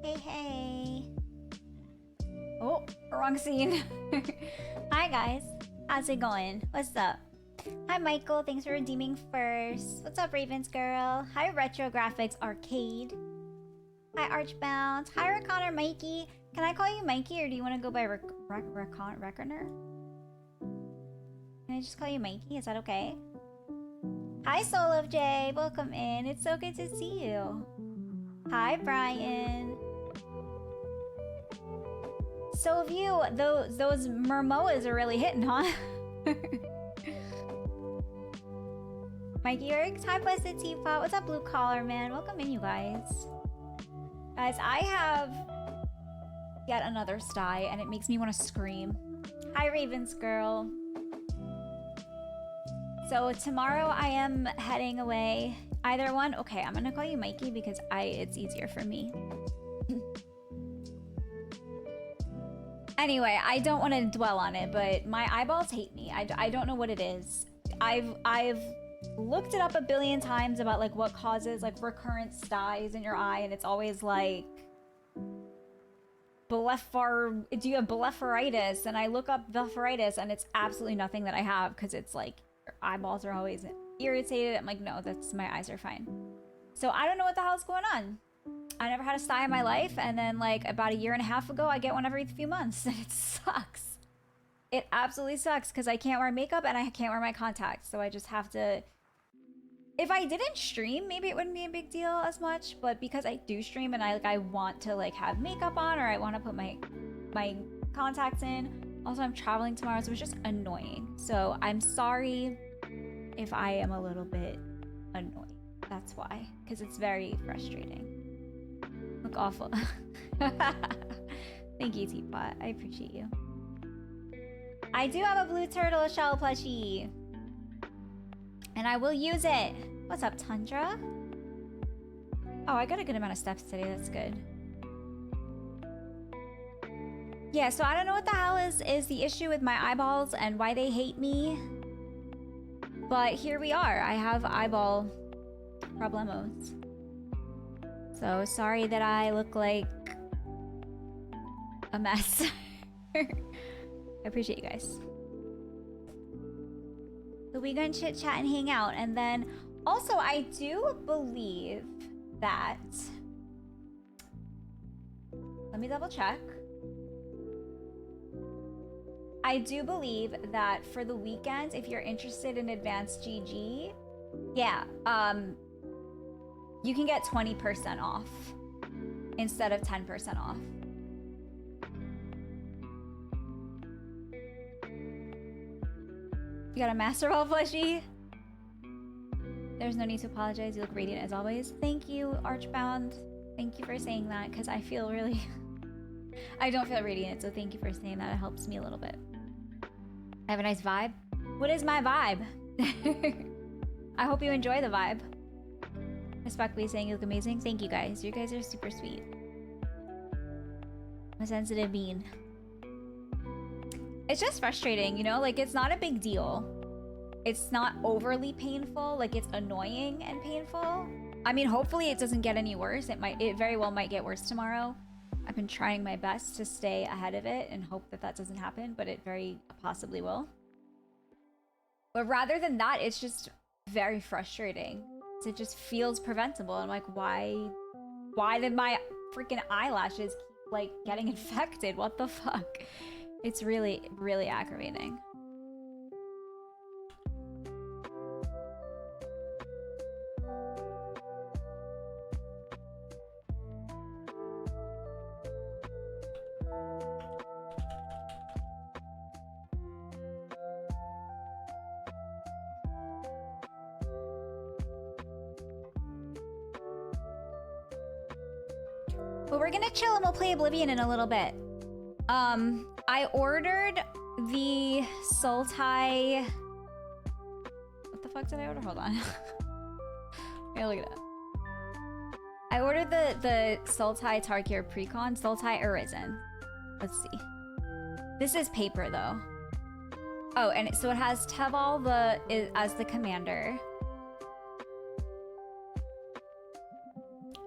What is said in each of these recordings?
Hey, hey. Oh, wrong scene. Hi, guys. How's it going? What's up? Hi, Michael. Thanks for redeeming first. What's up, Ravens girl? Hi, Retro Graphics Arcade. Hi, Archbound. Hi, Reconnor Mikey. Can I call you Mikey, or do you want to go by Reckoner? Can I just call you Mikey? Is that okay? Hi, Soul of J. Welcome in. It's so good to see you. Hi, Brian. So have you. Those Mermoas are really hitting, huh? Mikey Eric's. Hi, Blessed Teapot. What's up, Blue Collar, man? Welcome in, you guys. Guys, I have yet another sty, and it makes me want to scream. Hi, Ravens girl. So tomorrow I am heading away. Either one? Okay, I'm gonna call you Mikey because it's easier for me. Anyway, I don't want to dwell on it, but my eyeballs hate me. I don't know what it is. I've looked it up a billion times about like what causes like recurrent styes in your eye, and it's always like do you have blepharitis? And I look up blepharitis, and it's absolutely nothing that I have, because it's like your eyeballs are always irritated. I'm like, no, that's my eyes are fine. So I don't know what the hell's going on. I never had a sty in my life, and then like about a year and a half ago, I get one every few months, and it sucks. It absolutely sucks, because I can't wear makeup and I can't wear my contacts, so I just have to... If I didn't stream, maybe it wouldn't be a big deal as much, but because I do stream and I want to like have makeup on, or I want to put my contacts in. Also, I'm traveling tomorrow, so it's just annoying. So I'm sorry if I am a little bit annoyed. That's why, because it's very frustrating. Look awful. Thank you, Teapot. I appreciate you. I do have a blue turtle shell plushie, and I will use it. What's up, Tundra? Oh, I got a good amount of steps today. That's good. Yeah, so I don't know what the hell is the issue with my eyeballs and why they hate me. But here we are. I have eyeball problemos. So sorry that I look like a mess. I appreciate you guys. So we gonna chit chat and hang out, and then also I do believe that, let me double check. I do believe that for the weekend, if you're interested in advanced GG, yeah, you can get 20% off instead of 10% off. You got a Master Ball plushie? There's no need to apologize. You look radiant as always. Thank you, Archbound. Thank you for saying that, because I feel really... I don't feel radiant, so thank you for saying that. It helps me a little bit. I have a nice vibe. What is my vibe? I hope you enjoy the vibe. Respectfully saying you look amazing. Thank you, guys. You guys are super sweet. I'm a sensitive bean. It's just frustrating, you know? Like, it's not a big deal. It's not overly painful. Like, it's annoying and painful. I mean, hopefully it doesn't get any worse. It very well might get worse tomorrow. I've been trying my best to stay ahead of it and hope that that doesn't happen, but it very possibly will. But rather than that, it's just very frustrating. It just feels preventable. I'm like, why did my freaking eyelashes keep, like, getting infected? What the fuck? It's really, really aggravating. But we're gonna chill and we'll play Oblivion in a little bit. I ordered the Sultai... What the fuck did I order? Hold on. Yeah, look at it. I ordered the Sultai Tarkir Precon, Sultai Arisen. Let's see. This is paper though. Oh, and so it has Teval as the commander.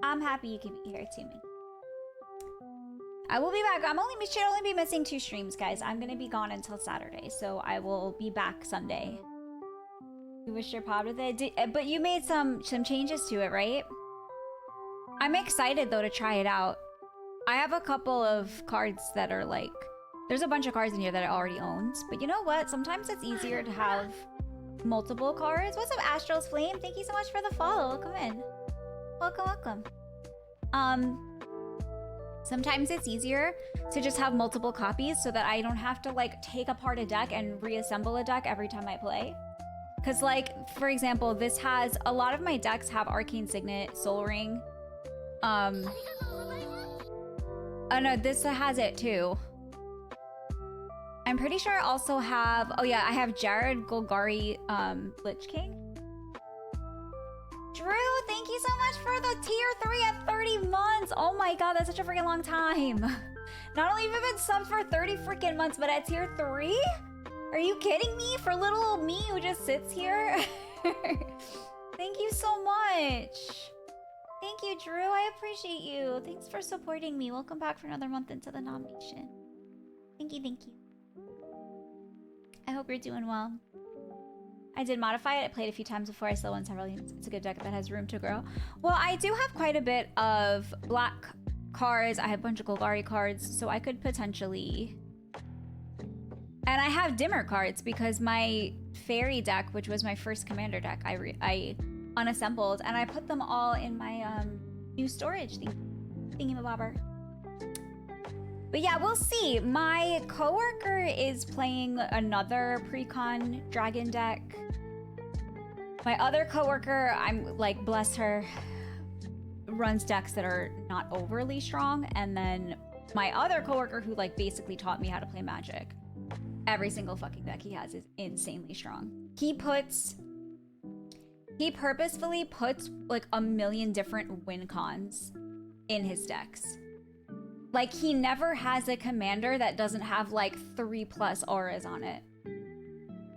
I'm happy you can be here, Tumi. I will be back. Should only be missing 2 streams, guys. I'm gonna be gone until Saturday, so I will be back Sunday. You wish your pod with it, but you made some changes to it, right? I'm excited though to try it out. I have a couple of cards that are like, there's a bunch of cards in here that I already owned, but you know what? Sometimes it's easier to have multiple cards. What's up, Astral's Flame? Thank you so much for the follow. Come in. Welcome. Sometimes it's easier to just have multiple copies so that I don't have to like take apart a deck and reassemble a deck every time I play. Cause like, for example, this has, a lot of my decks have Arcane Signet, Soul Ring. Oh no, this has it too. I'm pretty sure I also have, oh yeah, I have Jared Golgari, Lich King. Drew, thank you so much for the tier 3 at 30 months. Oh my god, that's such a freaking long time. Not only have I been subbed for 30 freaking months, but at tier 3? Are you kidding me? For little old me who just sits here? Thank you so much. Thank you, Drew. I appreciate you. Thanks for supporting me. Welcome back for another month into the nomination. Thank you. I hope you're doing well. I did modify it. I played a few times before. I still won several units. It's a good deck that has room to grow. Well, I do have quite a bit of black cards. I have a bunch of Golgari cards, so I could potentially... And I have dimmer cards because my fairy deck, which was my first commander deck, I unassembled, and I put them all in my new storage thingy-mabobber. But yeah, we'll see. My coworker is playing another pre-con dragon deck. My other coworker, I'm like, bless her, runs decks that are not overly strong. And then my other coworker who like basically taught me how to play Magic. Every single fucking deck he has is insanely strong. He purposefully puts like a million different win cons in his decks. Like, he never has a commander that doesn't have, like, 3+ auras on it.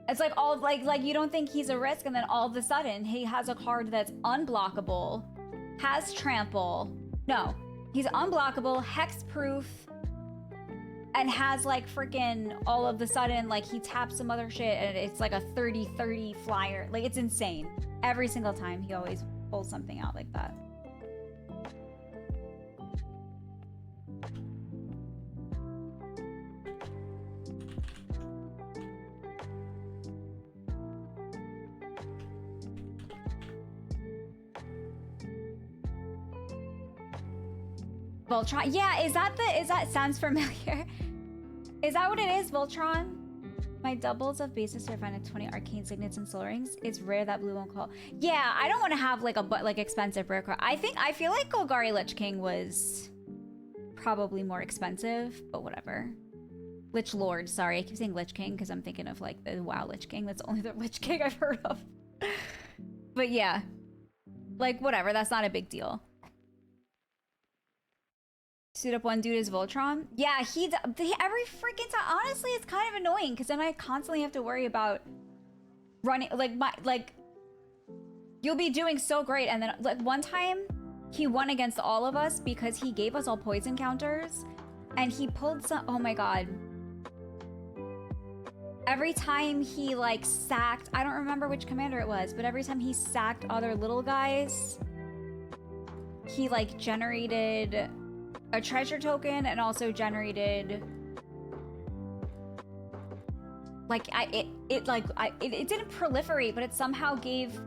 It's like, all, like you don't think he's a risk, and then all of a sudden, he has a card that's unblockable, has trample. No, he's unblockable, hexproof, and has, like, freaking, all of a sudden, like, he taps some other shit, and it's like a 30-30 flyer. Like, it's insane. Every single time, he always pulls something out like that. Voltron. Yeah, is that sounds familiar? Is that what it is, Voltron? My doubles of bases are found at 20 arcane signets and soul rings. It's rare that blue won't call. Yeah, I don't want to have like a expensive rare card. I feel like Golgari Lich King was probably more expensive, but whatever. Lich Lord, sorry, I keep saying Lich King because I'm thinking of like the WoW Lich King. That's only the Lich King I've heard of. But yeah, like whatever, that's not a big deal. Suit up one dude as Voltron. Yeah, every freaking time. Honestly, it's kind of annoying because then I constantly have to worry about running. Like you'll be doing so great, and then like one time he won against all of us because he gave us all poison counters, and he pulled some. Oh my god! Every time he like sacked, I don't remember which commander it was, but every time he sacked other little guys, he like generated a treasure token and also generated like it didn't proliferate, but it somehow gave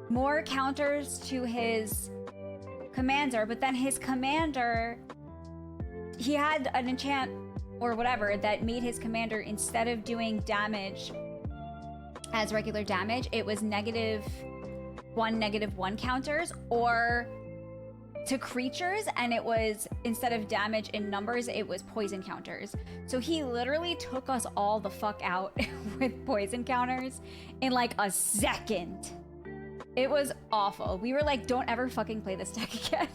more counters to his commander. But then his commander, he had an enchant or whatever that made his commander, instead of doing damage as regular damage, it was -1/-1 counters, or to creatures, and it was, instead of damage in numbers, it was poison counters. So he literally took us all the fuck out with poison counters in like a second. It was awful. We were like, don't ever fucking play this deck again.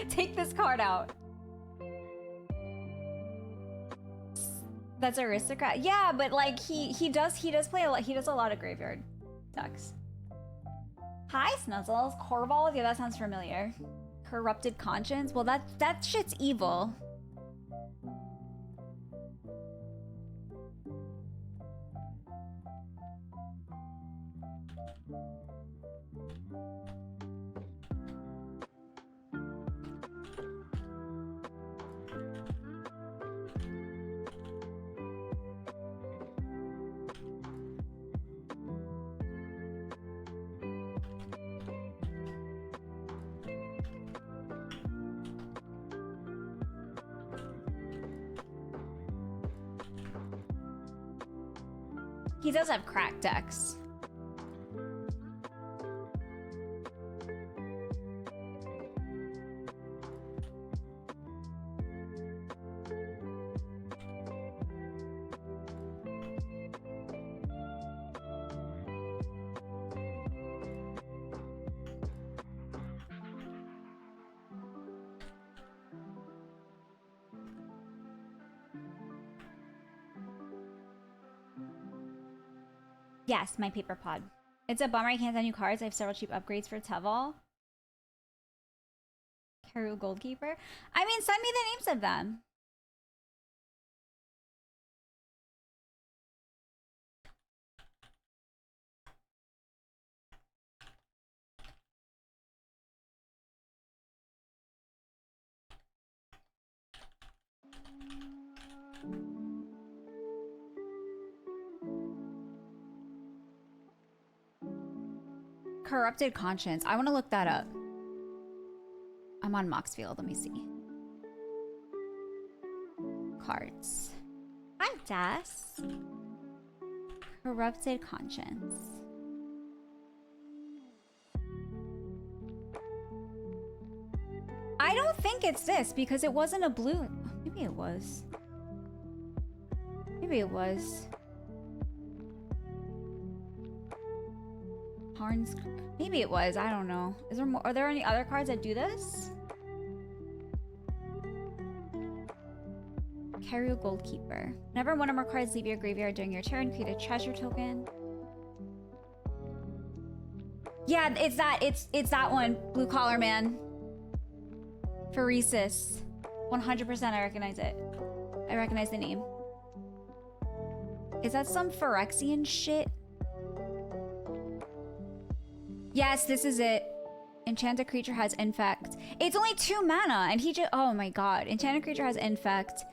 Take this card out. That's Aristocrat. Yeah, but like he does play a lot. He does a lot of graveyard decks. Hi, Snuzzles. Corval? Yeah, that sounds familiar. Corrupted conscience? Well, that shit's evil. He does have cracked decks. Yes, my paper pod. It's a bummer I can't send you cards. I have several cheap upgrades for Teval. Karu Goldkeeper. I mean, send me the names of them. Corrupted conscience. I want to look that up. I'm on Moxfield. Let me see. Cards. Hi, Das. Corrupted conscience. I don't think it's this because it wasn't a blue. Maybe it was. Maybe it was. Harn's. Maybe it was. I don't know. Is there more? Are there any other cards that do this? Karu Goldkeeper. Whenever one or more cards leave your graveyard during your turn, create a treasure token. Yeah, it's that. It's that one. Blue collar man. Pheresis. 100% I recognize it. I recognize the name. Is that some Phyrexian shit? Yes, this is it. Enchanted creature has infect. It's only 2 mana, and he just... Oh my god. Enchanted creature has infect.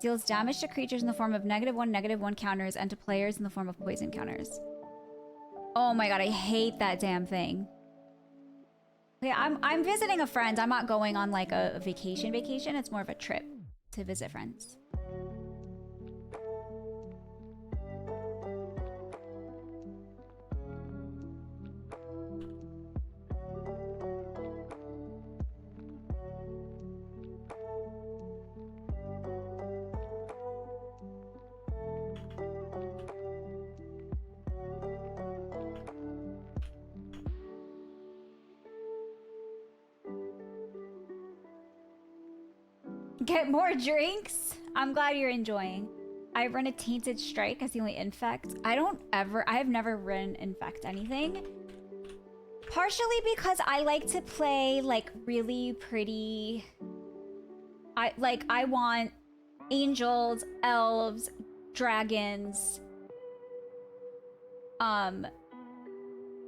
Deals damage to creatures in the form of -1/-1 counters, and to players in the form of poison counters. Oh my god, I hate that damn thing. Okay, I'm visiting a friend. I'm not going on like a vacation. It's more of a trip to visit friends. Get more drinks? I'm glad you're enjoying. I run a Tainted Strike as the only infect. I have never run infect anything. Partially because I like to play like really pretty... I want angels, elves, dragons,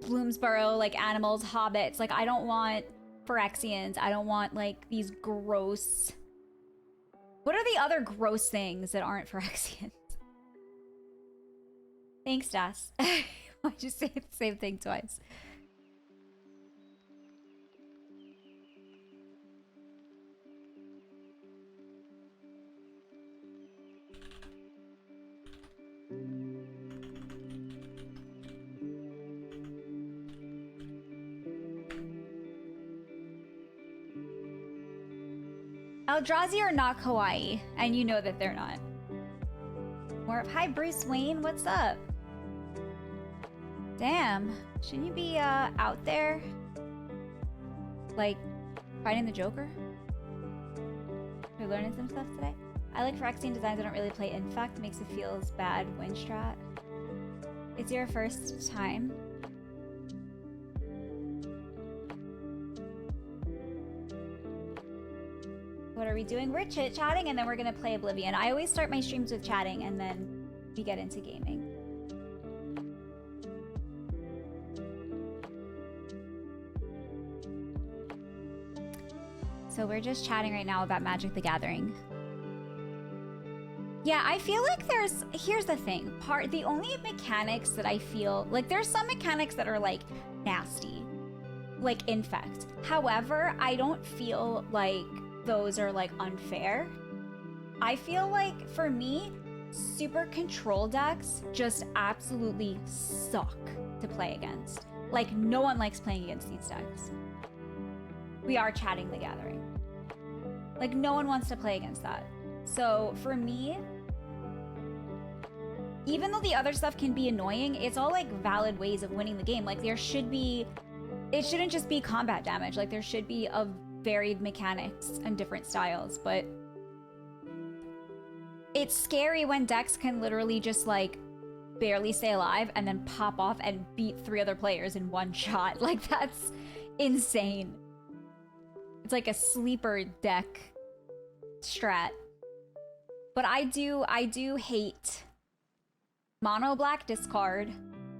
Bloomsboro, like animals, hobbits. Like I don't want Phyrexians. I don't want like these gross... What are the other gross things that aren't Phyrexians? Thanks, Das. Why'd you say the same thing twice? Eldrazi are not kawaii, and you know that they're not. More. Hi, Bruce Wayne. What's up? Damn. Shouldn't you be out there, like fighting the Joker? We're learning some stuff today. I like Phyrexian designs. I don't really play Infect. It makes it feel as bad win strat. It's your first time. What are we doing? We're chit-chatting and then we're gonna play Oblivion. I always start my streams with chatting and then we get into gaming. So we're just chatting right now about Magic the Gathering. Yeah, I feel like here's the thing. The only mechanics that I feel, like there's some mechanics that are like nasty, like infect. However, I don't feel like those are like unfair. I feel like for me, super control decks just absolutely suck to play against. Like no one likes playing against these decks. We are chatting the Gathering. Like no one wants to play against that. So for me, even though the other stuff can be annoying, it's all like valid ways of winning the game. Like there should be, it shouldn't just be combat damage. Like there should be a varied mechanics and different styles, but it's scary when decks can literally just like barely stay alive and then pop off and beat 3 other players in one shot. Like that's insane. It's like a sleeper deck strat. But I do hate mono black discard,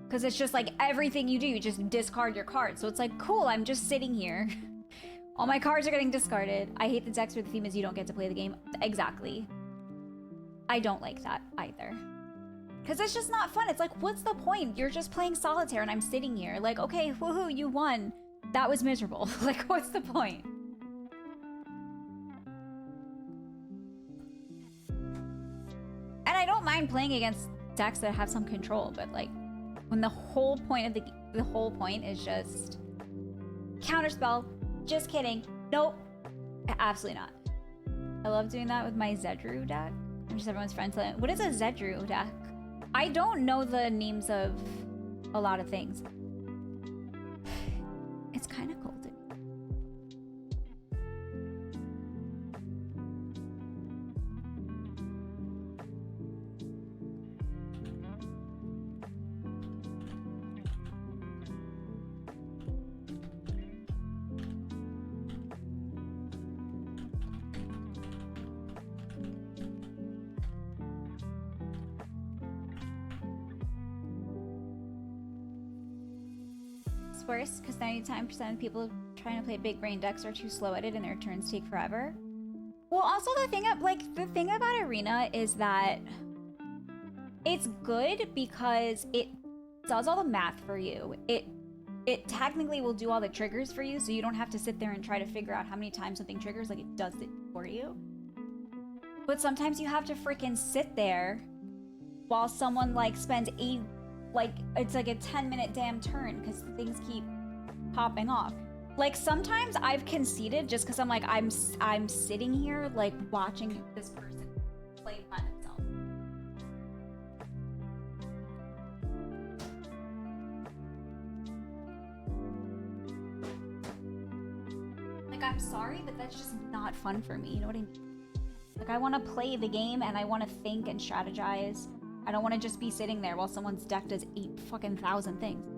because it's just like everything you do, you just discard your cards. So it's like, cool, I'm just sitting here. All my cards are getting discarded. I hate the decks where the theme is you don't get to play the game. Exactly. I don't like that either. Because it's just not fun. It's like, what's the point? You're just playing solitaire and I'm sitting here. Like, okay, woohoo, you won. That was miserable. Like, what's the point? And I don't mind playing against decks that have some control, but like, when the whole point of the whole point is just counterspell. Just kidding. Nope. Absolutely not. I love doing that with my Zedru deck. I'm just everyone's friend. What is a Zedru deck? I don't know the names of a lot of things. It's kind of cool to me. Worse because 99% of people trying to play big brain decks are too slow at it and their turns take forever. Well, also the thing about Arena is that it's good because it does all the math for you. It technically will do all the triggers for you, so you don't have to sit there and try to figure out how many times something triggers. Like, it does it for you. But sometimes you have to freaking sit there while someone like spends it's like a 10-minute damn turn because things keep popping off. Like sometimes I've conceded just because I'm like, I'm sitting here like watching this person play by themselves. Like, I'm sorry, but that's just not fun for me. You know what I mean? Like, I want to play the game and I want to think and strategize. I don't want to just be sitting there while someone's deck does 8,000 things.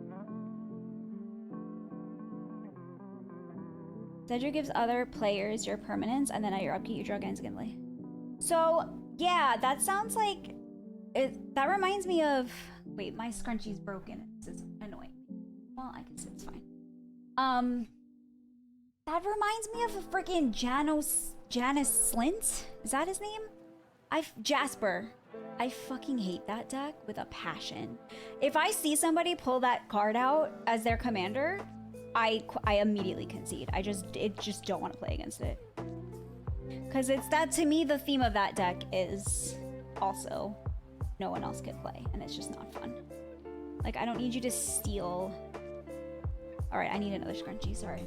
Zedru gives other players your permanence, and then at your upkeep you draw instantly. So, yeah, that sounds like... that reminds me of... Wait, my scrunchie's broken. This is annoying. Well, I can sit, it's fine. That reminds me of a freaking Janus Slint? Is that his name? Jasper. I fucking hate that deck with a passion. If I see somebody pull that card out as their commander, I immediately concede. I just don't want to play against it. Because it's that, to me, the theme of that deck is also no one else could play, and it's just not fun. Like, I don't need you to steal. All right, I need another scrunchie, sorry.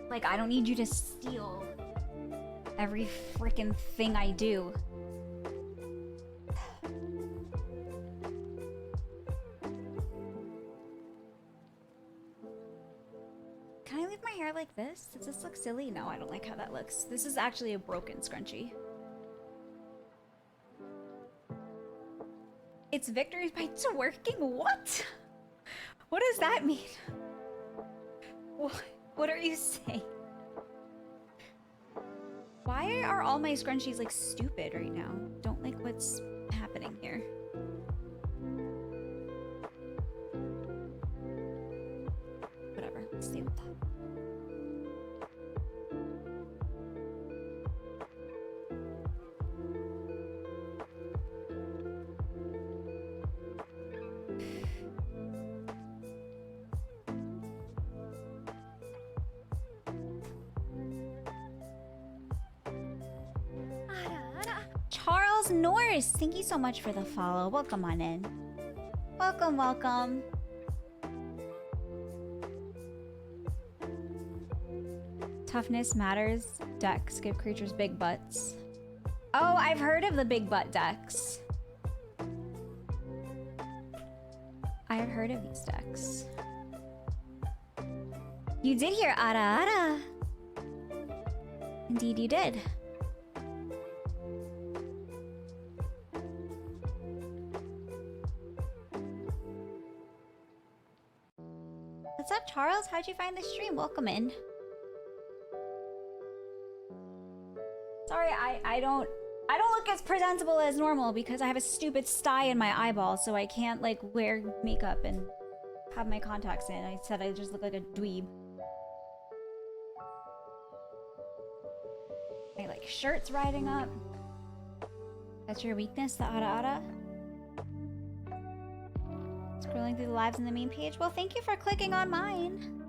Like, I don't need you to steal every freaking thing I do. Can I leave my hair hair like this? Does this look silly? No, I don't like how that looks. This is actually a broken scrunchie. It's Victory's Bites working? What? What does that mean? What are you saying? Why are all my scrunchies like stupid right now? Don't like what's happening here. Whatever, let's stay with that. Charles Norris, thank you so much for the follow. Welcome on in. Welcome, welcome. Toughness matters. Decks give creatures big butts. Oh, I've heard of the big butt decks. I have heard of these decks. You did hear Ara Ara. Indeed you did. What's up, Charles? How'd you find the stream? Welcome in. Sorry, I don't look as presentable as normal because I have a stupid sty in my eyeball, so I can't like wear makeup and have my contacts in. I said I just look like a dweeb. My like shirt's riding up. That's your weakness, the Ara Ara? Scrolling through the lives in the main page. Well, thank you for clicking on mine.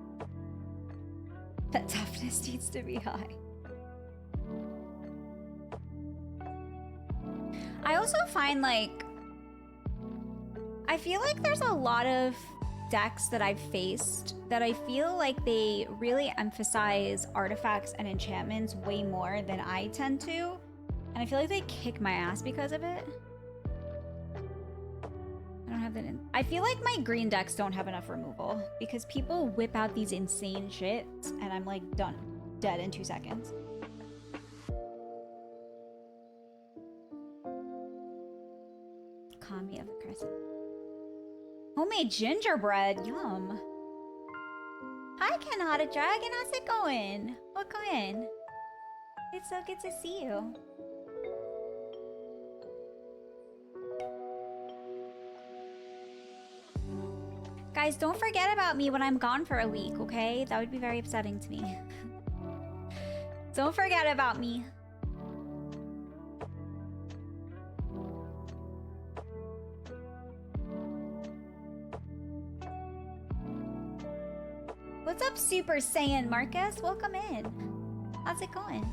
That toughness needs to be high. I also find like I feel like there's a lot of decks that I've faced that I feel like they really emphasize artifacts and enchantments way more than I tend to. And I feel like they kick my ass because of it. I don't have that in. I feel like my green decks don't have enough removal because people whip out these insane shits and I'm like done. Dead in 2 seconds. Kami of the Crescent. Homemade gingerbread, yum. Hi, Kanata Dragon, how's it going? Welcome in. It's so good to see you. Guys, don't forget about me when I'm gone for a week, okay? That would be very upsetting to me. Don't forget about me. What's up, Super Saiyan Marcus? Welcome in. How's it going?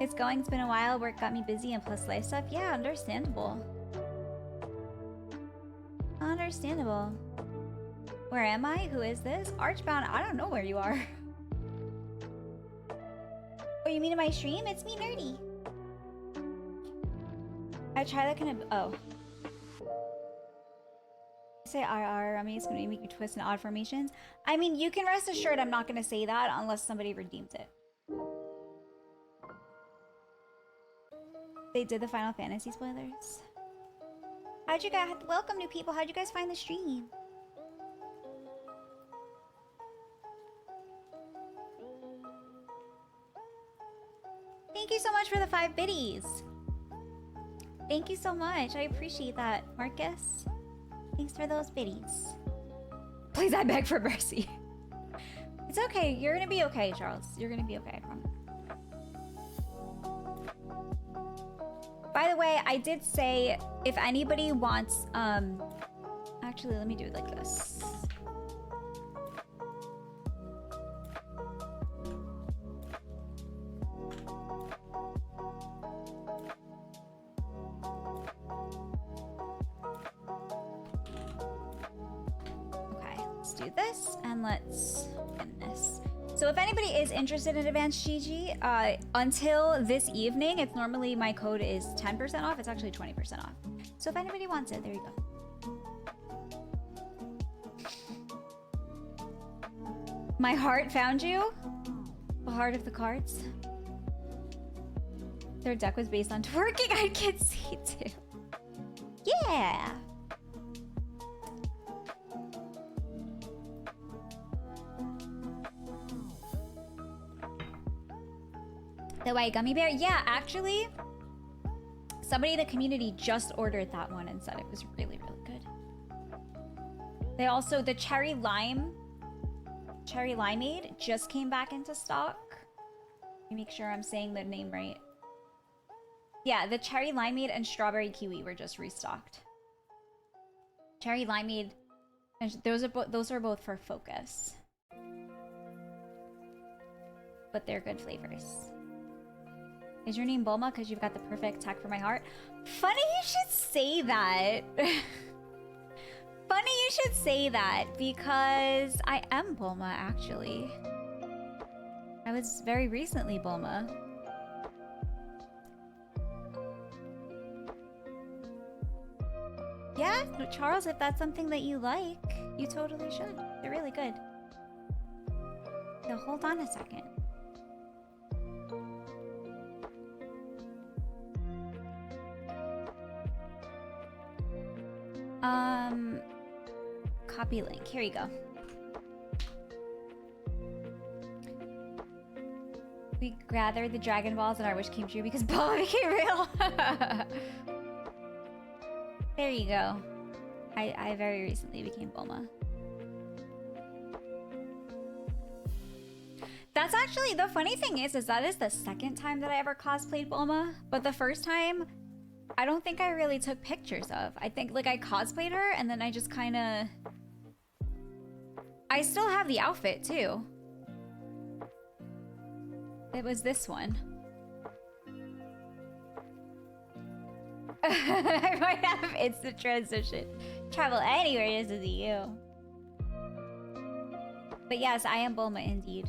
It's going. It's been a while. Work got me busy and plus life stuff. Yeah, understandable. Understandable. Where am I? Who is this? Archbound. I don't know where you are. Oh, you mean in my stream? It's me, Nerdy. I try that kind of. Oh. Say RR, I mean, it's gonna make you twist in odd formations. I mean, you can rest assured I'm not gonna say that unless somebody redeems it. They did the Final Fantasy spoilers. How'd you guys, welcome new people, how'd you guys find the stream? Thank you so much for the 5 biddies. Thank you so much, I appreciate that, Marcus. Thanks for those biddies. Please, I beg for mercy. It's okay. You're gonna be okay, Charles. You're gonna be okay, I promise. By the way, I did say if anybody wants, actually, let me do it like this. Do this and let's end this. So if anybody is interested in Advanced GG, until this evening, it's normally my code is 10% off. It's actually 20% off. So if anybody wants it, there you go. My heart found you? The heart of the cards? Their deck was based on twerking. I can see too. Yeah! The white gummy bear? Yeah, actually, somebody in the community just ordered that one and said it was really, really good. They also, the cherry limeade just came back into stock. Let me make sure I'm saying the name right. Yeah, the cherry limeade and strawberry kiwi were just restocked. Cherry limeade, and those are both for focus. But they're good flavors. Is your name Bulma because you've got the perfect tech for my heart? Funny you should say that. Funny you should say that because I am Bulma actually. I was very recently Bulma. Yeah, Charles, if that's something that you like, you totally should. They're really good. Now hold on a second. Copy link. Here you go. We gathered the Dragon Balls and our wish came true because Bulma became real. There you go. I very recently became Bulma. That's actually, the funny thing is that is the second time that I ever cosplayed Bulma. But the first time, I don't think I really took pictures of. I think, like, I cosplayed her and then I just kind of... I still have the outfit, too. It was this one. I might have instant transition. Travel anywhere just to see you. But yes, I am Bulma indeed.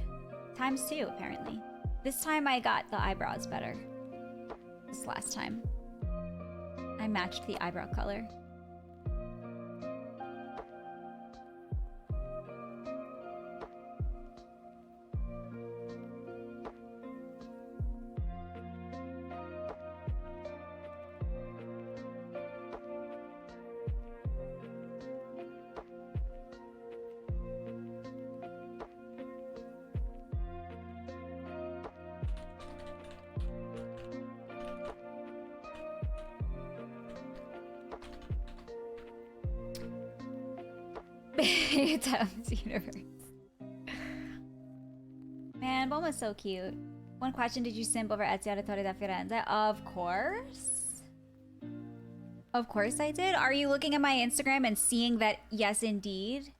×2, apparently. This time I got the eyebrows better. This last time. I matched the eyebrow color. Tom's universe. Man, Bulma's so cute. One question, did you simp over Ezio Auditore da Firenze? Of course. Of course I did. Are you looking at my Instagram and seeing that, yes, indeed?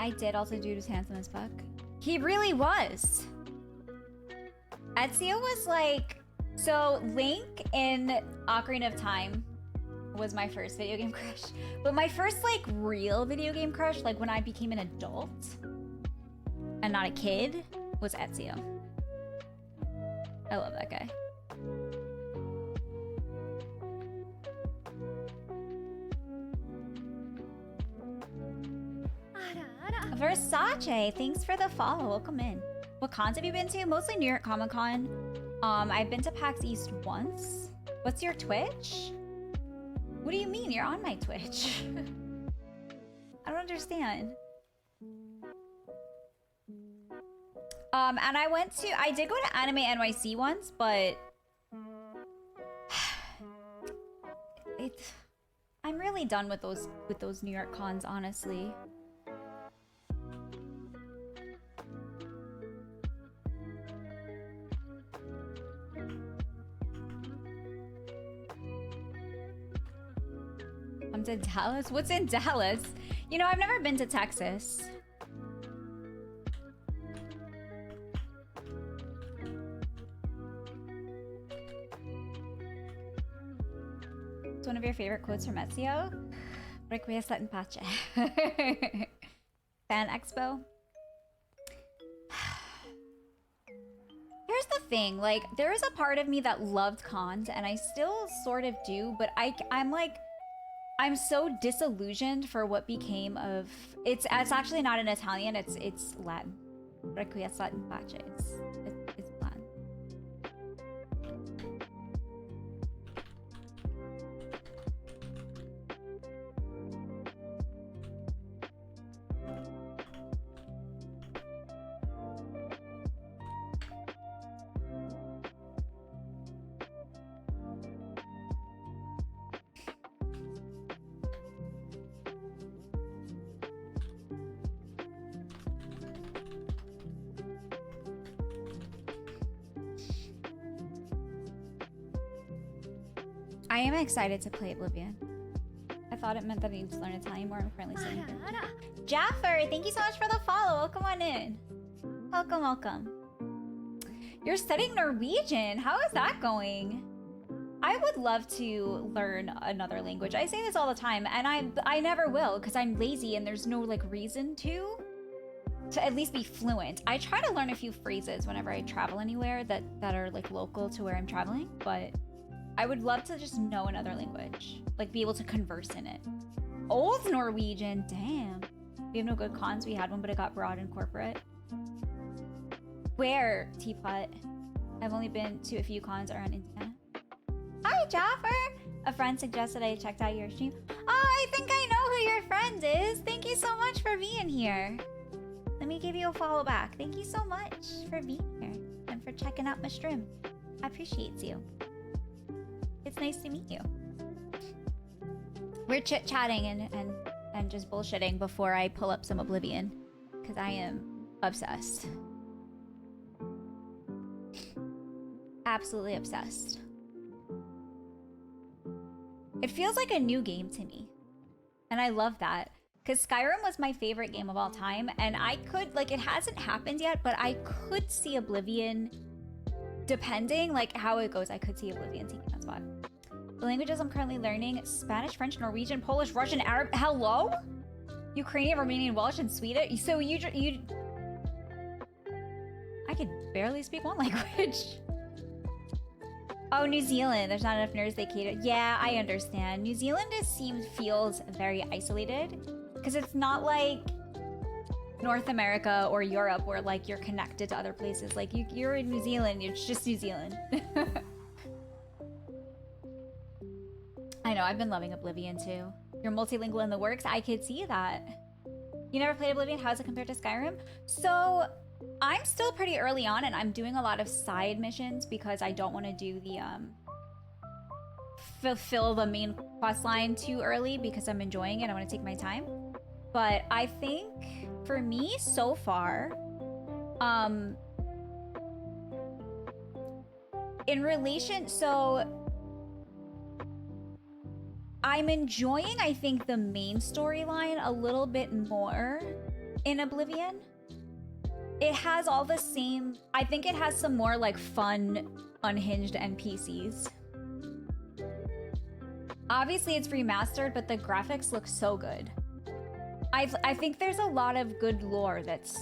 I did also do was handsome as fuck. He really was. Ezio was like... So, Link in Ocarina of Time was my first video game crush. But my first, like, real video game crush, like when I became an adult and not a kid, was Ezio. I love that guy. Versace, thanks for the follow. Welcome in. What cons have you been to? Mostly New York Comic Con. I've been to PAX East once. What's your Twitch? What do you mean? You're on my Twitch. I don't understand. And I did go to Anime NYC once, but I'm really done with those New York cons, honestly. I'm to Dallas? What's in Dallas? You know, I've never been to Texas. It's one of your favorite quotes from Ezio. Requiescat in pace. Fan Expo. Here's the thing, like, there is a part of me that loved cons, and I still sort of do, but I'm like, I'm so disillusioned for what became of... It's actually not in Italian, it's Latin. Requiescat in pace. It's Latin. I am excited to play Oblivion. I thought it meant that I needed to learn Italian more. I'm currently studying it. Jaffer, thank you so much for the follow. Welcome on in. Welcome, welcome. You're studying Norwegian. How is that going? I would love to learn another language. I say this all the time, and I never will because I'm lazy and there's no like reason to at least be fluent. I try to learn a few phrases whenever I travel anywhere that are like local to where I'm traveling, but I would love to just know another language, like be able to converse in it. Old Norwegian, damn. We have no good cons. We had one, but it got broad and corporate. Where, Teapot? I've only been to a few cons around Indiana. Hi, Jaffer! A friend suggested I checked out your stream. Oh, I think I know who your friend is. Thank you so much for being here. Let me give you a follow back. Thank you so much for being here and for checking out my stream. I appreciate you. It's nice to meet you. We're chit-chatting and just bullshitting before I pull up some Oblivion, because I am obsessed. Absolutely obsessed. It feels like a new game to me, and I love that, because Skyrim was my favorite game of all time, and I could, like, it hasn't happened yet, but I could see Oblivion, depending, like, how it goes, I could see Oblivion taking that spot. The languages I'm currently learning: Spanish, French, Norwegian, Polish, Russian, Arab. Hello? Ukrainian, Romanian, Welsh, and Swedish. So you I could barely speak one language. Oh, New Zealand. There's not enough nerds they cater. Yeah, I understand. New Zealand feels very isolated, because it's not like North America or Europe where like you're connected to other places. Like you're in New Zealand, it's just New Zealand. I know, I've been loving Oblivion too. You're multilingual in the works. I could see that. You never played Oblivion? How does it compare to Skyrim? So I'm still pretty early on, and I'm doing a lot of side missions because I don't want to do the fulfill the main quest line too early, because I'm enjoying it. I want to take my time. But I think for me so far, in relation, so I'm enjoying, I think, the main storyline a little bit more in Oblivion. It has all the same... I think it has some more, like, fun, unhinged NPCs. Obviously, it's remastered, but the graphics look so good. I think there's a lot of good lore that's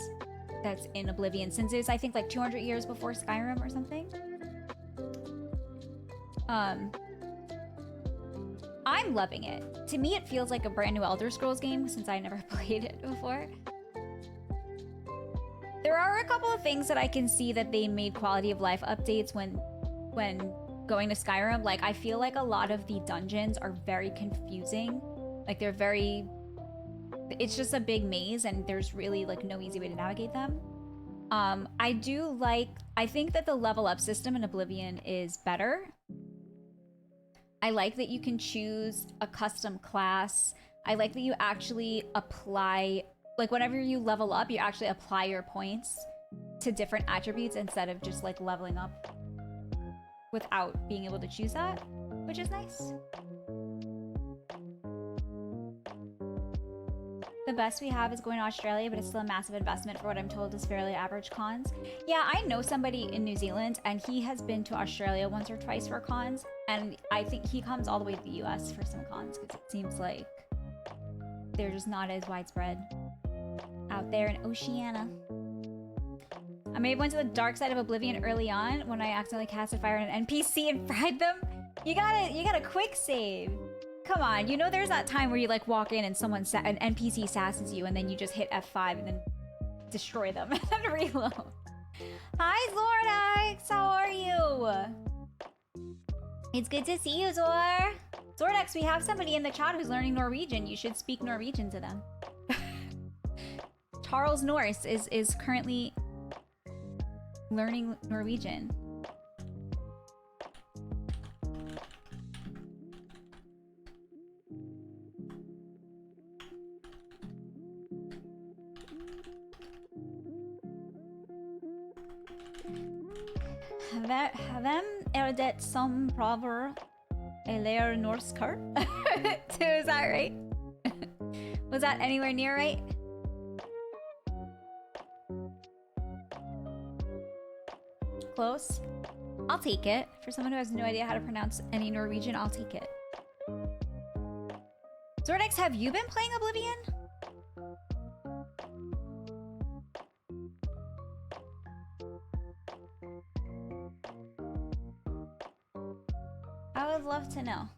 in Oblivion, since it's, I think, like, 200 years before Skyrim or something. I'm loving it. To me, it feels like a brand new Elder Scrolls game, since I never played it before. There are a couple of things that I can see that they made quality of life updates when going to Skyrim. Like, I feel like a lot of the dungeons are very confusing. Like, they're very... It's just a big maze, and there's really, like, no easy way to navigate them. I do like... I think that the level up system in Oblivion is better. I like that you can choose a custom class. I like that you actually apply... Like, whenever you level up, you actually apply your points to different attributes instead of just, like, leveling up without being able to choose that, which is nice. The best we have is going to Australia, but it's still a massive investment for what I'm told is fairly average cons. Yeah, I know somebody in New Zealand, and he has been to Australia once or twice for cons, and I think he comes all the way to the US for some cons, because it seems like they're just not as widespread out there in Oceania. I may have went to the dark side of Oblivion early on when I accidentally casted fire on an NPC and fried them. You gotta quick save. Come on, you know there's that time where you like walk in and an NPC sasses you and then you just hit F5 and then destroy them and then reload. Hi Zordex, how are you? It's good to see you, Zor. Zordex, we have somebody in the chat who's learning Norwegian. You should speak Norwegian to them. Charles Norse is currently learning Norwegian. Hvem det som prøver å lære norsk? Is that right? Was that anywhere near right? Close. I'll take it. For someone who has no idea how to pronounce any Norwegian, I'll take it. Zordex, have you been playing Oblivion? I would love to know.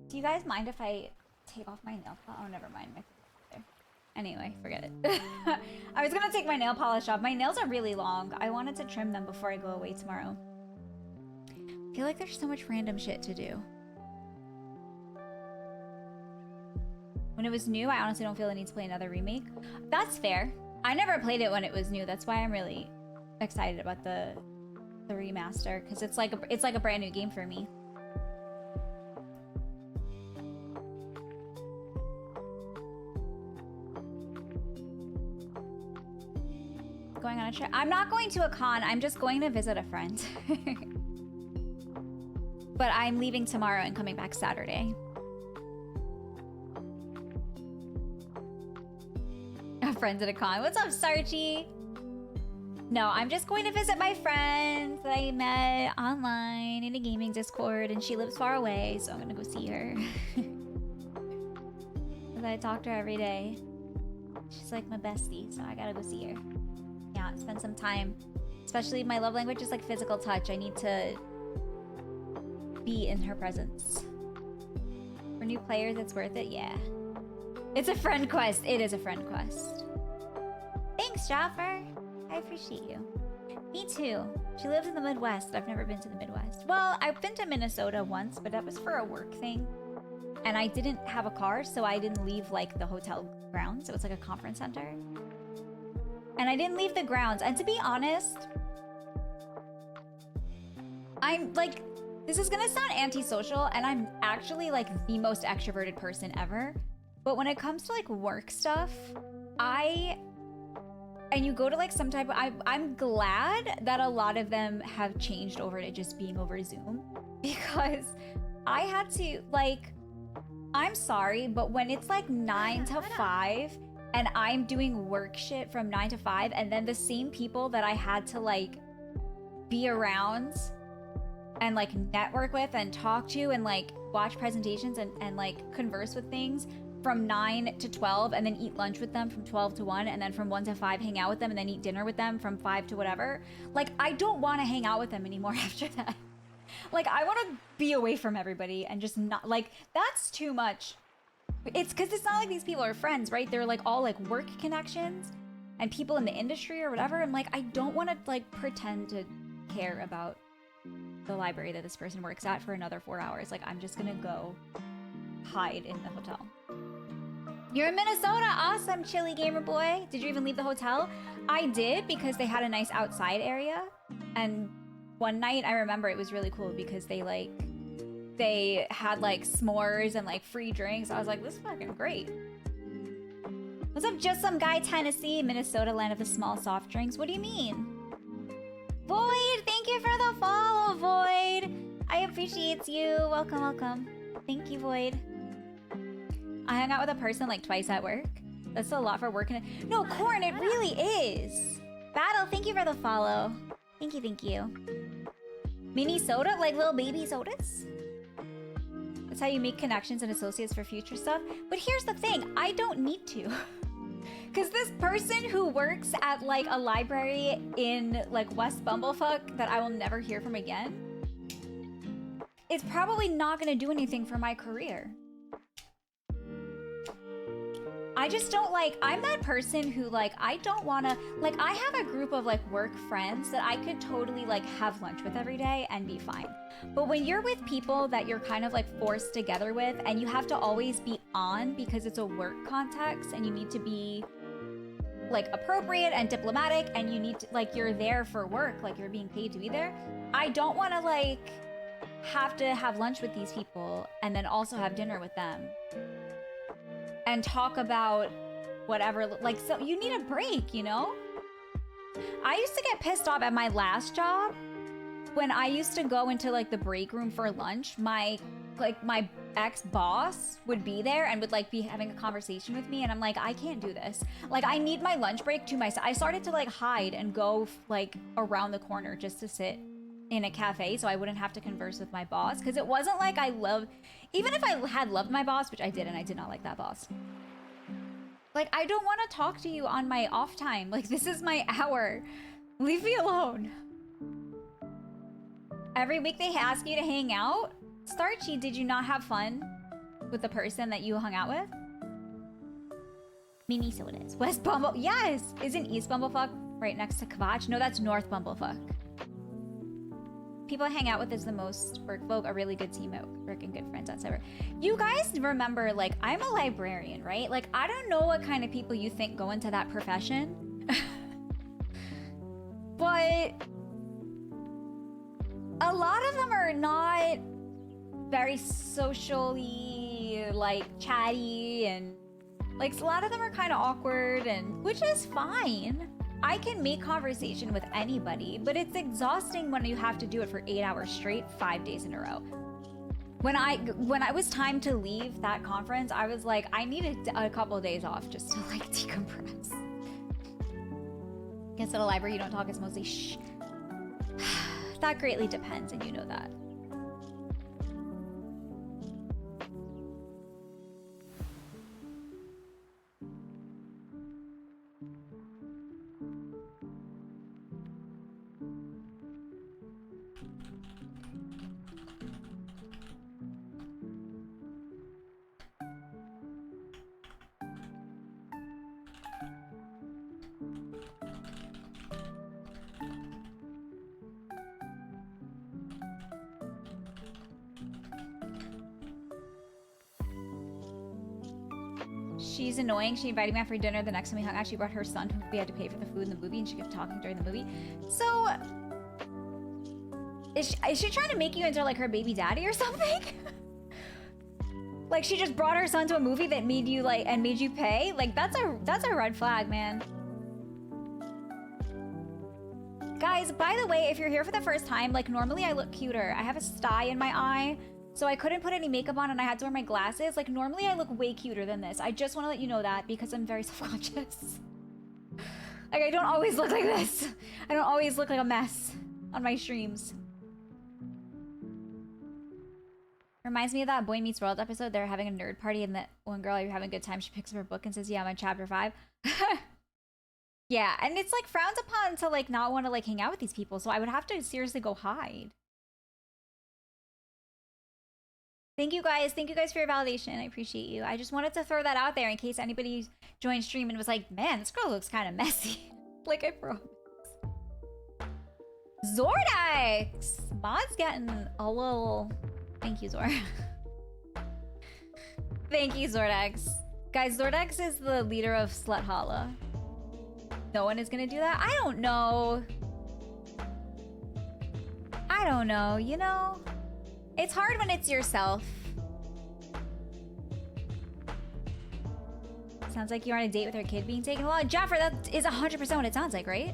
Do you guys mind if I take off my nail polish? Oh, never mind. Anyway, forget it. I was gonna take my nail polish off. My nails are really long. I wanted to trim them before I go away tomorrow. I feel like there's so much random shit to do. When it was new, I honestly don't feel the need to play another remake. That's fair. I never played it when it was new. That's why I'm really excited about the remaster, because it's like a brand new game for me. Going on a trip. I'm not going to a con. I'm just going to visit a friend. But I'm leaving tomorrow and coming back Saturday. A friend at a con. What's up, Sarchi? No, I'm just going to visit my friend that I met online in a gaming Discord, and she lives far away, so I'm gonna go see her. Because I talk to her every day. She's like my bestie, so I gotta go see her. Yeah, spend some time. Especially my love language is like physical touch. I need to be in her presence. For new players, it's worth it, yeah. It's a friend quest. It is a friend quest. Thanks, Jaffer. I appreciate you. Me too. She lives in the Midwest. I've never been to the Midwest. Well, I've been to Minnesota once, but that was for a work thing. And I didn't have a car, so I didn't leave like the hotel grounds. So it's like a conference center. And I didn't leave the grounds. And to be honest, I'm like, this is gonna sound antisocial, and I'm actually like the most extroverted person ever. But when it comes to like work stuff, and you go to like some type of, I'm glad that a lot of them have changed over to just being over Zoom, because I had to like, I'm sorry, but when it's like 9 to 5 and I'm doing work shit from 9 to 5, and then the same people that I had to like be around and like network with and talk to and like watch presentations and like converse with things from 9 to 12, and then eat lunch with them from 12 to 1, and then from 1 to 5 hang out with them, and then eat dinner with them from 5 to whatever. Like, I don't want to hang out with them anymore after that. Like, I want to be away from everybody and just not, like, that's too much. It's because it's not like these people are friends, right? They're like all like work connections and people in the industry or whatever. And like, I don't want to like pretend to care about the library that this person works at for another 4 hours. Like, I'm just gonna go hide in the hotel. You're in Minnesota. Awesome, Chili Gamer Boy. Did you even leave the hotel? I did, because they had a nice outside area. And one night I remember it was really cool because they had like s'mores and like free drinks. I was like, this is fucking great. What's up, Just Some Guy, Tennessee, Minnesota, land of the small soft drinks? What do you mean? Void, thank you for the Void! I appreciate you. Welcome, welcome. Thank you, Void. I hung out with a person like twice at work. That's a lot for working. No, Corn, it really is. Battle, thank you for the follow. Thank you, thank you. Mini soda? Like little baby sodas? That's how you make connections and associates for future stuff. But here's the thing, I don't need to. Because this person who works at like a library in like West Bumblefuck that I will never hear from again is probably not going to do anything for my career. I just don't like, I'm that person who like, I don't want to, like I have a group of like work friends that I could totally like have lunch with every day and be fine. But when you're with people that you're kind of like forced together with and you have to always be on because it's a work context and you need to be like appropriate and diplomatic and you need to, like you're there for work, like you're being paid to be there. I don't want to like have to have lunch with these people and then also have dinner with them. And talk about whatever, like, so you need a break, you know? I used to get pissed off at my last job when I used to go into like the break room for lunch. My ex-boss would be there and would like be having a conversation with me and I'm like, I can't do this. Like I need my lunch break to myself. I started to like hide and go like around the corner just to sit in a cafe so I wouldn't have to converse with my boss, because it wasn't like I loved, even if I had loved my boss, which I did, and I did not like that boss. Like, I don't want to talk to you on my off time. Like, this is my hour. Leave me alone. Every week they ask you to hang out. Starchy, did you not have fun with the person that you hung out with? Mini sodas. West Bumble, yes! Isn't East Bumblefuck right next to Kvatch? No, that's North Bumblefuck. People I hang out with is the most work folk, a really good team at work and good friends outside. You guys remember, like, I'm a librarian, right? Like, I don't know what kind of people you think go into that profession. But a lot of them are not very socially, like, chatty, and like, a lot of them are kind of awkward, and which is fine. I can make conversation with anybody, but it's exhausting when you have to do it for 8 hours straight, 5 days in a row. When I was time to leave that conference, I was like, I needed a couple of days off just to like decompress. Guess at a library you don't talk, it's mostly shh. That greatly depends, and you know that. She's annoying. She invited me out for dinner the next time we hung out. She brought her son who we had to pay for the food in the movie, and she kept talking during the movie. So, is she trying to make you into like her baby daddy or something? Like she just brought her son to a movie that made you like and made you pay? Like that's a red flag, man. Guys, by the way, if you're here for the first time, like normally I look cuter. I have a sty in my eye. So I couldn't put any makeup on and I had to wear my glasses. Like normally I look way cuter than this. I just want to let you know that because I'm very self-conscious. Like I don't always look like this. I don't always look like a mess on my streams. Reminds me of that Boy Meets World episode. They're having a nerd party and that one girl, you're having a good time, she picks up her book and says, yeah, I'm on chapter 5. Yeah, and it's like frowned upon to like not want to like hang out with these people. So I would have to seriously go hide. Thank you guys for your validation. I appreciate you. I just wanted to throw that out there in case anybody joined stream and was like, man, this girl looks kind of messy. Like I promise. Zordax! Mod's getting a little... Thank you, Zor. Thank you, Zordax. Guys, Zordax is the leader of Slut Holla. No one is gonna do that? I don't know. I don't know, you know? It's hard when it's yourself. Sounds like you're on a date with her kid being taken along. Jaffer, that is 100% what it sounds like, right?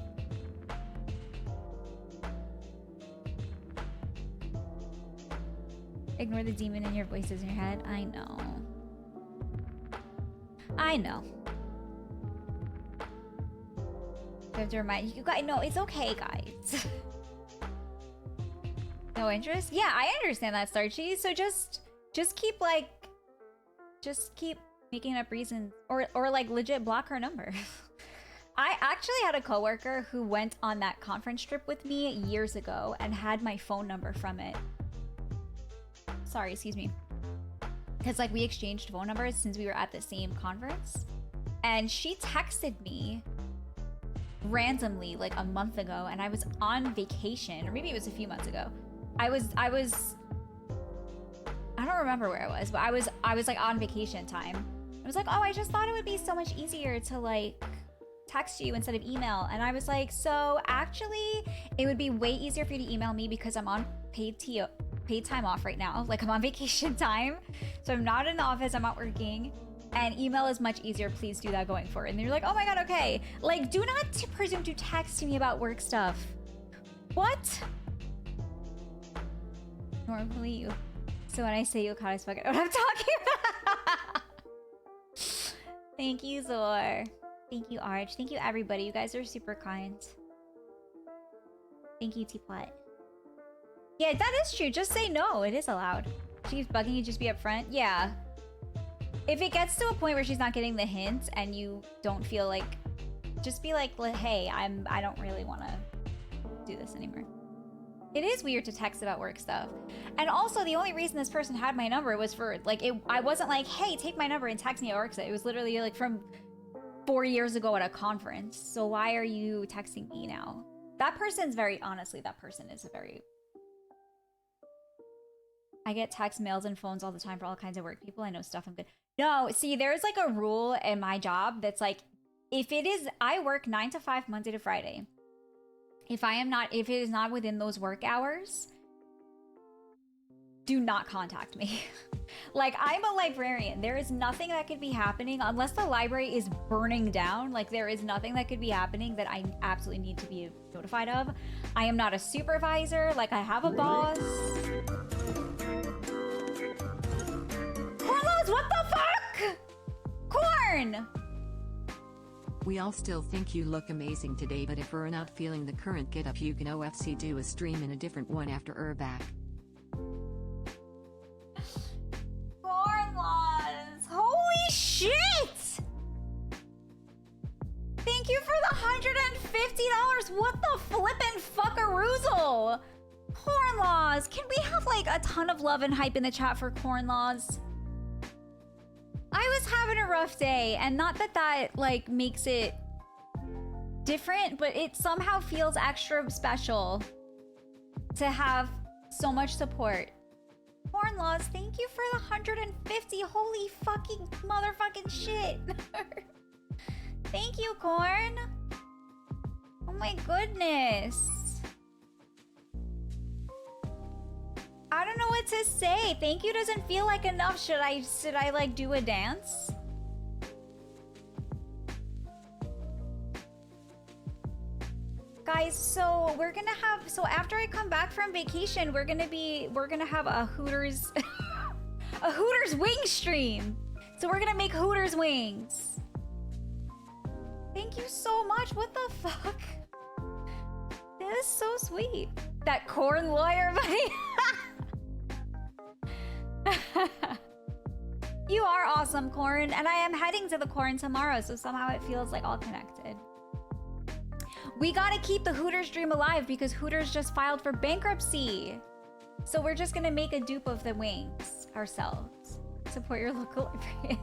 Ignore the demon in your voices in your head. I know. I know. I have to remind you guys. No, it's okay, guys. No interest? Yeah, I understand that, Starchy. So just keep like, just keep making up reasons, or like legit block her number. I actually had a coworker who went on that conference trip with me years ago and had my phone number from it. Sorry, excuse me. Because like we exchanged phone numbers since we were at the same conference. And she texted me randomly like a month ago, and I was on vacation, or maybe it was a few months ago. I don't remember where I was, but I was like on vacation time. I was like, oh, I just thought it would be so much easier to like text you instead of email. And I was like, so actually it would be way easier for you to email me because I'm on paid time off right now. Like I'm on vacation time. So I'm not in the office, I'm not working. And email is much easier. Please do that going forward. And they're like, oh my God, okay. Like, do not presume to text me about work stuff. What? Normally you. So when I say you, I fucking know what I'm talking about. Thank you, Zor. Thank you, Arch. Thank you, everybody. You guys are super kind. Thank you, Teapot. Yeah, that is true. Just say no. It is allowed. She's bugging you, just be upfront. Yeah. If it gets to a point where she's not getting the hint and you don't feel like, just be like, hey, I don't really want to do this anymore. It is weird to text about work stuff. And also, the only reason this person had my number was for, like, I wasn't like, hey, take my number and text me at work stuff. It was literally, like, from 4 years ago at a conference. So why are you texting me now? That person's very, honestly, that person is a very... I get texts, mails, and phones all the time for all kinds of work people. I know stuff I'm good. No, see, there's, like, a rule in my job that's, like, if it is... I work 9 to 5, Monday to Friday. If it is not within those work hours, do not contact me. Like, I'm a librarian. There is nothing that could be happening unless the library is burning down. Like, there is nothing that could be happening that I absolutely need to be notified of. I am not a supervisor. Like, I have a boss. Cornlows, what the fuck? Corn! We all still think you look amazing today, but if we're not feeling the current get up, you can OFC do a stream in a different one after we're back. Cornlaws! Holy shit! Thank you for the $150! What the flippin' fuckaroozle? Cornlaws! Can we have like a ton of love and hype in the chat for Cornlaws? I was having a rough day, and not that that like makes it different, but it somehow feels extra special to have so much support. Cornlaws, thank you for the 150. Holy fucking motherfucking shit. Thank you, Corn. Oh my goodness. I don't know what to say. Thank you doesn't feel like enough. Should I like do a dance? Guys, so we're gonna have, so after I come back from vacation, we're gonna have a Hooters a Hooters wing stream. So we're gonna make Hooters wings. Thank you so much. What the fuck? That is so sweet. That corn lawyer buddy. You are awesome, Corn, and I am heading to the Corn tomorrow, so somehow it feels like all connected. We gotta keep the Hooters dream alive because Hooters just filed for bankruptcy. So we're just gonna make a dupe of the wings ourselves. Support your local librarian.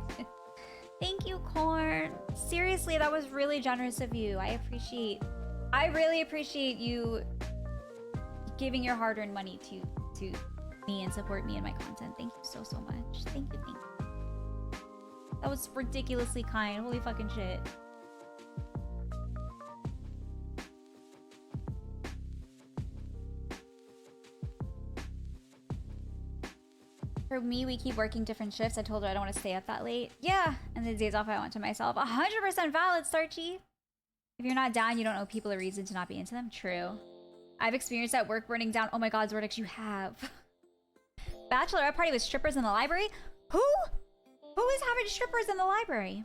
Thank you, Corn. Seriously, that was really generous of you. I really appreciate you giving your hard-earned money to me and support me and my content. Thank you so much. Thank you. That was ridiculously kind. Holy fucking shit. For me, we keep working different shifts. I told her I don't want to stay up that late. Yeah, and the days off I want to myself. 100% valid, Starchy. If you're not down, you don't owe people a reason to not be into them. True. I've experienced that work burning down. Oh my god, Zordix, you have. Bachelorette party with strippers in the library? Who? Who is having strippers in the library?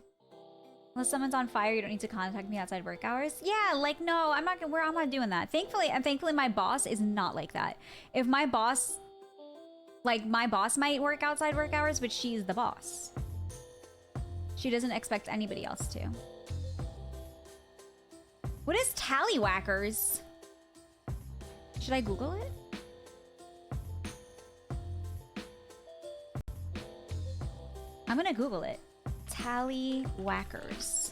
Unless someone's on fire, you don't need to contact me outside work hours. Yeah, like, no, I'm not doing that. Thankfully, my boss is not like that. If my boss, like, my boss might work outside work hours, but she's the boss. She doesn't expect anybody else to. What is tallywhackers? Should I Google it? I'm gonna Google it. Tallywhackers.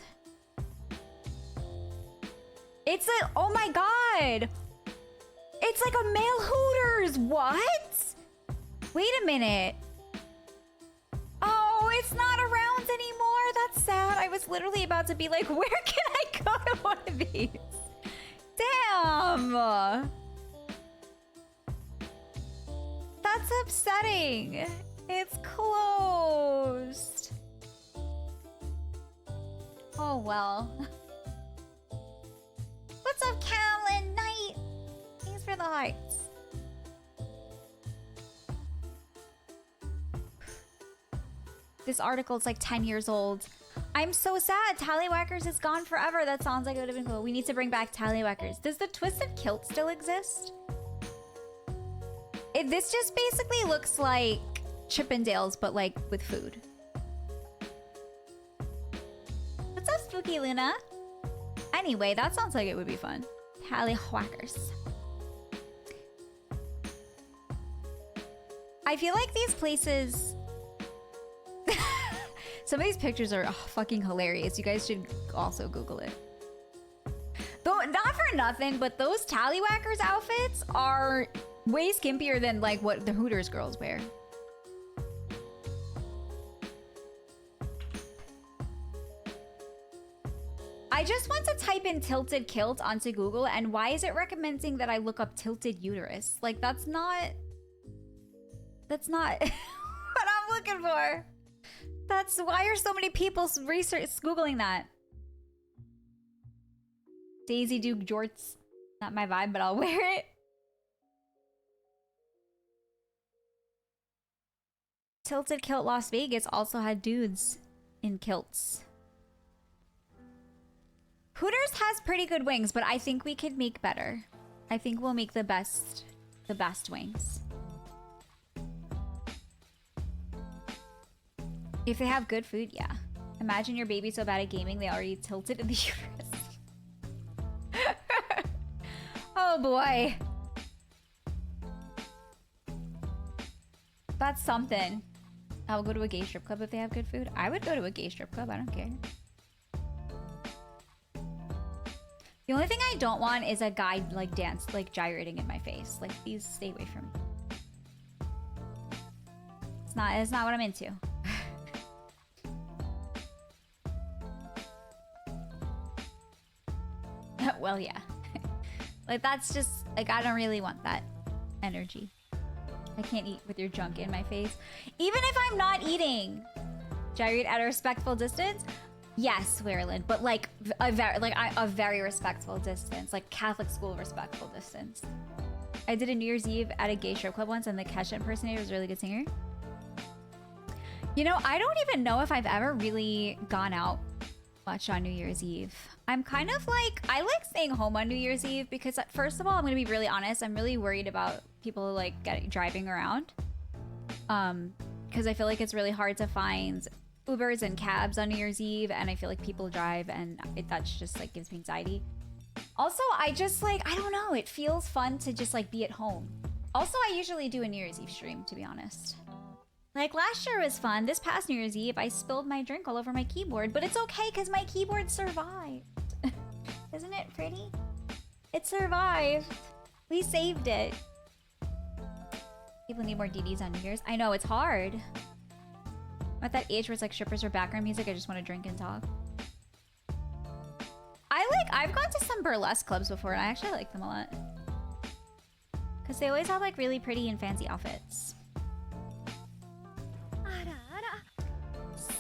It's a, oh my god! It's like a male Hooters, what? Wait a minute. Oh, it's not around anymore, that's sad. I was literally about to be like, where can I go to one of these? Damn! That's upsetting. It's closed. Oh well. What's up, Callan Knight? Thanks for the hearts. This article's like 10 years old. I'm so sad. Tallywhackers is gone forever. That sounds like it would have been cool. We need to bring back Tallywhackers. Does the Twisted Kilt still exist? This just basically looks like Chippendales, but like with food. What's up, Spooky Luna? Anyway, that sounds like it would be fun. Tallywhackers. I feel like these places... Some of these pictures are fucking hilarious. You guys should also Google it. Though, not for nothing, but those Tallywhackers outfits are way skimpier than like what the Hooters girls wear. I just want to type in tilted kilt onto Google, and why is it recommending that I look up tilted uterus? Like, that's not what I'm looking for. That's why are so many people Googling that? Daisy Duke jorts. Not my vibe, but I'll wear it. Tilted Kilt Las Vegas also had dudes in kilts. Hooters has pretty good wings, but I think we could make better. I think we'll make the best wings. If they have good food, yeah. Imagine your baby's so bad at gaming, they already tilted in the uterus. Oh boy. That's something. I'll go to a gay strip club if they have good food. I would go to a gay strip club, I don't care. The only thing I don't want is a guy like dance, like gyrating in my face. Like, please stay away from me. It's not what I'm into. Well, yeah. Like, that's just, like, I don't really want that energy. I can't eat with your junk in my face. Even if I'm not eating. Gyrate at a respectful distance? Yes, Werlin, but like a very respectful distance. Like Catholic school respectful distance. I did a New Year's Eve at a gay strip club once, and the Kesha impersonator was a really good singer. You know, I don't even know if I've ever really gone out much on New Year's Eve. I'm kind of like, I like staying home on New Year's Eve because first of all, I'm going to be really honest. I'm really worried about people like driving around. Because I feel like it's really hard to find Ubers and cabs on New Year's Eve. And I feel like people drive and that's just like gives me anxiety. Also, I just like, I don't know. It feels fun to just like be at home. Also, I usually do a New Year's Eve stream, to be honest. Like, last year was fun. This past New Year's Eve, I spilled my drink all over my keyboard. But it's okay, because my keyboard survived. Isn't it pretty? It survived. We saved it. People need more DDs on New Year's. I know, it's hard. I'm at that age where it's like strippers or background music. I just want to drink and talk. I've gone to some burlesque clubs before, and I actually like them a lot. Because they always have, like, really pretty and fancy outfits.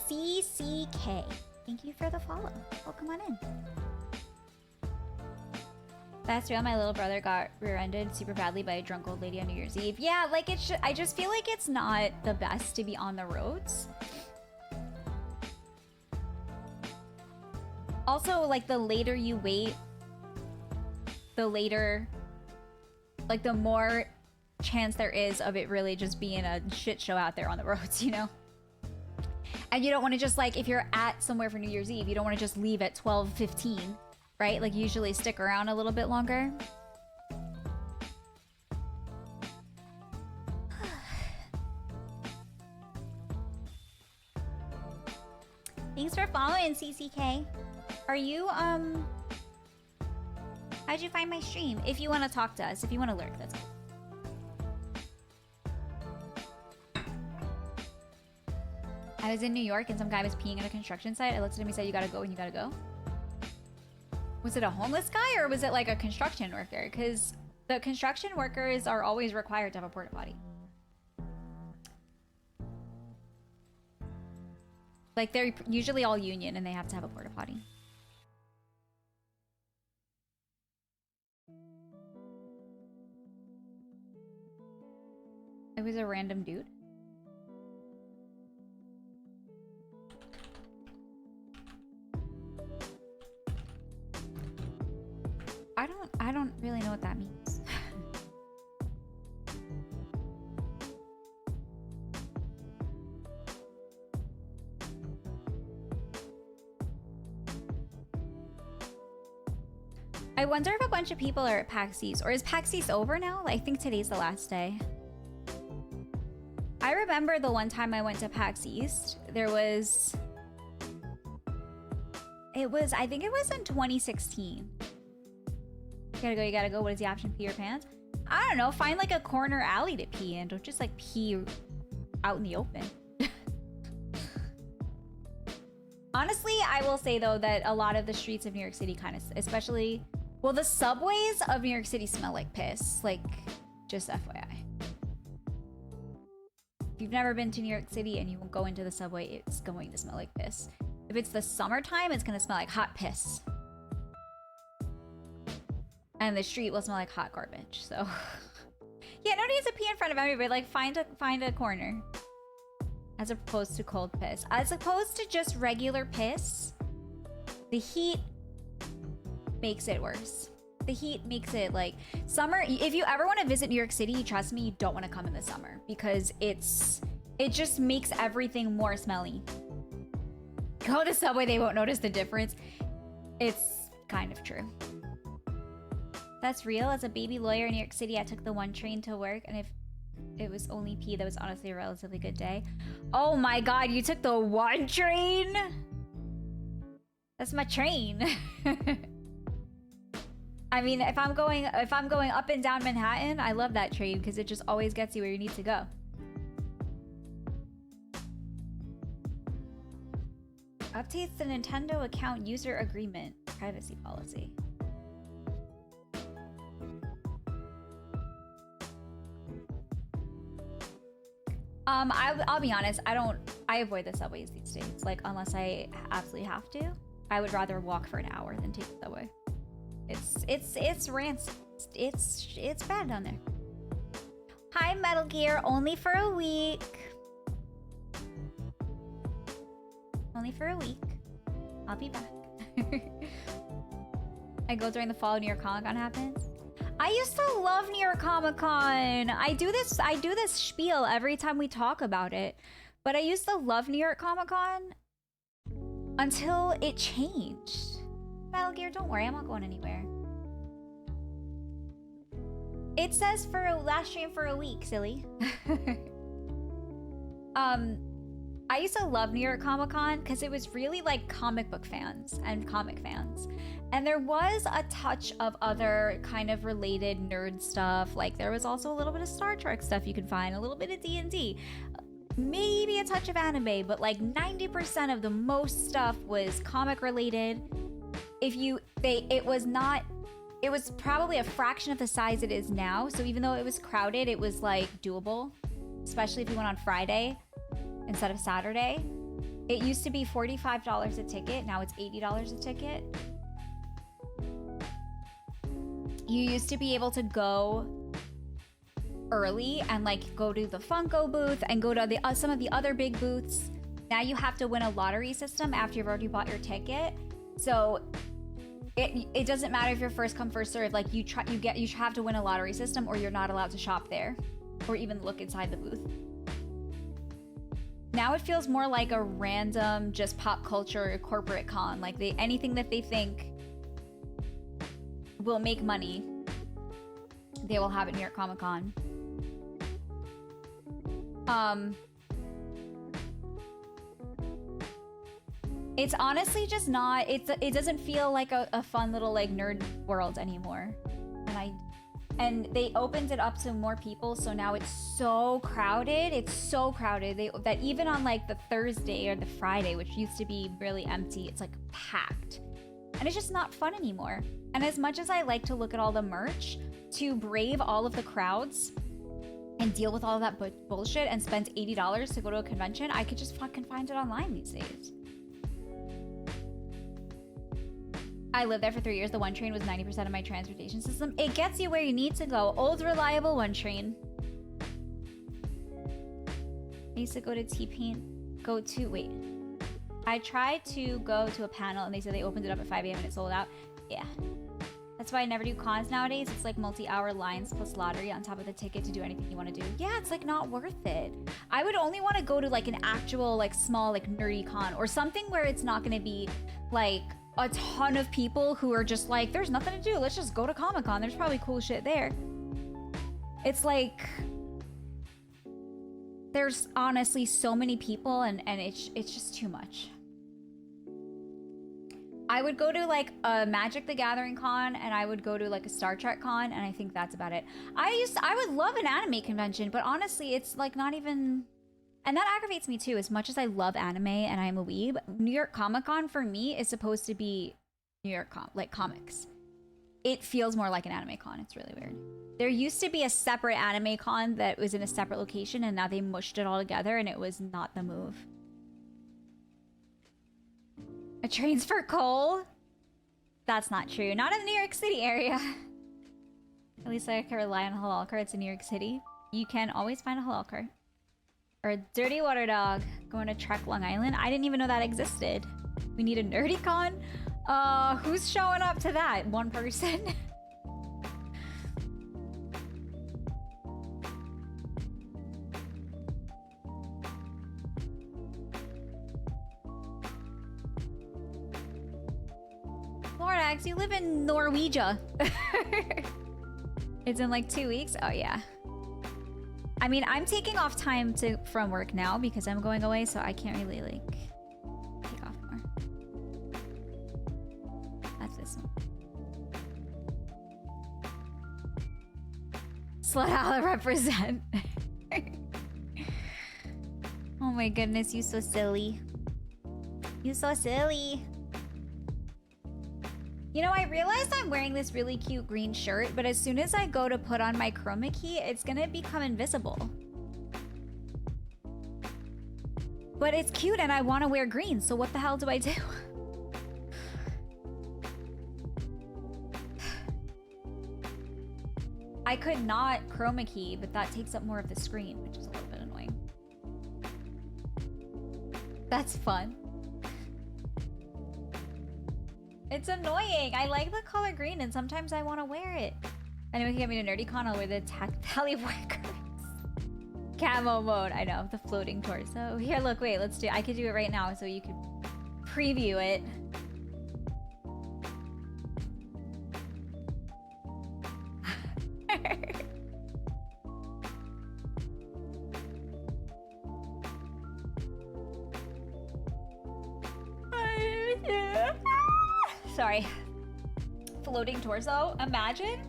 CCK. Thank you for the follow. Welcome on in. That's real. My little brother got rear-ended super badly by a drunk old lady on New Year's Eve. Yeah, like I just feel like it's not the best to be on the roads. Also, like the later you wait, the later, like the more chance there is of it really just being a shit show out there on the roads, you know? And you don't want to just like, if you're at somewhere for New Year's Eve, you don't want to just leave at 12:15. Right? Like usually stick around a little bit longer. Thanks for following, CCK. Are you, how'd you find my stream? If you want to talk to us, if you want to lurk, that's cool. I was in New York and some guy was peeing at a construction site. I looked at him and said, you gotta go and you gotta go. Was it a homeless guy or was it like a construction worker? Because the construction workers are always required to have a porta potty. Like they're usually all union and they have to have a porta potty. It was a random dude. I don't really know what that means. I wonder if a bunch of people are at PAX East, or is PAX East over now? I think today's the last day. I remember the one time I went to PAX East, there was... I think it was in 2016. You gotta go. What is the option? Pee your pants? I don't know. Find like a corner alley to pee in. Don't just like pee out in the open. Honestly, I will say though that a lot of the streets of New York City kind of, especially, well, the subways of New York City smell like piss. Like, just FYI. If you've never been to New York City and you won't go into the subway, it's going to smell like piss. If it's the summertime, it's gonna smell like hot piss. And the street will smell like hot garbage, so... Yeah, no need to pee in front of everybody. Like, find a corner. As opposed to cold piss. As opposed to just regular piss, the heat makes it worse. The heat makes it, like... Summer... If you ever want to visit New York City, trust me, you don't want to come in the summer. Because it just makes everything more smelly. Go to Subway, they won't notice the difference. It's kind of true. That's real. As a baby lawyer in New York City, I took the one train to work, and if it was only pee, that was honestly a relatively good day. Oh my god, you took the one train? That's my train. I mean, if I'm going up and down Manhattan, I love that train because it just always gets you where you need to go. Updates the Nintendo account user agreement privacy policy. I'll be honest, I avoid the subways these days. Like, unless I absolutely have to. I would rather walk for an hour than take the subway. It's rancid. It's bad down there. Hi, Metal Gear, only for a week. Only for a week. I'll be back. I go during the fall New York Comic Con happens. I used to love New York Comic Con. I do this spiel every time we talk about it. But I used to love New York Comic Con until it changed. Metal Gear, don't worry, I'm not going anywhere. It says for a last stream for a week, silly. I used to love New York Comic Con because it was really like comic book fans and comic fans. And there was a touch of other kind of related nerd stuff. Like there was also a little bit of Star Trek stuff you could find, a little bit of D&D, maybe a touch of anime, but like 90% of the most stuff was comic related. It was probably a fraction of the size it is now. So even though it was crowded, it was like doable, especially if you went on Friday instead of Saturday. It used to be $45 a ticket. Now it's $80 a ticket. you used to be able to go early and like go to the Funko booth and go to the some of the other big booths. Now you have to win a lottery system after you've already bought your ticket. So it doesn't matter if you're first come first serve. Like you have to win a lottery system or you're not allowed to shop there or even look inside the booth. Now it feels more like a random just pop culture corporate con. Like anything that they think will make money, they will have at New York Comic Con. It's honestly just not, it doesn't feel like a fun little like nerd world anymore. And they opened it up to more people, so now it's so crowded. It's so crowded that even on like the Thursday or the Friday, which used to be really empty, it's like packed. And it's just not fun anymore. And as much as I like to look at all the merch, to brave all of the crowds and deal with all of that bullshit and spend $80 to go to a convention, I could just fucking find it online these days. I lived there for 3 years. The one train was 90% of my transportation system. It gets you where you need to go. Old, reliable one train. I used to go to T-Paint. I tried to go to a panel and they said they opened it up at 5 a.m. and it sold out. Yeah. That's why I never do cons nowadays. It's like multi-hour lines plus lottery on top of the ticket to do anything you want to do. Yeah, it's like not worth it. I would only want to go to like an actual like small like nerdy con or something where it's not going to be like a ton of people who are just like, there's nothing to do. Let's just go to Comic-Con. There's probably cool shit there. It's like, there's honestly so many people and it's just too much. I would go to like a Magic the Gathering con and I would go to like a Star Trek con and I think that's about it. I would love an anime convention, but honestly, it's like not even... And that aggravates me too. As much as I love anime and I'm a weeb, New York Comic Con for me is supposed to be New York comics. It feels more like an anime con. It's really weird. There used to be a separate anime con that was in a separate location and now they mushed it all together and it was not the move. A trains for coal? That's not true. Not in the New York City area. At least I can rely on a halal carts in New York City. You can always find a halal cart. Or a dirty water dog going to Trek Long Island. I didn't even know that existed. We need a nerdy con? Who's showing up to that? One person? Mordax, you live in Norwegia. It's in like 2 weeks? Oh yeah. I mean, I'm taking off time from work now because I'm going away, so I can't really, like, take off more. That's this one. Slut Holla represent. Oh my goodness, you so silly. You so silly. You know, I realized I'm wearing this really cute green shirt, but as soon as I go to put on my chroma key, it's gonna become invisible. But it's cute and I want to wear green, so what the hell do I do? I could not chroma key, but that takes up more of the screen, which is a little bit annoying. That's fun. It's annoying. I like the color green and sometimes I want to wear it. Anyone can get me to NerdyCon, I'll wear the tally workers. Camo mode. I know, the floating torso. Here, look, wait, let's do it. I could do it right now so you could preview it. Sorry. Floating torso. Imagine.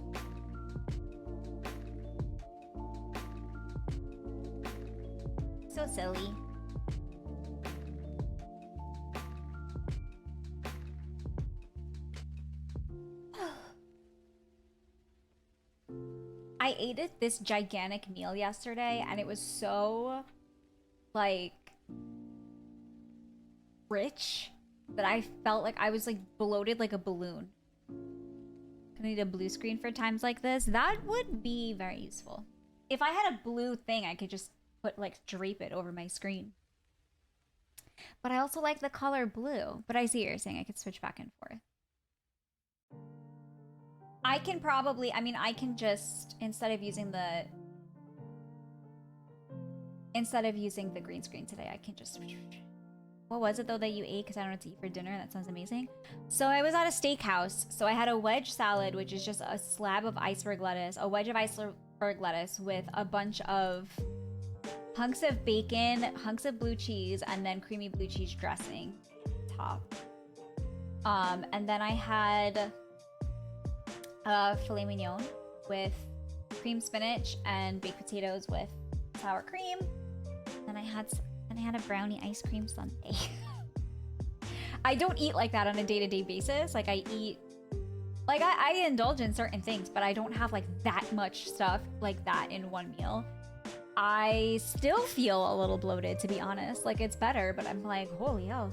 So silly. I ate this gigantic meal yesterday and it was so, like, rich that I felt like I was like bloated like a balloon. I need a blue screen for times like this. That would be very useful. If I had a blue thing, I could just put, like, drape it over my screen. But I also like the color blue. But I see what you're saying. I could switch back and forth. I can probably, I mean, I can just, instead of using the green screen today, I can just, what was it though that you ate? Because I don't know what to eat for dinner. That sounds amazing. So I was at a steakhouse. So I had a wedge salad, which is just a slab of iceberg lettuce, a wedge of iceberg lettuce with a bunch of hunks of bacon, hunks of blue cheese, and then creamy blue cheese dressing top. And then I had filet mignon with cream spinach and baked potatoes with sour cream. And I had a brownie ice cream sundae. I don't eat like that on a day-to-day basis. Like I eat, like I indulge in certain things, but I don't have like that much stuff like that in one meal. I still feel a little bloated, to be honest. Like it's better, but I'm like, holy hell.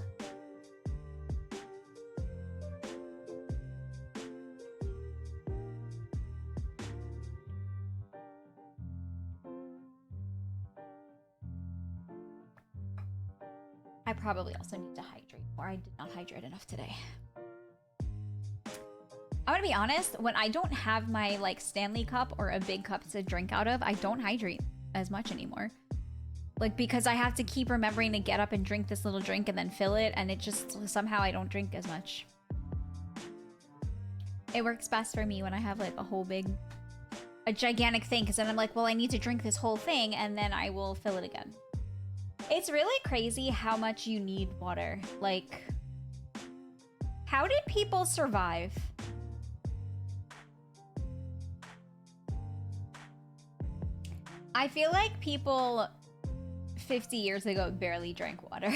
I probably also need to hydrate more. I did not hydrate enough today. I'm gonna be honest, when I don't have my like Stanley cup or a big cup to drink out of, I don't hydrate as much anymore. Like because I have to keep remembering to get up and drink this little drink and then fill it, and it just somehow I don't drink as much. It works best for me when I have like a gigantic thing, because then I'm like, well, I need to drink this whole thing and then I will fill it again. It's really crazy how much you need water. Like, how did people survive? I feel like people 50 years ago barely drank water.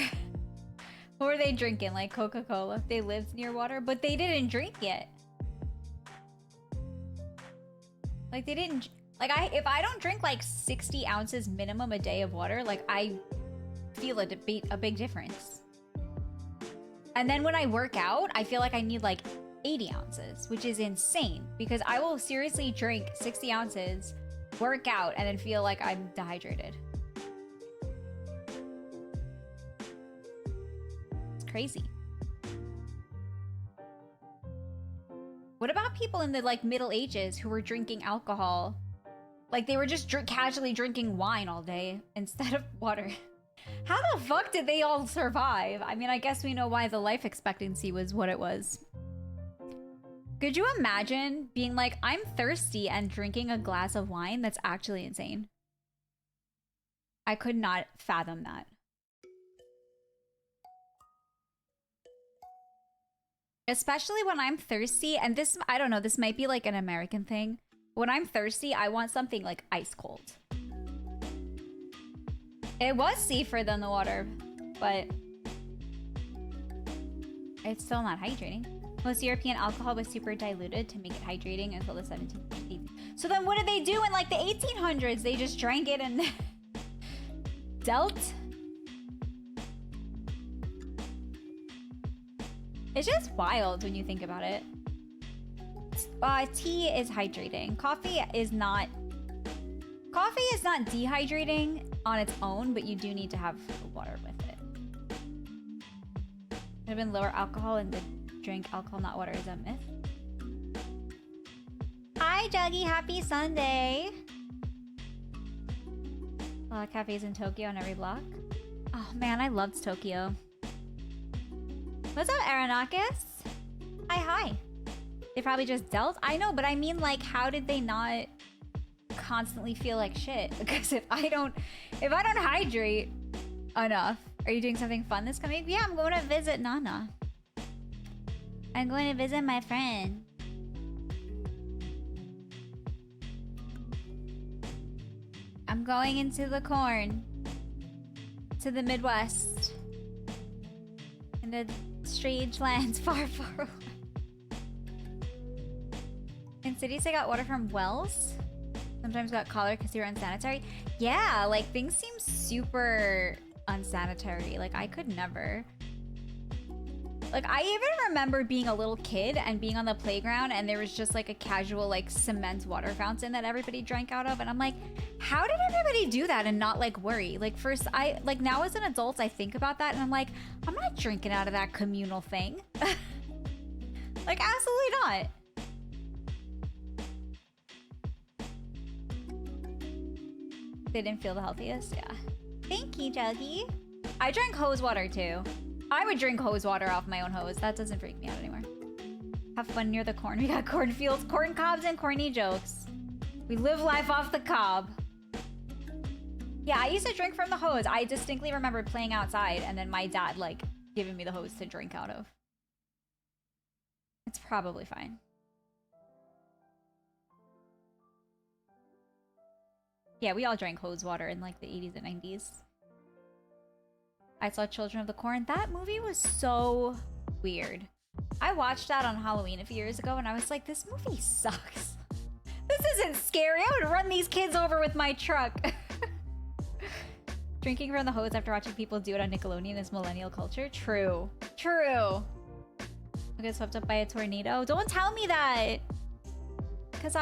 What were they drinking? Like Coca-Cola? They lived near water, but they didn't drink it. Like they didn't, like if I don't drink like 60 ounces minimum a day of water, like I feel a big difference. And then when I work out, I feel like I need like 80 ounces, which is insane because I will seriously drink 60 ounces, work out, and then feel like I'm dehydrated. It's crazy. What about people in the like Middle Ages who were drinking alcohol? Like they were just casually drinking wine all day instead of water. How the fuck did they all survive? I mean, I guess we know why the life expectancy was what it was. Could you imagine being like, I'm thirsty and drinking a glass of wine? That's actually insane. I could not fathom that. Especially when I'm thirsty, and this, I don't know, this might be like an American thing. When I'm thirsty, I want something like ice cold. It was safer than the water, but it's still not hydrating. Most European alcohol was super diluted to make it hydrating until the 1750s. So then what did they do in like the 1800s? They just drank it and dealt? It's just wild when you think about it. Tea is hydrating. Coffee is not dehydrating on its own, but you do need to have water with it. Could have been lower alcohol and the drink alcohol, not water, is a myth. Hi, Dougie. Happy Sunday. A lot of cafes in Tokyo on every block. Oh man, I loved Tokyo. What's up, Aronakis? Hi. They probably just dealt. I know, but I mean, like, how did they not constantly feel like shit? Because if I don't hydrate enough. Are you doing something fun this coming week? Yeah, I'm going to visit Nana. I'm going to visit my friend. I'm going into the corn. To the Midwest. Into strange lands far, far away. In cities, I got water from wells. Sometimes got cholera because they were unsanitary. Yeah, like things seem super unsanitary. Like I could never. Like, I even remember being a little kid and being on the playground and there was just like a casual like cement water fountain that everybody drank out of, and I'm like, how did everybody do that and not like worry? Like, first, I like, now as an adult I think about that and I'm like, I'm not drinking out of that communal thing. Like, absolutely not. They didn't feel the healthiest? Yeah. Thank you, Juggy. I drank hose water too. I would drink hose water off my own hose. That doesn't freak me out anymore. Have fun near the corn. We got cornfields, corn cobs, and corny jokes. We live life off the cob. Yeah, I used to drink from the hose. I distinctly remember playing outside and then my dad, like, giving me the hose to drink out of. It's probably fine. Yeah, we all drank hose water in, like, the 80s and 90s. I saw Children of the Corn. That movie was so weird. I watched that on Halloween a few years ago and I was like, this movie sucks. This isn't scary. I would run these kids over with my truck. Drinking from the hose after watching people do it on Nickelodeon is millennial culture. True. True. I get swept up by a tornado. Don't tell me that. Because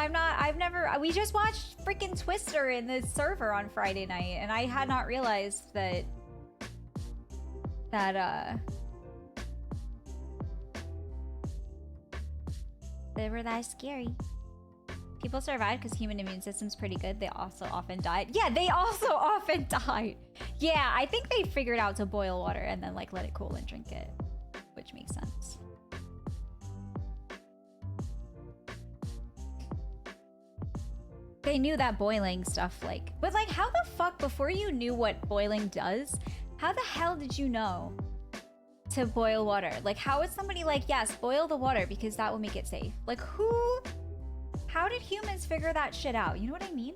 we just watched freaking Twister in the server on Friday night and I had not realized that they were that scary. People survived because human immune system's pretty good. They also often died. Yeah, they also often died. Yeah, I think they figured out to boil water and then like let it cool and drink it, which makes sense. They knew that boiling stuff, like, but like, how the fuck, before you knew what boiling does, how the hell did you know to boil water? Like, how is somebody like, yes, boil the water because that will make it safe? Like, how did humans figure that shit out? You know what I mean?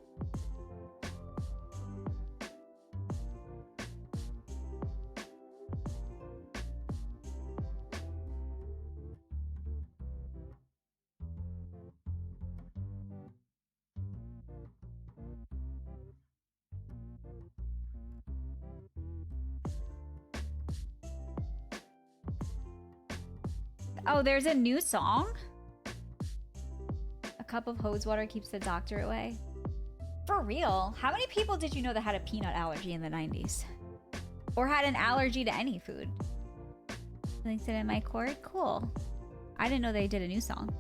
Oh, there's a new song? A cup of hose water keeps the doctor away. For real? How many people did you know that had a peanut allergy in the 90s? Or had an allergy to any food? Linked it in my cord? Cool. I didn't know they did a new song.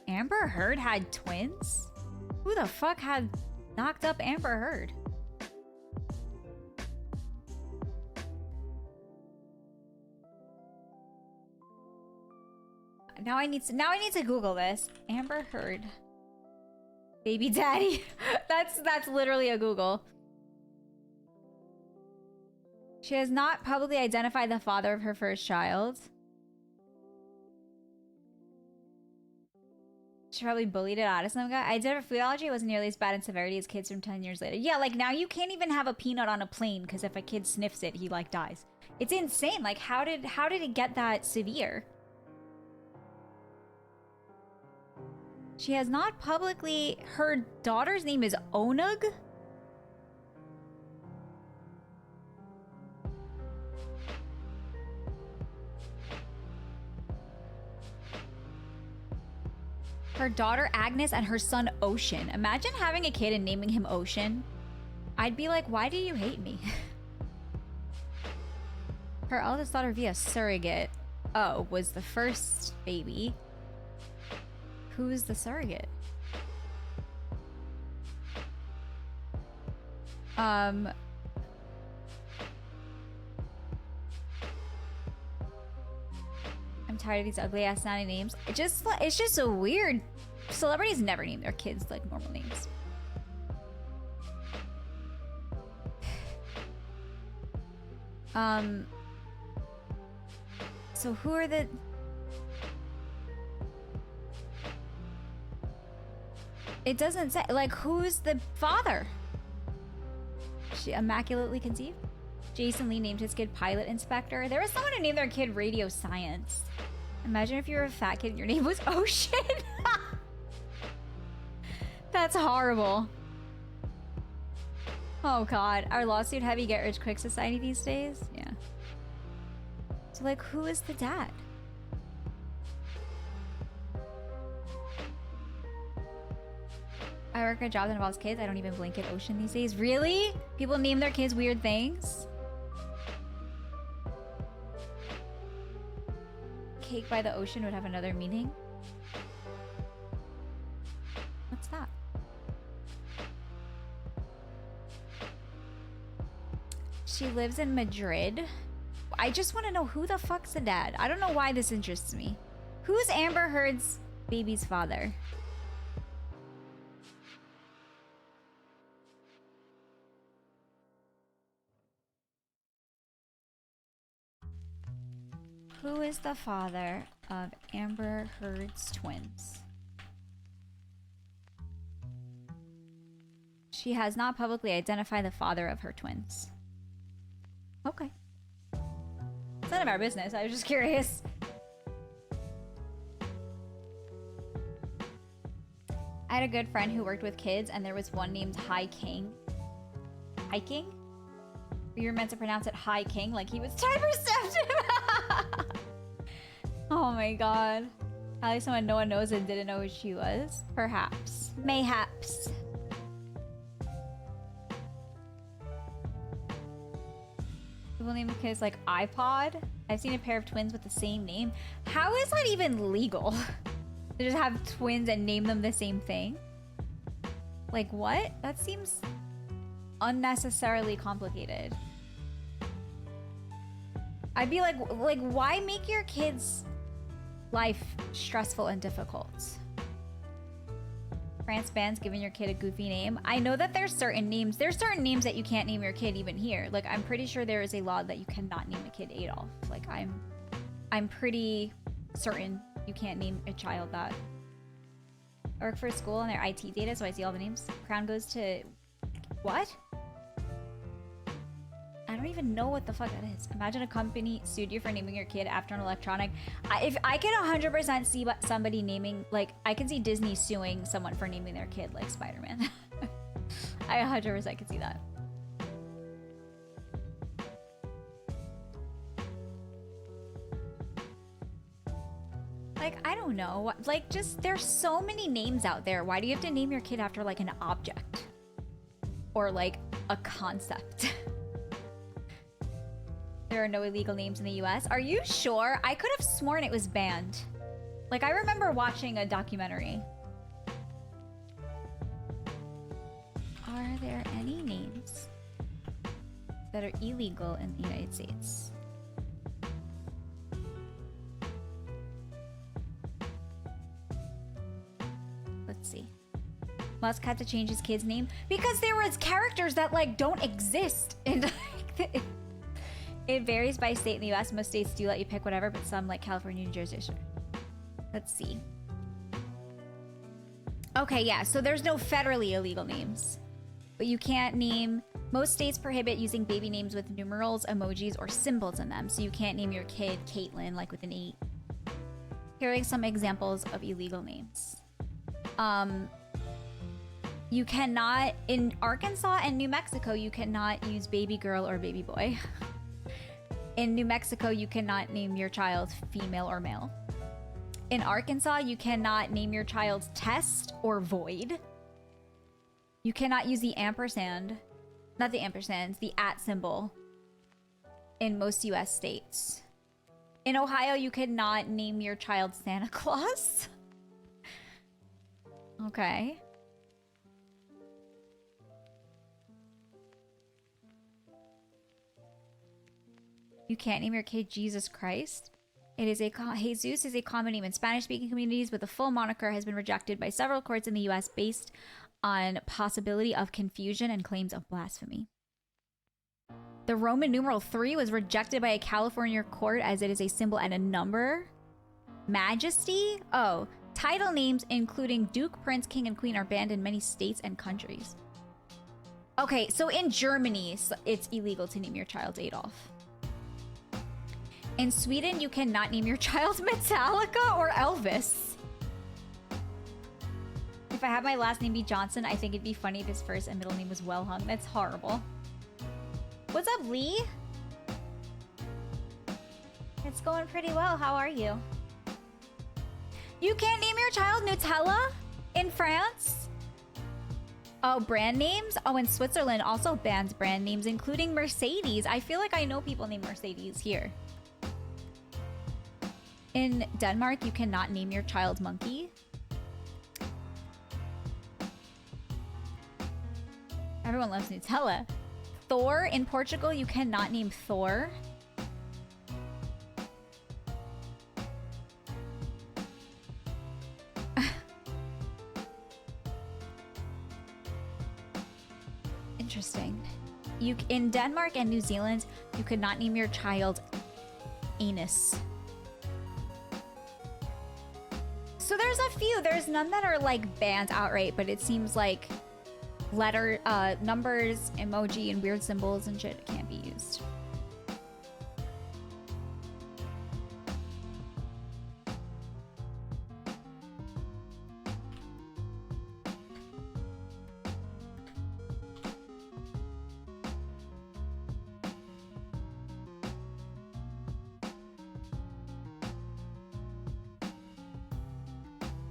Amber Heard had twins? Who the fuck had knocked up Amber Heard? Now I need to Google this. Amber Heard. Baby daddy. That's literally a Google. She has not publicly identified the father of her first child. She probably bullied it out of some guy. I did have a food allergy. It wasn't nearly as bad in severity as kids from 10 years later. Yeah, like now you can't even have a peanut on a plane because if a kid sniffs it, he like dies. It's insane. Like how did it get that severe? She has not publicly... Her daughter's name is Onug? Her daughter Agnes and her son Ocean. Imagine having a kid and naming him Ocean. I'd be like, why do you hate me? Her eldest daughter via surrogate. Oh, was the first baby. Who's the surrogate? I'm tired of these ugly ass sounding names. It's just so weird. Celebrities never name their kids like normal names. So who are the... It doesn't say, like, who's the father? She immaculately conceived? Jason Lee named his kid Pilot Inspector. There was someone who named their kid Radio Science. Imagine if you were a fat kid and your name was Ocean. That's horrible. Oh god, our lawsuit heavy get rich quick society these days? Yeah. So, like, who is the dad? I work a job that involves kids. I don't even blink at Ocean these days. Really? People name their kids weird things? Cake by the ocean would have another meaning. What's that? She lives in Madrid. I just want to know who the fuck's the dad. I don't know why this interests me. Who's Amber Heard's baby's father? Who is the father of Amber Heard's twins? She has not publicly identified the father of her twins. Okay. It's none of our business. I was just curious. I had a good friend who worked with kids, and there was one named High King. High King? You were meant to pronounce it High King like he was time receptive. Oh my god. At least someone no one knows and didn't know who she was. Perhaps. Mayhaps. People name kids like iPod. I've seen a pair of twins with the same name. How is that even legal? To just have twins and name them the same thing? Like what? That seems unnecessarily complicated. I'd be like, why make your kids' life stressful and difficult? France bans giving your kid a goofy name. I know that there's certain names that you can't name your kid even here. Like, I'm pretty sure there is a law that you cannot name a kid Adolf. Like, I'm pretty certain you can't name a child that. I work for a school on their IT data, so I see all the names. Crown goes to... What? I don't even know what the fuck that is. Imagine a company sued you for naming your kid after an electronic. If I can 100% see somebody naming, like, I can see Disney suing someone for naming their kid like Spider-Man. I 100% can see that. Like, I don't know. Like, just, there's so many names out there. Why do you have to name your kid after, like, an object? Or, like, a concept? There are no illegal names in the US. Are you sure? I could have sworn it was banned. Like, I remember watching a documentary. Are there any names that are illegal in the United States? Let's see. Musk had to change his kid's name because there was characters that, like, don't exist in, like, it varies by state in the US. Most states do let you pick whatever, but some, like California, New Jersey, sure. Let's see. Okay, yeah, so there's no federally illegal names. But you can't name... Most states prohibit using baby names with numerals, emojis, or symbols in them. So you can't name your kid Caitlin, like with an 8. Here are some examples of illegal names. You cannot... In Arkansas and New Mexico, you cannot use baby girl or baby boy. In New Mexico, you cannot name your child female or male. In Arkansas, you cannot name your child test or void. You cannot use the ampersand, not the ampersand, the @ symbol in most US states. In Ohio, you cannot name your child Santa Claus. Okay. You can't name your kid Jesus Christ. Jesus is a common name in Spanish-speaking communities, but the full moniker has been rejected by several courts in the U.S. based on possibility of confusion and claims of blasphemy. The Roman numeral 3 was rejected by a California court as it is a symbol and a number. Majesty? Oh, title names including Duke, Prince, King, and Queen are banned in many states and countries. Okay, so in Germany, it's illegal to name your child Adolf. In Sweden, you cannot name your child Metallica or Elvis. If I had my last name be Johnson, I think it'd be funny if his first and middle name was Wellhung. That's horrible. What's up, Lee? It's going pretty well. How are you? You can't name your child Nutella in France? Oh, brand names? Oh, and Switzerland also bans brand names, including Mercedes. I feel like I know people named Mercedes here. In Denmark, you cannot name your child Monkey. Everyone loves Nutella. Thor, in Portugal, you cannot name Thor. Interesting. In Denmark and New Zealand, you could not name your child Anus. So there's a few. There's none that are like banned outright, but it seems like numbers, emoji, and weird symbols and shit can't be used.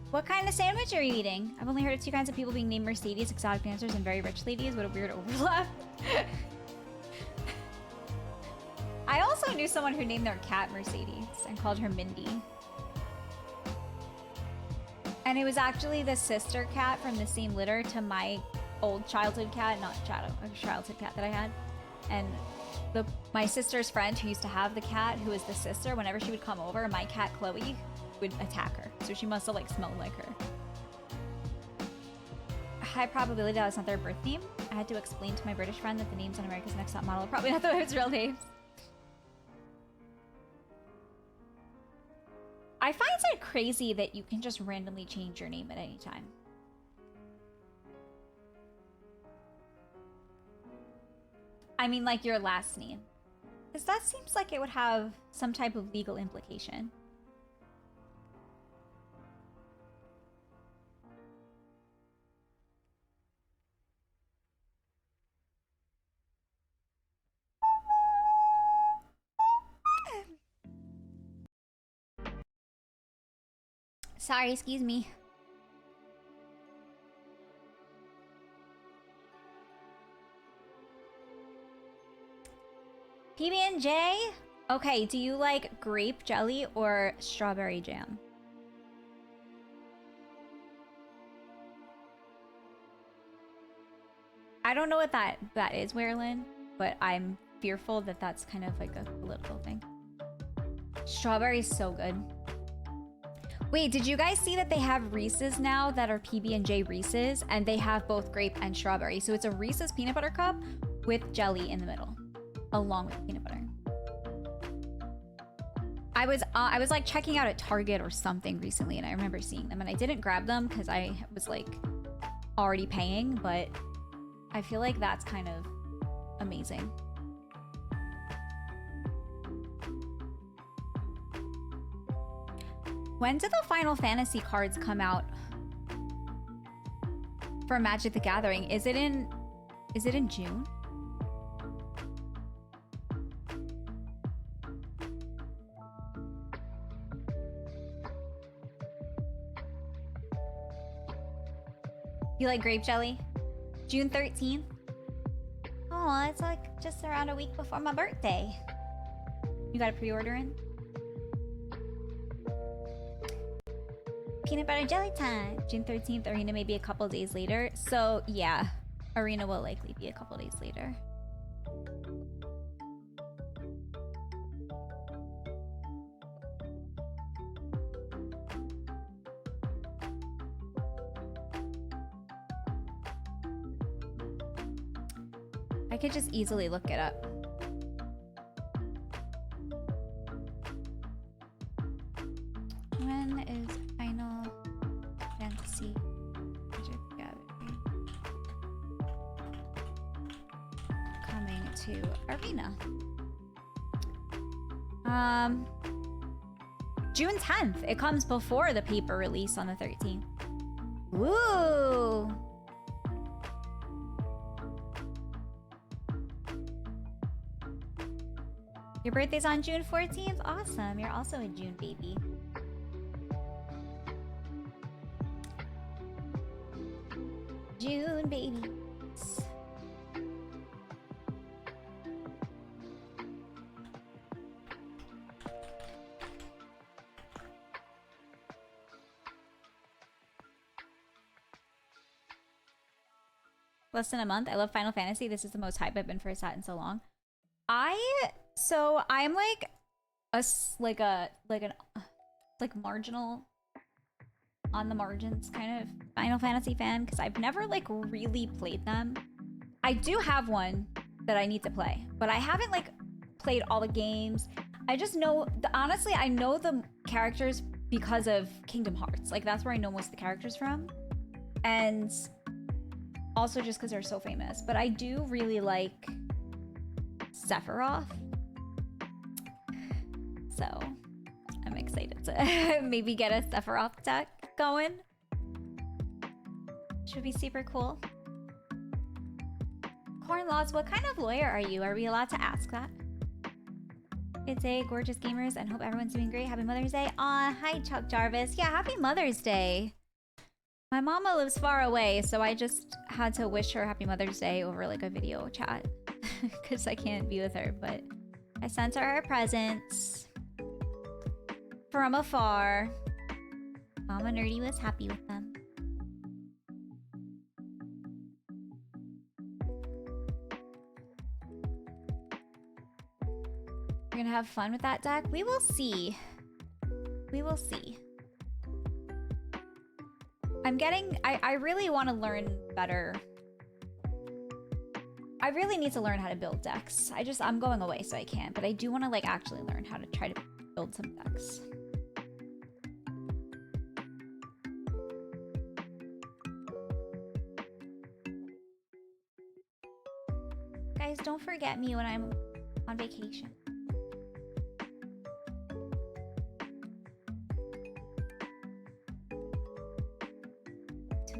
What kind of sandwich are you eating? I've only heard of two kinds of people being named Mercedes, exotic dancers, and very rich ladies. What a weird overlap. I also knew someone who named their cat Mercedes and called her Mindy. And it was actually the sister cat from the same litter to my old childhood cat, not a childhood cat that I had. And my sister's friend who used to have the cat, who was the sister, whenever she would come over, my cat Chloe would attack her. So she must have like smelled like her. High probability that was not their birth name. I had to explain to my British friend that the names on America's Next Top Model are probably not its real names. I find it crazy that you can just randomly change your name at any time. I mean, like your last name. Because that seems like it would have some type of legal implication. Sorry, excuse me. PB&J? Okay, do you like grape jelly or strawberry jam? I don't know what that is, Werlin, but I'm fearful that that's kind of like a political thing. Strawberry is so good. Wait, did you guys see that they have Reese's now that are PB&J Reese's, and they have both grape and strawberry? So it's a Reese's peanut butter cup with jelly in the middle, along with peanut butter. I was like checking out at Target or something recently, and I remember seeing them, and I didn't grab them because I was like already paying, but I feel like that's kind of amazing. When did the Final Fantasy cards come out for Magic the Gathering? Is it in June? You like grape jelly? June 13th? Oh, it's like just around a week before my birthday. You got a pre-order in? Peanut butter jelly time. June 13th, Arena may be a couple days later. So yeah, Arena will likely be a couple days later. I could just easily look it up. When is Final Fantasy Magic Gathering coming to Arena? June 10th. It comes before the paper release on the 13th. Woo! Your birthday's on June 14th? Awesome. You're also a June baby. June babies. Less than a month. I love Final Fantasy. This is the most hype I've been for a sat in so long. I'm like like marginal, on the margins kind of Final Fantasy fan because I've never like really played them. I do have one that I need to play, but I haven't like played all the games. I just know honestly I know the characters because of Kingdom Hearts. Like that's where I know most of the characters from, and also just because they're so famous. But I do really like Sephiroth, so I'm excited to maybe get a Sephiroth deck going. Should be super cool. Corn Laws, what kind of lawyer are you? Are we allowed to ask that? Good day, gorgeous gamers, and hope everyone's doing great. Happy Mother's Day. Aw, hi Chuck Jarvis. Yeah, happy Mother's Day. My mama lives far away, so I just had to wish her happy Mother's Day over like a video chat because I can't be with her, but I sent her presents from afar. Mama Nerdy was happy with them. We're gonna have fun with that deck. We will see. We will see. I really want to learn better. I really need to learn how to build decks. I'm going away so I can't, but I do want to like actually learn how to try to build some decks. Guys, don't forget me when I'm on vacation.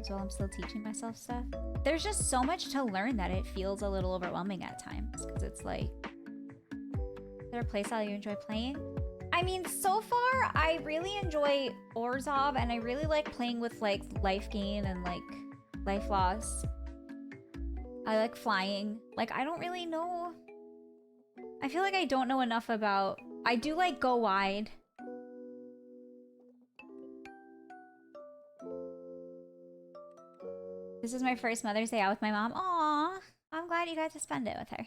So I'm still teaching myself stuff. There's just so much to learn that it feels a little overwhelming at times because it's like, is there a playstyle you enjoy playing? I mean, so far I really enjoy Orzhov, and I really like playing with like life gain and like life loss. I like flying. Like I don't really know. I feel like I don't know enough about. I do like go wide. This is my first Mother's Day out with my mom. Aww, I'm glad you got to spend it with her.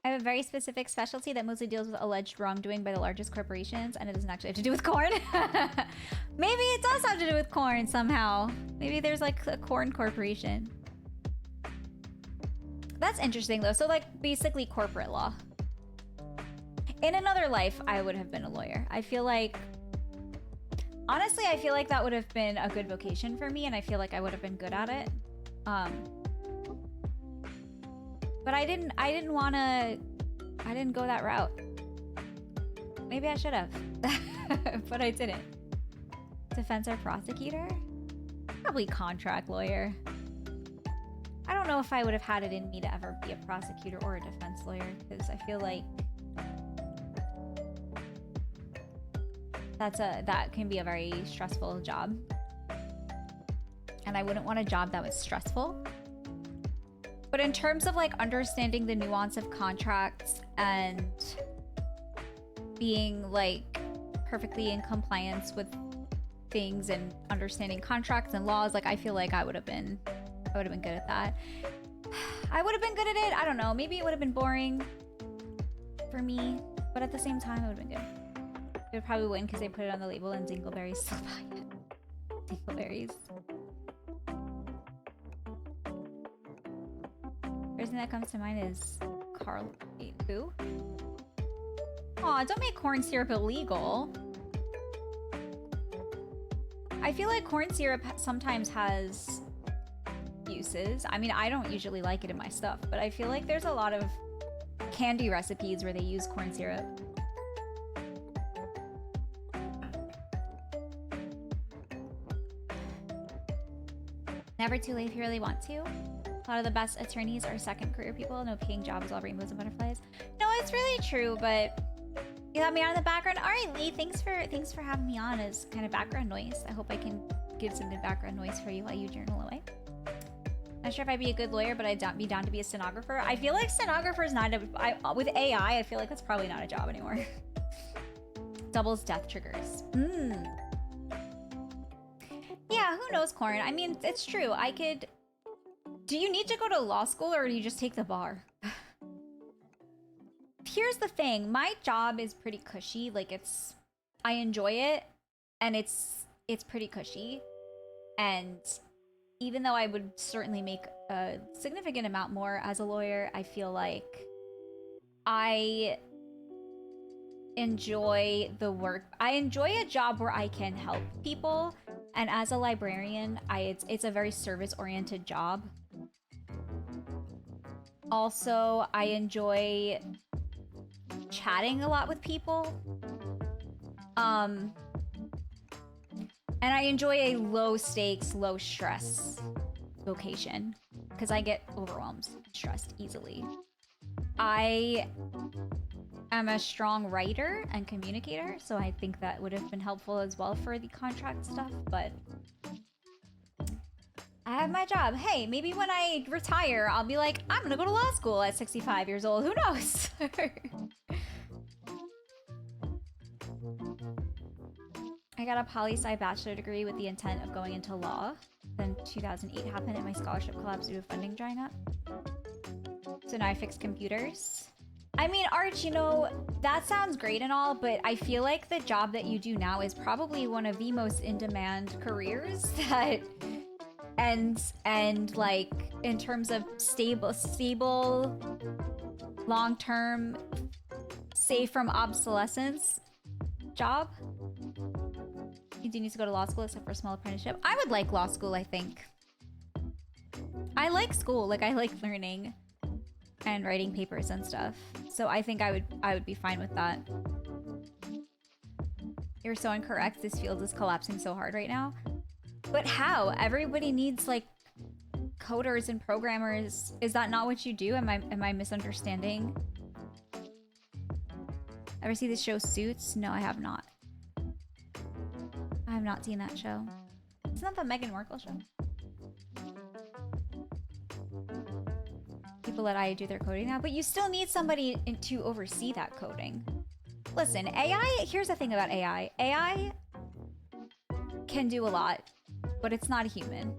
I have a very specific specialty that mostly deals with alleged wrongdoing by the largest corporations, and it doesn't actually have to do with corn. Maybe it does have to do with corn somehow. Maybe there's like a corn corporation. That's interesting though. So like basically corporate law. In another life, I would have been a lawyer. I feel like... Honestly, I feel like that would have been a good vocation for me, and I feel like I would have been good at it. But I didn't go that route. Maybe I should have, but I didn't. Defense or prosecutor? Probably contract lawyer. I don't know if I would have had it in me to ever be a prosecutor or a defense lawyer, because I feel like that can be a very stressful job. And I wouldn't want a job that was stressful. But in terms of like understanding the nuance of contracts and being like perfectly in compliance with things and understanding contracts and laws, like I feel like I would have been good at that. I would have been good at it. I don't know. Maybe it would have been boring for me, but at the same time, it would have been good. It would probably win because they put it on the label and Dingleberries still buy it. Dingleberries. First thing that comes to mind is Carl. Wait, who? Aw, don't make corn syrup illegal. I feel like corn syrup sometimes has uses. I mean, I don't usually like it in my stuff, but I feel like there's a lot of candy recipes where they use corn syrup. Never too late if you really want to. lot of the best attorneys are second career people. No paying job is all rainbows and butterflies. No, it's really true, but you have me on in the background. All right, Lee, thanks for having me on as kind of background noise. I hope I can give some good background noise for you while you journal away. Not sure if I'd be a good lawyer, but I'd be down to be a stenographer. I feel like stenographer is not with AI, I feel like that's probably not a job anymore. Doubles death triggers. Yeah, who knows, Corn? I mean, it's true. I could... Do you need to go to law school or do you just take the bar? Here's the thing. My job is pretty cushy. Like, it's... I enjoy it, and it's pretty cushy. And even though I would certainly make a significant amount more as a lawyer, I feel like I enjoy the work. I enjoy a job where I can help people, and as a librarian, it's a very service-oriented job. Also, I enjoy chatting a lot with people. And I enjoy a low-stakes, low-stress vocation because I get overwhelmed and stressed easily. I am a strong writer and communicator, so I think that would have been helpful as well for the contract stuff, but I have my job. Hey, maybe when I retire, I'll be like, I'm gonna go to law school at 65 years old. Who knows? I got a poli-sci bachelor degree with the intent of going into law. Then 2008 happened and my scholarship collapsed due to funding drying up. So now I fix computers. I mean, Arch, you know, that sounds great and all, but I feel like the job that you do now is probably one of the most in-demand careers that... And like, in terms of stable, long-term, safe from obsolescence job. Continues to go to law school except for a small apprenticeship. I would like law school, I think. I like school, like I like learning and writing papers and stuff. So I think I would be fine with that. You're so incorrect. This field is collapsing so hard right now. But how? Everybody needs like coders and programmers. Is that not what you do? Am I misunderstanding? Ever see the show Suits? No, I have not. I have not seen that show. Isn't that the Meghan Markle show? People let AI do their coding now, but you still need somebody to oversee that coding. Listen, AI, here's the thing about AI. AI can do a lot, but it's not a human.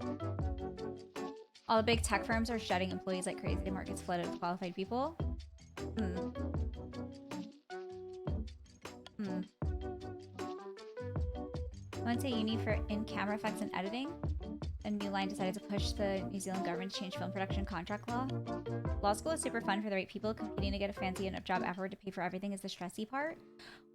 All the big tech firms are shedding employees like crazy. The market's flooded with qualified people. I went to uni for in-camera effects and editing. A New Line decided to push the New Zealand government to change film production contract law. Law school is super fun for the right people. Competing to get a fancy enough job afterward to pay for everything is the stressy part.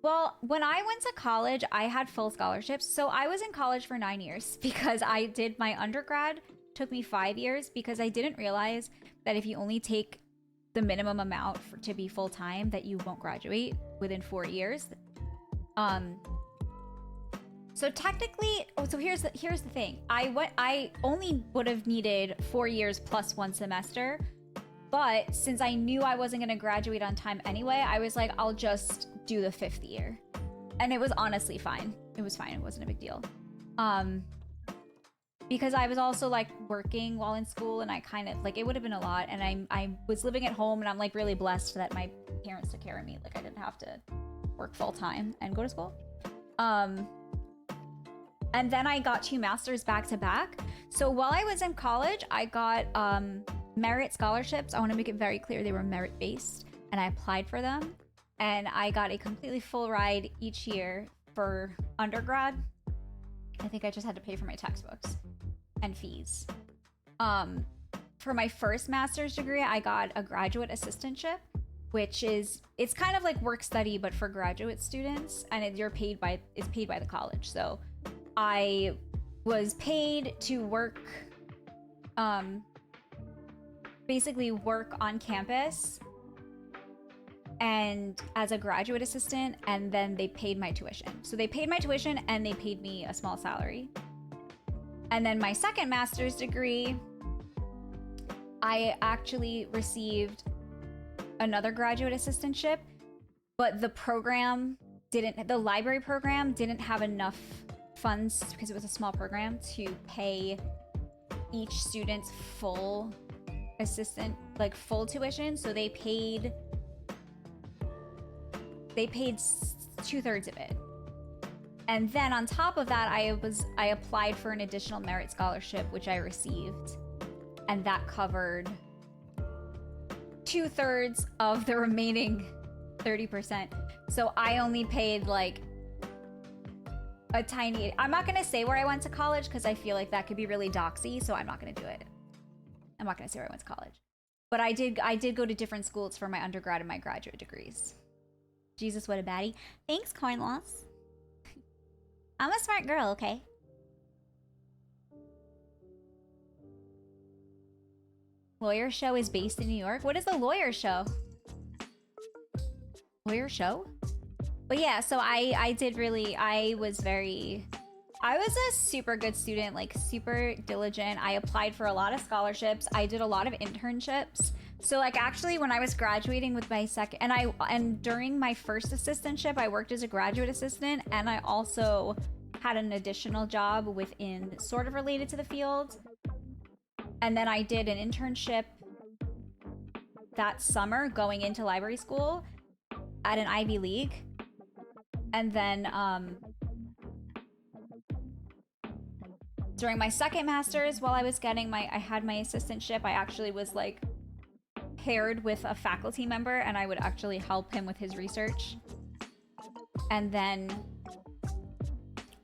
Well, when I went to college, I had full scholarships. So I was in college for 9 years because I did my undergrad. Took me 5 years because I didn't realize that if you only take the minimum amount to be full-time, that you won't graduate within 4 years. So technically, so here's the thing. I only would have needed 4 years plus 1 semester, but since I knew I wasn't gonna graduate on time anyway, I was like, I'll just do the 5th year, and it was honestly fine. It was fine. It wasn't a big deal, because I was also like working while in school, and I kind of like it would have been a lot, and I was living at home, and I'm like really blessed that my parents took care of me. Like I didn't have to work full time and go to school. And then I got 2 masters back to back. So while I was in college, I got merit scholarships. I want to make it very clear they were merit based, and I applied for them. And I got a completely full ride each year for undergrad. I think I just had to pay for my textbooks and fees. For my first master's degree, I got a graduate assistantship, which is, it's kind of like work study, but for graduate students, and it's paid by the college. So I was paid to work, basically work on campus and as a graduate assistant, and then they paid my tuition. So they paid my tuition and they paid me a small salary. And then my second master's degree, I actually received another graduate assistantship, but the library program didn't have enough funds because it was a small program to pay each student's full full tuition. So they paid 2/3 of it. And then on top of that, I applied for an additional merit scholarship, which I received. And that covered 2/3 of the remaining 30%. So I only paid like a tiny... I'm not going to say where I went to college because I feel like that could be really doxy, so I'm not going to do it. I'm not going to say where I went to college. But I did go to different schools for my undergrad and my graduate degrees. Jesus, what a baddie. Thanks, Cornloss. I'm a smart girl, okay? Lawyer Show is based in New York. What is the Lawyer Show? Lawyer Show? But yeah, so I was a super good student, like super diligent. I applied for a lot of scholarships. I did a lot of internships. So like actually when I was graduating with my second, and during my first assistantship, I worked as a graduate assistant, and I also had an additional job within sort of related to the field. And then I did an internship that summer going into library school at an Ivy League. And then during my second master's, while I was getting I had my assistantship, I actually was like paired with a faculty member, and I would actually help him with his research. And then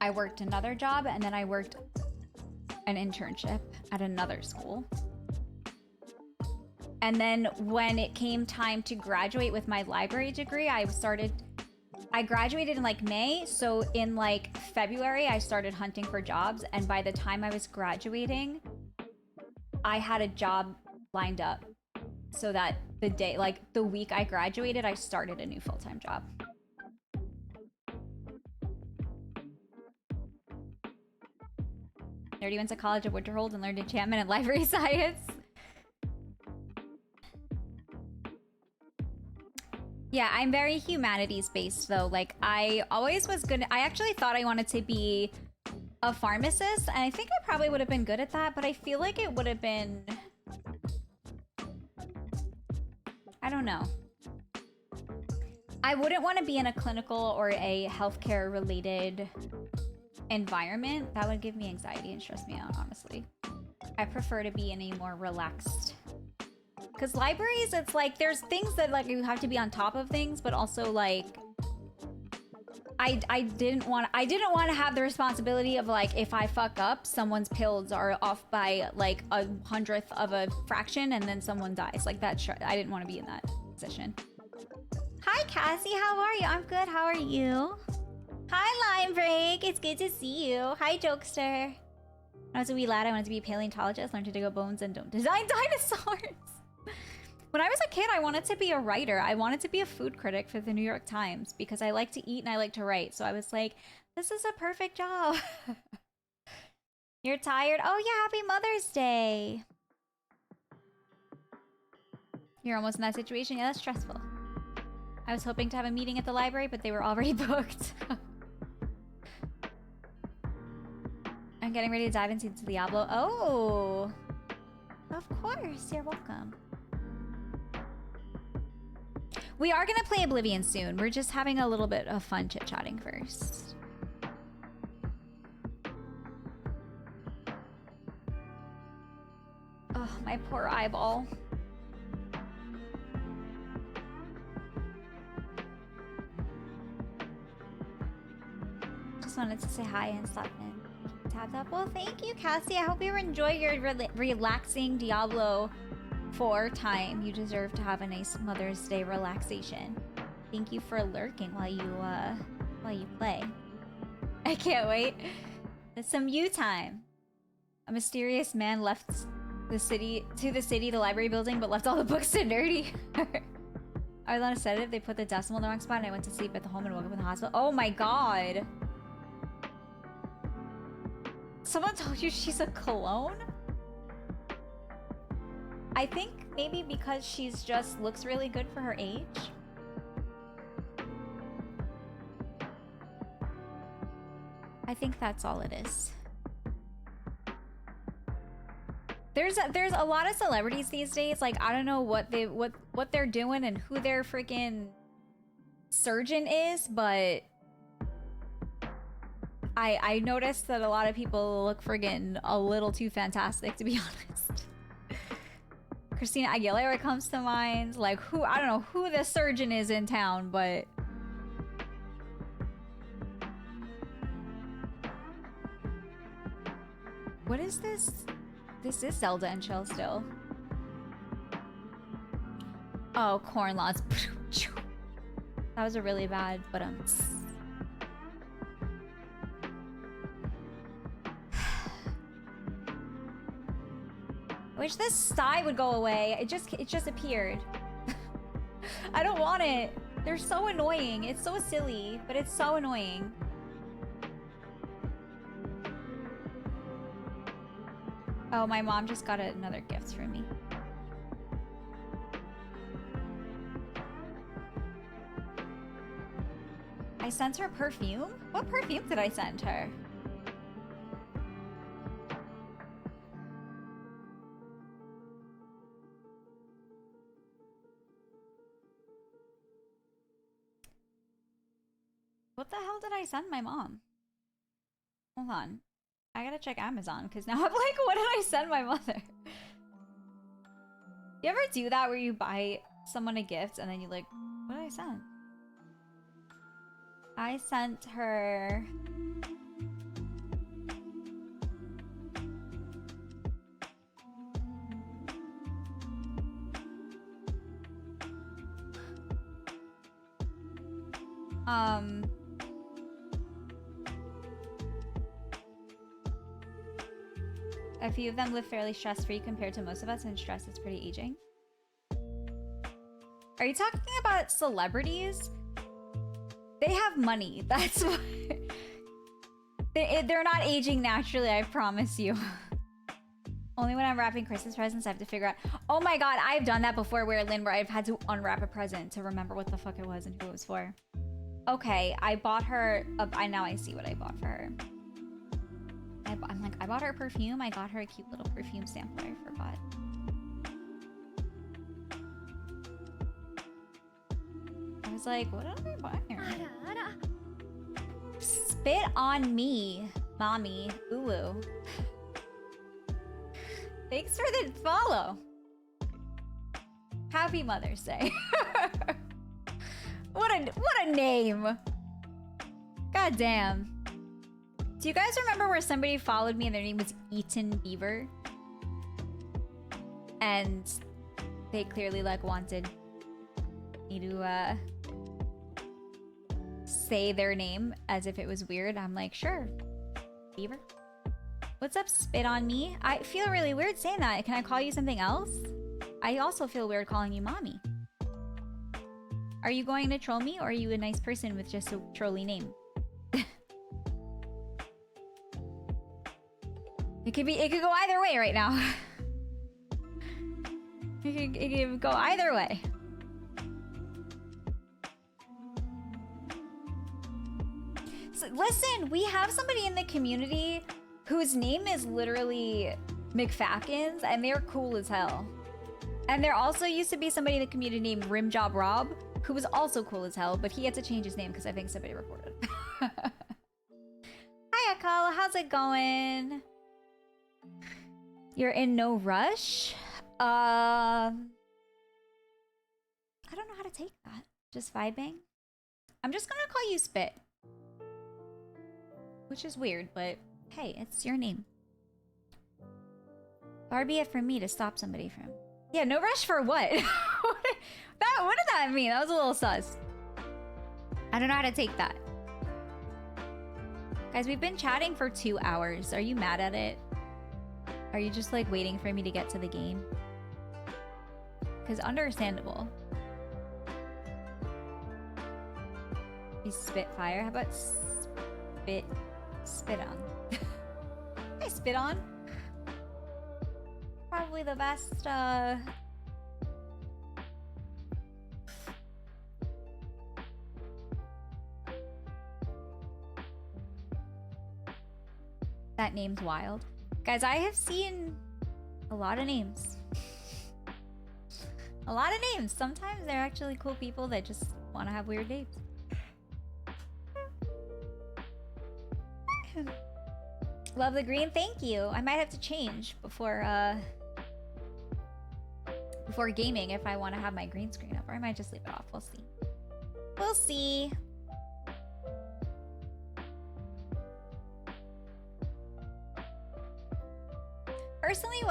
I worked another job, and then I worked an internship at another school. And then when it came time to graduate with my library degree, I graduated in like May, so in like February I started hunting for jobs, and by the time I was graduating, I had a job lined up so that the week I graduated, I started a new full-time job. Nerdy went to college at Winterhold and learned enchantment and library science. Yeah, I'm very humanities based though. Like I actually thought I wanted to be a pharmacist, and I think I probably would have been good at that, but I feel like it would have been, I don't know. I wouldn't want to be in a clinical or a healthcare related environment. That would give me anxiety and stress me out, honestly. I prefer to be in a more relaxed, because libraries, it's like there's things that like you have to be on top of things, but also like I didn't want to have the responsibility of like, if I fuck up, someone's pills are off by like 100th of a fraction and then someone dies. Like that, I didn't want to be in that position. Hi Cassie, how are you? I'm good, how are you? Hi Line Break, it's good to see you. Hi Jokester. When I was a wee lad, I wanted to be a paleontologist, learn to dig up bones and don't design dinosaurs. When I was a kid, I wanted to be a writer. I wanted to be a food critic for the New York Times because I like to eat and I like to write. So I was like, this is a perfect job. You're tired? Oh yeah, happy Mother's Day. You're almost in that situation? Yeah, that's stressful. I was hoping to have a meeting at the library, but they were already booked. I'm getting ready to dive into Diablo. Oh, of course, you're welcome. We are gonna play Oblivion soon. We're just having a little bit of fun chit-chatting first. Oh, my poor eyeball. Just wanted to say hi and stop in. Tapped up. Well, thank you, Cassie. I hope you enjoy your relaxing Diablo 4 time. You deserve to have a nice Mother's Day relaxation. Thank you for lurking while you play. I can't wait. It's some you time. A mysterious man left the library building, but left all the books to Nerdy. I was on a sedative. They put the decimal in the wrong spot, and I went to sleep at the home and woke up in the hospital. Oh my god. Someone told you she's a clone? I think maybe because she's just looks really good for her age. I think that's all it is. There's a lot of celebrities these days. Like, I don't know what they're doing and who their freaking surgeon is, but I noticed that a lot of people look friggin' a little too fantastic, to be honest. Christina Aguilera comes to mind. Like, who, I don't know who the surgeon is in town, but what is this? This is Zelda and Chill still. Oh, corn laws. That was a really bad, but I wish this sty would go away. It just appeared. I don't want it. They're so annoying. It's so silly, but it's so annoying. Oh, my mom just got another gift for me. I sent her perfume? What perfume did I send her? What the hell did I send my mom? Hold on. I gotta check Amazon, because now I'm like, what did I send my mother? You ever do that where you buy someone a gift and then you like, what did I send? I sent her... A few of them live fairly stress-free compared to most of us, and stress is pretty aging. Are you talking about celebrities? They have money. That's why. They're not aging naturally, I promise you. Only when I'm wrapping Christmas presents, I have to figure out... Oh my god, I've done that before, where I've had to unwrap a present to remember what the fuck it was and who it was for. Okay, I bought her... now I see what I bought for her. I'm like, I bought her a perfume. I got her a cute little perfume sampler. I forgot. I was like, what did I buy her? Spit on me, mommy. Ooh. Thanks for the follow. Happy Mother's Day. What a name. God damn. Do you guys remember where somebody followed me and their name was Eaton Beaver? And they clearly like wanted me to say their name as if it was weird. I'm like, sure, Beaver. What's up, Spit on Me? I feel really weird saying that. Can I call you something else? I also feel weird calling you mommy. Are you going to troll me, or are you a nice person with just a trolly name? It could go either way right now. It could go either way. So, listen, we have somebody in the community whose name is literally McFackins, and they're cool as hell. And there also used to be somebody in the community named Rimjob Rob, who was also cool as hell, but he had to change his name because I think somebody reported. Hi, Akala. How's it going? You're in no rush? I don't know how to take that. Just vibing? I'm just gonna call you Spit. Which is weird, but hey, it's your name. Far be it from me to stop somebody from... Yeah, no rush for what? What did that mean? That was a little sus. I don't know how to take that. Guys, we've been chatting for 2 hours. Are you mad at it? Are you just like waiting for me to get to the game? Because understandable. You Spitfire. How about spit on? I spit on? probably the best, That name's wild. Guys, I have seen a lot of names. A lot of names. Sometimes they're actually cool people that just want to have weird names. Love the green, thank you. I might have to change before gaming if I want to have my green screen up, or I might just leave it off. We'll see. We'll see. Personally,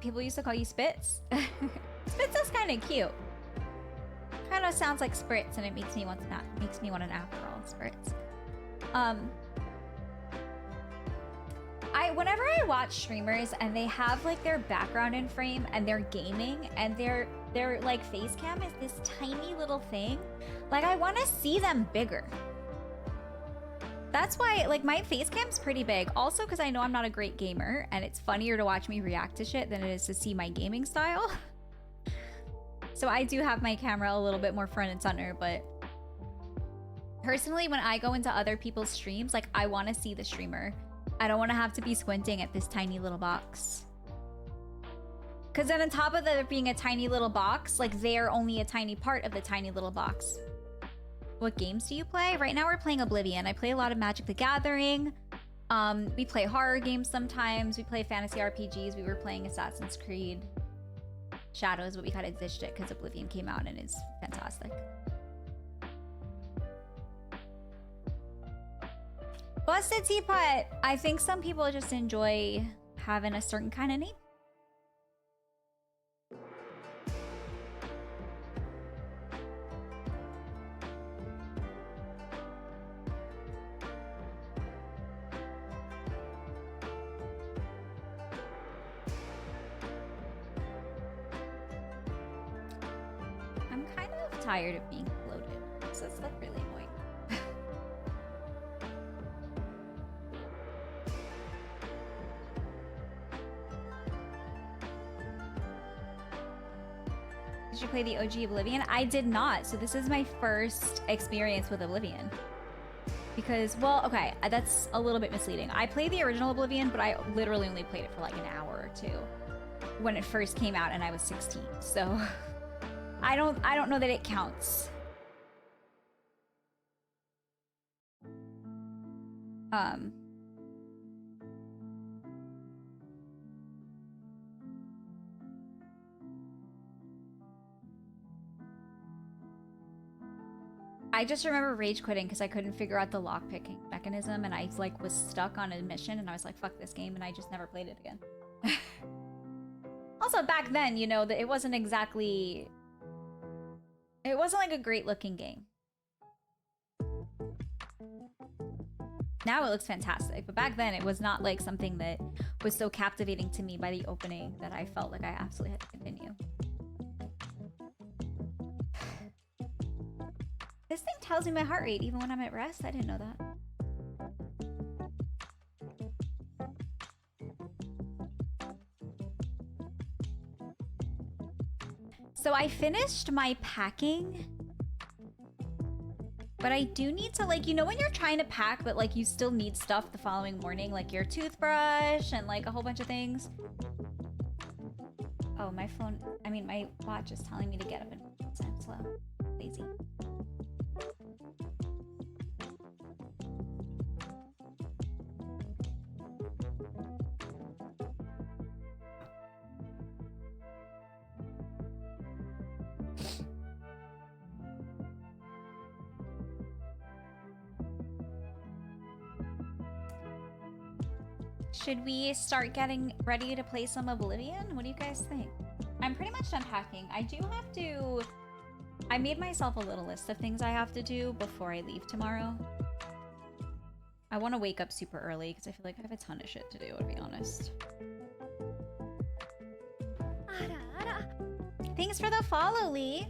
people used to call you Spitz. Spitz is kind of cute. Kind of sounds like Spritz, and it makes me want an Aperol Spritz. Whenever I watch streamers and they have like their background in frame and they're gaming and their like face cam is this tiny little thing, like I want to see them bigger. That's why like my face cam's pretty big. Also because I know I'm not a great gamer and it's funnier to watch me react to shit than it is to see my gaming style. So I do have my camera a little bit more front and center, but personally when I go into other people's streams, like I want to see the streamer. I don't want to have to be squinting at this tiny little box. Because then on top of there being a tiny little box, like they're only a tiny part of the tiny little box. What games do you play? Right now we're playing Oblivion. I play a lot of Magic the Gathering. We play horror games sometimes. We play fantasy RPGs. We were playing Assassin's Creed Shadows, but we kind of ditched it because Oblivion came out and is fantastic. Busted Teapot! I think some people just enjoy having a certain kind of name. I'm kind of tired of being bloated, so it's like really annoying. Did you play the OG Oblivion? I did not, so this is my first experience with Oblivion. Because, well, okay, that's a little bit misleading. I played the original Oblivion, but I literally only played it for like an hour or two when it first came out and I was 16. So I don't know that it counts. I just remember rage quitting because I couldn't figure out the lockpicking mechanism, and I like was stuck on a mission, and I was like, "Fuck this game," and I just never played it again. Also, back then, you know, that it wasn't exactly, it wasn't like a great looking game. Now it looks fantastic, but back then it was not like something that was so captivating to me by the opening that I felt like I absolutely had to continue. This thing tells me my heart rate even when I'm at rest. I didn't know that. So I finished my packing, but I do need to, like, you know when you're trying to pack but like you still need stuff the following morning, like your toothbrush and like a whole bunch of things. Oh, my phone, I mean my watch is telling me to get up and I'm slow. Lazy. Should we start getting ready to play some Oblivion? What do you guys think? I'm pretty much done packing. I do have to... I made myself a little list of things I have to do before I leave tomorrow. I want to wake up super early because I feel like I have a ton of shit to do, to be honest. Thanks for the follow, Lee.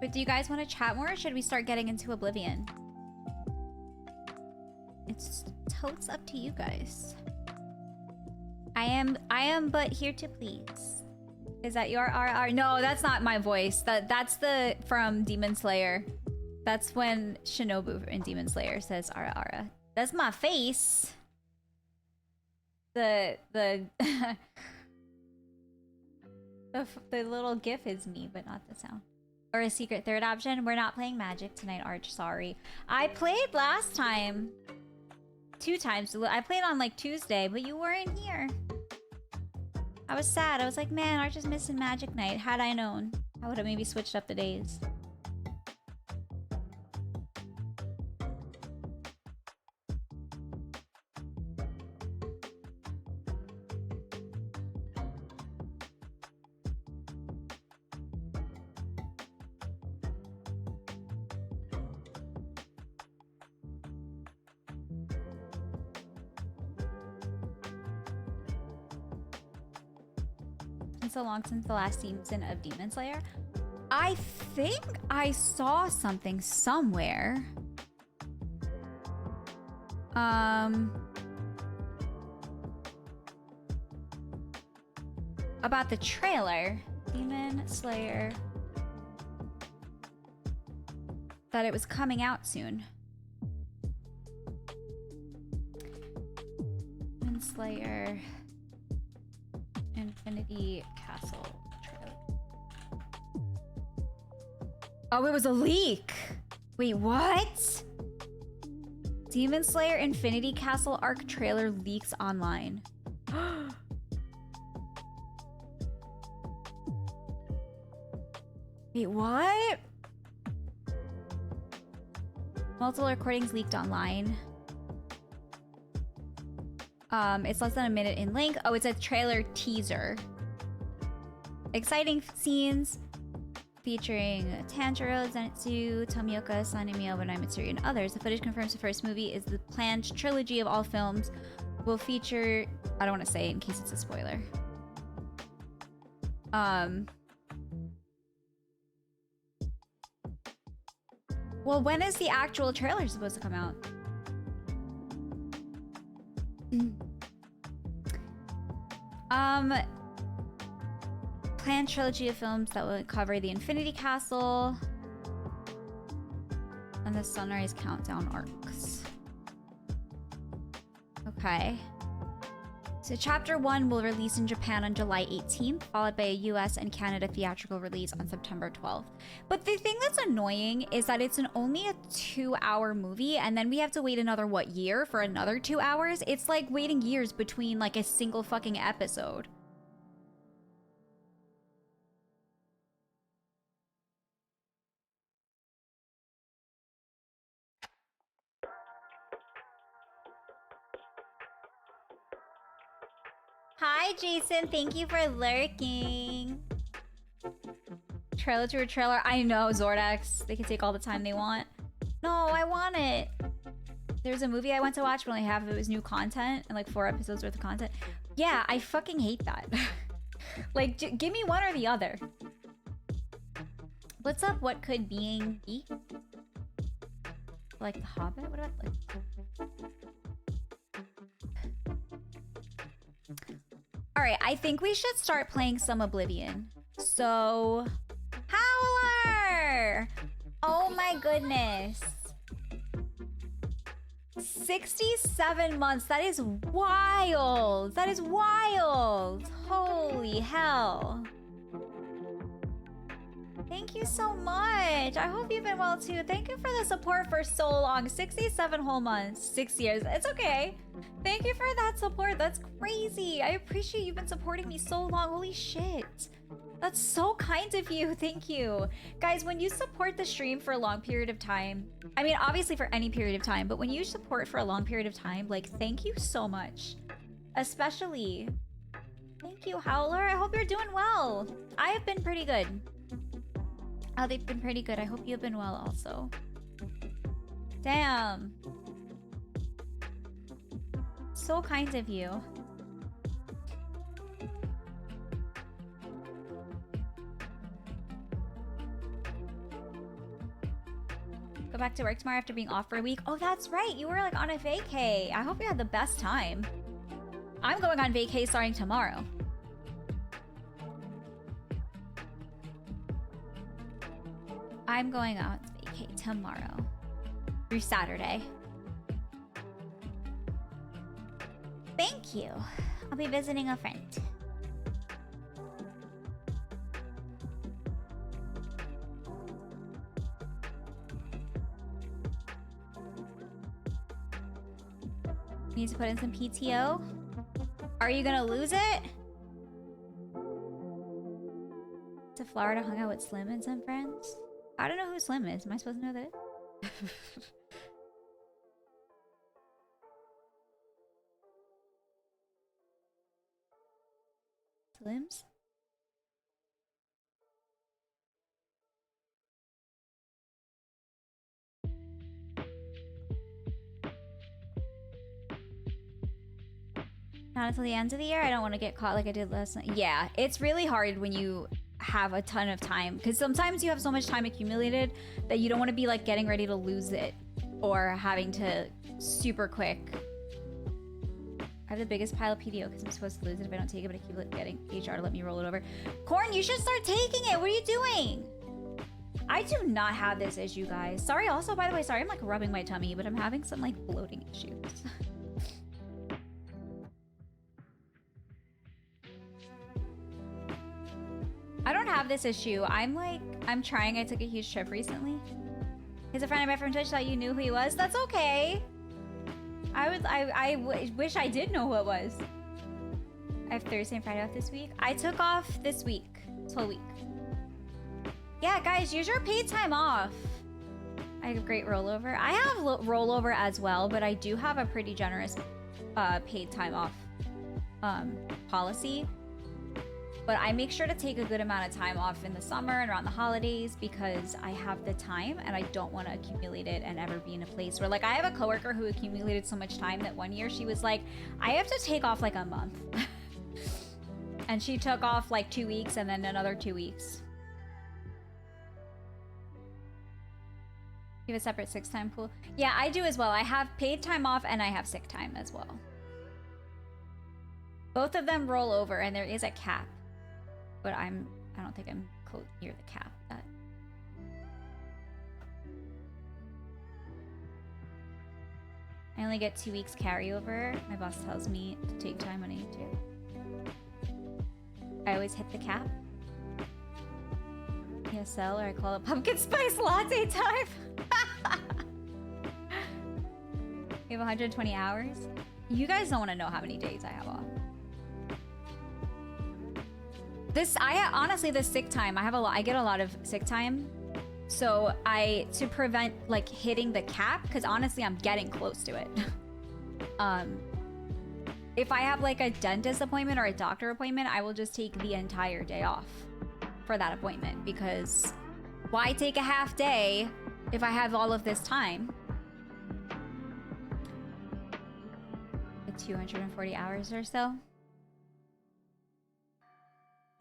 But do you guys want to chat more, or should we start getting into Oblivion? It's totes up to you guys. I am but here to please. Is that your RR? No, that's not my voice. That's the from Demon Slayer. That's when Shinobu in Demon Slayer says Ara Ara. That's my face. The the little gif is me, but not the sound. Or a secret third option. We're not playing Magic tonight, Arch. Sorry. I played last time. 2 times. I played on like Tuesday, but you weren't here. I was sad. I was like, man, Arch is missing Magic Night. Had I known, I would have maybe switched up the days. So long since the last season of Demon Slayer. I think I saw something somewhere. About the trailer. Demon Slayer. That it was coming out soon. Demon Slayer. Infinity Castle trailer. Oh, it was a leak! Wait, what? Demon Slayer Infinity Castle Arc trailer leaks online. Wait, what? Multiple recordings leaked online. It's less than a minute in length. Oh, it's a trailer teaser. Exciting scenes featuring Tanjiro, Zenitsu, Tomioka, Sanemi, Obanai, Mitsuri, and others. The footage confirms the first movie is the planned trilogy of all films. Will feature... I don't want to say it in case it's a spoiler. Well, when is the actual trailer supposed to come out? Planned trilogy of films that will cover the Infinity Castle and the Sunrise Countdown arcs. Okay. So Chapter 1 will release in Japan on July 18th, followed by a US and Canada theatrical release on September 12th. But the thing that's annoying is that it's only a 2-hour movie, and then we have to wait another, what, year for another 2 hours? It's like waiting years between like a single fucking episode. Hi, Jason. Thank you for lurking. Trailer to a trailer. I know, Zordax. They can take all the time they want. No, I want it. There's a movie I went to watch, but only half of it was new content and like 4 episodes worth of content. Yeah, I fucking hate that. Like, give me one or the other. What's up? What could being be? Like The Hobbit? What about like... Alright, I think we should start playing some Oblivion. So... Howler! Oh my goodness. 67 months. That is wild. That is wild. Holy hell. Thank you so much. I hope you've been well too. Thank you for the support for so long. 67 whole months. 6 years. It's okay. Thank you for that support. That's crazy. I appreciate you've been supporting me so long. Holy shit. That's so kind of you. Thank you. Guys, when you support the stream for a long period of time, I mean, obviously for any period of time, but when you support for a long period of time, like, thank you so much. Especially, thank you, Howler. I hope you're doing well. I have been pretty good. Oh, they've been pretty good. I hope you've been well also. Damn. So kind of you. Go back to work tomorrow after being off for a week. Oh, that's right. You were like on a vacay. I hope you had the best time. I'm going on vacay starting tomorrow. I'm going on vacay tomorrow through Saturday. Thank you. I'll be visiting a friend. Need to put in some PTO. Are you gonna lose it? To Florida, hung out with Slim and some friends. I don't know who Slim is. Am I supposed to know that? Slims? Not until the end of the year. I don't want to get caught like I did last night. Yeah, it's really hard when you have a ton of time, because sometimes you have so much time accumulated that you don't want to be like getting ready to lose it or having to super quick. I have the biggest pile of PDO because I'm supposed to lose it if I don't take it, but I keep getting HR to let me roll it over. Corn, you should start taking it. What are you doing? I do not have this issue, guys. Sorry, also, by the way, sorry I'm like rubbing my tummy, but I'm having some like bloating issues. I don't have this issue. I'm trying. I took a huge trip recently. He's a friend I met from Twitch. Thought you knew who he was. That's okay. I wish I did know who it was. I have Thursday and Friday off this week. I took off this week. This whole week. Yeah, guys, use your paid time off. I have great rollover. I have rollover as well, but I do have a pretty generous paid time off policy. But I make sure to take a good amount of time off in the summer and around the holidays because I have the time and I don't want to accumulate it and ever be in a place where, like, I have a coworker who accumulated so much time that one year she was like, I have to take off like a month. And she took off like 2 weeks and then another 2 weeks. You have a separate sick time pool? Yeah, I do as well. I have paid time off and I have sick time as well. Both of them roll over and there is a cap. But I don't think I'm near the cap. I only get 2 weeks carryover. My boss tells me to take time when I need to. I always hit the cap. ESL, or I call it pumpkin spice latte time. We have 120 hours. You guys don't want to know how many days I have off. Honestly, the sick time, I get a lot of sick time. So to prevent like hitting the cap, because honestly, I'm getting close to it. If I have like a dentist appointment or a doctor appointment, I will just take the entire day off for that appointment, because why take a half day if I have all of this time? The 240 hours or so.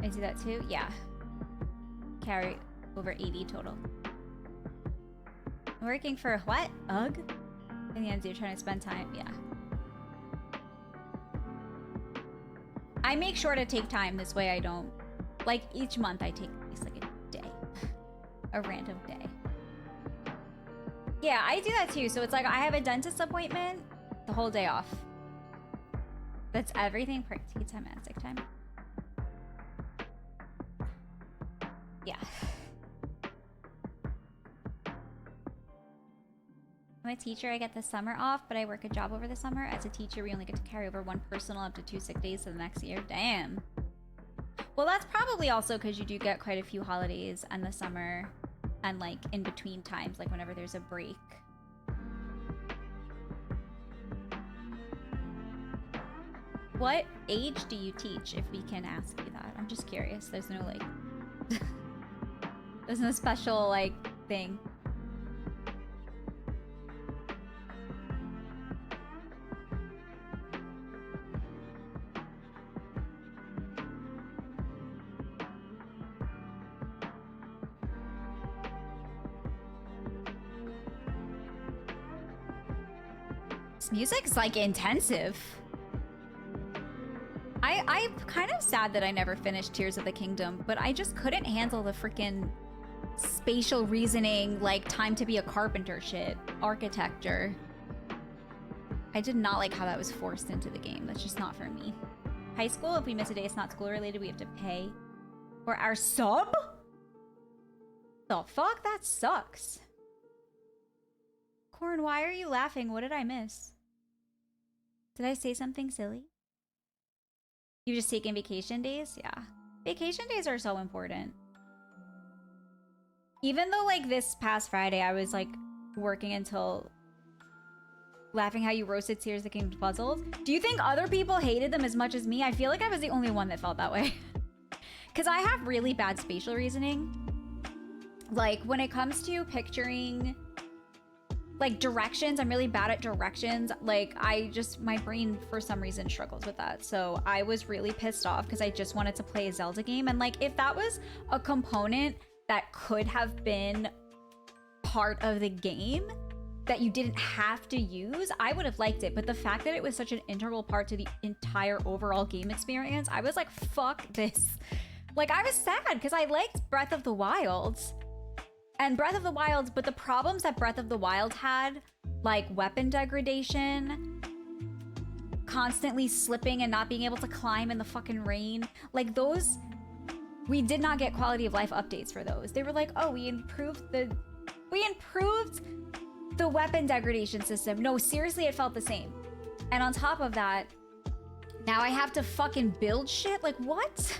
I do that too? Yeah. Carry over 80 total. I'm working for what? UGG? In the end, you're trying to spend time. Yeah. I make sure to take time. This way I don't... Like, each month I take at least like a day. A random day. Yeah, I do that too. So it's like I have a dentist appointment, the whole day off. That's everything. Paid time and sick time. Yeah. I'm a teacher. I get the summer off, but I work a job over the summer. As a teacher, we only get to carry over one personal up to 2 sick days to the next year. Damn. Well, that's probably also because you do get quite a few holidays in the summer and like in between times, like whenever there's a break. What age do you teach, if we can ask you that? I'm just curious. There's no like... There's no special, like, thing. This music's like intensive. I'm kind of sad that I never finished Tears of the Kingdom, but I just couldn't handle the freaking spatial reasoning, like time to be a carpenter shit, architecture. I did not like how that was forced into the game. That's just not for me. High school, if we miss a day it's not school related, we have to pay for our sub? The fuck? That sucks. Corn, why are you laughing? What did I miss? Did I say something silly? You just taking vacation days? Yeah. Vacation days are so important. Even though, like, this past Friday, I was, like, working until... Laughing how you roasted Tears of the Kingdom puzzles. Do you think other people hated them as much as me? I feel like I was the only one that felt that way. Because I have really bad spatial reasoning. Like, when it comes to picturing... like directions, I'm really bad at directions. Like my brain for some reason struggles with that. So I was really pissed off because I just wanted to play a Zelda game. And like, if that was a component that could have been part of the game that you didn't have to use, I would have liked it. But the fact that it was such an integral part to the entire overall game experience, I was like, fuck this. Like, I was sad because I liked Breath of the Wild. And Breath of the Wild, but the problems that Breath of the Wild had, like weapon degradation, constantly slipping and not being able to climb in the fucking rain, like those, we did not get quality of life updates for those. They were like, oh, we improved the weapon degradation system. No, seriously, it felt the same. And on top of that, now I have to fucking build shit? Like, what?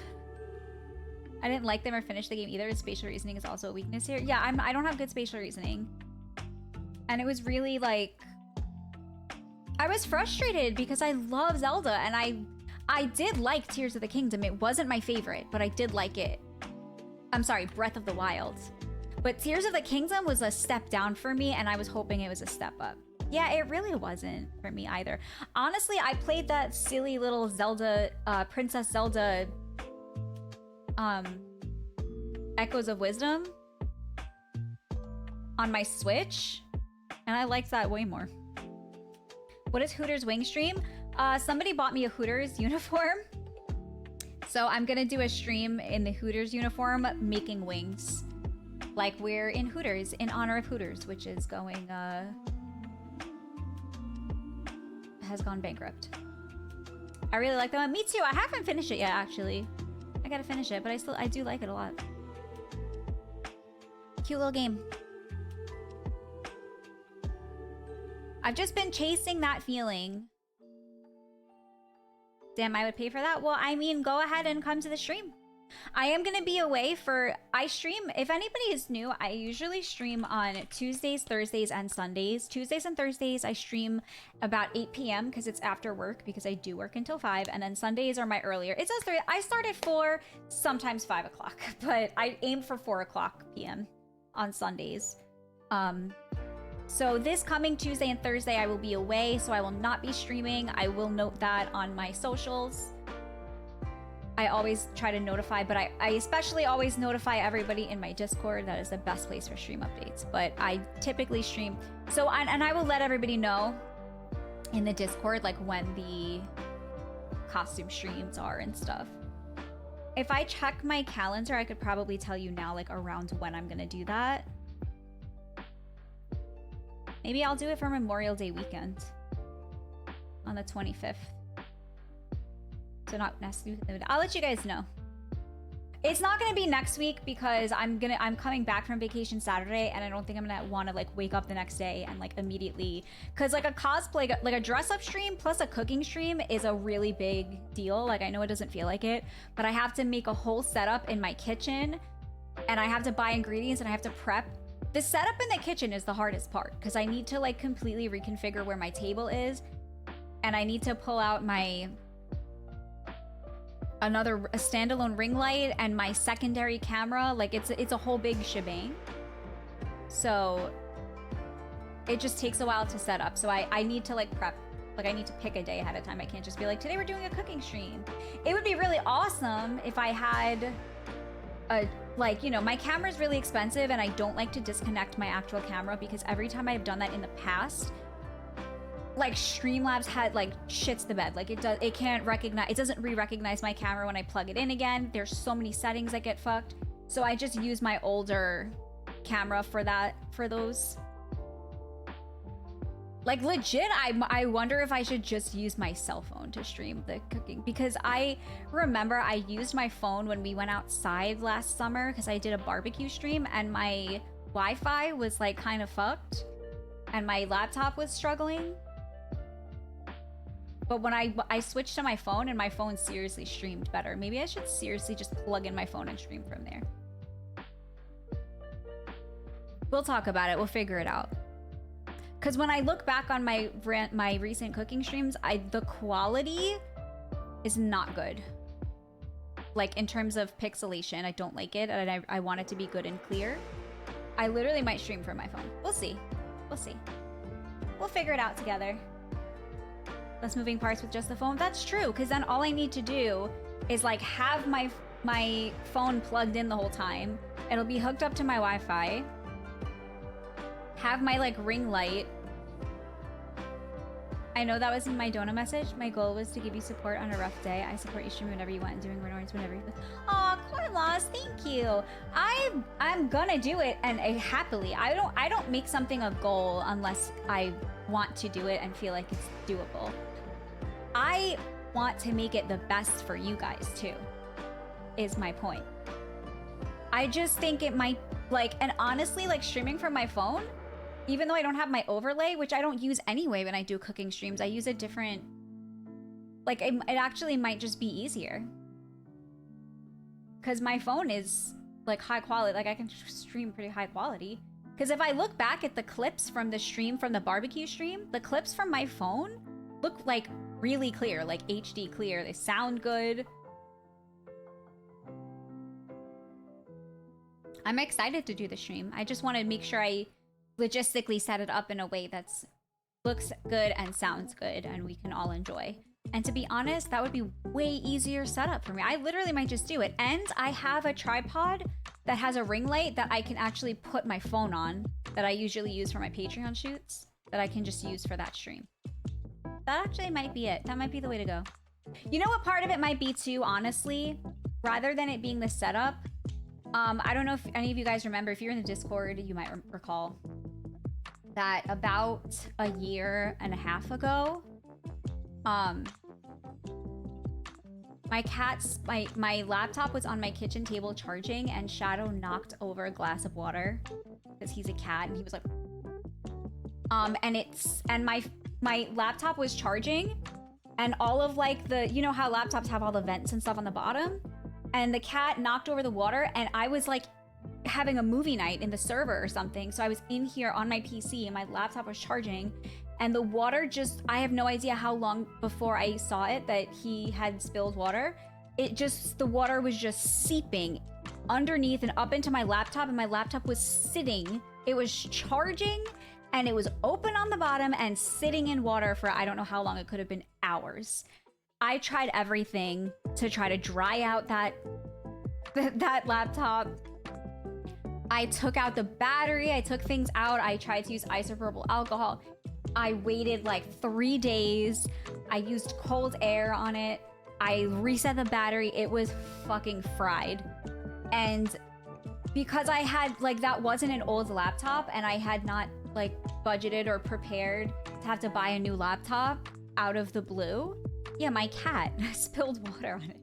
I didn't like them or finish the game either. Spatial reasoning is also a weakness here. Yeah, I don't have good spatial reasoning. And it was really like... I was frustrated because I love Zelda and I did like Tears of the Kingdom. It wasn't my favorite, but I did like it. I'm sorry, Breath of the Wild. But Tears of the Kingdom was a step down for me and I was hoping it was a step up. Yeah, it really wasn't for me either. Honestly, I played that silly little Zelda, Princess Zelda... Echoes of Wisdom on my Switch, and I liked that way more. What is Hooters wing stream? Somebody bought me a Hooters uniform, so I'm gonna do a stream in the Hooters uniform making wings, like we're in Hooters in honor of Hooters, which is going has gone bankrupt. I really like that one. Me too. I haven't finished it yet, actually. I gotta finish it, but I do like it a lot. Cute little game. I've just been chasing that feeling. Damn, I would pay for that? Well, I mean, go ahead and come to the stream. I am gonna be away for... I stream... If anybody is new, I usually stream on Tuesdays, Thursdays, and Sundays. Tuesdays and Thursdays, I stream about 8 p.m. because it's after work, because I do work until 5. And then Sundays are my earlier. It says 3. I start at 4, sometimes 5 o'clock. But I aim for 4 o'clock p.m. on Sundays. So this coming Tuesday and Thursday, I will be away, so I will not be streaming. I will note that on my socials. I always try to notify, but I especially always notify everybody in my Discord. That is the best place for stream updates. But I typically stream. So, and I will let everybody know in the Discord, like, when the costume streams are and stuff. If I check my calendar, I could probably tell you now, like, around when I'm gonna do that. Maybe I'll do it for Memorial Day weekend on the 25th. So not next week. I'll let you guys know. It's not gonna be next week because I'm coming back from vacation Saturday and I don't think I'm gonna want to like wake up the next day and like immediately, because like a cosplay, like a dress up stream plus a cooking stream is a really big deal. Like I know it doesn't feel like it, but I have to make a whole setup in my kitchen and I have to buy ingredients and I have to prep. The setup in the kitchen is the hardest part because I need to like completely reconfigure where my table is and I need to pull out my a standalone ring light and my secondary camera. Like it's a whole big shebang. So it just takes a while to set up. So I need to like prep. Like I need to pick a day ahead of time. I can't just be like, today we're doing a cooking stream. It would be really awesome if I had a, like, you know, my camera is really expensive and I don't like to disconnect my actual camera because every time I've done that in the past, like Streamlabs had like shits the bed. Like it can't recognize, it doesn't re-recognize my camera when I plug it in again. There's so many settings that get fucked. So I just use my older camera for those. Like legit, I wonder if I should just use my cell phone to stream the cooking, because I remember I used my phone when we went outside last summer because I did a barbecue stream and my Wi-Fi was like kind of fucked and my laptop was struggling. But when I switched to my phone and my phone seriously streamed better. Maybe I should seriously just plug in my phone and stream from there. We'll talk about it. We'll figure it out. Because when I look back on my recent cooking streams, the quality is not good. Like in terms of pixelation, I don't like it, and I want it to be good and clear. I literally might stream from my phone. We'll see. We'll see. We'll figure it out together. Less moving parts with just the phone. That's true, because then all I need to do is like have my phone plugged in the whole time. It'll be hooked up to my Wi-Fi. Have my like ring light. I know that was in my donor message. My goal was to give you support on a rough day. I support you stream whenever you want and doing Renords whenever you want. Aw, Corlos, thank you. I'm gonna do it and happily. I don't make something a goal unless I want to do it and feel like it's doable. I want to make it the best for you guys too, is my point. I just think it might, like, and honestly, like streaming from my phone, even though I don't have my overlay, which I don't use anyway when I do cooking streams, I use a different, like, it actually might just be easier. Because my phone is, like, high quality. Like, I can stream pretty high quality. Because if I look back at the clips from the stream, from the barbecue stream, the clips from my phone look, like, really clear. Like, HD clear. They sound good. I'm excited to do the stream. I just want to make sure I logistically set it up in a way that's looks good and sounds good and we can all enjoy. And to be honest, that would be way easier setup for me. I literally might just do it. And I have a tripod that has a ring light that I can actually put my phone on, that I usually use for my Patreon shoots, that I can just use for that stream. That actually might be it. That might be the way to go. You know what part of it might be too, honestly? Rather than it being the setup, I don't know if any of you guys remember, if you're in the Discord, you might recall that about a year and a half ago, my laptop was on my kitchen table charging and Shadow knocked over a glass of water because he's a cat and he was like, and my laptop was charging and all of like the, you know how laptops have all the vents and stuff on the bottom? And the cat knocked over the water and I was like having a movie night in the server or something. So I was in here on my PC and my laptop was charging and the water just, I have no idea how long before I saw it that he had spilled water. The water was just seeping underneath and up into my laptop and my laptop was sitting. It was charging and it was open on the bottom and sitting in water for I don't know how long. It could have been hours. I tried everything to try to dry out that laptop. I took out the battery. I took things out. I tried to use isopropyl alcohol. I waited like 3 days. I used cold air on it. I reset the battery. It was fucking fried. And because I had, like, that wasn't an old laptop and I had not, like, budgeted or prepared to have to buy a new laptop out of the blue. Yeah, my cat spilled water on it.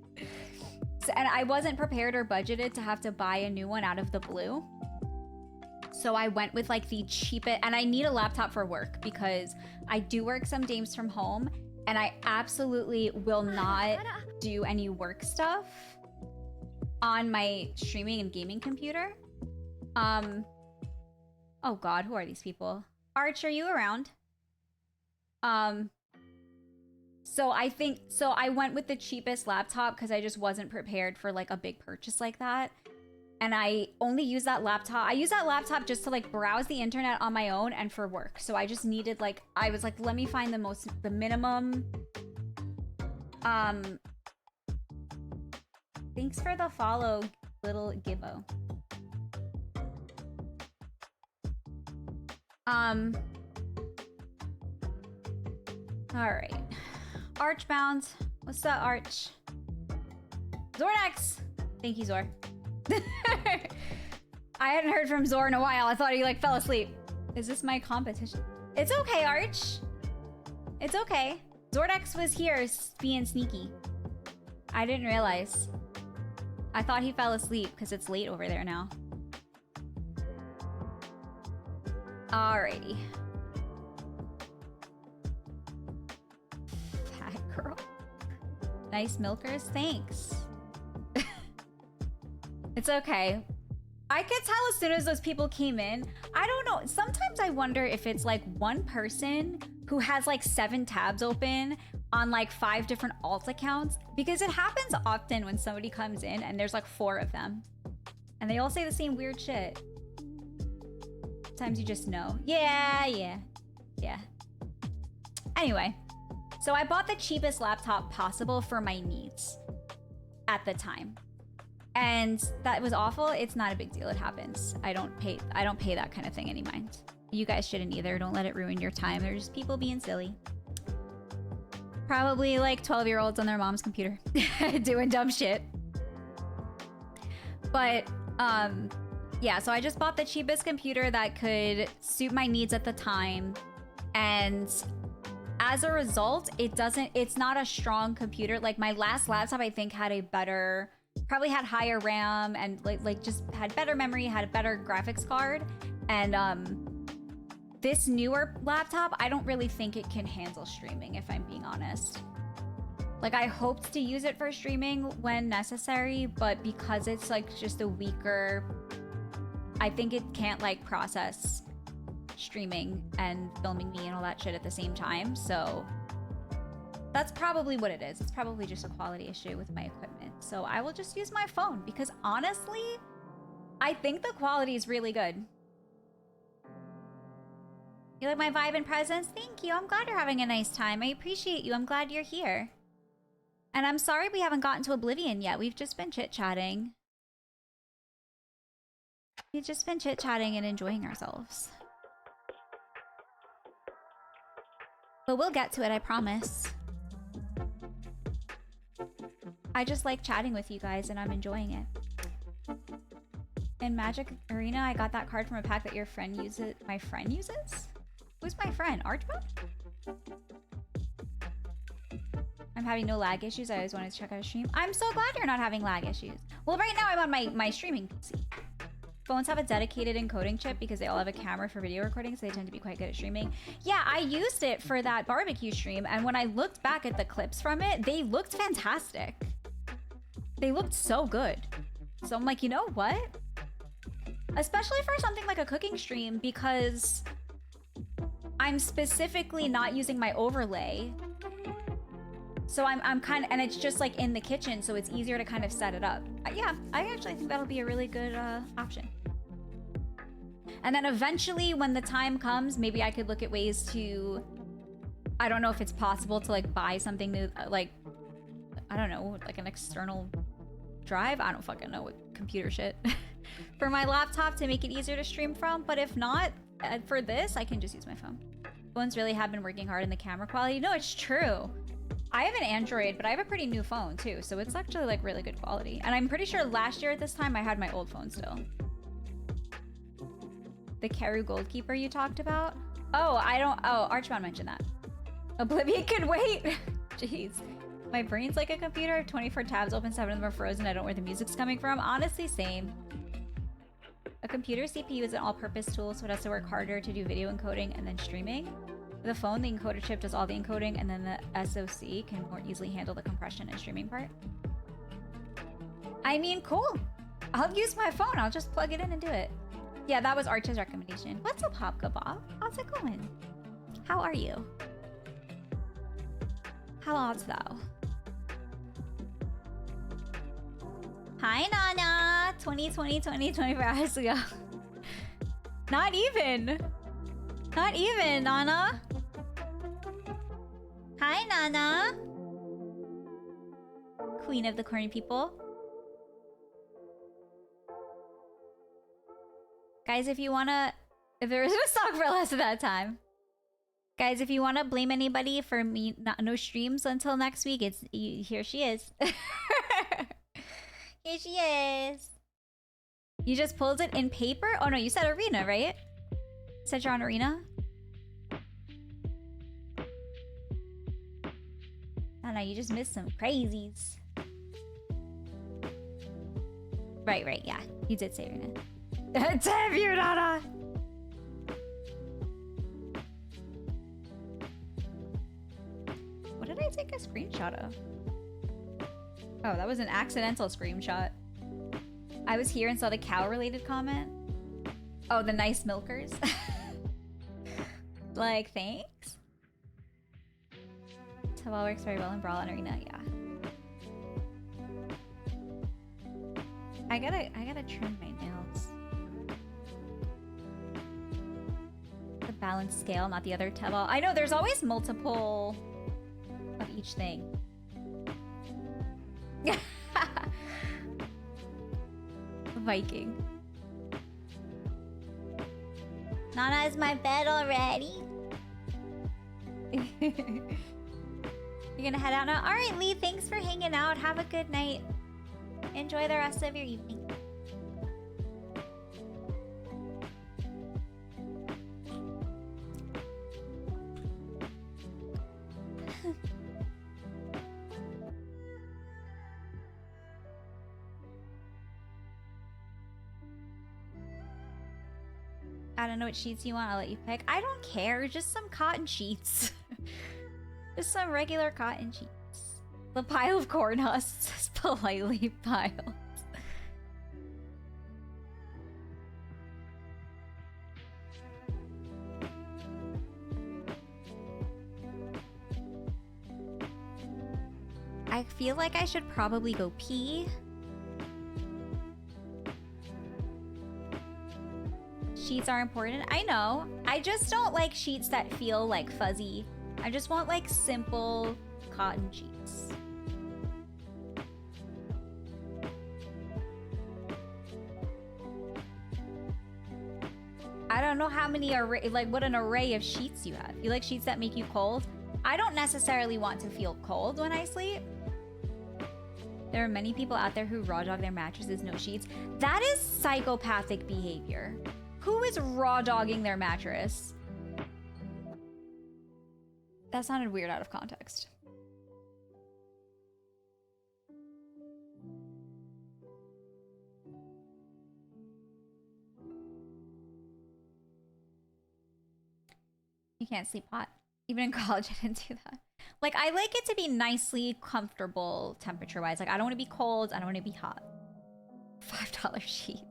So, and I wasn't prepared or budgeted to have to buy a new one out of the blue. So I went with like the cheapest, and I need a laptop for work because I do work some days from home and I absolutely will not do any work stuff on my streaming and gaming computer. Oh God, who are these people? Arch, are you around? So I went with the cheapest laptop because I just wasn't prepared for like a big purchase like that. And I only use that laptop. I use that laptop just to like browse the internet on my own and for work. So I just needed like, I was like, let me find the minimum. Thanks for the follow, little Gibbo. Alright. Archbound. What's up, Arch? Zornax! Thank you, Zor. I hadn't heard from Zor in a while. I thought he, like, fell asleep. Is this my competition? It's okay, Arch. It's okay. Zordax was here being sneaky. I didn't realize. I thought he fell asleep because it's late over there now. Alrighty. Fat girl. Nice milkers, thanks. It's okay. I could tell as soon as those people came in. I don't know. Sometimes I wonder if it's like one person who has like 7 tabs open on like 5 different alt accounts, because it happens often when somebody comes in and there's like 4 of them and they all say the same weird shit. Sometimes you just know. Yeah. Anyway, so I bought the cheapest laptop possible for my needs at the time. And that was awful. It's not a big deal. It happens. I don't pay that kind of thing any mind. You guys shouldn't either. Don't let it ruin your time. They're just people being silly. Probably like 12-year-olds on their mom's computer doing dumb shit. But yeah, so I just bought the cheapest computer that could suit my needs at the time. And as a result, it's not a strong computer. Like my last laptop, I think had a better, probably had higher RAM and like just had better memory, had a better graphics card. And this newer laptop, I don't really think it can handle streaming, if I'm being honest. Like I hoped to use it for streaming when necessary, but because it's like just a weaker, I think it can't like process streaming and filming me and all that shit at the same time. So that's probably what it is. It's probably just a quality issue with my equipment. So I will just use my phone because honestly, I think the quality is really good. You like my vibe and presence? Thank you. I'm glad you're having a nice time. I appreciate you. I'm glad you're here. And I'm sorry we haven't gotten to Oblivion yet. We've just been chit-chatting. We've just been chit-chatting and enjoying ourselves. But we'll get to it, I promise. I just like chatting with you guys and I'm enjoying it. In Magic Arena, I got that card from a pack that your friend uses. My friend uses? Who's my friend? Archbound? I'm having no lag issues. I always wanted to check out a stream. I'm so glad you're not having lag issues. Well, right now I'm on my streaming PC. Phones have a dedicated encoding chip because they all have a camera for video recording, so they tend to be quite good at streaming. Yeah, I used it for that barbecue stream, and when I looked back at the clips from it, they looked fantastic. They looked so good. So I'm like, you know what? Especially for something like a cooking stream, because I'm specifically not using my overlay. So I'm kind of, and it's just like in the kitchen, so it's easier to kind of set it up. Yeah, I actually think that'll be a really good option. And then eventually when the time comes, maybe I could look at ways to, I don't know if it's possible to like buy something new, like, I don't know, like an external drive. I don't fucking know what computer shit for my laptop to make it easier to stream from. But if not, for this, I can just use my phone. Phones really have been working hard in the camera quality. No, it's true. I have an Android, but I have a pretty new phone too, so it's actually like really good quality. And I'm pretty sure last year at this time I had my old phone still. The Karu Goldkeeper you talked about? Oh, Archbound mentioned that. Oblivion can wait. Jeez. My brain's like a computer. I have 24 tabs open, 7 of them are frozen. I don't know where the music's coming from. Honestly, same. A computer CPU is an all-purpose tool, so it has to work harder to do video encoding and then streaming. With the phone, the encoder chip does all the encoding, and then the SoC can more easily handle the compression and streaming part. I mean, cool. I'll use my phone. I'll just plug it in and do it. Yeah, that was Arch's recommendation. What's up, Hop Kebab? How's it going? How are you? How art thou? Hi, Nana! 24 hours ago. Not even! Not even, Nana! Hi, Nana! Queen of the corny people. Guys, if there is a song for less of that time. Guys, if you want to blame anybody for me no streams until next week, here she is. Here she is. You just pulled it in paper? Oh no, you said arena, right? Said you're on arena? Oh no, you just missed some crazies. Right, yeah. You did say arena. Damn you, Nana! What did I take a screenshot of? Oh, that was an accidental screenshot. I was here and saw the cow-related comment. Oh, the nice milkers. Like, thanks. Tawal works very well in Brawl and Arena, yeah. I gotta trim my nails. The balance scale, not the other Tawal. I know, there's always multiple of each thing. Viking. Nana is my bed already. You're gonna head out now? Alright, Lee, thanks for hanging out. Have a good night. Enjoy the rest of your evening. I don't know what sheets you want. I'll let you pick. I don't care. Just some cotton sheets. Just some regular cotton sheets. The pile of corn husks is politely piled. I feel like I should probably go pee. Sheets are important. I know. I just don't like sheets that feel like fuzzy. I just want like simple cotton sheets. I don't know how many what an array of sheets you have. You like sheets that make you cold? I don't necessarily want to feel cold when I sleep. There are many people out there who raw dog their mattresses, no sheets. That is psychopathic behavior. Who is raw dogging their mattress? That sounded weird out of context. You can't sleep hot. Even in college, I didn't do that. Like, I like it to be nicely comfortable temperature-wise. Like, I don't want to be cold. I don't want to be hot. $5 sheets.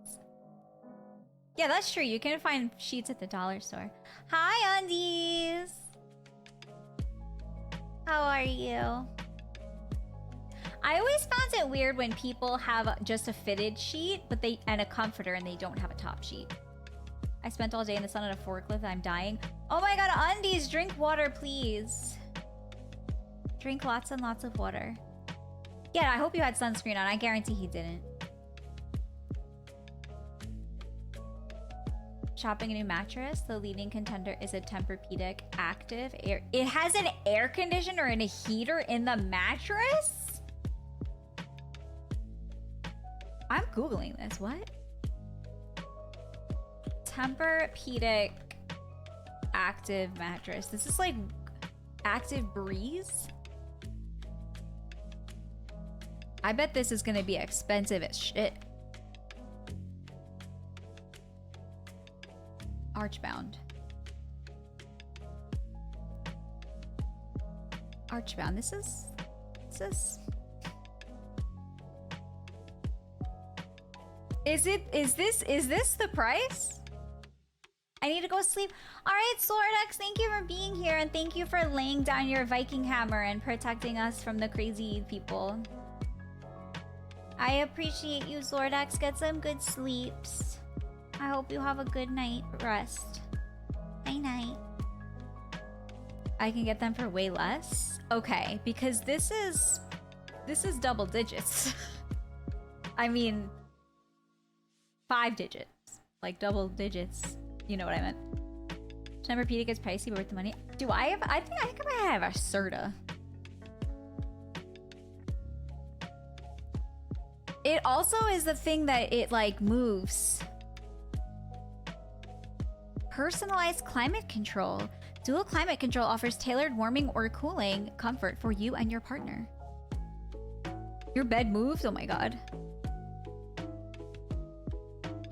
Yeah, that's true. You can find sheets at the dollar store. Hi, Undies! How are you? I always found it weird when people have just a fitted sheet and a comforter and they don't have a top sheet. I spent all day in the sun on a forklift. I'm dying. Oh my god, Undies, drink water, please. Drink lots and lots of water. Yeah, I hope you had sunscreen on. I guarantee he didn't. Shopping a new mattress. The leading contender is a Tempur-Pedic Active Air. It has an air conditioner and a heater in the mattress? I'm Googling this. What? Tempur-Pedic Active mattress. This is like Active Breeze? I bet this is gonna be expensive as shit. Archbound. Archbound. This is this the price? I need to go sleep. All right, Slordex, thank you for being here and thank you for laying down your Viking hammer and protecting us from the crazy people. I appreciate you, Slordex. Get some good sleeps. I hope you have a good night rest. Night night. I can get them for way less? Okay, because this is double digits. I mean 5 digits. Like double digits. You know what I meant. Tempur-Pedic is pricey, but worth the money. Do I have? I think I have a Serta. It also is the thing that it like moves. Personalized climate control. Dual climate control offers tailored warming or cooling comfort for you and your partner. Your bed moves? Oh my god.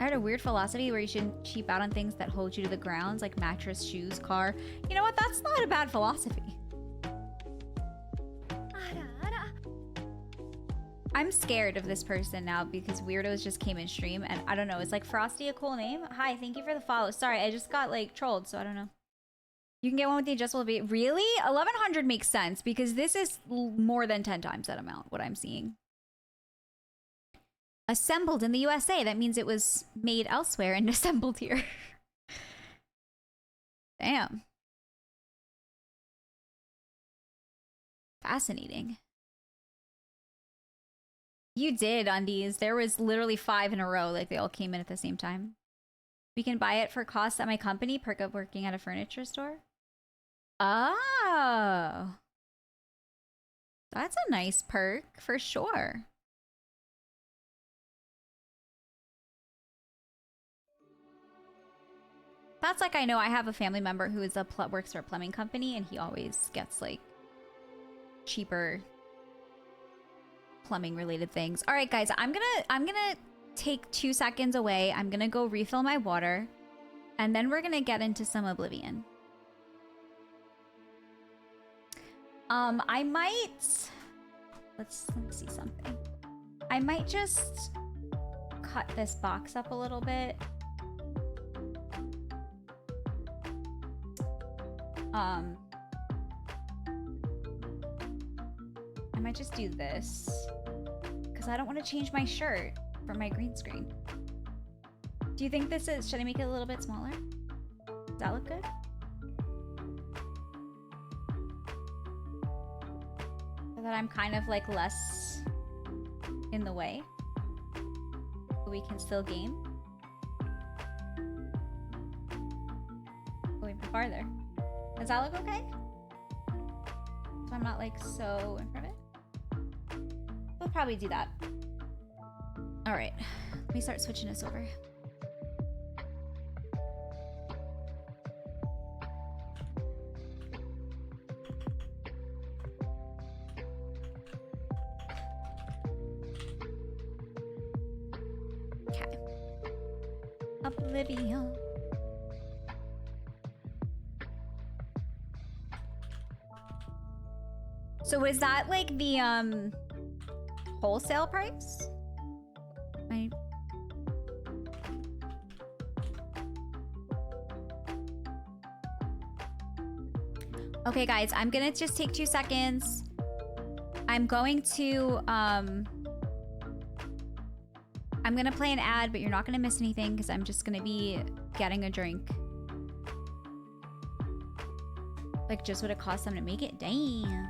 I had a weird philosophy where you shouldn't cheap out on things that hold you to the grounds, like mattress, shoes, car. You know what? That's not a bad philosophy. I'm scared of this person now because Weirdos just came in stream and I don't know. Is like Frosty a cool name? Hi, thank you for the follow. Sorry, I just got like trolled, so I don't know. You can get one with the adjustable V. Really? 1100 makes sense because this is more than 10 times that amount, what I'm seeing. Assembled in the USA. That means it was made elsewhere and assembled here. Damn. Fascinating. You did, Undies. There was literally 5 in a row. Like, they all came in at the same time. We can buy it for cost at my company. Perk up working at a furniture store. Oh. That's a nice perk, for sure. That's like, I know I have a family member who is works for a plumbing company, and he always gets, like, cheaper plumbing related things. All right, guys, I'm gonna take 2 seconds away. I'm gonna go refill my water, and then we're gonna get into some Oblivion. I might let me see something. I might just cut this box up a little bit. I might just do this because I don't want to change my shirt for my green screen. Do you think this is, should I make it a little bit smaller? Does that look good? So that I'm kind of like less in the way, but we can still game. Go even farther. Does that look okay? So I'm not like so in front of it. We'll probably do that. All right, let me start switching this over. Okay. Oblivion. So is that like the wholesale price? Okay, guys, I'm gonna just take 2 seconds. I'm going to I'm gonna play an ad, but you're not gonna miss anything because I'm just gonna be getting a drink. Like just what it costs them to make it. Damn.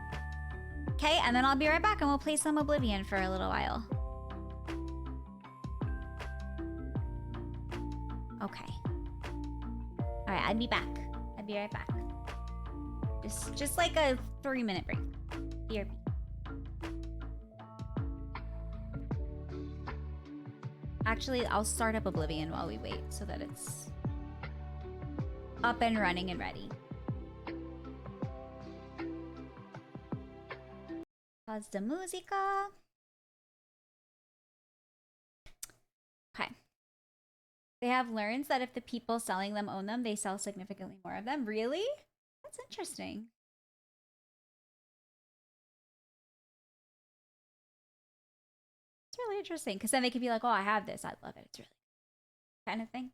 Okay, and then I'll be right back and we'll play some Oblivion for a little while. Okay. Alright, I'll be back. I'll be right back. Just like a 3-minute break. BRB. Actually, I'll start up Oblivion while we wait so that it's up and running and ready. Pause the musica. Okay. They have learned that if the people selling them own them, they sell significantly more of them. Really? That's interesting. It's really interesting because then they could be like, oh, I have this. I love it. It's really kind of thing.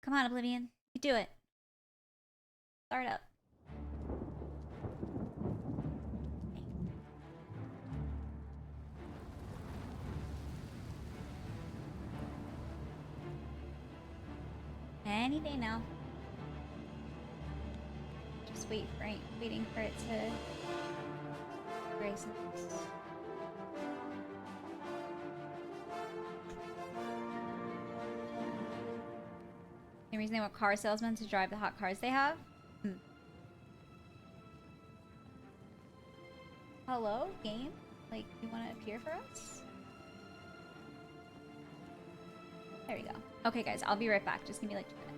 Come on, Oblivion. You do it. Start up. Any day now. Just waiting for it to Grace. The reason they want car salesmen to drive the hot cars they have? Hmm. Hello, game? Like, you want to appear for us? There we go. Okay, guys, I'll be right back. Just give me like 2 minutes.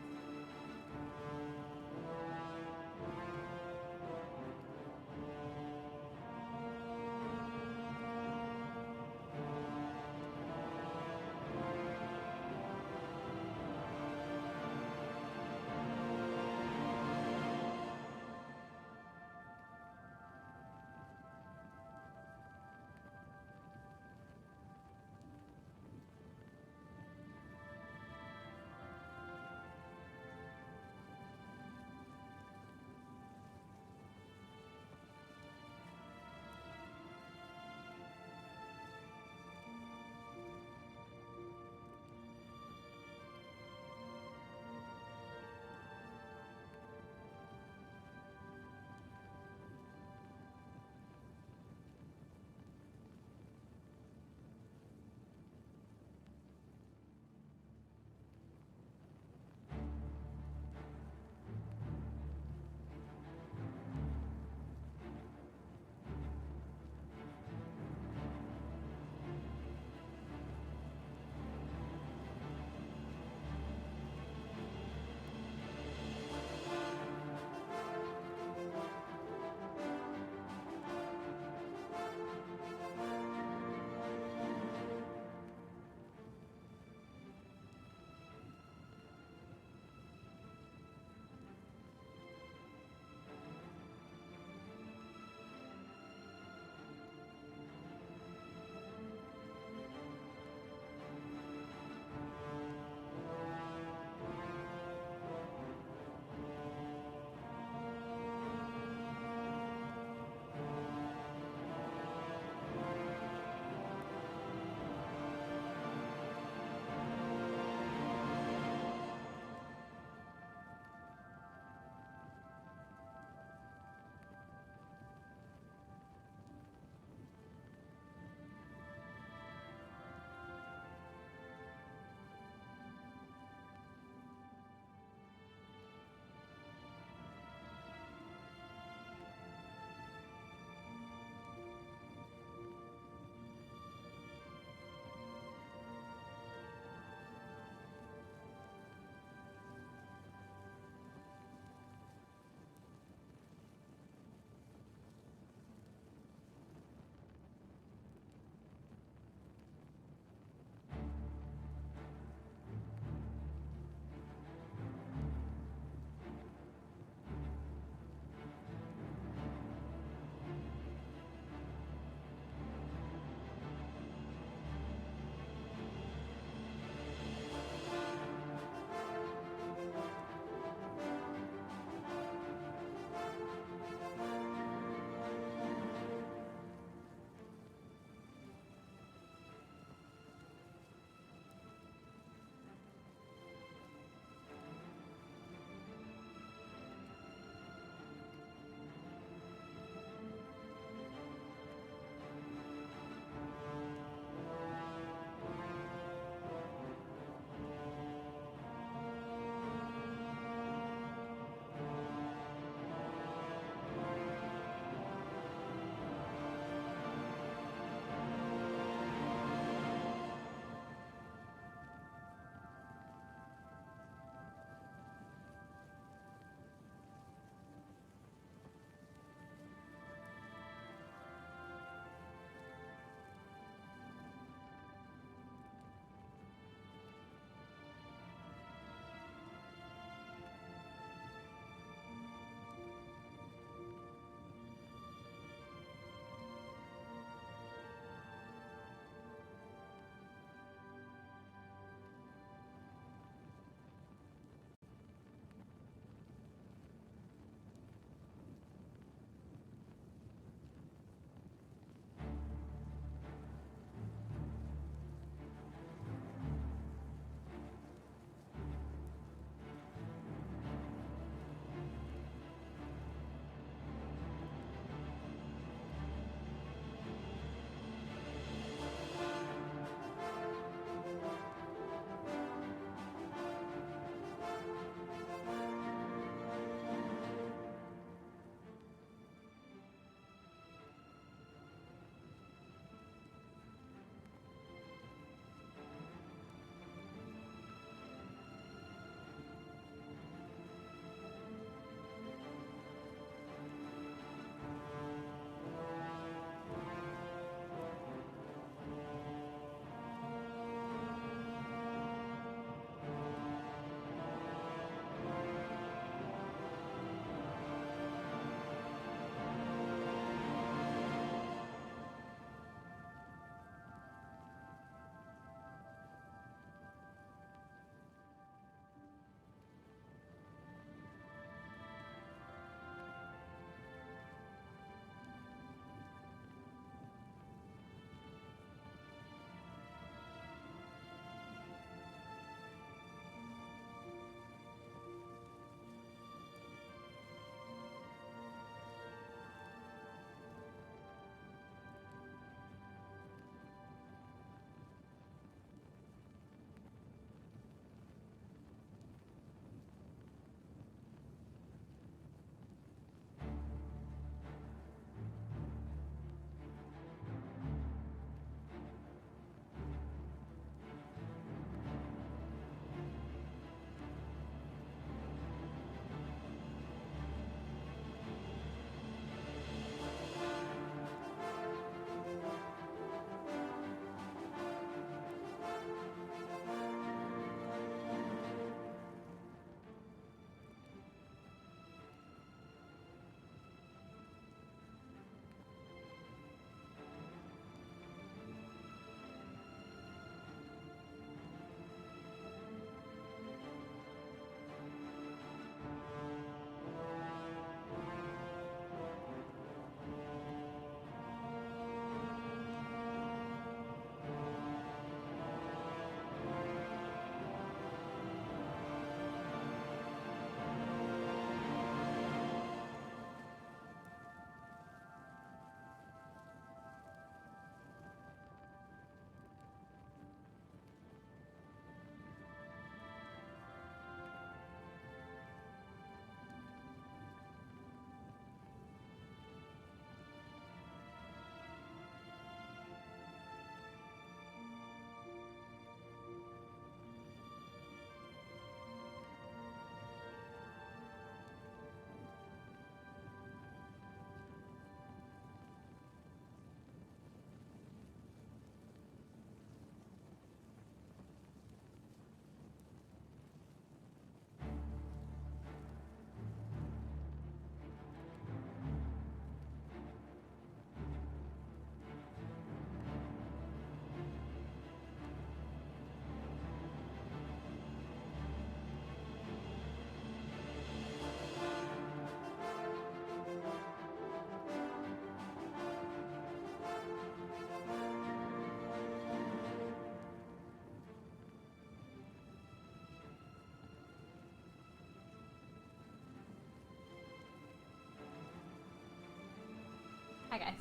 Hi guys.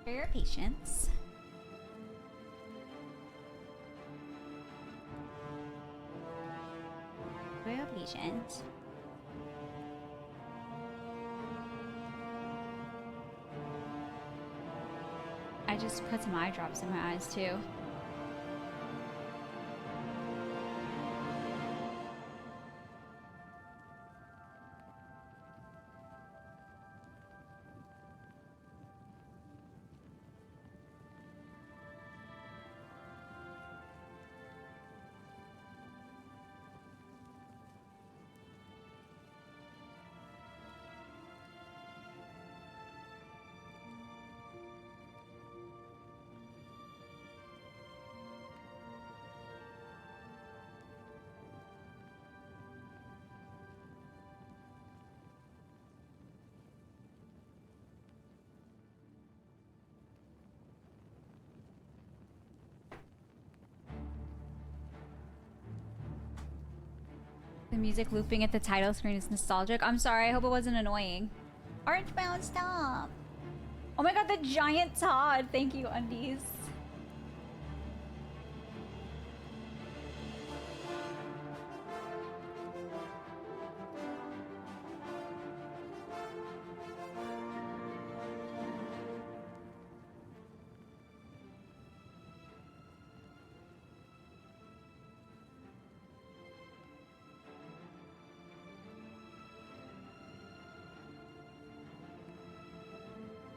For your patience. For your patience. I just put some eye drops in my eyes too. The music looping at the title screen is nostalgic. I'm sorry, I hope it wasn't annoying. Orange Bound, stop! Oh my god, the giant Todd! Thank you, Undies.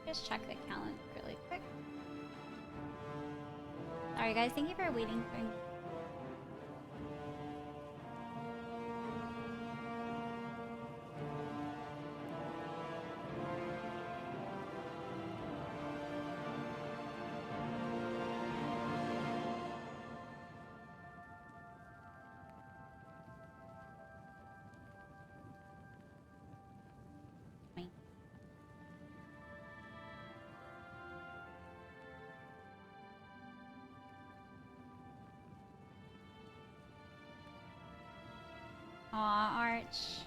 Just check the calendar really quick. Sorry guys, thank you for waiting for me. Aw, Arch.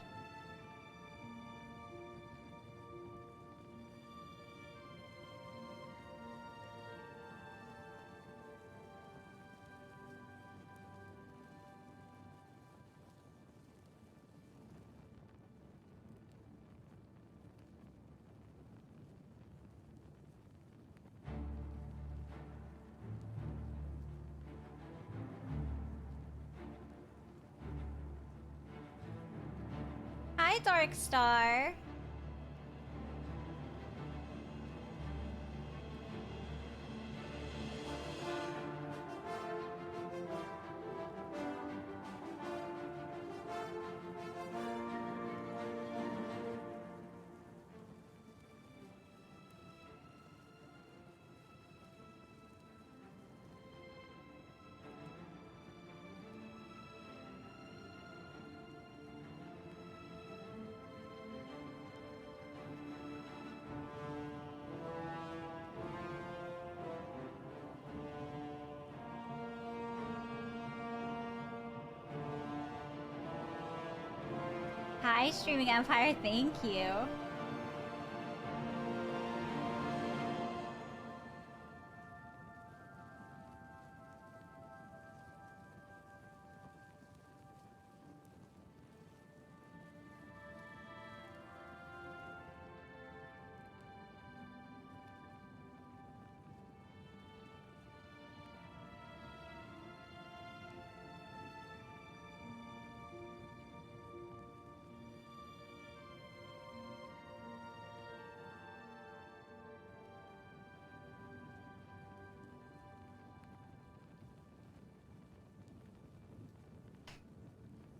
Hi, Dark Star. Hi, Streaming Empire. Thank you.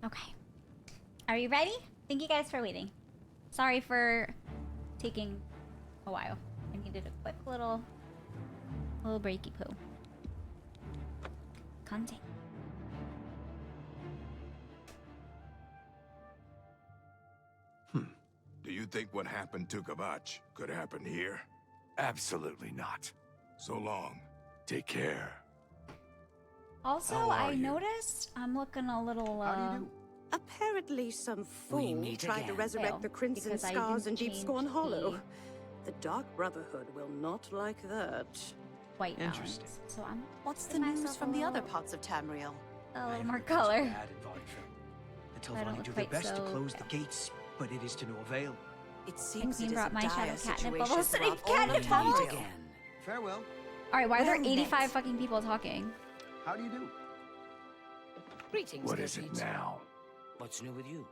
Okay. Are you ready? Thank you guys for waiting. Sorry for taking a while. I needed a quick little breaky poo. Content. Do you think what happened to Kavach could happen here? Absolutely not. So long. Take care. Also, I noticed I'm looking a little, Apparently some fool tried to resurrect the Crimson because I Scars in didn't Deep change Scorn Hollow. The Dark Brotherhood will not like that. White balance. Interesting. So I'm What's the give news myself from a the other little- parts of Tamriel? a little more color. Bad in Varnfell. Until I don't Vani look do their quite best to so close the bad. gates, but it is to no avail. It seems Queen it is brought a my shadow dire catnip situation bubbles. throughout all Catnip of bubbles? Tamriel. Again. Farewell. All right, why are there Well 85 met. fucking people talking? How do you do? Greetings, What dear is it Pete. now? What's new with you?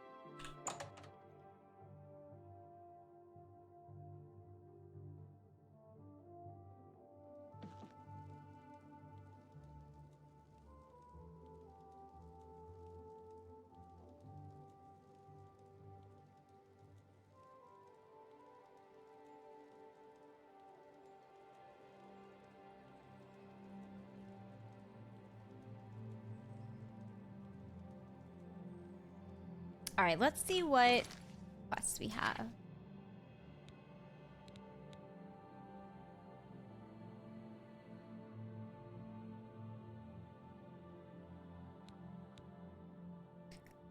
All right, let's see what quests we have.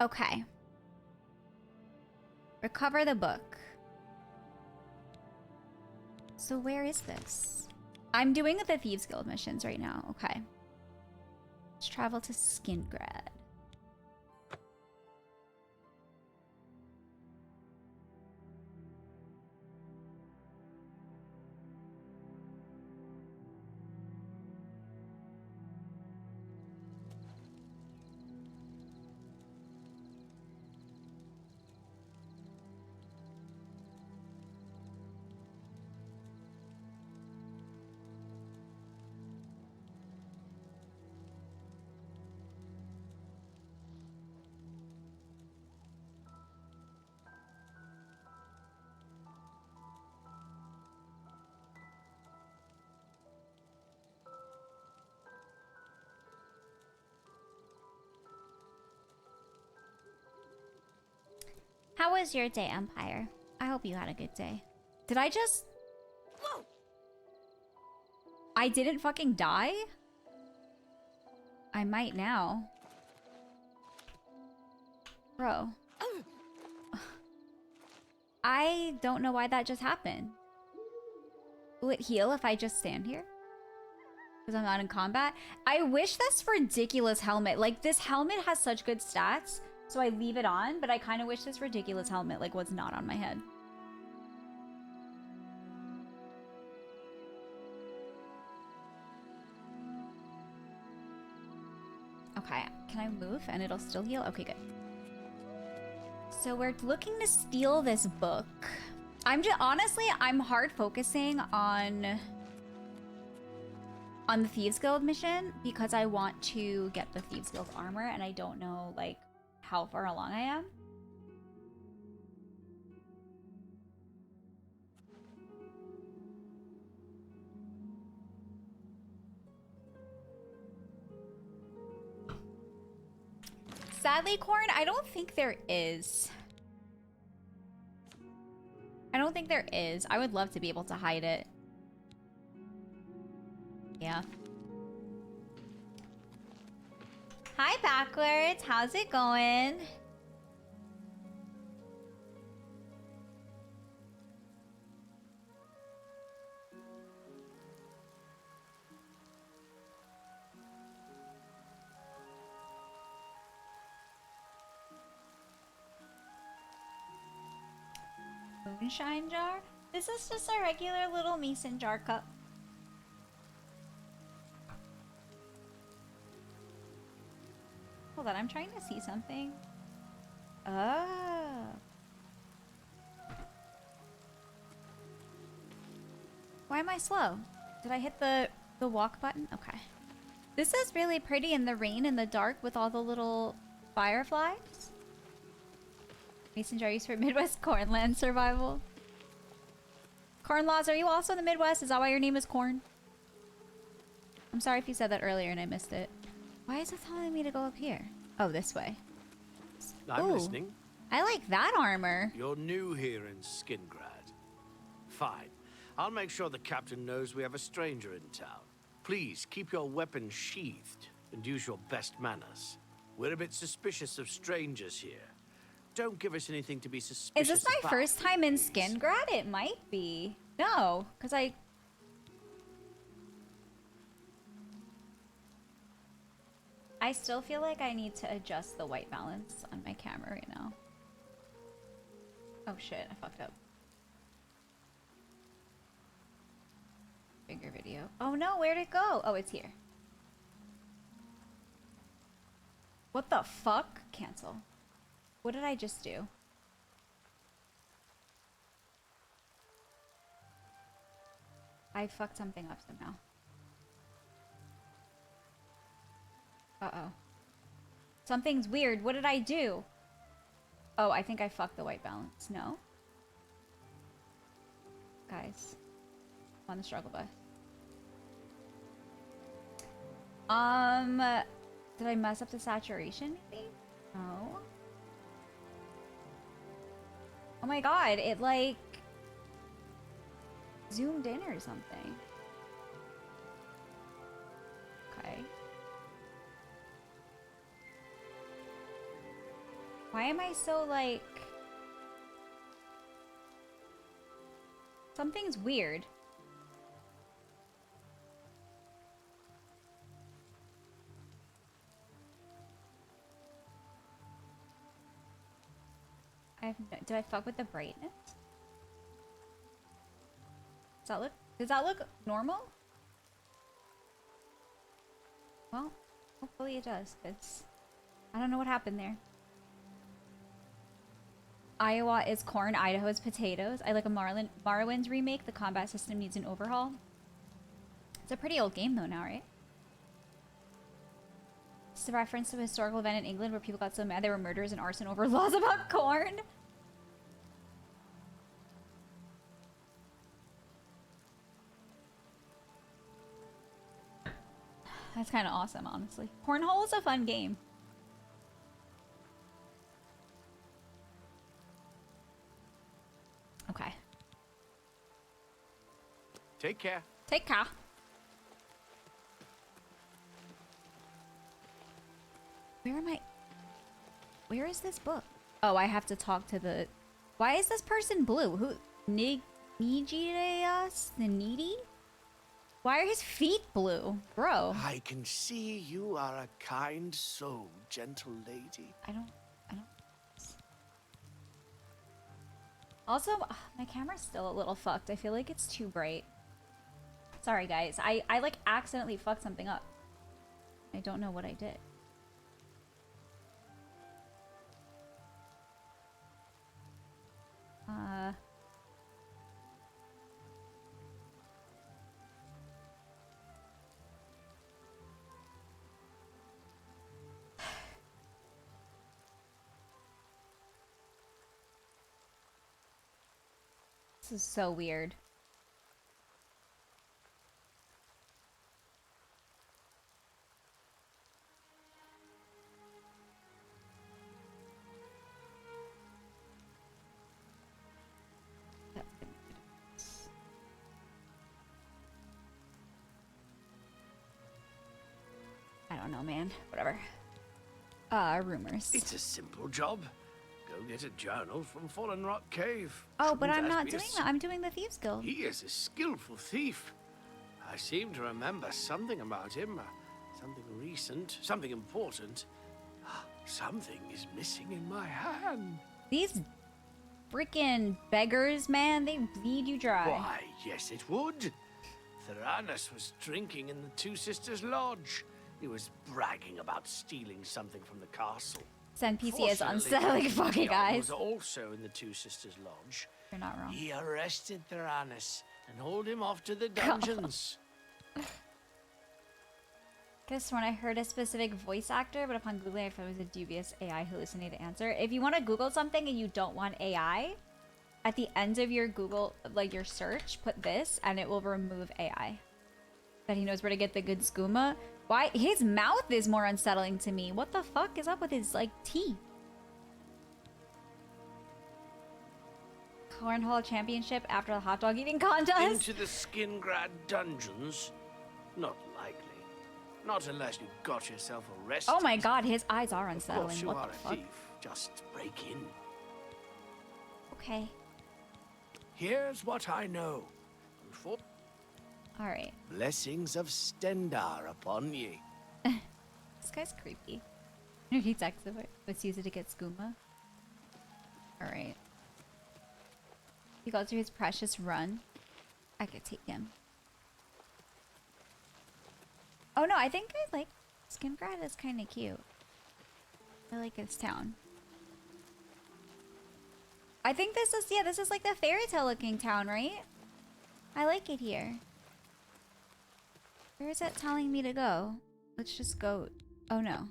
Okay. Recover the book. So where is this? I'm doing the Thieves Guild missions right now. Okay. Let's travel to Skingrad. How was your day, Empire? I hope you had a good day. Did I just... I didn't fucking die? I might now. Bro. I don't know why that just happened. Will it heal if I just stand here? Because I'm not in combat? I wish this ridiculous helmet... Like, this helmet has such good stats, so I leave it on, but I kind of wish this ridiculous helmet, like, was not on my head. Okay, can I move and it'll still heal? Okay, good. So we're looking to steal this book. Honestly, I'm hard focusing on the Thieves Guild mission because I want to get the Thieves Guild armor and I don't know, like, how far along I am. Sadly, Corn, I don't think there is. I don't think there is. I would love to be able to hide it. Yeah. Hi, Backwards. How's it going? Moonshine jar? This is just a regular little mason jar cup. Hold on, I'm trying to see something. Oh. Why am I slow? Did I hit the walk button? Okay. This is really pretty in the rain and the dark with all the little fireflies. Mason jar used for Midwest cornland survival. Corn Laws, are you also in the Midwest? Is that why your name is Corn? I'm sorry if you said that earlier and I missed it. Why is it telling me to go up here? Oh, this way. I'm Ooh. listening. I like that armor. You're new here in Skingrad. Fine. I'll make sure the captain knows we have a stranger in town. Please keep your weapons sheathed and use your best manners. We're a bit suspicious of strangers here. Don't give us anything to be suspicious Is this my about, first time in please. Skingrad? It might be. No, because I still feel like I need to adjust the white balance on my camera right now. Oh shit, I fucked up. Bigger video. Oh no, where'd it go? Oh, it's here. What the fuck? Cancel. What did I just do? I fucked something up somehow. Uh-oh. Something's weird. What did I do? Oh, I think I fucked the white balance. No? Guys. I'm on the struggle bus. Did I mess up the saturation, maybe? No. Oh my god, it like zoomed in or something. Okay. Why am I so like... Something's weird. Do I fuck with the brightness? Does that look normal? Well, hopefully it does, because I don't know what happened there. Iowa is corn, Idaho is potatoes. I like a Morrowind's remake. The combat system needs an overhaul. It's a pretty old game though now, right? It's a reference to a historical event in England where people got so mad they were murderers and arson over laws about corn. That's kind of awesome, honestly. Cornhole is a fun game. Okay. Take care. Take care. Where am I? Where is this book? Oh, I have to talk to the... Why is this person blue? Who? Nigireas? The needy? Why are his feet blue? Bro. I can see you are a kind soul, gentle lady. I don't... Also, my camera's still a little fucked. I feel like it's too bright. Sorry, guys. I like accidentally fucked something up. I don't know what I did. This is so weird. I don't know, man. Whatever. Rumors. It's a simple job. Go get a journal from Fallen Rock Cave. Oh, but I'm Shouldn't not that be doing that. I'm doing the Thieves Guild. He is a skillful thief. I seem to remember something about him. Something recent. Something important. Something is missing in my hand. These freaking beggars, man, they bleed you dry. Why, yes it would. Theranos was drinking in the Two Sisters Lodge. He was bragging about stealing something from the castle. This NPC is Fortunately, unsettling fucking Leon guys. was also in the Two Sisters Lodge. You're not wrong. He arrested Theranos and hauled him off to the dungeons. Guess when I heard a specific voice actor, but upon Googling I found it was a dubious AI hallucinated answer. If you want to Google something and you don't want AI, at the end of your Google, like your search, put this and it will remove AI. That he knows where to get the good skooma. Why? His mouth is more unsettling to me. What the fuck is up with his, like, teeth? Cornhole Championship after the hot dog eating contest? Into the Skingrad dungeons? Not likely. Not unless you got yourself arrested. Oh my god, his eyes are Of unsettling. course you What are the a fuck? thief. Just break in. Okay. Here's what I know. All right. Blessings of Stendar upon ye. This guy's creepy. He texted it. Let's use it to get skooma. All right. He goes through his precious run. I could take him. Oh no, I think I like Skingrad is kind of cute. I like this town. I think this is like the fairy tale looking town, right? I like it here. Where is it telling me to go? Let's just go. Oh no.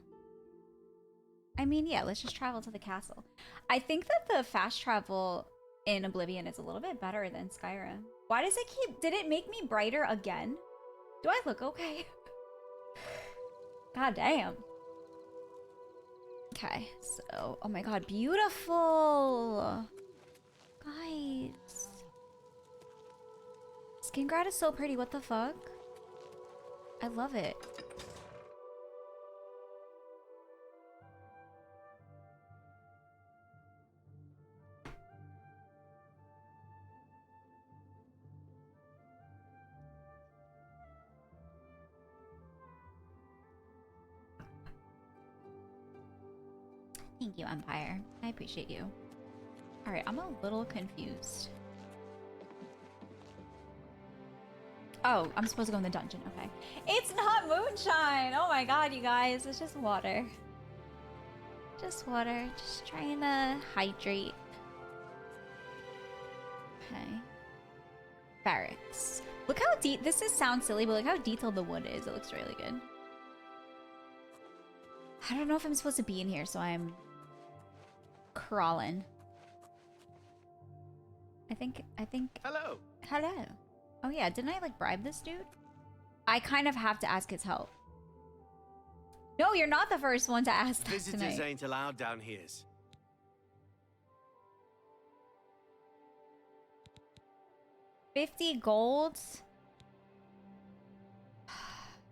I mean, yeah, let's just travel to the castle. I think that the fast travel in Oblivion is a little bit better than Skyrim. Why does it keep... Did it make me brighter again? Do I look okay? God damn. Okay, so... Oh my god, beautiful! Guys. Skingrad is so pretty, what the fuck? I love it. Thank you, Empire. I appreciate you. Alright, I'm a little confused. Oh, I'm supposed to go in the dungeon. Okay. It's not moonshine! Oh my god, you guys. It's just water. Just water. Just trying to hydrate. Okay. Barracks. Look how deep... This sounds silly, but look how detailed the wood is. It looks really good. I don't know if I'm supposed to be in here, so I'm crawling. I think Hello. Hello. Oh yeah, didn't I like bribe this dude? I kind of have to ask his help. No, you're not the first one to ask that Visitors tonight. ain't allowed down here. 50 gold?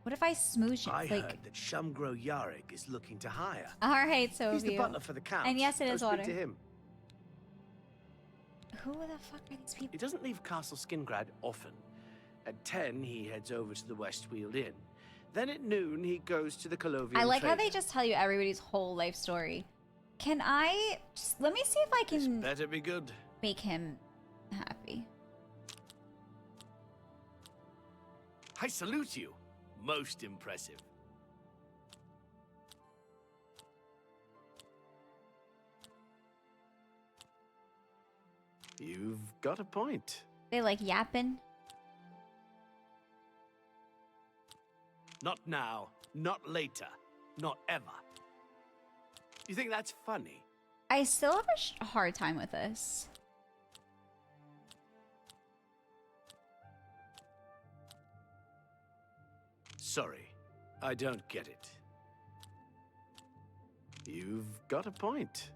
What if I smoosh it? I Like, heard that Shumgro Yarrick is looking to hire. alright, so He's the butler for the count. And yes, it Go is speak water. to him. Who the fuck are these people? He doesn't leave Castle Skingrad often. At 10, he heads over to the Westweald Inn. Then at noon, he goes to the Colovian I like how Trader. they just tell you everybody's whole life story. Can I just, let me see if I This can better be good. make him happy. I salute you. Most impressive. You've got a point. They like yapping. Not now, not later, not ever. You think that's funny? I still have a hard time with this. Sorry, I don't get it. You've got a point.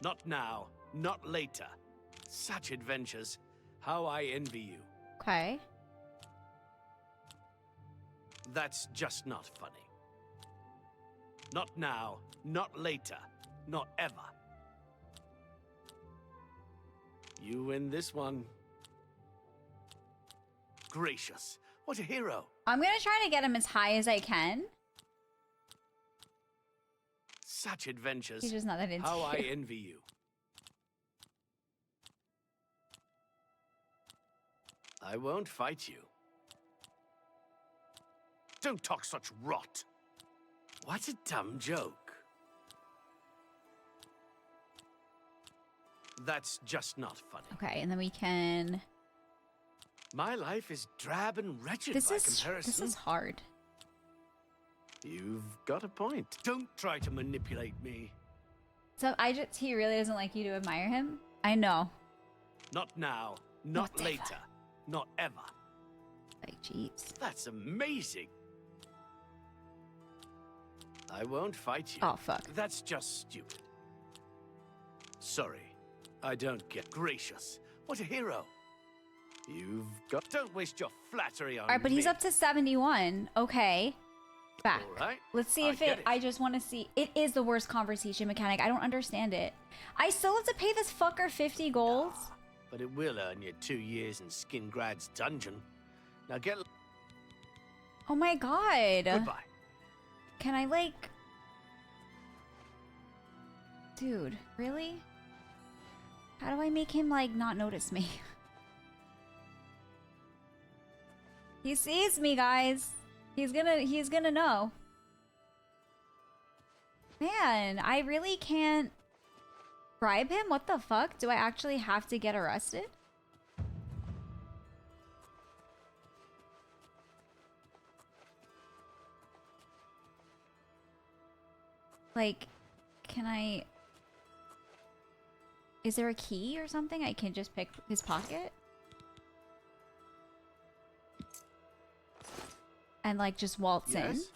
Not now, not later. Such adventures. How I envy you. Okay. That's just not funny. Not now, not later, not ever. You win this one. Gracious, what a hero. I'm gonna try to get him as high as I can. Such adventures. He's just not that into How I you. envy you. I won't fight you. Don't talk such rot. What a dumb joke. That's just not funny. Okay, and then we can... My life is drab and wretched This by is comparison. hard. You've got a point. Don't try to manipulate me. So he really doesn't like you to admire him? I know. Not now, not Whatever. later, not ever. Like, jeez. That's amazing. I won't fight you. Oh, fuck. That's just stupid. Sorry, I don't get gracious. What a hero. You've got... Don't waste your flattery on Alright, but he's me. up to 71. Okay. Back. All right. Let's see if get it. I just want to see. It is the worst conversation mechanic. I don't understand it. I still have to pay this fucker 50 gold? but it will earn you 2 years in Skingrad's dungeon. Now get... Oh my god. Goodbye. Can I, like... Dude, really? How do I make him, like, not notice me? He sees me, guys. He's gonna know. Man, I really can't bribe him? What the fuck? Do I actually have to get arrested? Like, can I... Is there a key or something? I can just pick his pocket? And, like, just waltz in? Yes?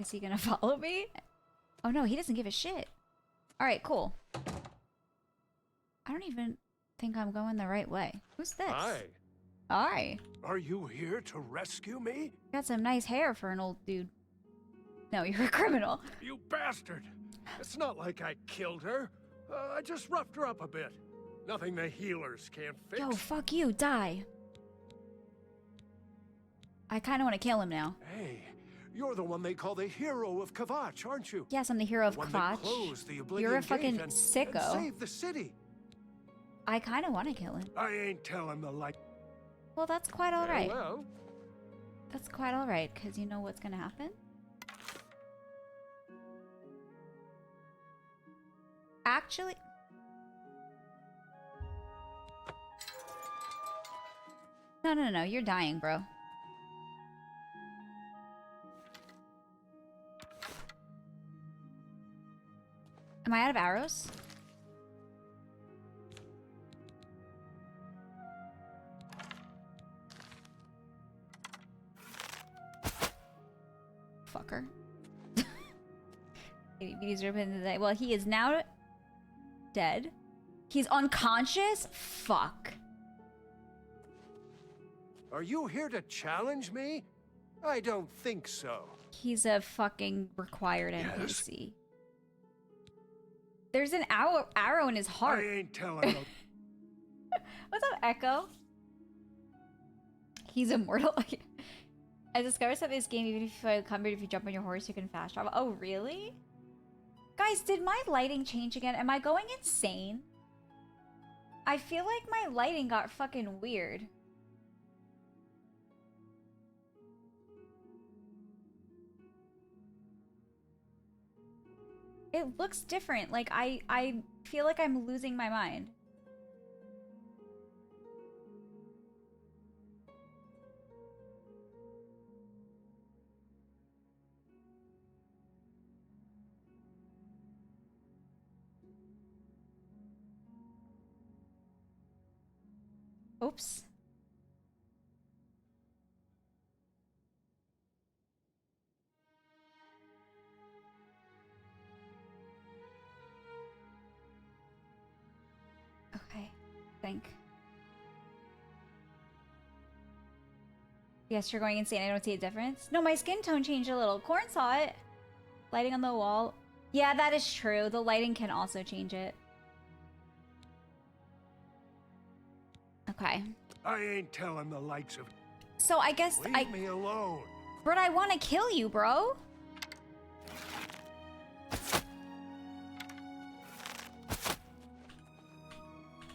Is he gonna follow me? Oh no, he doesn't give a shit. Alright, cool. I don't even think I'm going the right way. Who's this? Hi. Hi. Are you here to rescue me? Got some nice hair for an old dude. No, you're a criminal. You bastard! It's not like I killed her. I just roughed her up a bit. Nothing the healers can't fix. Yo, fuck you, die. I kind of want to kill him now. Hey, you're the one they call the hero of Kvatch, aren't you? Yes, I'm the hero of The one that Kvatch. closed the Oblivion You're a Gate fucking and sicko. saved the city. I kind of want to kill him. I ain't telling the like. Well, that's quite alright. Well, That's quite alright, because you know what's gonna happen? Actually... No, you're dying, bro. Am I out of arrows? Fucker. Well, he is now dead. He's unconscious? Fuck. are you here to challenge me? I don't think so. He's a fucking required Yes? NPC. There's an arrow in his heart. I ain't telling no. What's up, Echo? He's immortal. I discovered that this game, even if you come if you jump on your horse, you can fast travel. Oh, really? Guys, did my lighting change again? Am I going insane? I feel like my lighting got fucking weird. It looks different. Like, I feel like I'm losing my mind. Oops. Okay, think. Yes, you're going insane. I don't see a difference. No, my skin tone changed a little. Corn saw it. Lighting on the wall. Yeah, that is true. The lighting can also change it. Okay. I ain't telling the likes of. So I guess Leave me alone. But I want to kill you, bro.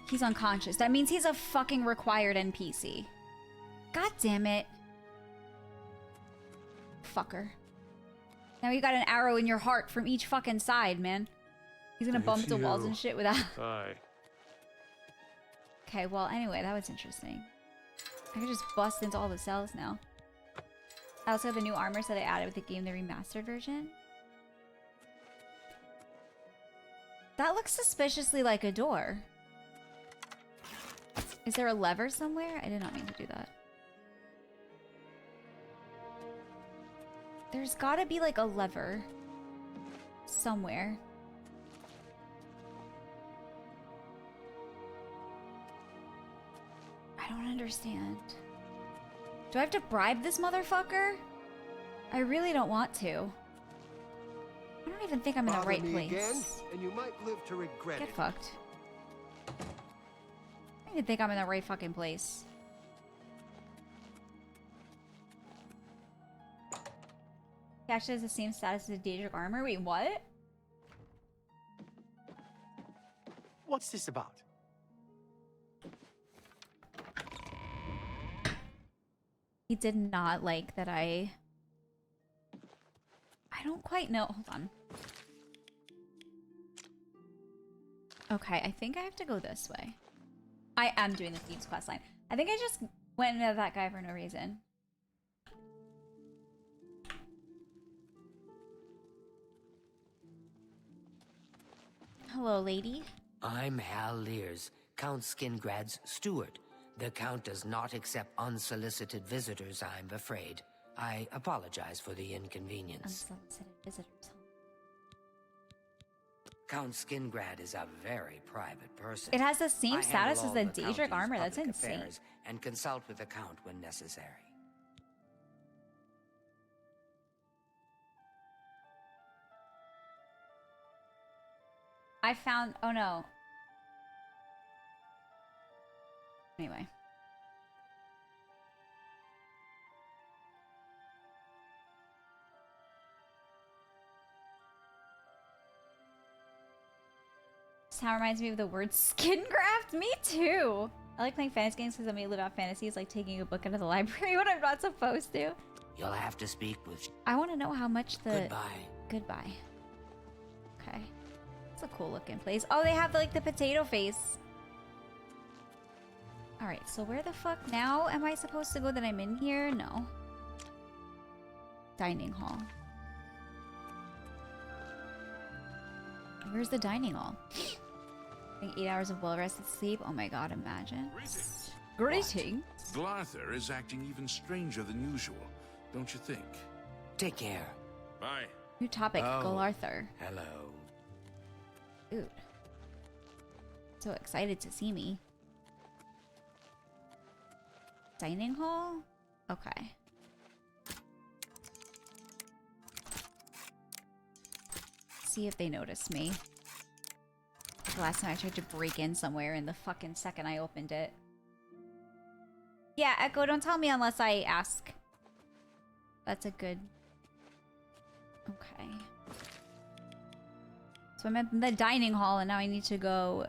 He's unconscious. That means he's a fucking required NPC. God damn it. Fucker. Now you got an arrow in your heart from each fucking side, man. He's gonna bump into walls and shit without... Hi. Okay, well, anyway, that was interesting. I could just bust into all the cells now. I also have the new armor that I added with the game, the remastered version. That looks suspiciously like a door. Is there a lever somewhere? I did not mean to do that. There's gotta be like a lever somewhere. I don't understand. Do I have to bribe this motherfucker? I really don't want to. I don't even think I'm in the Bother right me place. again, and you might live to regret Get it. fucked. I don't even think I'm in the right fucking place. Catch has the same status as Daedric armor. Wait, what? What's this about? He did not like that I don't quite know. Hold on. Okay, I think I have to go this way. I am doing the Thieves quest line. I think I just went into that guy for no reason. Hello, lady. I'm Hal Lears, Count Skingrad's steward. The Count does not accept unsolicited visitors, I'm afraid. I apologize for the inconvenience. Unsolicited visitors. Count Skingrad is a very private person. It has the same I status handle as all the the Daedric county's armor. That's public insane. affairs and consult with the Count when necessary. I found. Oh no. Anyway. This town reminds me of the word skin graft. Me too. I like playing fantasy games because I may live out fantasies like taking a book out of the library when I'm not supposed to. You'll have to speak with... I want to know how much the... Goodbye. Goodbye. Okay. It's a cool looking place. Oh, they have like the potato face. Alright, so where the fuck now am I supposed to go that I'm in here? No. Dining hall. Where's the dining hall? I think 8 hours of well-rested sleep. Oh my god, imagine. Greetings. Glarther is acting even stranger than usual, don't you think? Take care. Bye. New topic, Oh. Galarthur. Hello. Dude. So excited to see me. Dining hall? Okay. See if they notice me. The last time I tried to break in somewhere in the fucking second I opened it. Yeah, Echo, don't tell me unless I ask. That's a good... Okay. So I'm in the dining hall and now I need to go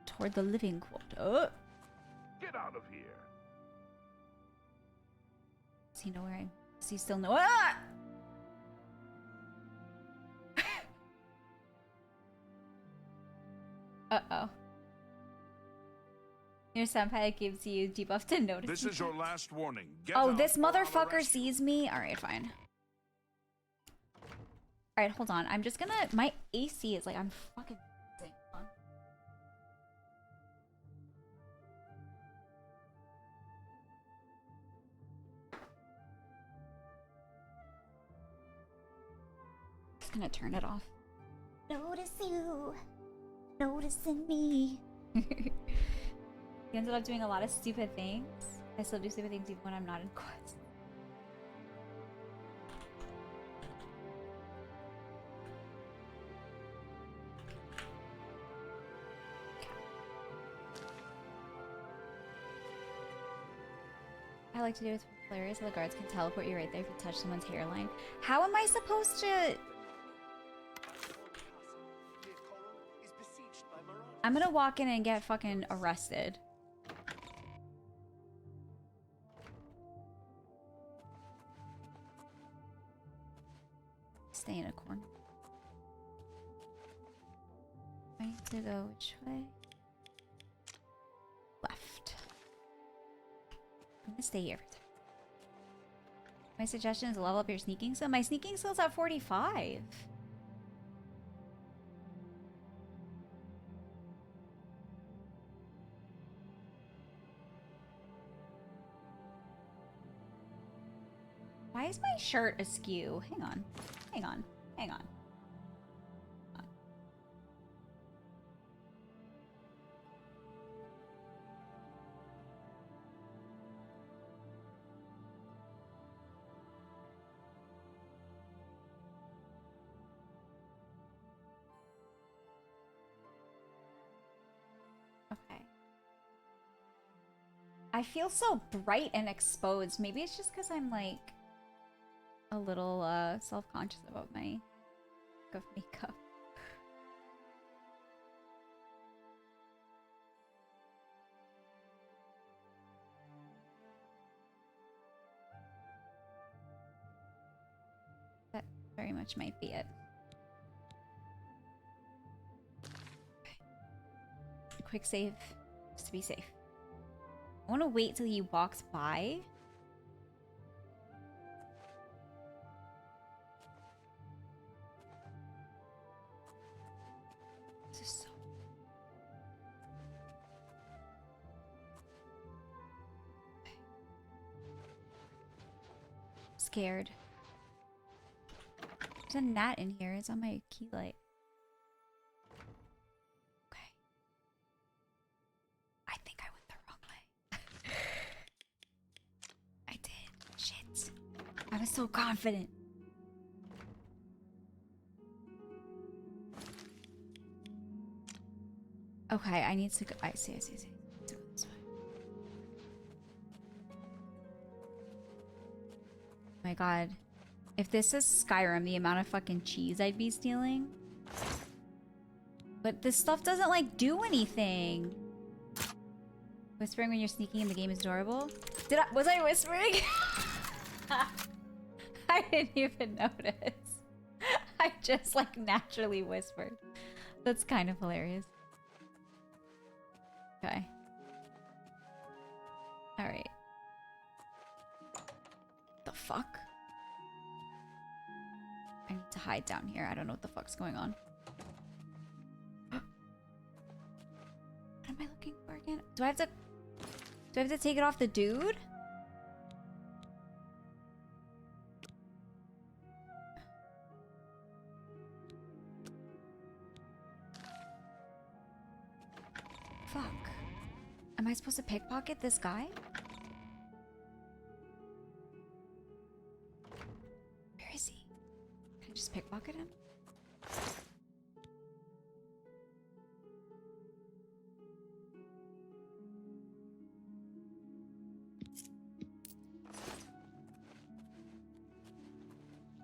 toward the living quarter. Get out of here. Does he know where I'm... Does he still know... Ah! Uh-oh. Your senpai gives you debuff to notice. This is your last warning. Get Oh, out this or I'll motherfucker arrest you. sees me? Alright, fine. Alright, hold on. I'm just gonna... My AC is like... I'm fucking... Hold on. Just gonna turn it off. Notice you. Noticing me. He ended up doing a lot of stupid things. I still do stupid things even when I'm not in quest. I like to do it with hilarious so the guards can teleport you right there if you touch someone's hairline. How am I supposed to... I'm gonna walk in and get fucking arrested. Stay in a corner. I need to go which way? Left. I'm gonna stay here for time. My suggestion is level up your sneaking skill. My sneaking skill's at 45. Why is my shirt askew? Hang on. Hang on. Hang on. I feel so bright and exposed. Maybe it's just because I'm like a little self-conscious about my look of makeup. That very much might be it. Okay. Quick save, just to be safe. I want to wait till he walks by. This is so... Okay. Scared. There's a gnat in here. It's on my key light. Okay. I think I went the wrong way. I did. Shit. I was so confident. Okay, I need to go. I see. To go this way. Oh my god. If this is Skyrim, the amount of fucking cheese I'd be stealing. But this stuff doesn't, like, do anything. Whispering when you're sneaking in the game is adorable. Was I whispering? I didn't even notice. I just, like, naturally whispered. That's kind of hilarious. Okay. Alright. The fuck? I need to hide down here. I don't know what the fuck's going on. What am I looking for again? Do I have to take it off the dude? Fuck. Am I supposed to pickpocket this guy? Where is he? Can I just pickpocket him?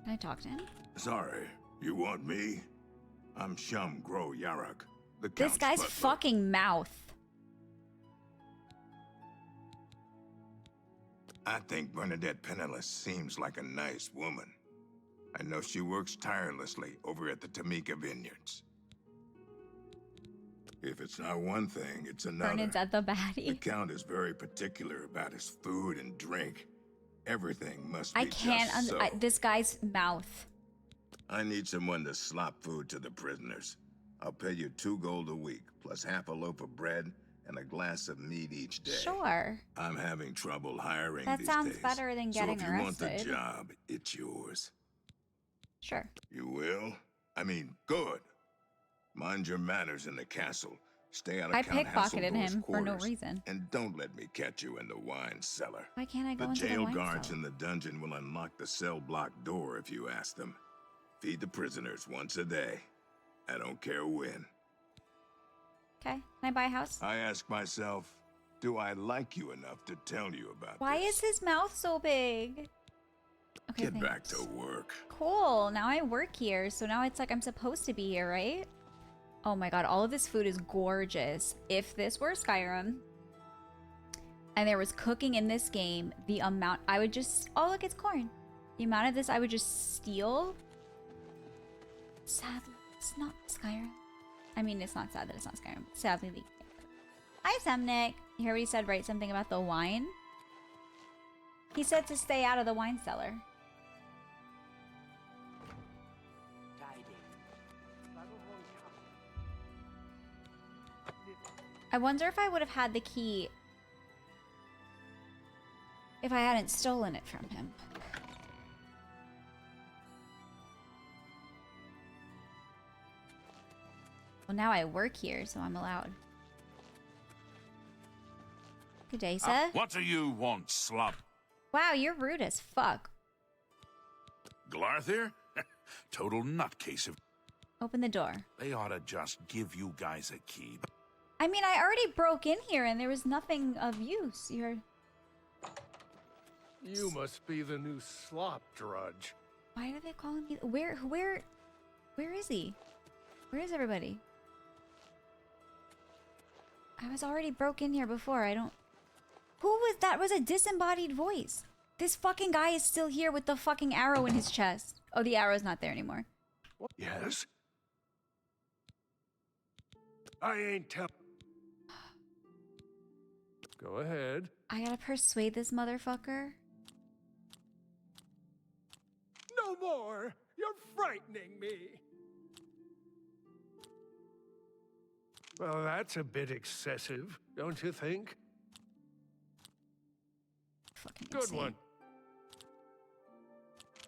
Can I talk to him? Sorry, you want me? I'm Shum Gro Yarak, the This Count's guy's butler. fucking mouth. I think Bernadette Penniless seems like a nice woman. I know she works tirelessly over at the Tamika Vineyards. If it's not one thing, it's another. Bernadette the The baddie. Count is very particular about his food and drink. Everything must be I can't. just so. This guy's mouth. I need someone to slop food to the prisoners. I'll pay you 2 gold a week, plus half a loaf of bread and a glass of meat each day. Sure. I'm having trouble hiring That these sounds days. better than getting so if you want the arrested. job, it's yours. Sure. You will? I mean, good. Mind your manners in the castle. Stay out of I Count pickpocketed Hasselhoff's him for no quarters, reason. And don't let me catch you in the wine cellar. Why can't I go The into the jail wine guards cellar? in the dungeon will unlock the cell block door if you ask them. Feed the prisoners once a day. I don't care when. Okay. Can I buy a house? I ask myself, do I like you enough to tell you about Why this? is his mouth so big? Okay, Get back thanks. to work. Cool. Now I work here, so now it's like I'm supposed to be here, right? Oh my god, all of this food is gorgeous. If this were Skyrim and there was cooking in this game, the amount I would just... Oh, look, it's corn. The amount of this I would just steal. Sadly, it's not Skyrim. I mean, it's not sad that it's not Skyrim. Sadly, the... Hi, Samnik. You heard what he said, right? Something about the wine? He said to stay out of the wine cellar. I wonder if I would have had the key if I hadn't stolen it from him. Well, now I work here, so I'm allowed. Good day, sir. What do you want, slub? Wow, you're rude as fuck. Glarthir? Total nutcase of... Open the door. They ought to just give you guys a key. I mean, I already broke in here and there was nothing of use. You're... You must be the new slop drudge. Why are they calling me? Where is he? Where is everybody? I was already broke in here before. I don't... Who was that? Was a disembodied voice. This fucking guy is still here with the fucking arrow in his chest. Oh, the arrow's not there anymore. Yes? I ain't tell... Go ahead. I gotta persuade this motherfucker. No more! You're frightening me! Well, that's a bit excessive, don't you think? Fucking Good insane. one.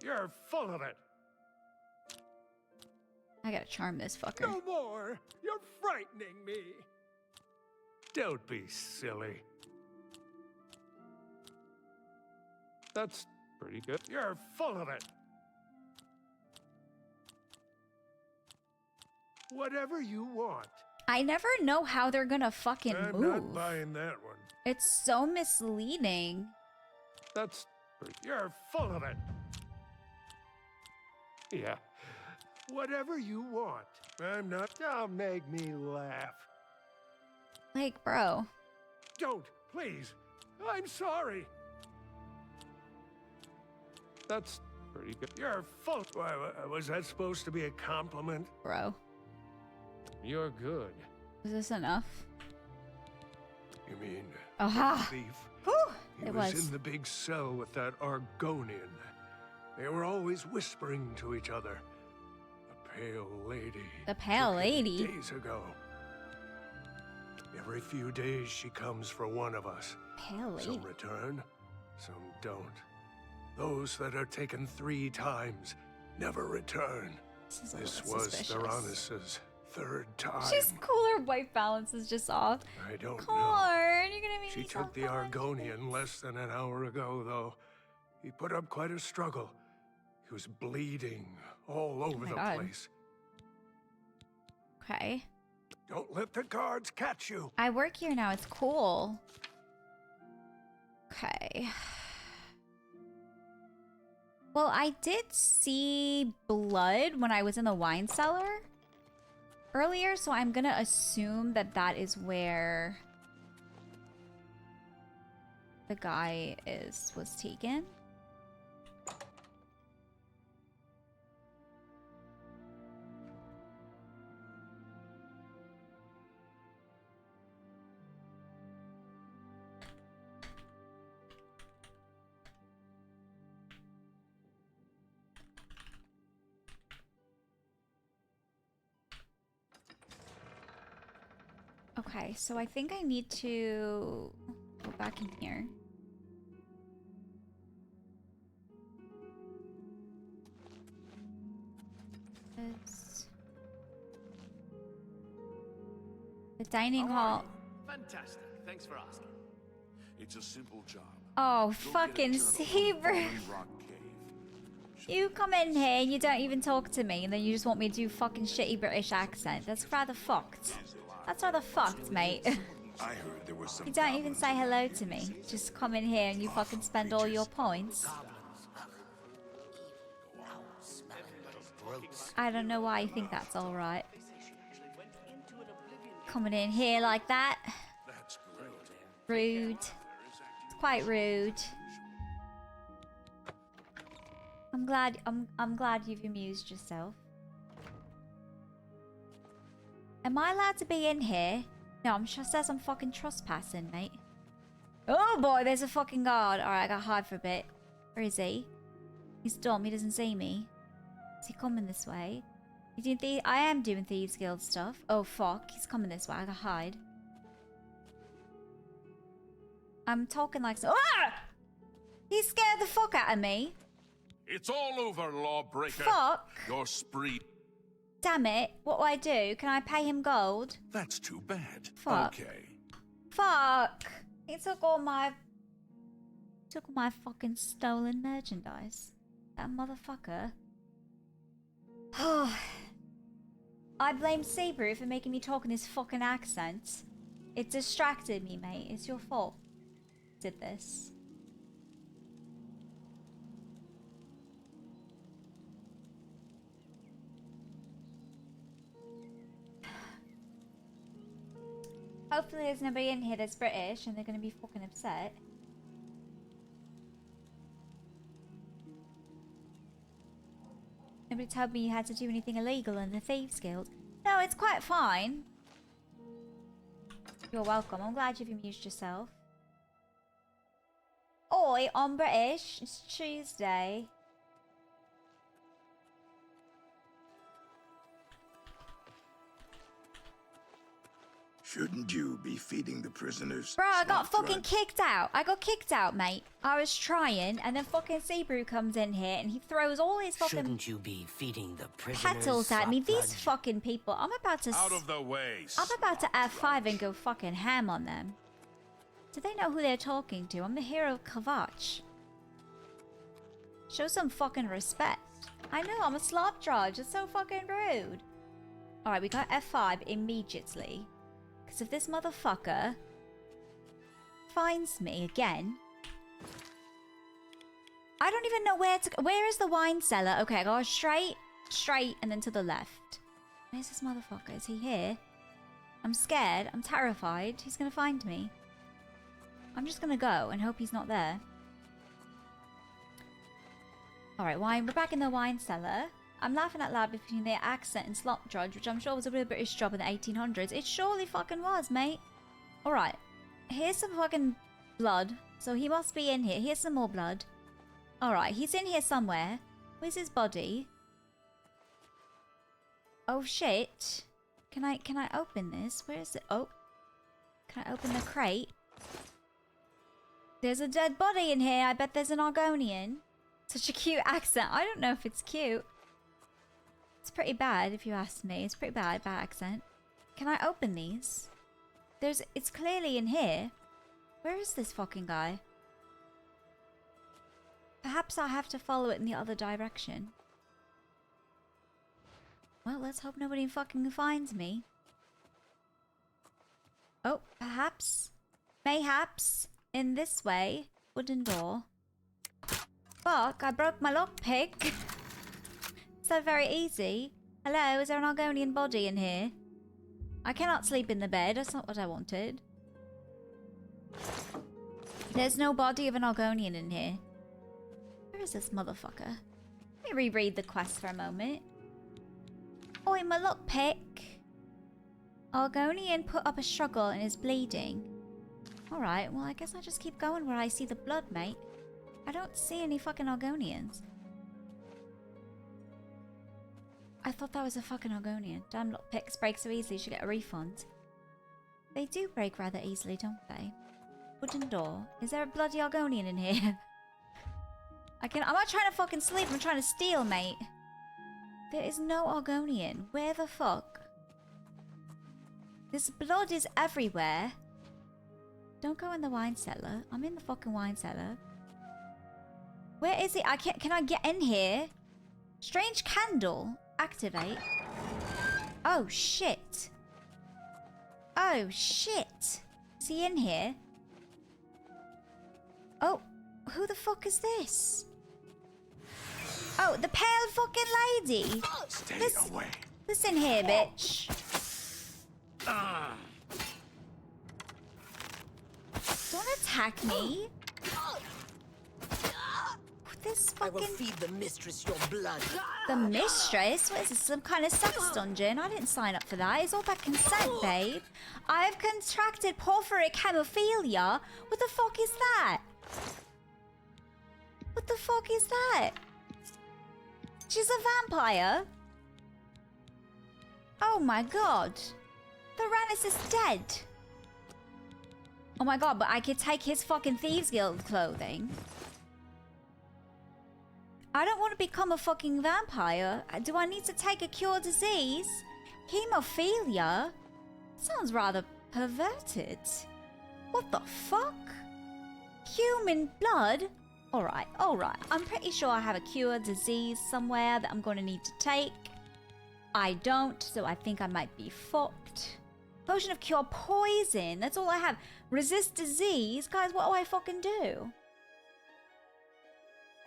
You're full of it. I gotta charm this fucker. No more! You're frightening me! Don't be silly. That's pretty good. You're full of it. Whatever you want. I never know how they're gonna fucking I'm move. not buying that one. It's so misleading. That's pretty... You're full of it. Yeah. Whatever you want. I'm not... Don't make me laugh. Like, bro. Don't, please. I'm sorry. That's pretty good. You're full... Why, was that supposed to be a compliment? Bro. You're good. Was this enough? You mean... Aha! Thief? Whew! He It was was. in the big cell with that Argonian. They were always whispering to each other. The pale lady. The pale took him lady? Days ago. Every few days she comes for one of us. Pale lady? Some return, some don't. Those that are taken 3 times never return. This is a This little was suspicious. Theranos' 3rd time. She's cool. Her white balance is just off. I don't know. Corn, you're gonna make She me took the Argonian less than an hour ago, though. He put up quite a struggle. He was bleeding all over my the God. place. Okay. Don't let the guards catch you. I work here now. It's cool. Okay. Well, I did see blood when I was in the wine cellar earlier, so I'm gonna assume that that is where the guy was taken. Okay, so I think I need to go back in here. The dining hall. Fantastic. Thanks for asking. It's a simple job. Oh, Go get a fucking journal from Saber. Fallen Rock Cave. You come in here and you don't even talk to me, and then you just want me to do fucking shitty British accent. That's rather fucked. That's rather fucked, mate. I heard there was some You don't even say hello to me. Just come in here and you fucking spend all your points. I don't know why you think that's alright. Coming in here like that. That's great. Rude. It's quite rude. I'm glad you've amused yourself. Am I allowed to be in here? No, I'm sure it says I'm fucking trespassing, mate. Oh boy, there's a fucking guard. Alright, I gotta hide for a bit. Where is he? He's dumb, he doesn't see me. Is he coming this way? You doing thieves? I am doing Thieves Guild stuff. Oh fuck, he's coming this way. I gotta hide. I'm talking like so. Ah! He scared the fuck out of me. It's all over, lawbreaker. Fuck. Your spree. Damn it. What do I do? Can I pay him gold? That's too bad. Fuck. Okay. Fuck. He took all my fucking stolen merchandise. That motherfucker. I blame Saber for making me talk in his fucking accent. It distracted me, mate. It's your fault. Did this. Hopefully there's nobody in here that's British and they're gonna be fucking upset. Nobody told me you had to do anything illegal in the Thieves Guild. No, it's quite fine. You're welcome. I'm glad you've amused yourself. Oi, I'm British. It's Tuesday. Shouldn't you be feeding the prisoners? Bro, I got slop fucking drudge? kicked out. I got kicked out, mate. I was trying, and then fucking Seabrew comes in here, and he throws all his fucking Shouldn't you be feeding the prisoners? petals at me. These Slopdrudge? fucking people. I'm about to Out of the way. I'm about to F5 and go fucking ham on them. Do they know who they're talking to? I'm the hero of Kavach. Show some fucking respect. I know, I'm a slop drudge. It's so fucking rude. Alright, we got F5 immediately. Because if this motherfucker finds me again... I don't even know where to go. Where is the wine cellar? Okay, I go straight, and then to the left. Where's this motherfucker? Is he here? I'm scared. I'm terrified. He's gonna find me. I'm just gonna go and hope he's not there. Alright, wine. We're back in the wine cellar. I'm laughing out loud between their accent and slop drudge, which I'm sure was a real British job in the 1800s. It surely fucking was, mate. Alright. Here's some fucking blood. So he must be in here. Here's some more blood. Alright, he's in here somewhere. Where's his body? Oh shit. Can I open this? Where is it? Oh. Can I open the crate? There's a dead body in here. I bet there's an Argonian. Such a cute accent. I don't know if it's cute. It's pretty bad if you ask me. It's pretty bad accent. Can I open these? It's clearly in here. Where is this fucking guy? Perhaps I have to follow it in the other direction. Well, let's hope nobody fucking finds me. Oh, perhaps. Mayhaps. In this way. Wooden door. Fuck, I broke my lockpick. So very easy. Hello, is there an Argonian body in here? I cannot sleep in the bed. That's not what I wanted. There's no body of an Argonian in here. Where is this motherfucker? Let me reread the quest for a moment. Oi, my lockpick. Argonian put up a struggle and is bleeding. Alright, well I guess I'll just keep going where I see the blood, mate. I don't see any fucking Argonians. I thought that was a fucking Argonian. Damn lockpicks break so easily, you should get a refund. They do break rather easily, don't they? Wooden door. Is there a bloody Argonian in here? I'm not trying to fucking sleep, I'm trying to steal, mate. There is no Argonian. Where the fuck? This blood is everywhere. Don't go in the wine cellar. I'm in the fucking wine cellar. Where is it? Can I get in here? Strange candle. Activate. Oh shit. Oh shit. Is he in here? Oh, who the fuck is this? Oh, the pale fucking lady. Stay away. Listen here, bitch. Don't attack me. This I will fucking... feed the mistress your blood. The mistress? What is this, some kind of sex dungeon? I didn't sign up for that. It's all by consent, babe. I've contracted porphyric hemophilia. What the fuck is that? What the fuck is that? She's a vampire? Oh my god. Theranos is dead. Oh my god, but I could take his fucking Thieves Guild clothing. I don't want to become a fucking vampire. Do I need to take a cure disease? Hemophilia? Sounds rather perverted. What the fuck? Human blood? Alright, alright. I'm pretty sure I have a cure disease somewhere that I'm going to need to take. I don't, so I think I might be fucked. Potion of cure poison. That's all I have. Resist disease. Guys, what do I fucking do?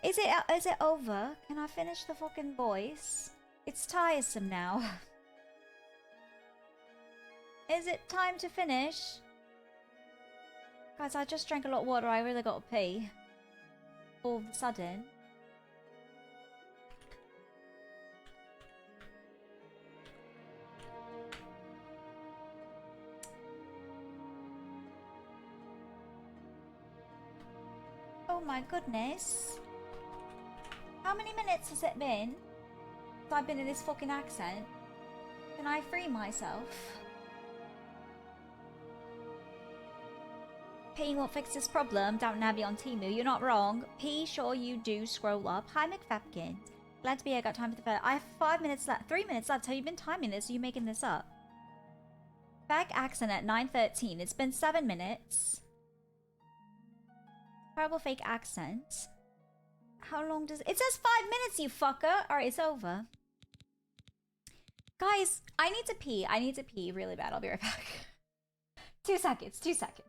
Is it over? Can I finish the fucking voice? It's tiresome now. Is it time to finish? Guys, I just drank a lot of water. I really got to pee. All of a sudden. Oh my goodness. How many minutes has it been since I've been in this fucking accent? Can I free myself? P won't fix this problem. Downton Abbey on Temu. You're not wrong. P, sure you do scroll up. Hi, McFapkin. Glad to be here. Got time for the fair. I have 5 minutes left. 3 minutes left. Have you been timing this? Are you making this up? Back accent at 9:13. It's been 7 minutes. Terrible fake accent. How long does it says 5 minutes, you fucker. Alright, it's over. Guys, I need to pee. I need to pee really bad. I'll be right back. 2 seconds. 2 seconds.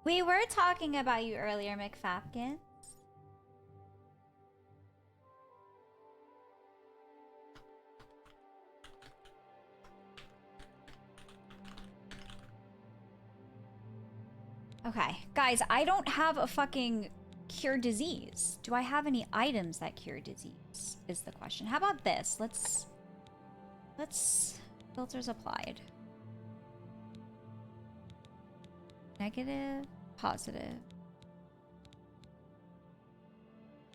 We were talking about you earlier, McFapkins. Okay, guys, I don't have a fucking cure disease. Do I have any items that cure disease is the question. How about this? Let's filters applied. Negative, positive.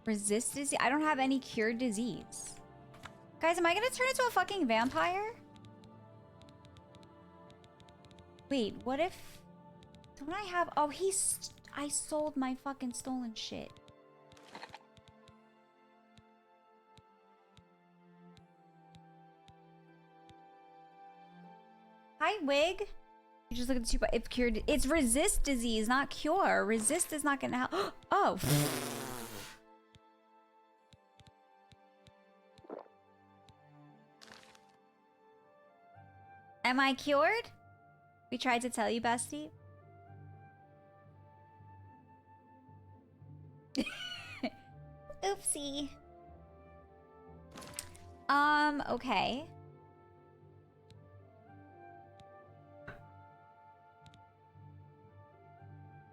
Resist disease. I don't have any cured disease. Guys, am I gonna turn into a fucking vampire? Wait, what if... Don't I have... Oh, I sold my fucking stolen shit. Hi, Wig. You just look at the super. If cured, it's resist disease, not cure. Resist is not gonna help. Oh. Am I cured? We tried to tell you, bestie. Oopsie. Okay.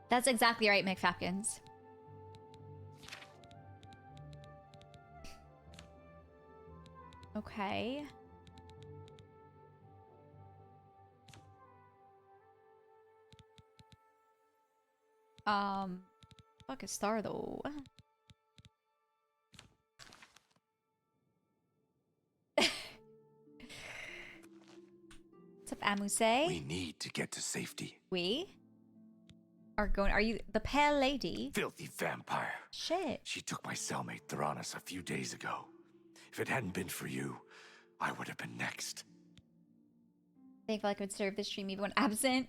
That's exactly right, McFapkins. Okay. Fuck a star though. What's up, Amuse? We need to get to safety. We are going. Are you the pale lady? Filthy vampire. Shit. She took my cellmate Theranos a few days ago. If it hadn't been for you, I would have been next. Think like I would serve the stream even when absent.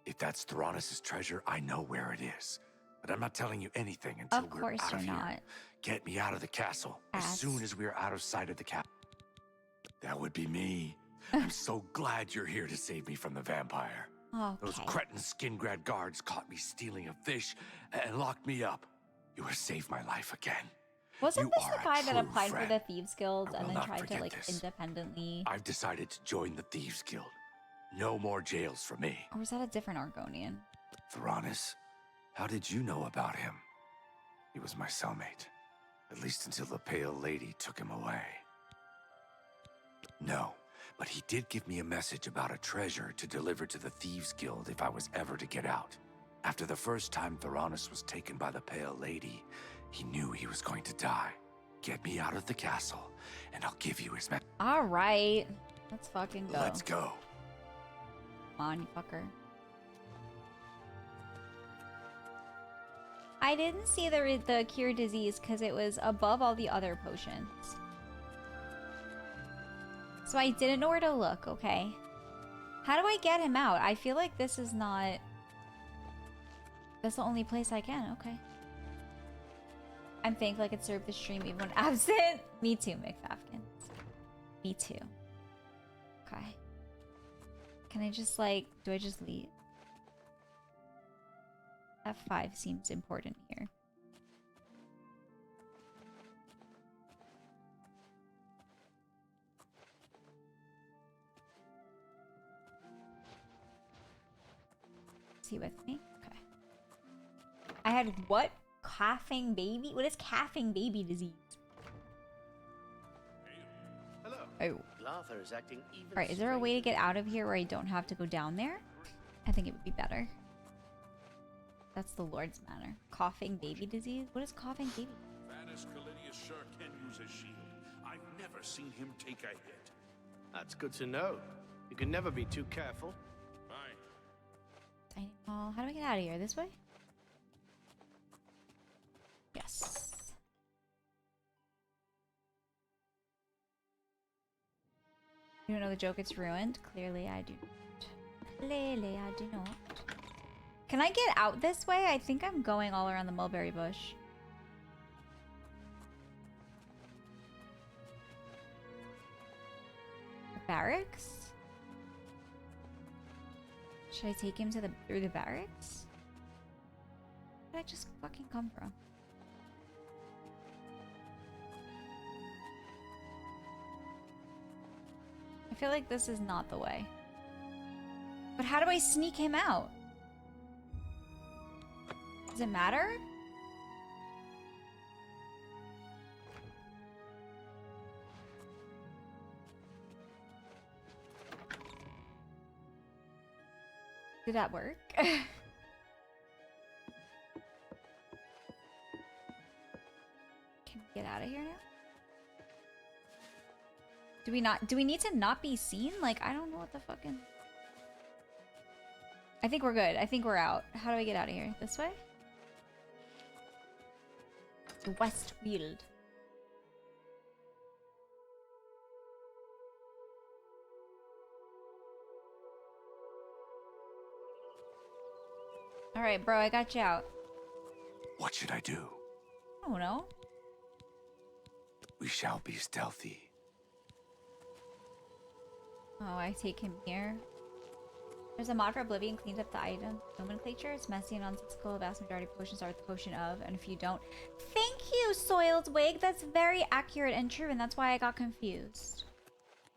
If that's Theranos' treasure, I know where it is. But I'm not telling you anything until we're out of here. Of course you're not. Get me out of the castle as soon as we're out of sight of the castle. That would be me. I'm so glad you're here to save me from the vampire. Okay. Those cretin Skingrad guards caught me stealing a fish and locked me up. You have saved my life again. Wasn't this the guy that applied for the Thieves Guild and then tried to like independently? I've decided to join the Thieves Guild. No more jails for me. Or was that a different Argonian? Theranos, how did you know about him? He was my cellmate. At least until the Pale Lady took him away. No, but he did give me a message about a treasure to deliver to the Thieves Guild if I was ever to get out. After the first time Theranos was taken by the Pale Lady, he knew he was going to die. Get me out of the castle, and I'll give you his message. All right. Let's fucking go. Let's go. Come on, you fucker. I didn't see the cure disease because it was above all the other potions. So I didn't know where to look, okay? How do I get him out? I feel like this is not... That's the only place I can, okay. I'm thankful I could serve the stream even when absent. Me too, McFafkins. Me too. Okay. Can I just like... Do I just leave? F5 seems important here. Is he with me? Okay. I had what? Coughing baby? What is coughing baby disease? Hello. Oh. Lather is acting even Alright, is there a way to get out of here where I don't have to go down there? I think it would be better. That's the Lord's Manor. Coughing baby disease? What is coughing baby? Vanus Callidius sure can use a shield. I've never seen him take a hit. That's good to know. You can never be too careful. Fine. Tiny Mall. How do I get out of here? This way? Yes. You don't know the joke, it's ruined? Clearly I do not. Clearly I do not. Can I get out this way? I think I'm going all around the mulberry bush. The barracks? Should I take him to through the barracks? Where did I just fucking come from? I feel like this is not the way. But how do I sneak him out? Does it matter? Did that work? Can we get out of here now? Do we need to not be seen? Like, I don't know what the fucking... I think we're good. I think we're out. How do I get out of here? This way? The Westfield. Alright, bro, I got you out. What should I do? I don't know. We shall be stealthy. Oh, I take him here. There's a mod for Oblivion, cleans up the item nomenclature. It's messy and nonsensical. The vast majority of potions are with the potion of, and if you don't... Thank you, Soiled Wig! That's very accurate and true, and that's why I got confused.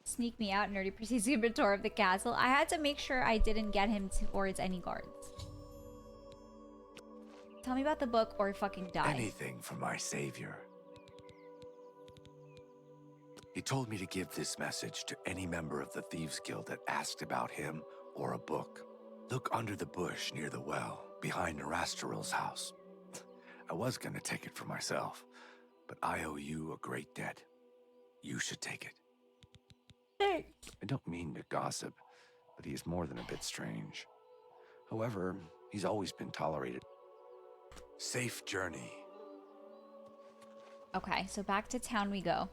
Sneak me out, Nerdy proceeds to the tour of the castle. I had to make sure I didn't get him towards any guards. Tell me about the book or fucking die. Anything for my savior. He told me to give this message to any member of the Thieves Guild that asked about him or a book. Look under the bush near the well, behind Nerastiral's house. I was gonna take it for myself, but I owe you a great debt. You should take it. Thanks. I don't mean to gossip, but he is more than a bit strange. However, he's always been tolerated. Safe journey. Okay, so back to town we go.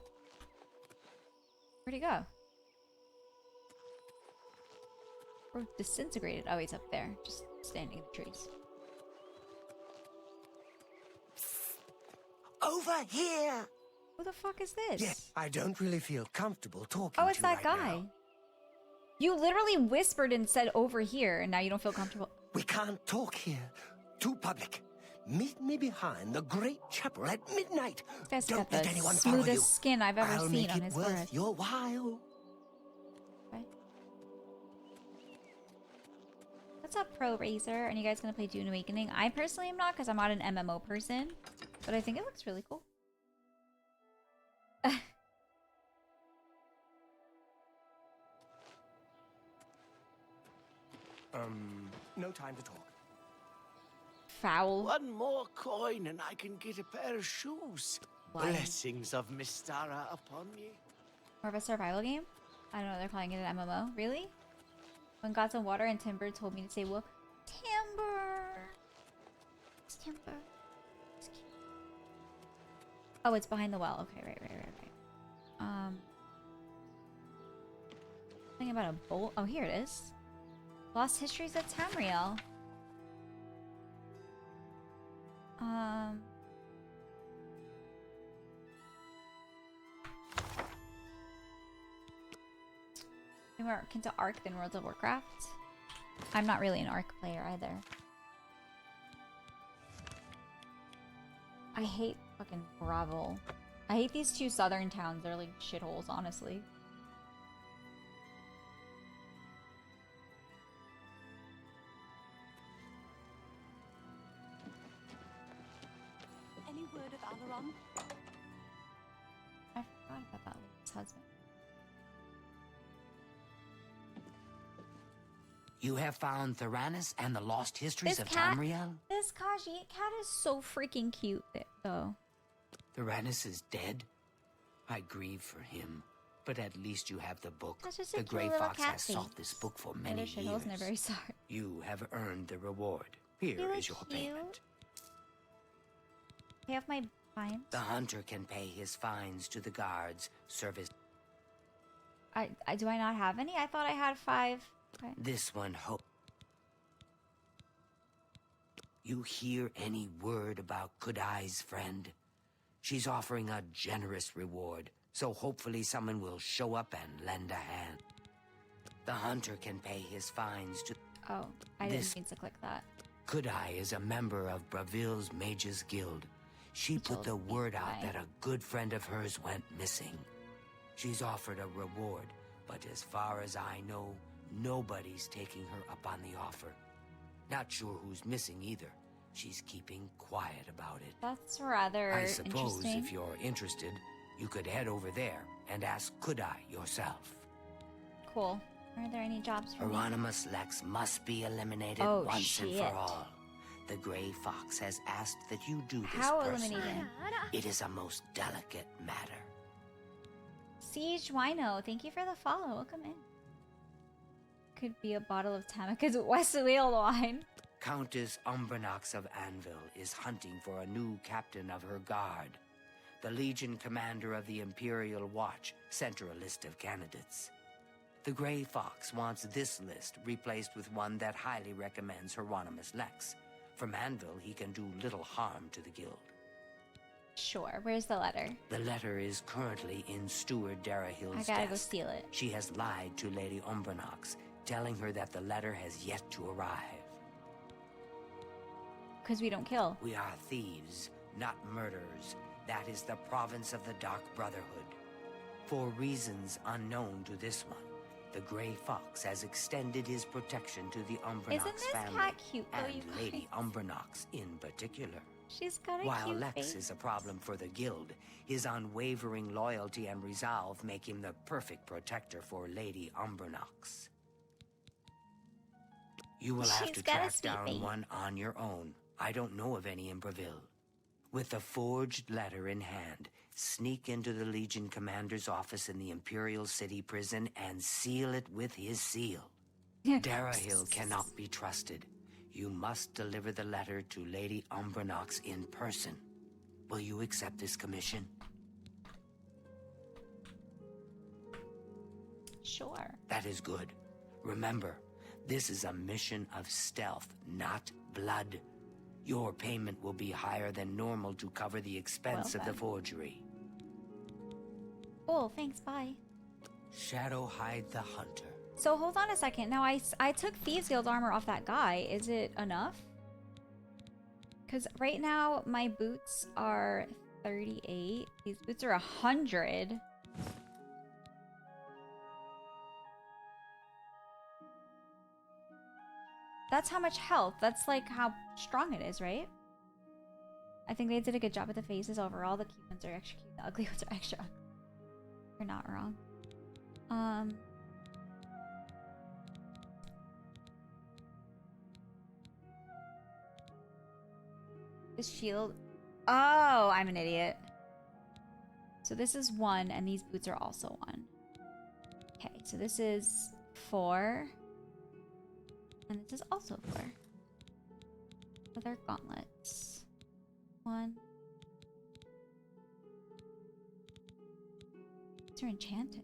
Where'd he go? We're disintegrated. Oh, he's up there, just standing in the trees. Over here! Who the fuck is this? Yes, I don't really feel comfortable talking Oh, it's to you that right guy. now. You literally whispered and said over here, and now you don't feel comfortable. We can't talk here. Too public. Meet me behind the great chapel at midnight. This guy's Don't got let the anyone follow you. smoothest skin I've ever I'll seen make on it his worth forehead. your while. Okay. What's up, Pro Racer? Are you guys gonna play Dune Awakening? I personally am not because I'm not an MMO person, but I think it looks really cool. No time to talk. Foul. One more coin and I can get a pair of shoes. Why? Blessings of Mystara upon me. More of a survival game? I don't know, they're calling it an MMO. Really? When got some water and Timber told me to say whoop. Timber! It's Timber. It's cute. Oh, it's behind the well. Okay, right. Something about a bolt. Oh, here it is. Lost Histories of Tamriel. More akin to Ark than World of Warcraft. I'm not really an Ark player either. I hate fucking Gravel. I hate these two southern towns. They're like shitholes, honestly. Any word of Alaron? I forgot about that lady's husband. You have found Theranos and the lost histories of Tamriel? This Khajiit cat is so freaking cute, though. Theranos is dead? I grieve for him, but at least you have the book. That's just a The cute Grey little Fox cat has face. sought this book for many They're years. and they're very sorry. You have earned the reward. Here You is look your cute. payment. I have my fines. The hunter can pay his fines to the guards, service. Do I not have any? I thought I had 5. Okay. This one You hear any word about Kudai's friend? She's offering a generous reward, so hopefully someone will show up and lend a hand. The hunter can pay his fines to... Oh, I didn't mean to click that. Kudai is a member of Braville's Mages Guild. She put the word out that a good friend of hers went missing. She's offered a reward, but as far as I know, nobody's taking her up on the offer. Not sure who's missing either. She's keeping quiet about it. That's rather I suppose interesting. if you're interested, you could head over there and ask Kudai yourself. Cool. Are there any jobs for me? Hieronymus Lex must be eliminated Oh, once and shit. for all. The Grey Fox has asked that you do this How personally. eliminated? It is a most delicate matter. Siege Wino, thank you for the follow. Welcome in. Could be a bottle of Tamika's Westfield wine. Countess Umbranox of Anvil is hunting for a new captain of her guard. The Legion commander of the Imperial Watch sent her a list of candidates. The Grey Fox wants this list replaced with one that highly recommends Hieronymus Lex. From Anvil, he can do little harm to the guild. Sure. Where's the letter? The letter is currently in Steward Darahill's I gotta go desk. steal it. She has lied to Lady Umbranox, telling her that the letter has yet to arrive. Because we don't kill. We are thieves, not murderers. That is the province of the Dark Brotherhood. For reasons unknown to this one, the Grey Fox has extended his protection to the Umbranox Isn't this family, cat cute, though, and you Lady guys? Umbranox in particular. She's got a While cute Lex face. is a problem for the guild, his unwavering loyalty and resolve make him the perfect protector for Lady Umbranox. You will have She's to got a track sweet down face. one on your own. I don't know of any in Braville. With the forged letter in hand, sneak into the Legion commander's office in the Imperial City prison and seal it with his seal. Darahill cannot be trusted. You must deliver the letter to Lady Umbranox in person. Will you accept this commission? Sure. That is good. Remember, this is a mission of stealth, not blood. Your payment will be higher than normal to cover the expense Well of the then. forgery. Cool, thanks, bye. Shadowhide the Hunter. So hold on a second. Now I took Thieves Guild armor off that guy. Is it enough? Because right now my boots are 38. These boots are 100. That's how much health. That's like how strong it is, right? I think they did a good job with the faces overall. The cute ones are extra cute. The ugly ones are extra ugly. You're not wrong. This shield. Oh, I'm an idiot. So this is 1, and these boots are also 1. Okay, so this is 4. And this is also 4. Leather gauntlets. 1. These are enchanted.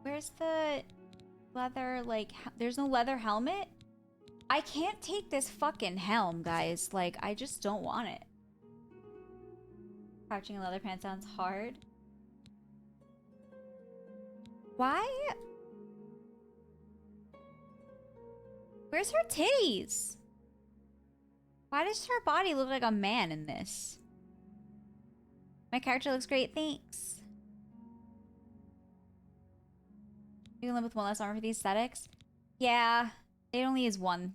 Where's the leather, like, there's no leather helmet? I can't take this fucking helm, guys. Like, I just don't want it. Crouching in leather pants sounds hard. Why? Where's her titties? Why does her body look like a man in this? My character looks great, thanks. You can live with 1 less armor for the aesthetics? Yeah, it only is 1.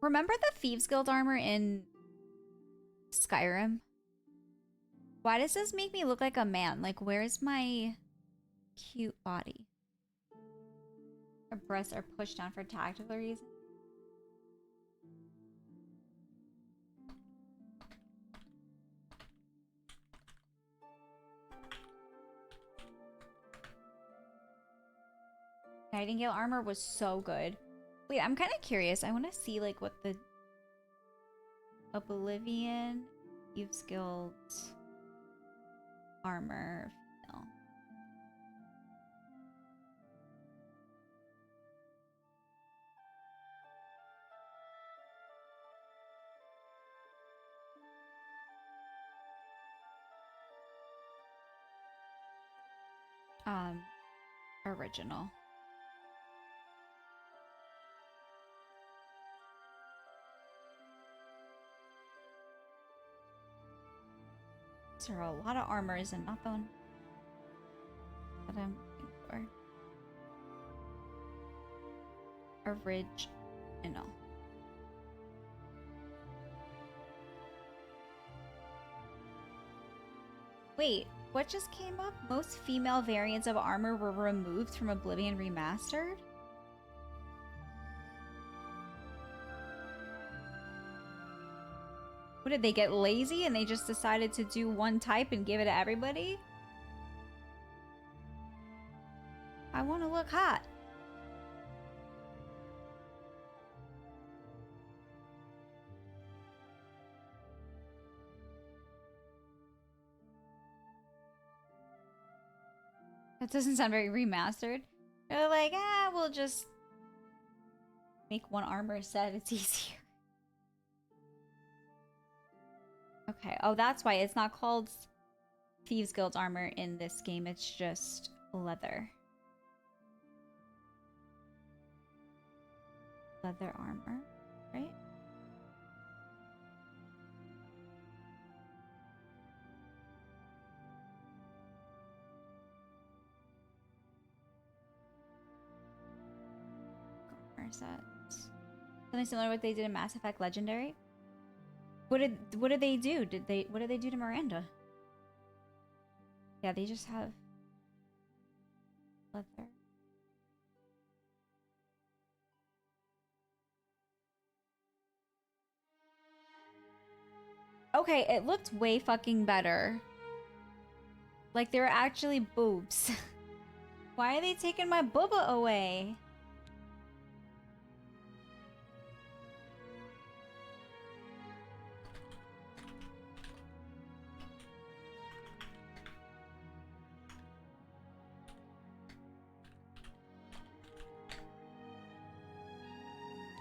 Remember the Thieves Guild armor in Skyrim? Why does this make me look like a man? Like, where's my cute body? Her breasts are pushed down for tactical reasons. Nightingale armor was so good. Wait, I'm kind of curious. I want to see like what the Oblivion Thieves Guild armor. No. Original. There are a lot of armors and not the one that I'm looking for. Original. Wait, what just came up? Most female variants of armor were removed from Oblivion Remastered? What, did they get lazy and they just decided to do one type and give it to everybody? I want to look hot. That doesn't sound very remastered. They're like, we'll just make one armor set. It's easier. Okay. Oh, that's why it's not called Thieves Guild armor in this game. It's just leather. Leather armor, right? Armor sets. Something similar to what they did in Mass Effect Legendary. What did they do? What did they do to Miranda? Yeah, they just have leather. Okay, it looked way fucking better. Like, there were actually boobs. Why are they taking my booba away?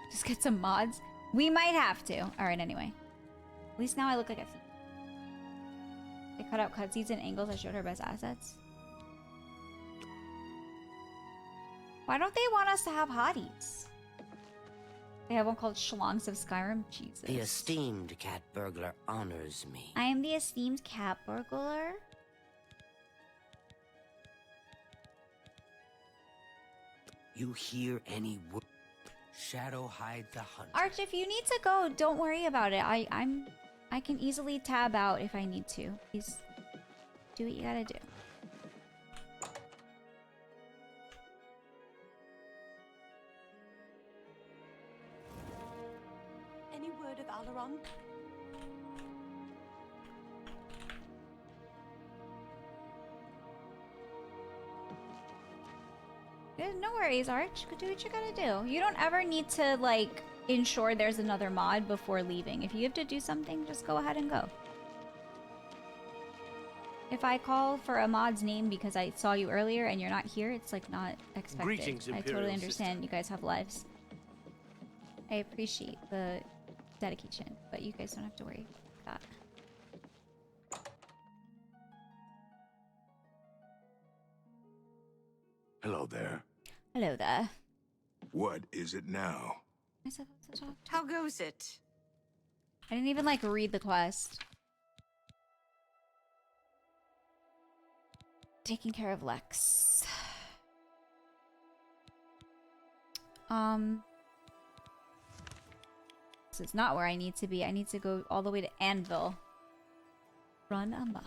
Just get some mods. We might have to. Alright, anyway. At least now I look like a thief. They cut out cutscenes and angles that showed her best assets. Why don't they want us to have hotties? They have one called Schlongs of Skyrim. Jesus. The esteemed cat burglar honors me. I am the esteemed cat burglar. You hear any word? Shadow hide the hunt. Arch, if you need to go, don't worry about it. I can easily tab out if I need to. Please do what you gotta do. Any word of Alaron? No worries, Arch. Go do what you gotta do. You don't ever need to, like, ensure there's another mod before leaving. If you have to do something, just go ahead and go. If I call for a mod's name because I saw you earlier and you're not here, it's, like, not expected. Greetings, I Imperial totally understand. Sister. You guys have lives. I appreciate the dedication, but you guys don't have to worry about that. Hello there. Hello there. What is it now? Am I supposed to talk? How goes it? I didn't even, like, read the quest. Taking care of Lex. This is not where I need to be. I need to go all the way to Anvil. Run amok.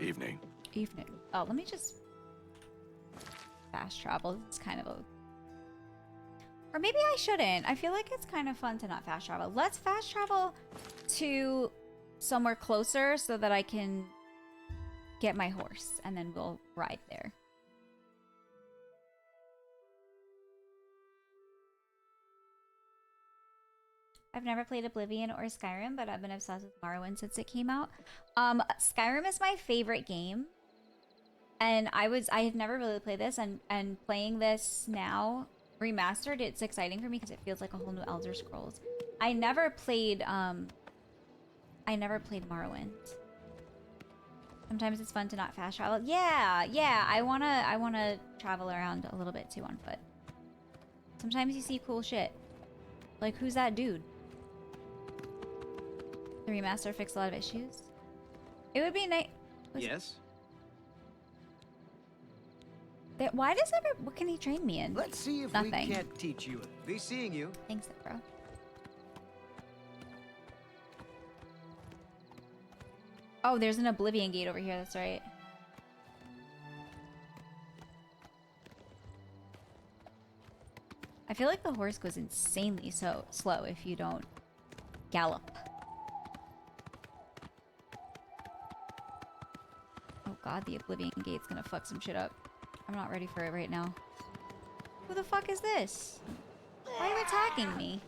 Evening. Evening. Oh, let me just fast travel. It's kind of a... Or maybe I shouldn't. I feel like it's kind of fun to not fast travel. Let's fast travel to somewhere closer so that I can get my horse, and then we'll ride there. I've never played Oblivion or Skyrim, but I've been obsessed with Morrowind since it came out. Skyrim is my favorite game. And I had never really played this, and playing this now, remastered, it's exciting for me because it feels like a whole new Elder Scrolls. I never played Morrowind. Sometimes it's fun to not fast travel. Yeah, I wanna travel around a little bit too on foot. Sometimes you see cool shit. Like, who's that dude? The remaster fixed a lot of issues. It would be nice. Yes? Why does what can he train me in? Let's see if Nothing. we can't teach you. Be seeing you. Thanks, bro. Oh, there's an Oblivion gate over here. That's right. I feel like the horse goes insanely so slow if you don't gallop. Oh god, the Oblivion gate's gonna fuck some shit up. I'm not ready for it right now. Who the fuck is this? Why are you attacking me?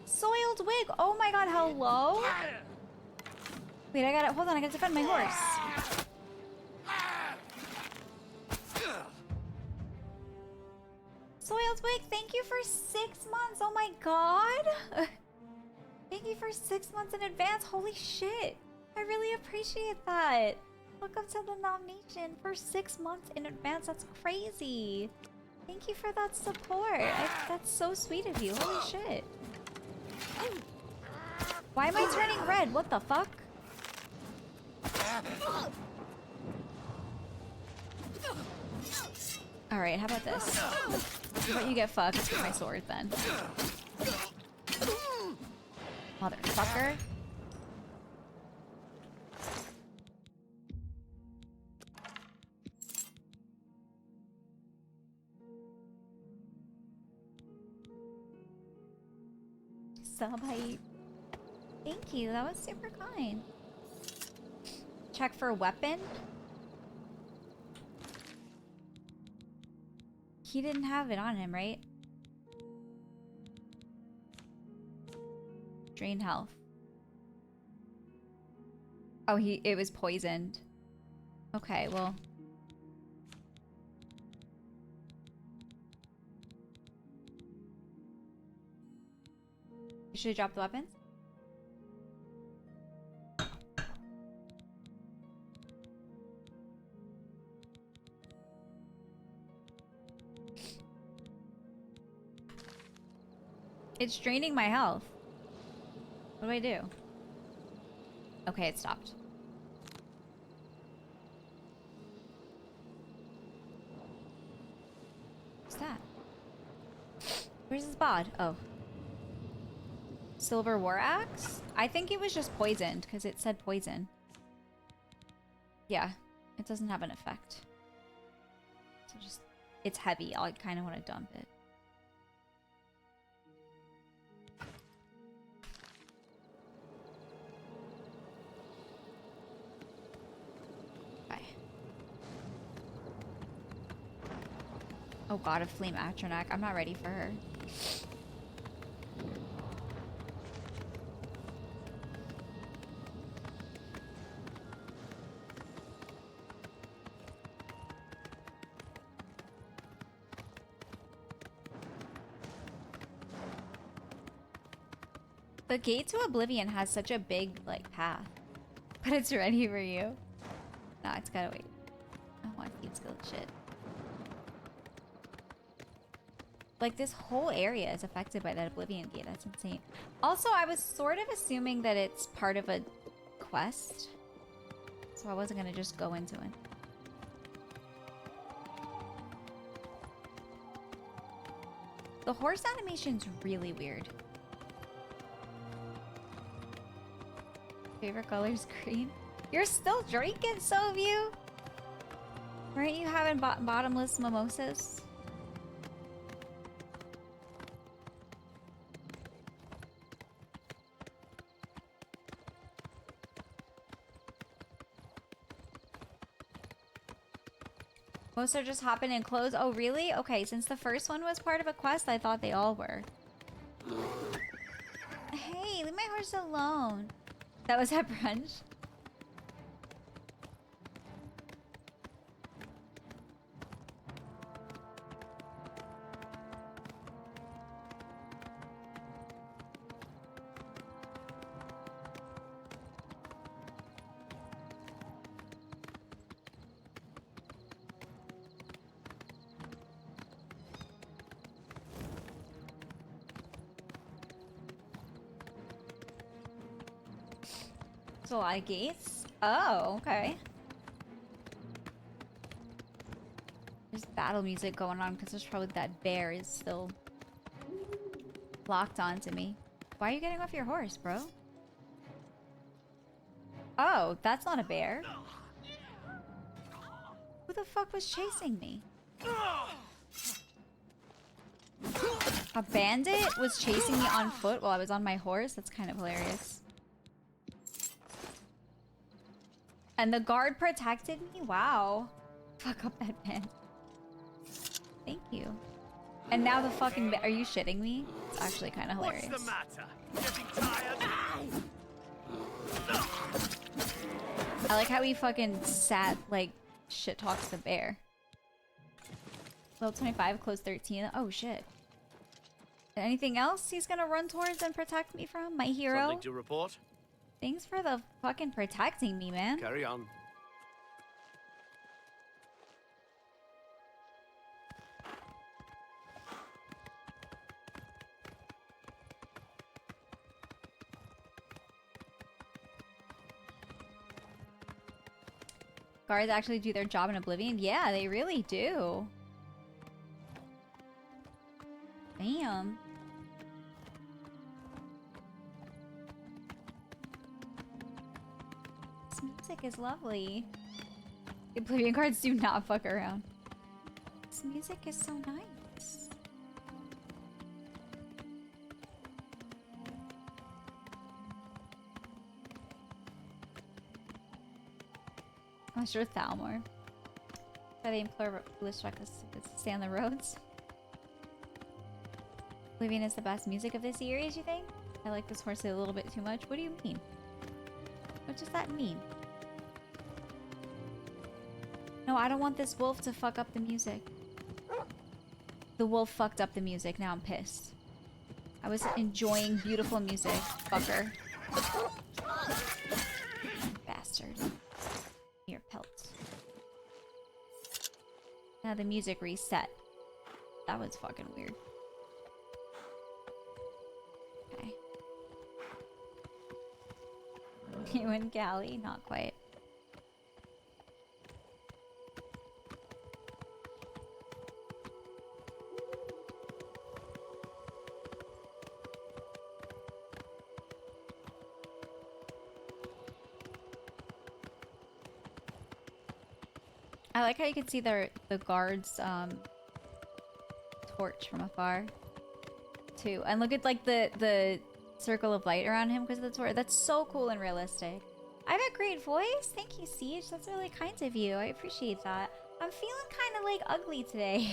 Soiled wig! Oh my god, hello? Wait, hold on, I gotta defend my horse. Soiled wig, thank you for 6 months. Oh my god. Thank you for 6 months in advance. Holy shit. I really appreciate that. Welcome to the nomination for 6 months in advance. That's crazy. Thank you for that support. That's so sweet of you. Holy shit. Why am I turning red? What the fuck? Alright, how about this? How about you get fucked with my sword then? Motherfucker. Sub height. Thank you, that was super kind. Check for weapon. He didn't have it on him, right? Drain health. Oh, it was poisoned. Okay, well. You should drop the weapons? It's draining my health. What do I do? Okay, it stopped. What's that? Where's his bod? Oh. Silver War Axe? I think it was just poisoned because it said poison. Yeah, it doesn't have an effect. So just, it's heavy. I kind of want to dump it. Oh god, a flame Atronach. I'm not ready for her. The gate to Oblivion has such a big, like, path. But it's ready for you. Nah, it's gotta wait. I don't want to keep skilled shit. Like, this whole area is affected by that Oblivion gate. That's insane. Also, I was sort of assuming that it's part of a quest. So I wasn't going to just go into it. The horse animation's really weird. Favorite color's green. You're still drinking, so of you? Weren't you having bottomless mimosas? Most are just hopping in clothes. Oh, really? Okay, since the first one was part of a quest, I thought they all were. Hey, leave my horse alone. That was at brunch. A lot of gates. Oh, okay. There's battle music going on because there's probably that bear is still locked onto me. Why are you getting off your horse, bro? Oh, that's not a bear. Who the fuck was chasing me? A bandit was chasing me on foot while I was on my horse? That's kind of hilarious. And the guard protected me? Wow. Fuck up that man. Thank you. And now the fucking are you shitting me? It's actually kind of hilarious. What's the matter? Getting tired? I like how he fucking sat, like, shit talks the bear. Level 25, close 13. Oh, shit. Anything else he's gonna run towards and protect me from? My hero? Something to report? Thanks for the fucking protecting me, man. Carry on. Guards actually do their job in Oblivion? Yeah, they really do. Damn. This music is lovely. The Oblivion cards do not fuck around. This music is so nice. I'm sure Thalmor. Why they implore foolish reckless to stay on the roads. Oblivion is the best music of this series, you think? I like this horse a little bit too much. What do you mean? What does that mean? No, I don't want this wolf to fuck up the music. The wolf fucked up the music. Now I'm pissed. I was enjoying beautiful music. Fucker. Bastard. Here, pelt. Now the music reset. That was fucking weird. Okay. You and Callie? Not quite. I like how you can see the guards torch from afar too, and look at like the circle of light around him because of the torch. That's so cool and realistic. I have a great voice. Thank you, Siege. That's really kind of you. I appreciate that. I'm feeling kind of like ugly today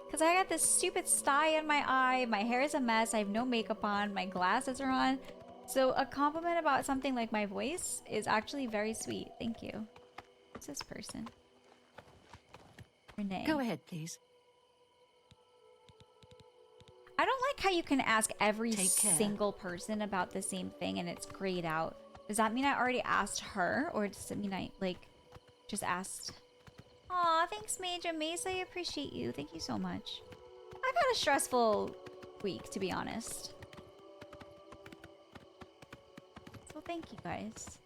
because I got this stupid sty in my eye. My hair is a mess. I have no makeup on. My glasses are on. So a compliment about something like my voice is actually very sweet. Thank you. What's this person? Renee. Go ahead, please. I don't like how you can ask every single person about the same thing and it's grayed out. Does that mean I already asked her, or does it mean I, like, just asked? Aw, thanks, Major Mace. I appreciate you. Thank you so much. I've had a stressful week, to be honest. So thank you, guys.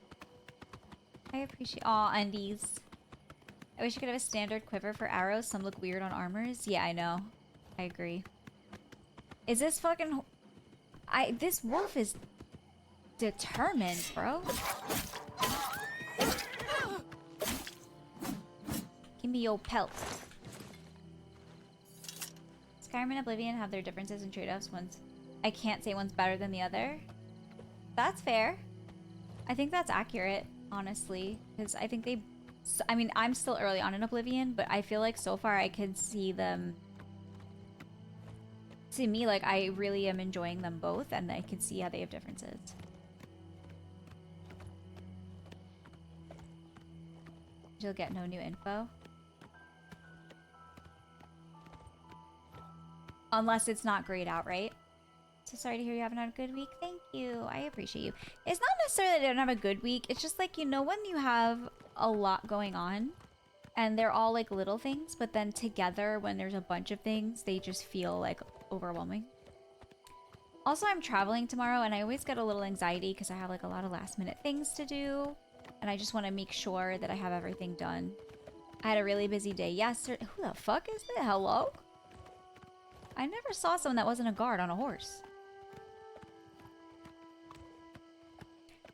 I appreciate— aw, undies. I wish you could have a standard quiver for arrows. Some look weird on armors. Yeah, I know. I agree. Is this fucking— this wolf is determined, bro. Give me your pelt. Skyrim and Oblivion have their differences and trade-offs. I can't say one's better than the other. That's fair. I think that's accurate, honestly. Because I think they— I mean, I'm still early on in Oblivion, but I feel like so far I can see them— to me, like, I really am enjoying them both, and I can see how they have differences. You'll get no new info. Unless it's not grayed out, right? So sorry to hear you haven't had a good week. Thank you. I appreciate you. It's not necessarily that I don't have a good week. It's just like, you know, when you have a lot going on and they're all like little things, but then together when there's a bunch of things, they just feel like overwhelming. Also, I'm traveling tomorrow and I always get a little anxiety because I have like a lot of last minute things to do. And I just want to make sure that I have everything done. I had a really busy day yesterday. Who the fuck is that? Hello? I never saw someone that wasn't a guard on a horse.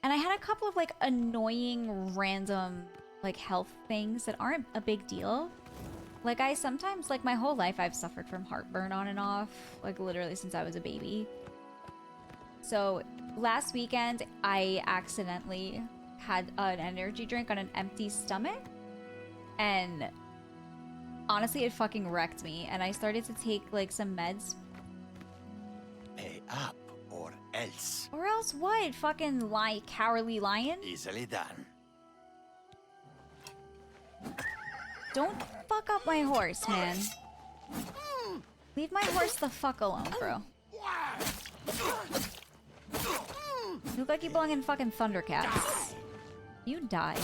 And I had a couple of like annoying random like health things that aren't a big deal. Like I sometimes, like my whole life I've suffered from heartburn on and off, like literally since I was a baby. So last weekend I accidentally had an energy drink on an empty stomach and honestly it fucking wrecked me, and I started to take like some meds. Pay up or else. Or else what? Fucking lie, cowardly lion? Easily done. Don't fuck up my horse, man. Leave my horse the fuck alone, bro. You look like you belong in fucking Thundercats. You die.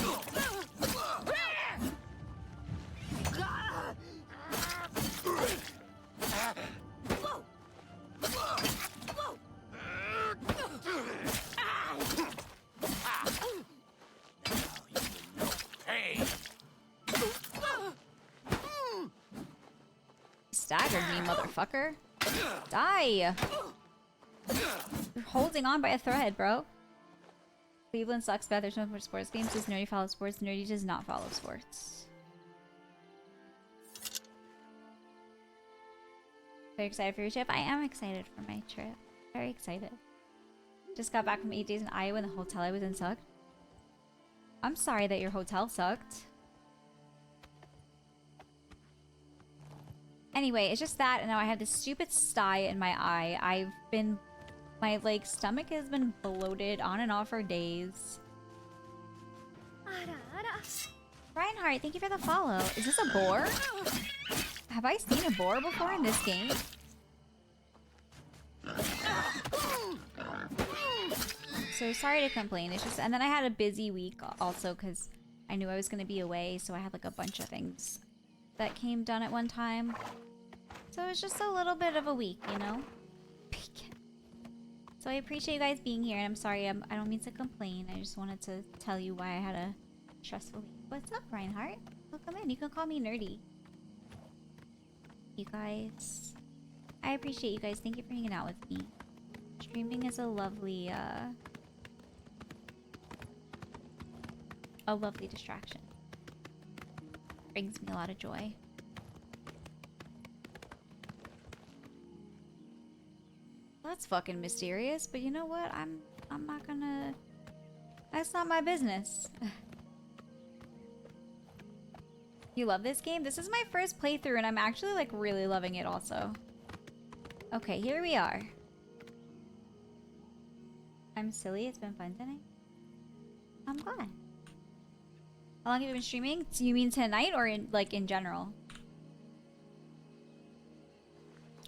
Staggered me, motherfucker. Die! You're holding on by a thread, bro. Cleveland sucks bad. There's no more sports games. Does Nerdy follow sports? Nerdy does not follow sports. Very excited for your trip. I am excited for my trip. Very excited. Just got back from 8 days in Iowa and the hotel I was in sucked. I'm sorry that your hotel sucked. Anyway, it's just that, and now I have this stupid sty in my eye. My, like, stomach has been bloated on and off for days. Reinhardt, thank you for the follow. Is this a boar? Have I seen a boar before in this game? So sorry to complain. It's just, and then I had a busy week also because I knew I was going to be away, so I had like a bunch of things that came done at one time. So it was just a little bit of a week, you know? So I appreciate you guys being here, and I'm sorry, I don't mean to complain. I just wanted to tell you why I had a stressful week. What's up, Reinhardt? Welcome in. You can call me nerdy. You guys. I appreciate you guys. Thank you for hanging out with me. Streaming is a lovely distraction. Brings me a lot of joy. That's fucking mysterious, but you know what? I'm not gonna... That's not my business. You love this game? This is my first playthrough and I'm actually like really loving it also. Okay, here we are. I'm silly, it's been fun tonight. I'm glad. How long have you been streaming? Do you mean tonight or in general?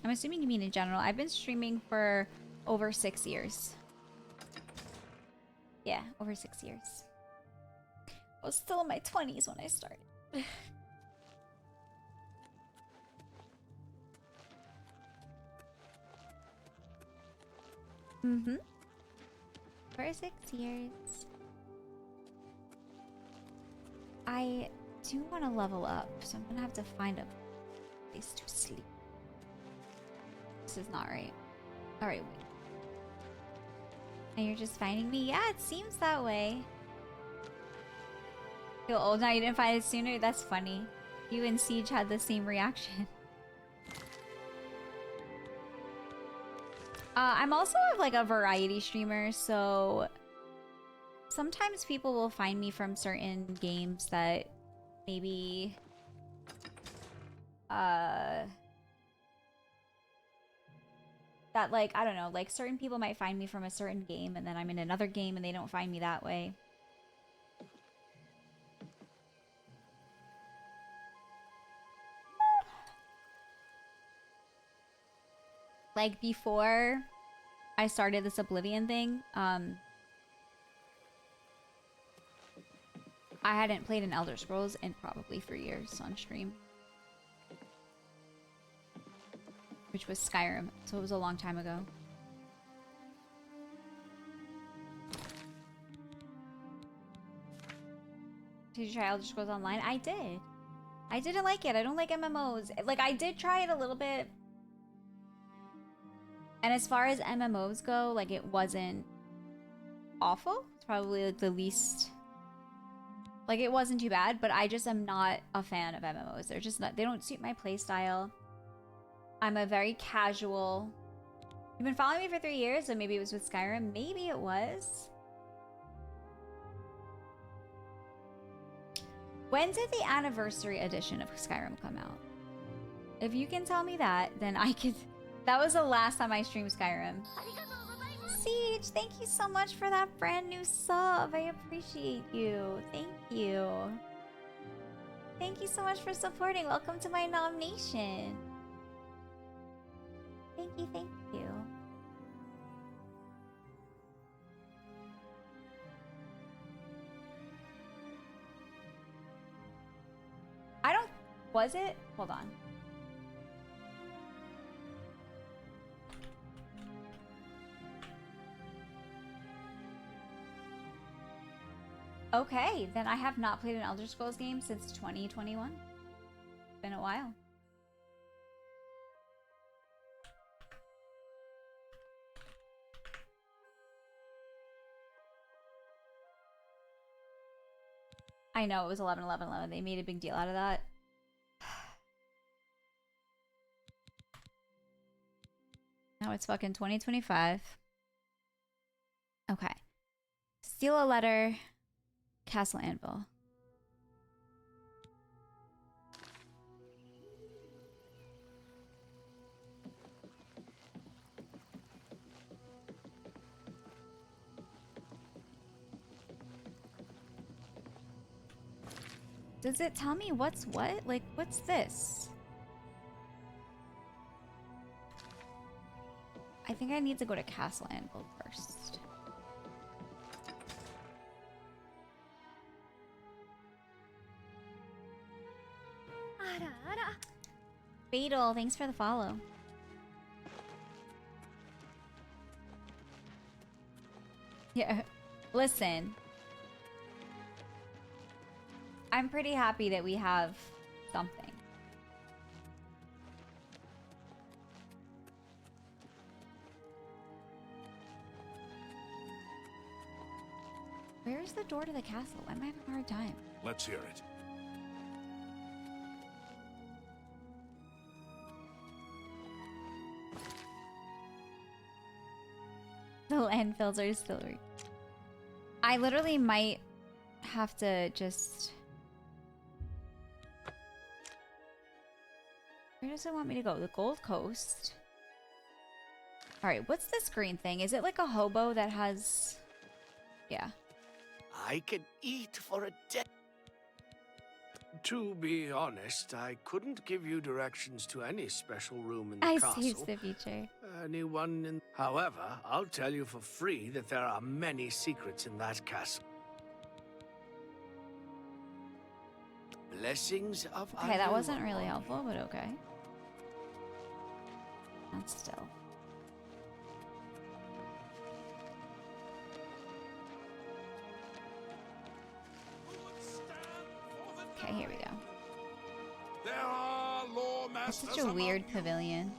I'm assuming you mean in general. I've been streaming for over 6 years. Yeah, over 6 years. I was still in my 20s when I started. Mm-hmm. For 6 years. I do want to level up, so I'm gonna have to find a place to sleep. This is not right. Alright, wait. And you're just finding me? Yeah, it seems that way. Feel old now, you didn't find it sooner? That's funny. You and Siege had the same reaction. I'm also like a variety streamer, so sometimes people will find me from certain games that maybe that like, I don't know, like certain people might find me from a certain game and then I'm in another game and they don't find me that way. Like before I started this Oblivion thing, I hadn't played an Elder Scrolls in probably 3 years on stream. Which was Skyrim, so it was a long time ago. Did you try Elder Scrolls Online? I did. I didn't like it. I don't like MMOs. Like, I did try it a little bit. And as far as MMOs go, like, it wasn't awful. It's probably like the least... Like, it wasn't too bad, but I just am not a fan of MMOs. They're just not... They don't suit my playstyle. I'm a very casual... You've been following me for 3 years, so maybe it was with Skyrim. Maybe it was. When did the anniversary edition of Skyrim come out? If you can tell me that, then I could... That was the last time I streamed Skyrim. Siege, thank you so much for that brand new sub. I appreciate you. Thank you. Thank you so much for supporting. Welcome to my nomination. Thank you, thank you. I don't... Was it? Hold on. Okay, then I have not played an Elder Scrolls game since 2021. It's been a while. I know, it was 11/11/11. They made a big deal out of that. Now it's fucking 2025. Okay. Steal a letter. Castle Anvil. Does it tell me what's what? Like, what's this? I think I need to go to Castle Anvil first. Fatal, thanks for the follow. Yeah, listen. I'm pretty happy that we have something. Where's the door to the castle? I'm having a hard time. Let's hear it. The landfills are still I literally might have to just... Where does it want me to go? The Gold Coast. Alright, what's this green thing? Is it like a hobo that has... Yeah. I can eat for a day. To be honest, I couldn't give you directions to any special room in the castle. I see the future. Anyone in... However, I'll tell you for free that there are many secrets in that castle. Blessings of... Okay, that wasn't really helpful, but okay. That's still... Okay, here we go. There are It's such a weird pavilion.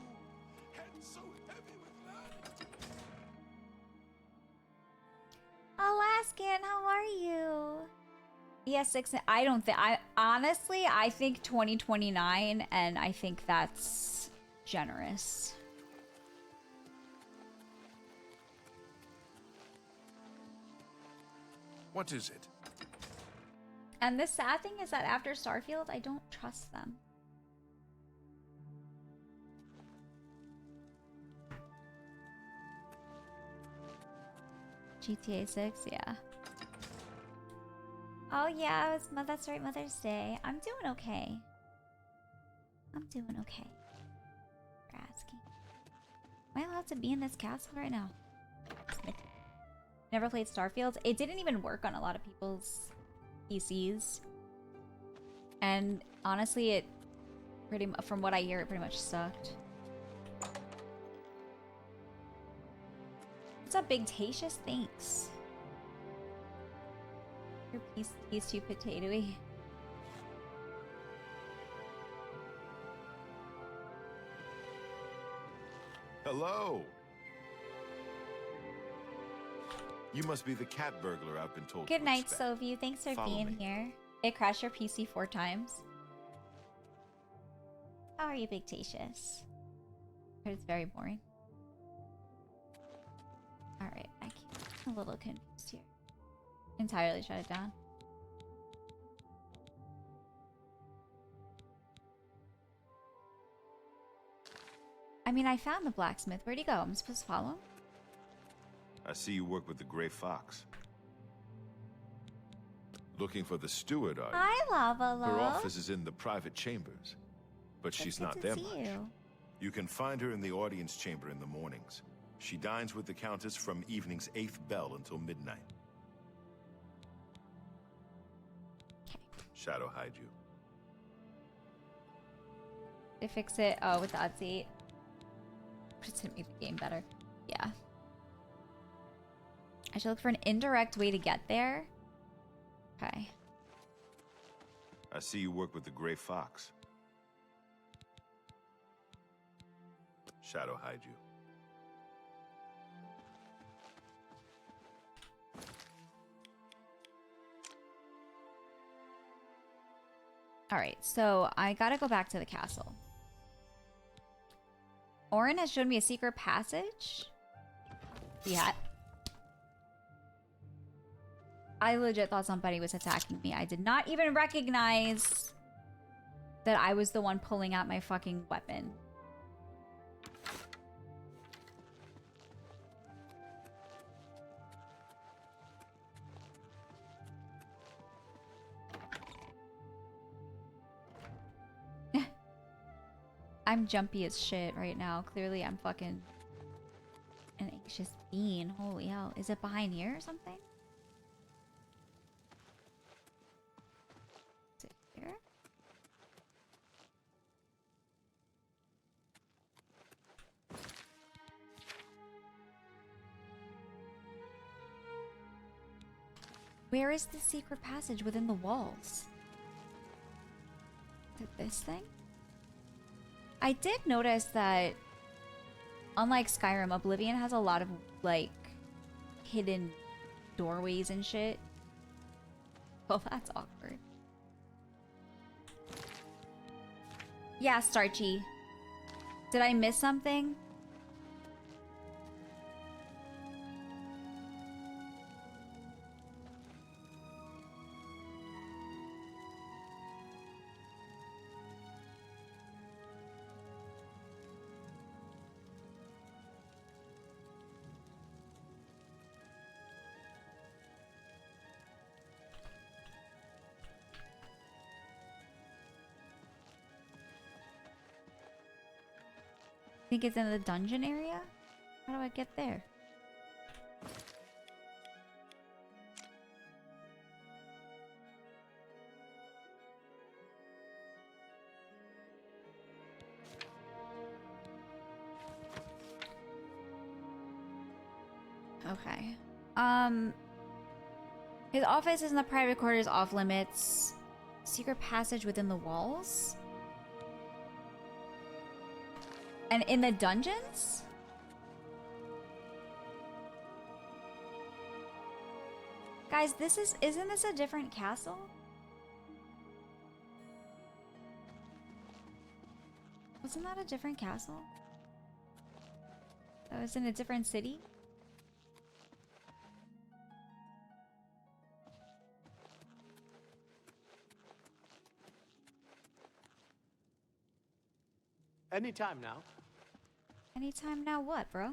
Alaskan, how are you? Yeah, 6. I don't think. Honestly, I think 2029, and I think that's generous. What is it? And the sad thing is that after Starfield, I don't trust them. GTA 6, yeah. Oh yeah, that's right, Mother's Day. I'm doing okay. I'm doing okay. For asking. Am I allowed to be in this castle right now? Never played Starfield. It didn't even work on a lot of people's PCs. And honestly, it from what I hear, it pretty much sucked. What's up, Big Tatius? Thanks. Your piece too potatoey. Hello. You must be the cat burglar I've been told. Good night, Soview. Thanks for being here. It crashed your PC 4 times. How are you, Big Tatius? It's very boring. Alright, I'm a little confused here. Entirely shut it down. I mean, I found the blacksmith. Where'd he go? I'm supposed to follow him? I see you work with the Gray Fox. Looking for the steward, are you? Hi, Lava. Her office is in the private chambers, but she's not there much. You can find her in the audience chamber in the mornings. She dines with the Countess from evening's 8th bell until midnight. Okay. Shadow hide you. They fix it. Oh, with the update. It's gonna make the game better. Yeah. I should look for an indirect way to get there. Okay. I see you work with the Gray Fox. Shadow hide you. Alright, so I gotta go back to the castle. Orin has shown me a secret passage. Yeah. I legit thought somebody was attacking me. I did not even recognize that I was the one pulling out my fucking weapon. I'm jumpy as shit right now. Clearly, I'm fucking an anxious bean. Holy hell. Is it behind here or something? Is it here? Where is the secret passage within the walls? Is it this thing? I did notice that, unlike Skyrim, Oblivion has a lot of, like, hidden doorways and shit. Well, that's awkward. Yeah, Starchy. Did I miss something? Think it's in the dungeon area? How do I get there? Okay. His office is in the private quarters off limits. Secret passage within the walls? And in the dungeons? Guys, isn't this a different castle? Wasn't that a different castle? That was in a different city? Anytime now. Anytime now what, bro?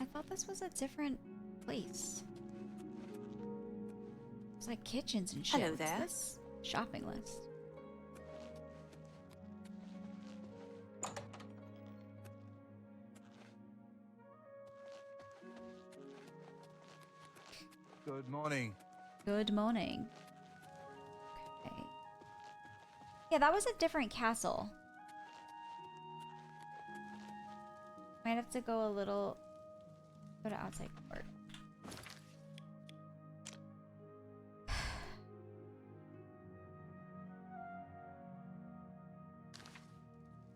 I thought this was a different place. It's like kitchens and shit. Hello there. What's this? Shopping list. Good morning. Good morning. Okay. Yeah, that was a different castle. Might have to go a little... Go to outside court.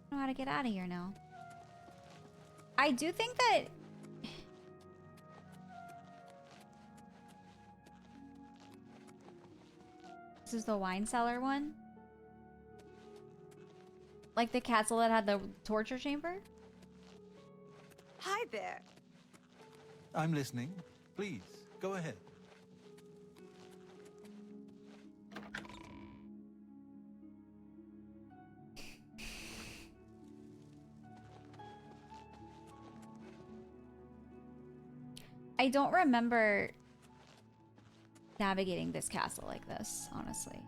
I don't know how to get out of here now. I do think that... This is the wine cellar one? Like the castle that had the torture chamber? Hi there. I'm listening. Please, go ahead. I don't remember navigating this castle like this, honestly.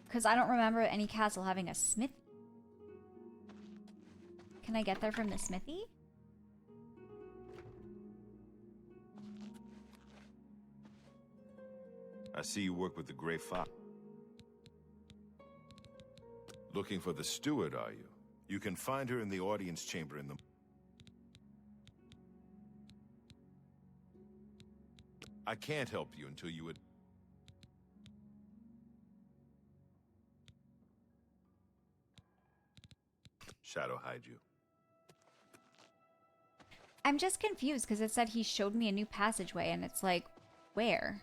Because I don't remember any castle having a smithy. Can I get there from the smithy? I see you work with the Grey Fox. Looking for the steward, are you? You can find her in the audience chamber in the... I can't help you until you would... Shadow hide you. I'm just confused because it said he showed me a new passageway and it's like, where?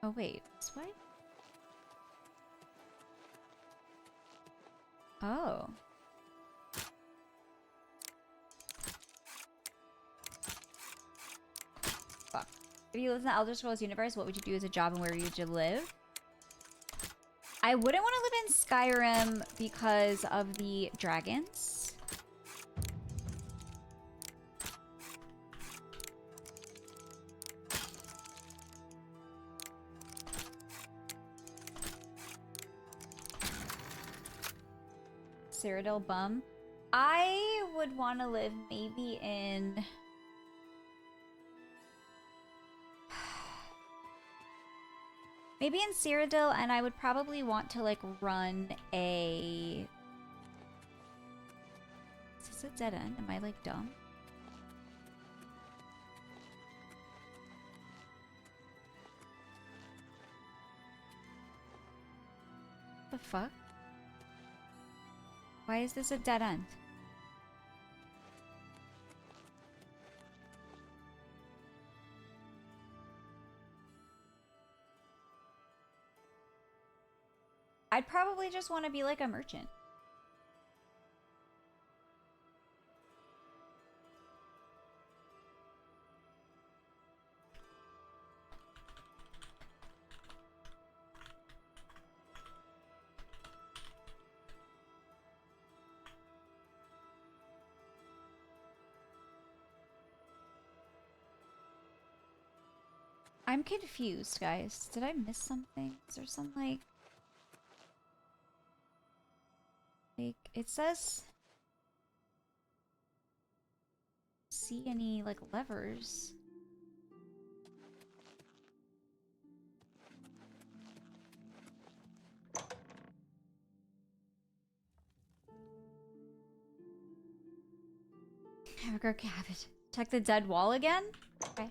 Oh wait, this way? Oh. If you lived in the Elder Scrolls universe, what would you do as a job and where would you live? I wouldn't want to live in Skyrim because of the dragons. Cyrodiil bum. I would want to live maybe in... maybe in Cyrodiil, and I would probably want to, like, run a... Is this a dead end? Am I, like, dumb? The fuck? Why is this a dead end? I'd probably just want to be like a merchant. I'm confused, guys. Did I miss something? Is there some, like, it says... see any, like, levers? Hamburger cabbage. Check the dead wall again? Okay.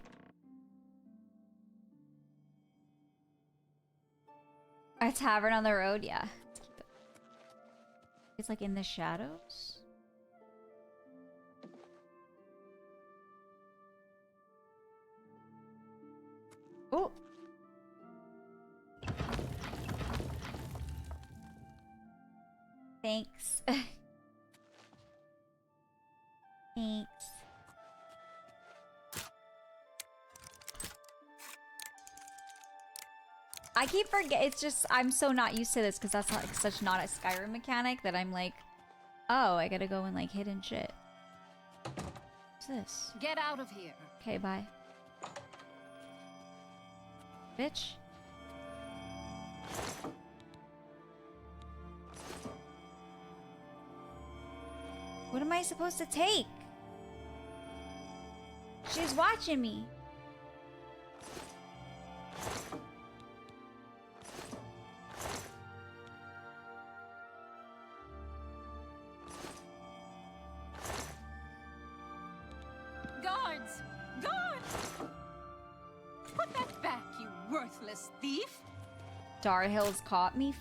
A tavern on the road? Yeah. It's like in the shadows? Oh! Thanks. Thanks. I keep forgetting. It's just I'm so not used to this because that's like such not a Skyrim mechanic that I'm like, oh, I gotta go in like hidden shit. What's this? Get out of here. Okay, bye. Bitch. What am I supposed to take? She's watching me. Guards! Guards! Put that back, you worthless thief! Darhill's caught me.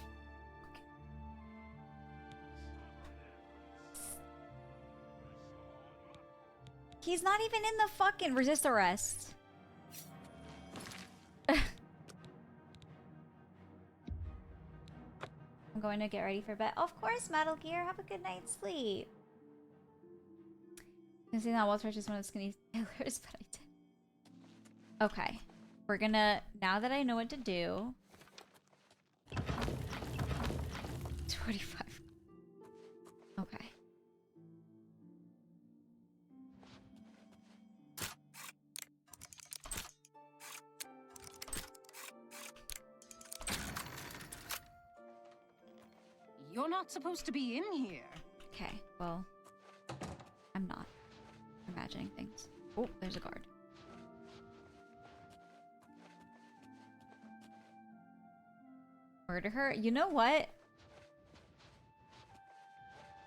He's not even in the fucking resist arrest. I'm going to get ready for bed. Of course, Metal Gear. Have a good night's sleep. I see that Walter is one of the skinny tailors, but I did. Okay. We're gonna, now that I know what to do. 25. Okay. You're not supposed to be in here. Okay, well, I'm not imagining things. Oh, there's a guard. Murder her? You know what?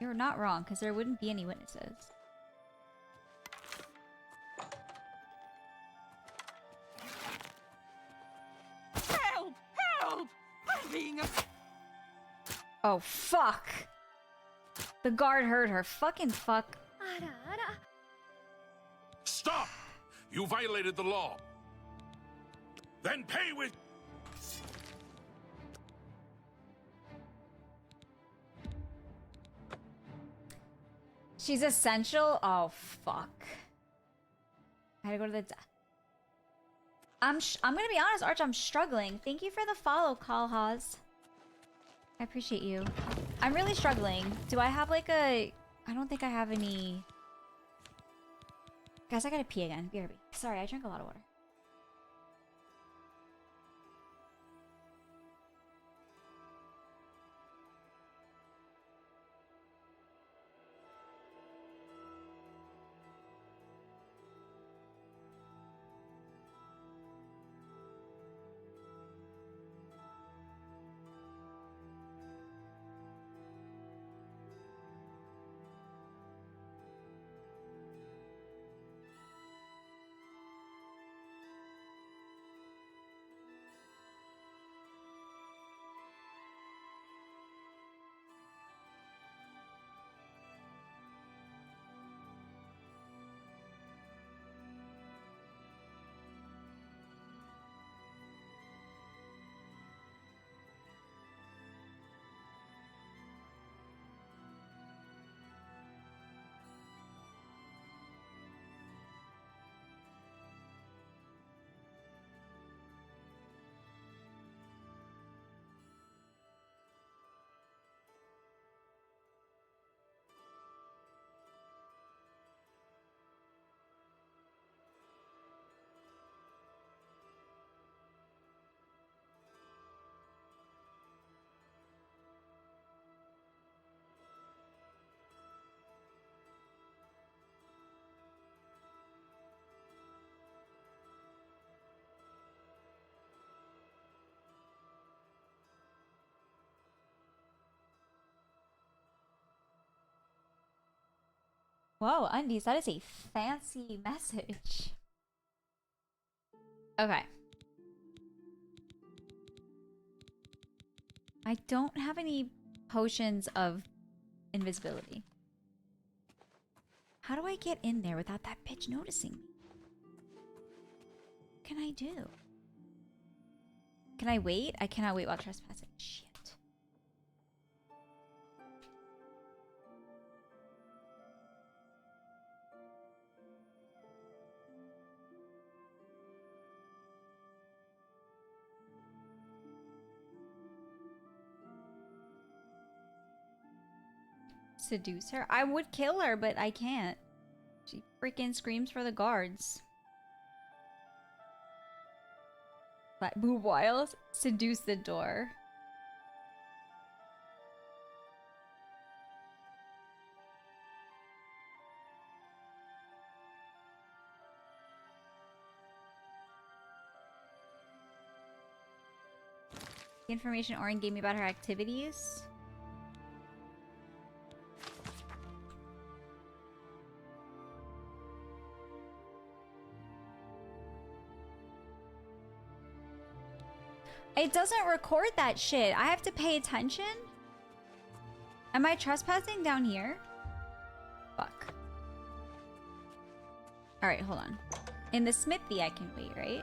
You're not wrong, because there wouldn't be any witnesses. Help! Help! I'm being a... Oh, fuck! The guard heard her. Fucking fuck. Stop! You violated the law. Then pay with... She's essential? Oh, fuck. I gotta go to the... I'm gonna be honest, Arch, I'm struggling. Thank you for the follow, Kalhaz. I appreciate you. I'm really struggling. Do I have like a... I don't think I have any... Guys, I gotta pee again. BRB. Sorry, I drank a lot of water. Whoa, Undies, that is a fancy message. Okay. I don't have any potions of invisibility. How do I get in there without that bitch noticing me? What can I do? Can I wait? I cannot wait while trespassing. Shit. Seduce her? I would kill her, but I can't. She freaking screams for the guards. But Boo Wiles? Seduce the door. The information Orin gave me about her activities. It doesn't record that shit. I have to pay attention? Am I trespassing down here? Fuck. Alright, hold on. In the smithy I can wait, right?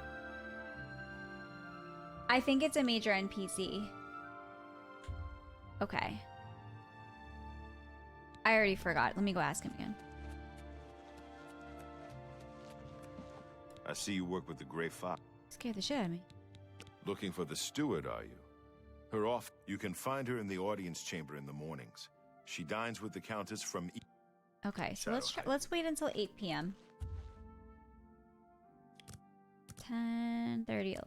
I think it's a major NPC. Okay. I already forgot. Let me go ask him again. I see you work with the Grey Fox. Scared the shit out of me. Looking for the steward, are you? Her off. You can find her in the audience chamber in the mornings. She dines with the Countess from... Okay, so let's wait until 8 p.m. 10:30, 11.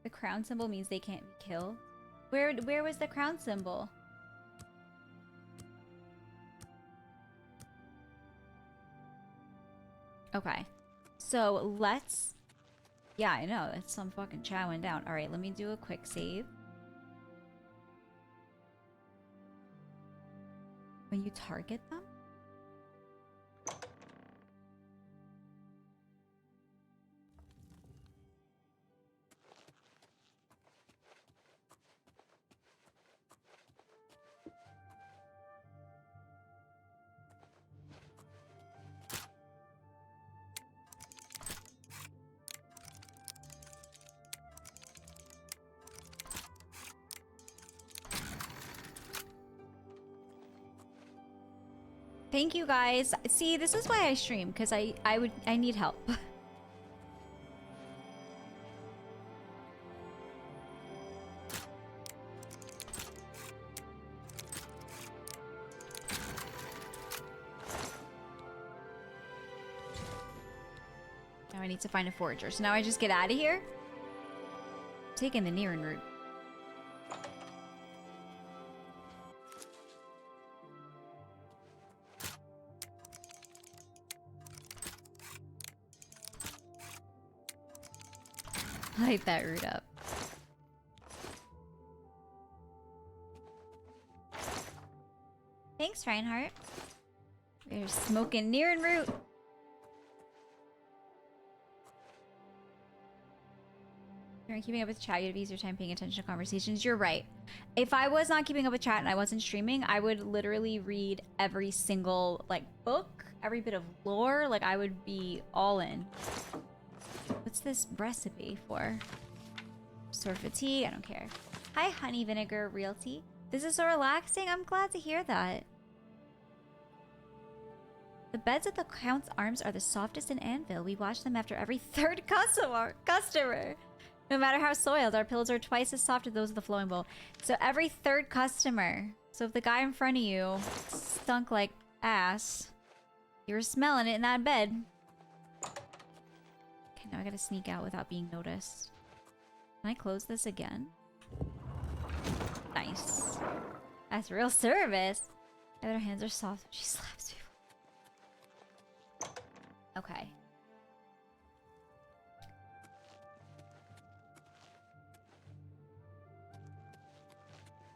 The crown symbol means they can't be killed. Where was the crown symbol? Okay, so let's... Yeah, I know, that's some fucking chowing down. Alright, let me do a quick save. When you target them? Thank you guys. See, this is why I stream, because I need help. Now I need to find a forager. So now I just get out of here? Taking the Niran route. Light that route up. Thanks, Reinhardt. We're smoking Niran route. You're keeping up with chat, you'd have easier time paying attention to conversations. You're right. If I was not keeping up with chat and I wasn't streaming, I would literally read every single like book, every bit of lore. Like I would be all in. What's this recipe for? Sword fatigue, I don't care. Hi, Honey Vinegar Realty. This is so relaxing. I'm glad to hear that. The beds at the Count's Arms are the softest in Anvil. We wash them after every third customer. No matter how soiled, our pillows are twice as soft as those of the flowing bowl. So every third customer. So if the guy in front of you stunk like ass, you were smelling it in that bed. Okay, now I gotta sneak out without being noticed. Can I close this again? Nice. That's real service. The other hands are soft when she slaps me. Okay.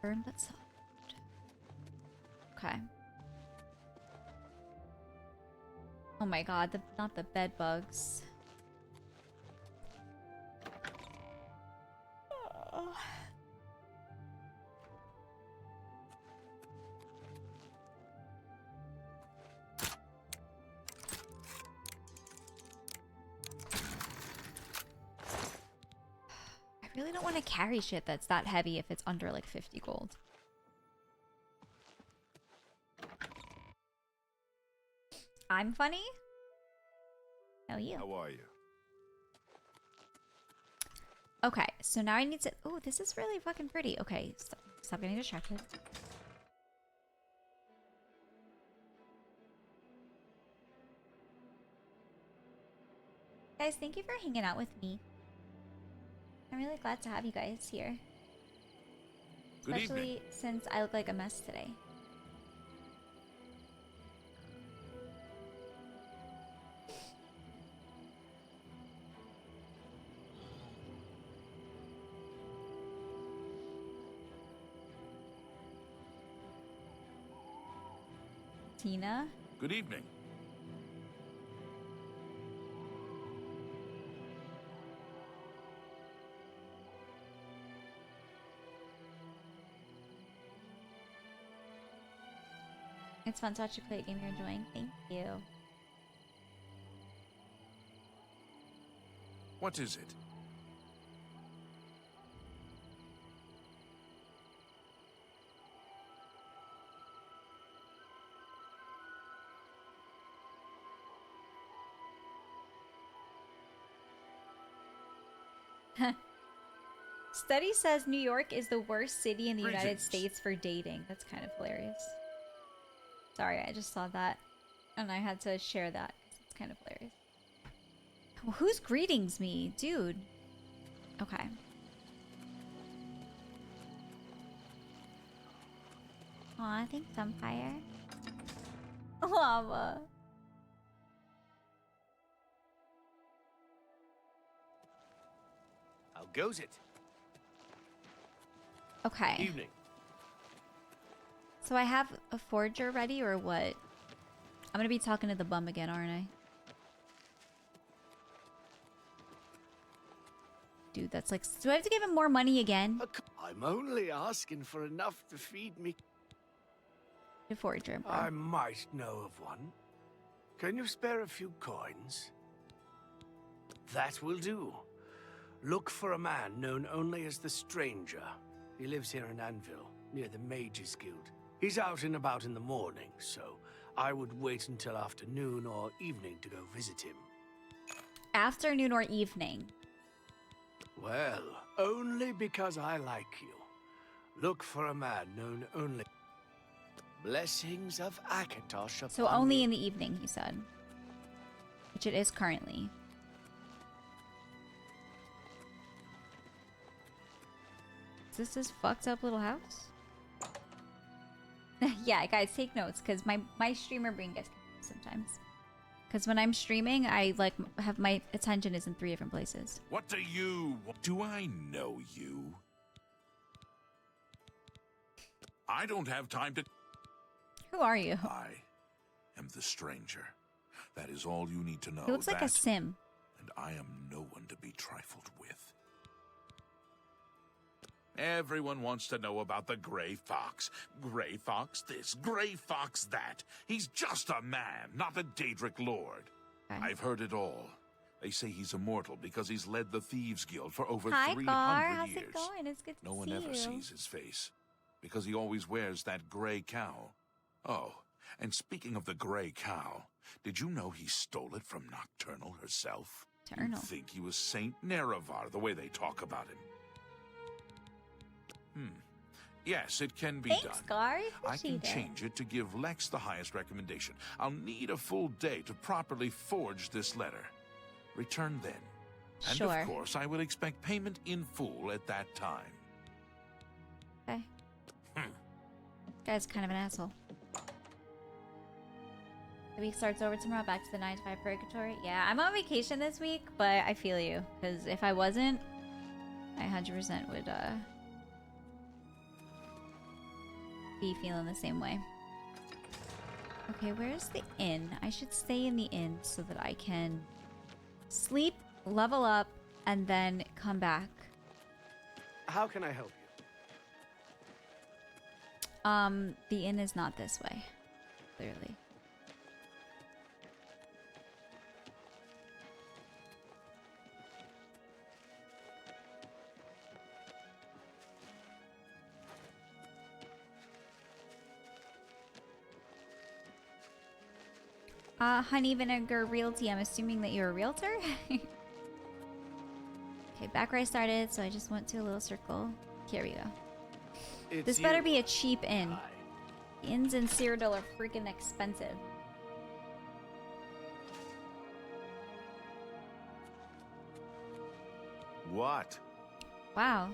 Firm but soft. Okay. Oh my god, not the bed bugs. I really don't want to carry shit that's that heavy if it's under like 50 gold. I'm funny? How you? How are you? Okay, so now I need to... Oh, this is really fucking pretty. Okay, stop getting distracted. Guys, thank you for hanging out with me. I'm really glad to have you guys here. Especially since I look like a mess today. Tina? Good evening. It's fun to watch you play a game you're enjoying. Thank you. What is it? Study says New York is the worst city in the United States for dating. That's kind of hilarious. Sorry, I just saw that. And I had to share that. It's kind of hilarious. Well, who's greetings me? Dude. Okay. Aw, thanks, Umpire. Llama. How goes it? Okay. Evening. So I have a forager ready or what? I'm gonna be talking to the bum again, aren't I? Dude, that's like... Do I have to give him more money again? I'm only asking for enough to feed me. The forager, bro. I might know of one. Can you spare a few coins? That will do. Look for a man known only as the Stranger. He lives here in Anvil, near the Mages Guild. He's out and about in the morning, so I would wait until afternoon or evening to go visit him. Afternoon or evening? Well, only because I like you. Look for a man known only. Blessings of Akatosh upon So only you. in the evening, he said. Which it is currently. Is this his fucked up little house? Yeah, guys, take notes, because my streamer brain gets confused sometimes. Because when I'm streaming, I like have my attention is in 3 different places. What do you... Do I know you? I don't have time to... Who are you? I am the stranger. That is all you need to know. He looks like a sim. And I am no one to be trifled with. Everyone wants to know about the Gray Fox. Gray Fox this, Gray Fox that. He's just a man, not a Daedric lord. Okay. I've heard it all. They say he's immortal because he's led the Thieves Guild for over Hi, 300 Gar. How's years. it going? It's good to No one see ever you. sees his face because he always wears that gray cowl. Oh, and speaking of the gray cowl, did you know he stole it from Nocturnal herself? Nocturnal. You'd think he was Saint Nerevar, the way they talk about him. Yes, it can be Thanks, done. Gar. I can Appreciate it. change it to give Lex the highest recommendation. I'll need a full day to properly forge this letter. Return then. And Sure. of course, I will expect payment in full at that time. Okay. Guy's kind of an asshole. The week starts over tomorrow, back to the 9 to 5 purgatory. Yeah, I'm on vacation this week, but I feel you. Because if I wasn't, I 100% would be feeling the same way. Okay, where's the inn? I should stay in the inn so that I can sleep, level up, and then come back. How can I help you? The inn is not this way, clearly. Honey Vinegar Realty. I'm assuming that you're a realtor? Okay, back where I started, so I just went to a little circle. Here we go. This better be a cheap inn. Inns in Cyrodiil are freaking expensive. What? Wow.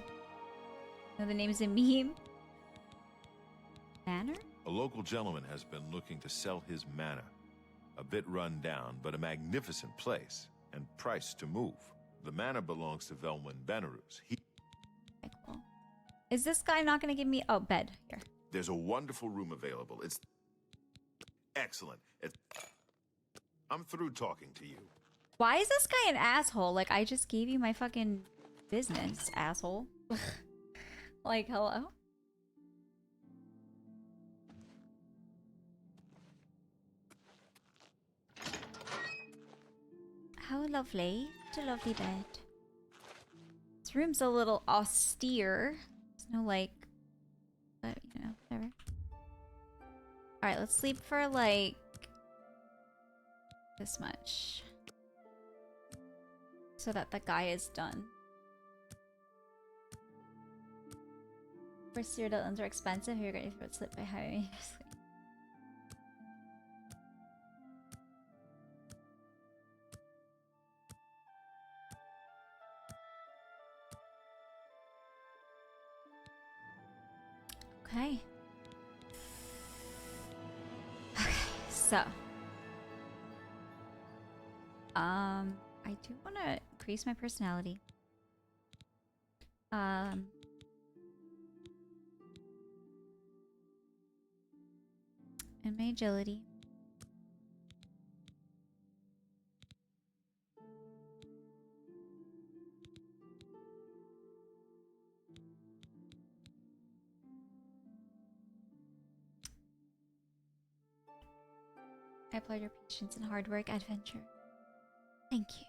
Now the name is a meme. Manor? A local gentleman has been looking to sell his manor. A bit run down, but a magnificent place, and priced to move. The manor belongs to Velwyn Benarouz. Okay, cool. Is this guy not going to give me... Oh, bed. Here. There's a wonderful room available. It's excellent. I'm through talking to you. Why is this guy an asshole? Like, I just gave you my fucking business, asshole. Like, hello? How lovely. It's a lovely bed. This room's a little austere. There's no, like... But, you know, whatever. Alright, let's sleep for, like... this much. So that the guy is done. First Cyrodiil inns are expensive. You're going to slip by highway. Okay. Okay, so. I do want to increase my personality. And my agility. I applaud your patience and hard work, adventure. Thank you.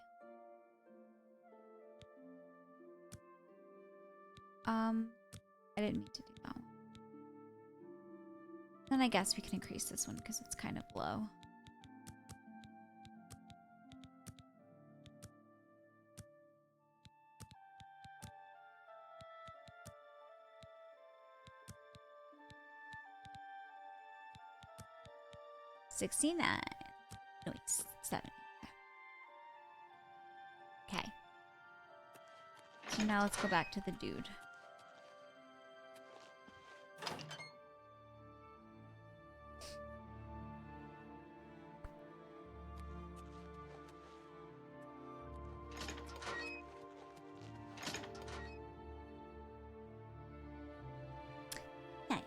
I didn't mean to do that one. Then I guess we can increase this one because it's kind of low. $69. No, it's 70. Okay. So now let's go back to the dude. Nice.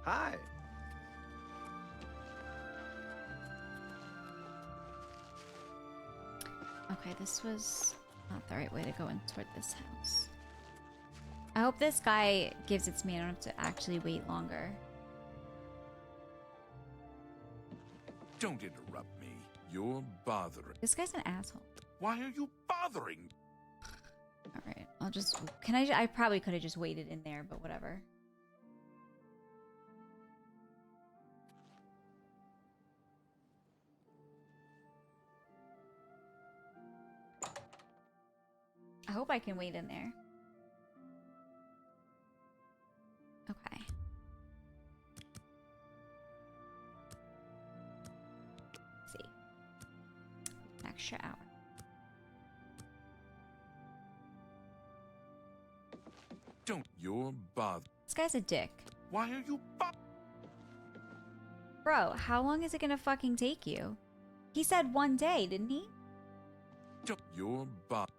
Hi. Okay, this was not the right way to go in toward this house. I hope this guy gives it to me. I don't have to actually wait longer. Don't interrupt me. You're bothering. This guy's an asshole. Why are you bothering? Alright, I'll just... I probably could have just waited in there, but whatever. I hope I can wait in there. Okay. Let's see. An extra hour. Don't. You're bothered. This guy's a dick. Why are you Bro, how long is it gonna fucking take you? He said 1 day, didn't he? Don't. You're bothered.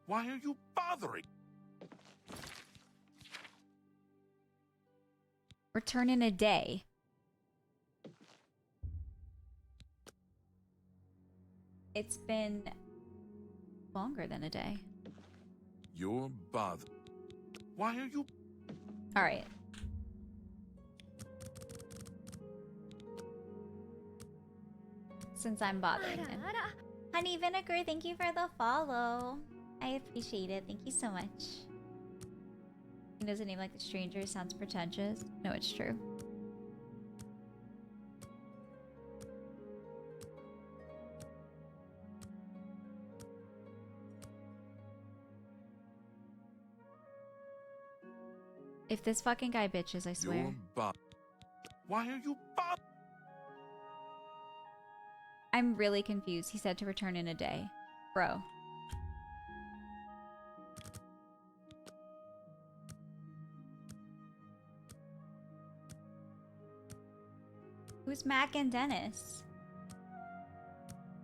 Why are you bothering? Return in a day. It's been longer than a day. You're bothered. Why are you... Alright. Since I'm bothering him. Honey Vinegar, thank you for the follow. I appreciate it. Thank you so much. He knows a name like the stranger sounds pretentious. No, it's true. If this fucking guy bitches, I swear. You're Why are you I'm really confused. He said to return in a day. Bro. Who's Mac and Dennis?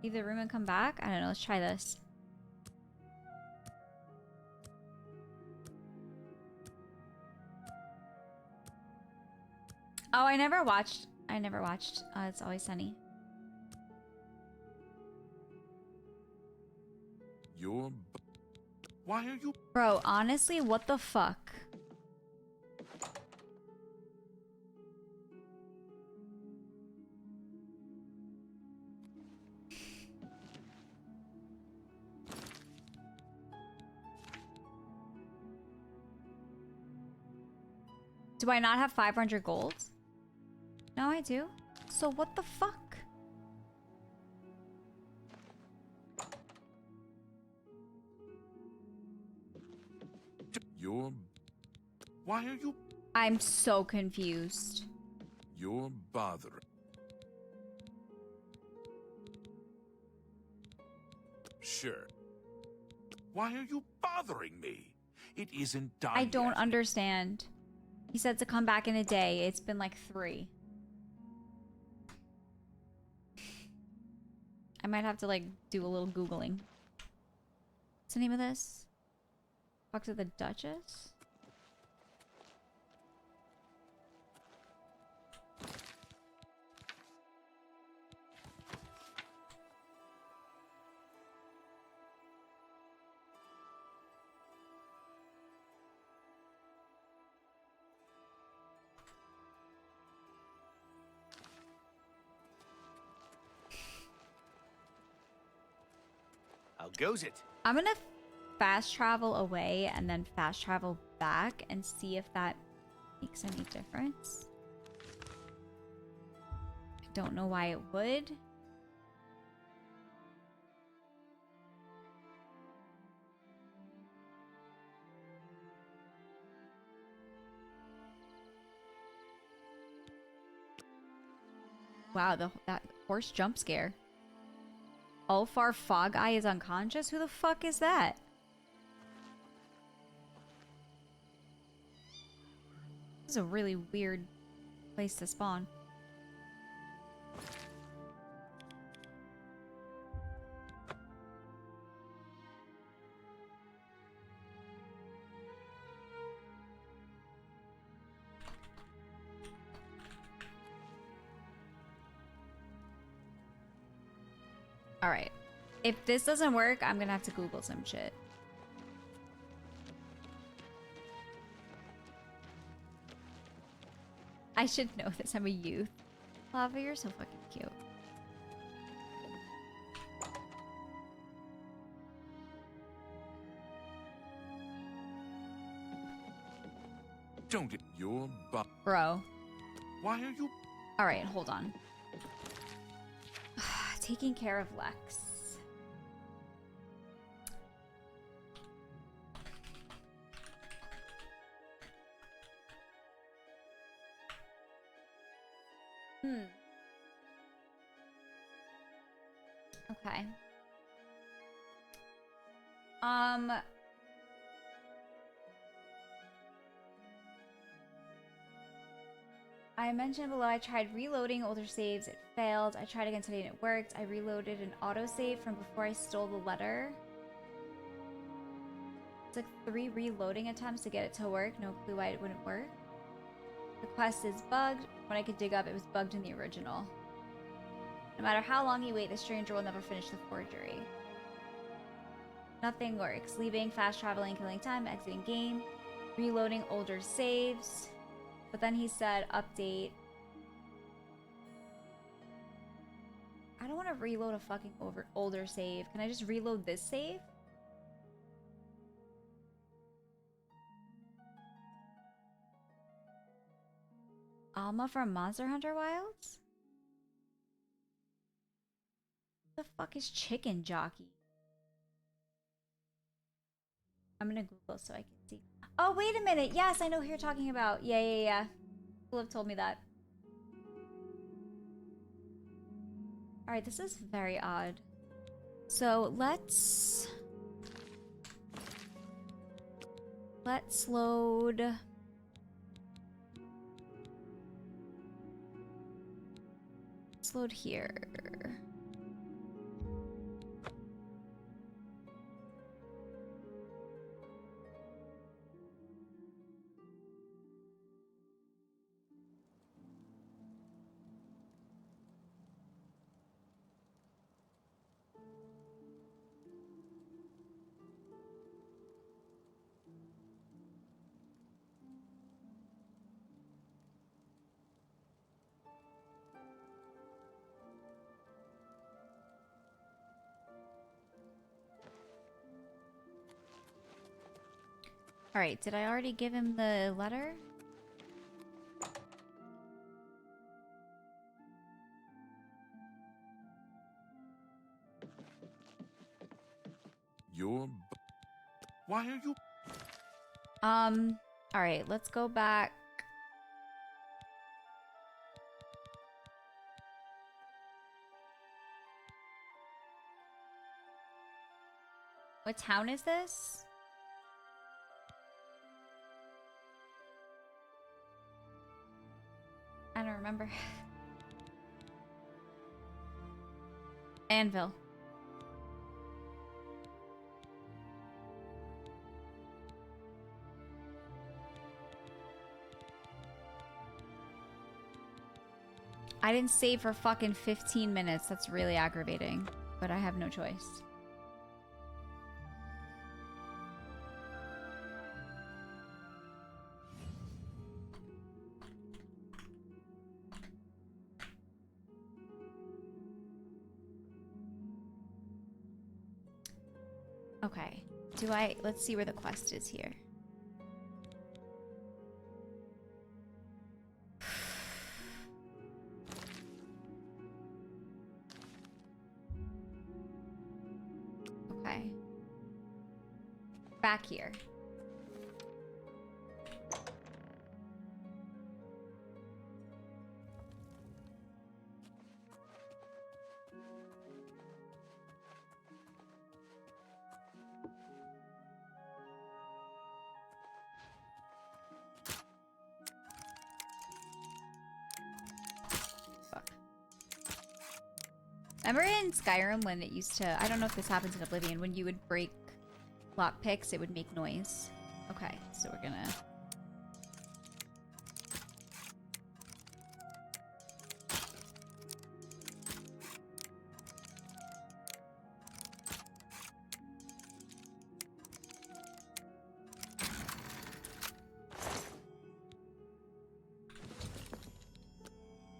Leave the room and come back? I don't know. Let's try this. Oh, I never watched. It's Always Sunny. You're... Why are you... Bro, honestly, what the fuck? Do I not have 500 gold? No, I do. So what the fuck? You're... Why are you... I'm so confused. You're bothering. Sure. Why are you bothering me? It isn't done I don't yet. understand. He said to come back in a day. It's been like 3. I might have to like do a little Googling. What's the name of this? Talk to the Duchess? How goes it? I'm gonna fast travel away and then fast travel back and see if that makes any difference. I don't know why it would. Wow, that horse jump scare. Ulfar Fog Eye is unconscious? Who the fuck is that? This is a really weird place to spawn. Alright. If this doesn't work, I'm gonna have to Google some shit. I should know this. I'm a youth. Lava, you're so fucking cute. Don't get your butt. Bro. Why are you? Alright, hold on. Taking care of Lex. Okay. I mentioned below I tried reloading older saves, it failed. I tried again today and it worked. I reloaded an autosave from before I stole the letter. It took 3 reloading attempts to get it to work. No clue why it wouldn't work. The quest is bugged. When I could dig up, it was bugged in the original. No matter how long you wait, the stranger will never finish the forgery. Nothing works. Leaving, fast traveling, killing time, exiting game, reloading older saves. But then he said, update. I don't want to reload a fucking older save. Can I just reload this save? Alma from Monster Hunter Wilds? What the fuck is Chicken Jockey? I'm gonna Google so I can see. Oh, wait a minute. Yes, I know who you're talking about. Yeah. People have told me that. Alright, this is very odd. So, let's load... Let's load here. Alright, did I already give him the letter? Why are you? Alright, let's go back. What town is this? I don't remember. Anvil. I didn't save for fucking 15 minutes. That's really aggravating. But I have no choice. Okay. Let's see where the quest is here. Okay. Back here. Remember in Skyrim when it used to, I don't know if this happens in Oblivion, when you would break lockpicks, it would make noise. Okay, so we're gonna...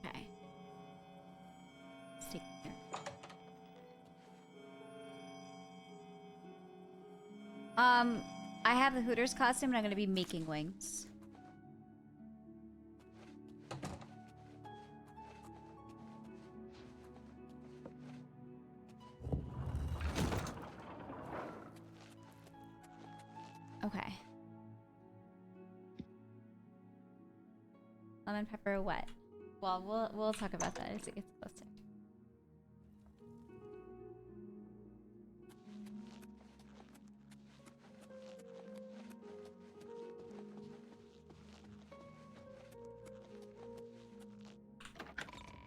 Okay. Let's take it here. I have the Hooters costume and I'm gonna be making wings. Okay. Lemon pepper wet. Well, we'll talk about that as it gets closer.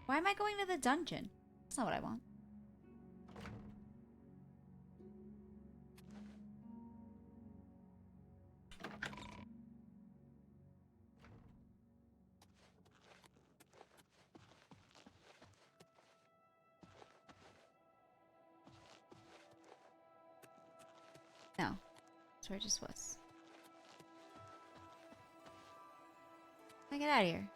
Why am I going to the dungeon? That's not what I want. No. That's where it just was. Can I get out of here?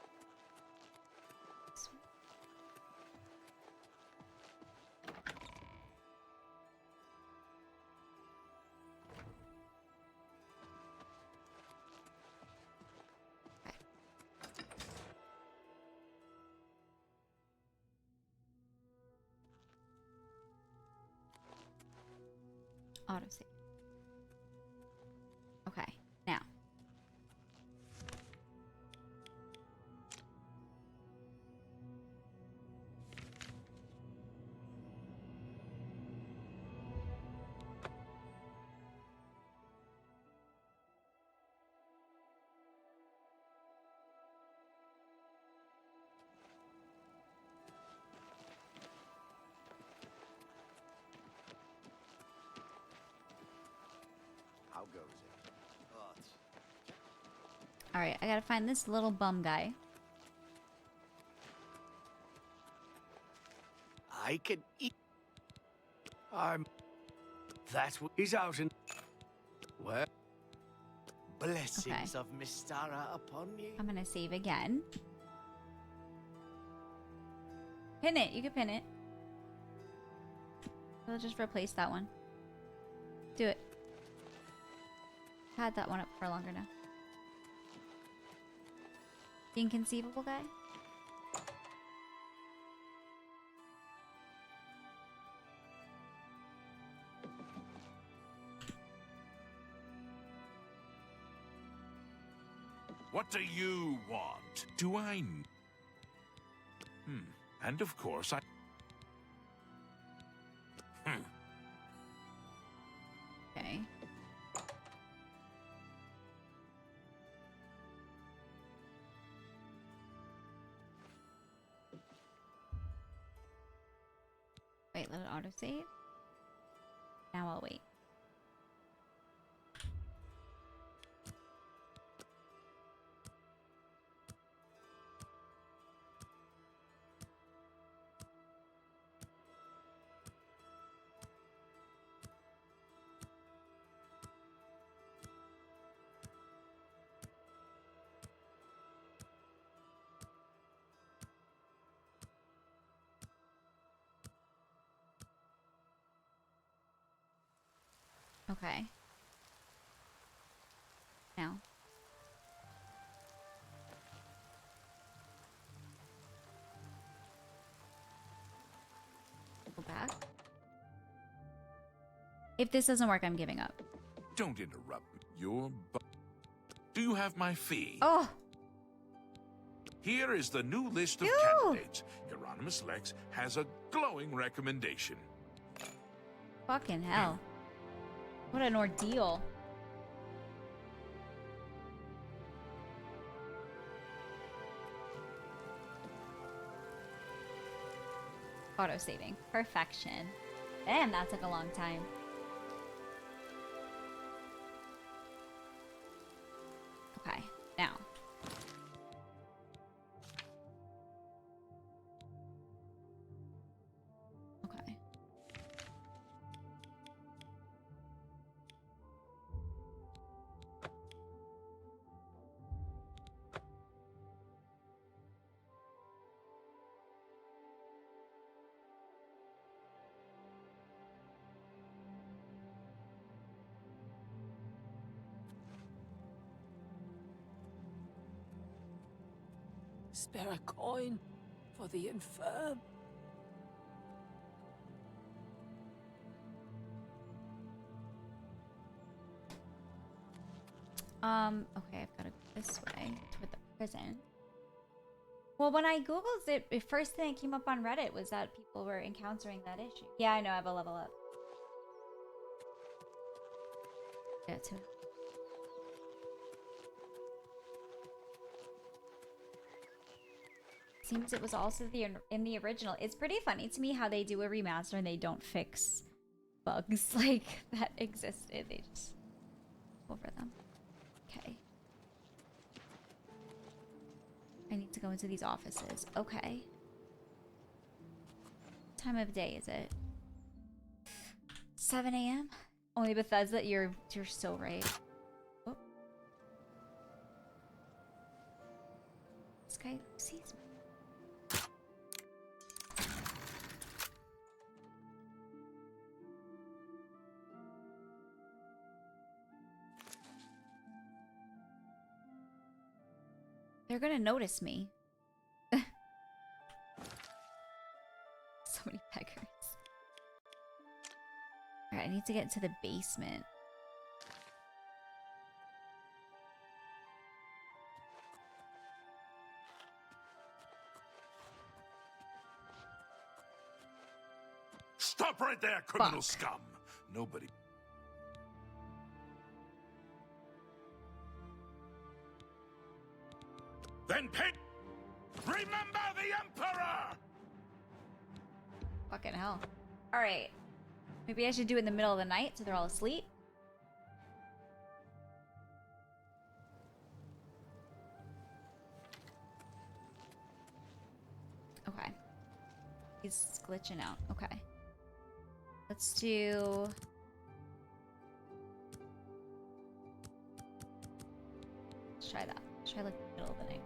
Autosave. Okay, now. How goes it? Alright, I gotta find this little bum guy. I can eat. That's what he's out in. Well, blessings of Mystara upon you. I'm gonna save again. Pin it, you can pin it. We'll just replace that one. Do it. Had that one up for longer now. The inconceivable guy? What do you want? Do I... And of course I... Okay. Wait, let it autosave. Now I'll wait. Okay. Now. Go back. If this doesn't work, I'm giving up. Don't interrupt. Do you have my fee? Oh! Here is the new list of candidates. Hieronymus Lex has a glowing recommendation. Fucking hell. What an ordeal. Auto-saving. Perfection. Damn, that took a long time. Okay, now. Okay. Spare a coin for the infirm. Okay, I've got to go this way toward the prison. Well, when I googled it, the first thing that came up on Reddit was that people were encountering that issue. Yeah, I know, I have a level up. Get to it. Seems it was also in the original. It's pretty funny to me how they do a remaster and they don't fix bugs like that existed. They just over them. Okay. I need to go into these offices. Okay. What time of day is it? 7 a.m. Only Bethesda. You're so right. Oh. This guy sees me. They're gonna notice me. So many beggars. Alright, I need to get into the basement. Stop right there, criminal scum! Nobody... Then pay... Remember the Emperor! Fucking hell. Alright. Maybe I should do it in the middle of the night so they're all asleep. Okay. He's glitching out. Okay. Let's do... Let's try that. Let's try like the middle of the night.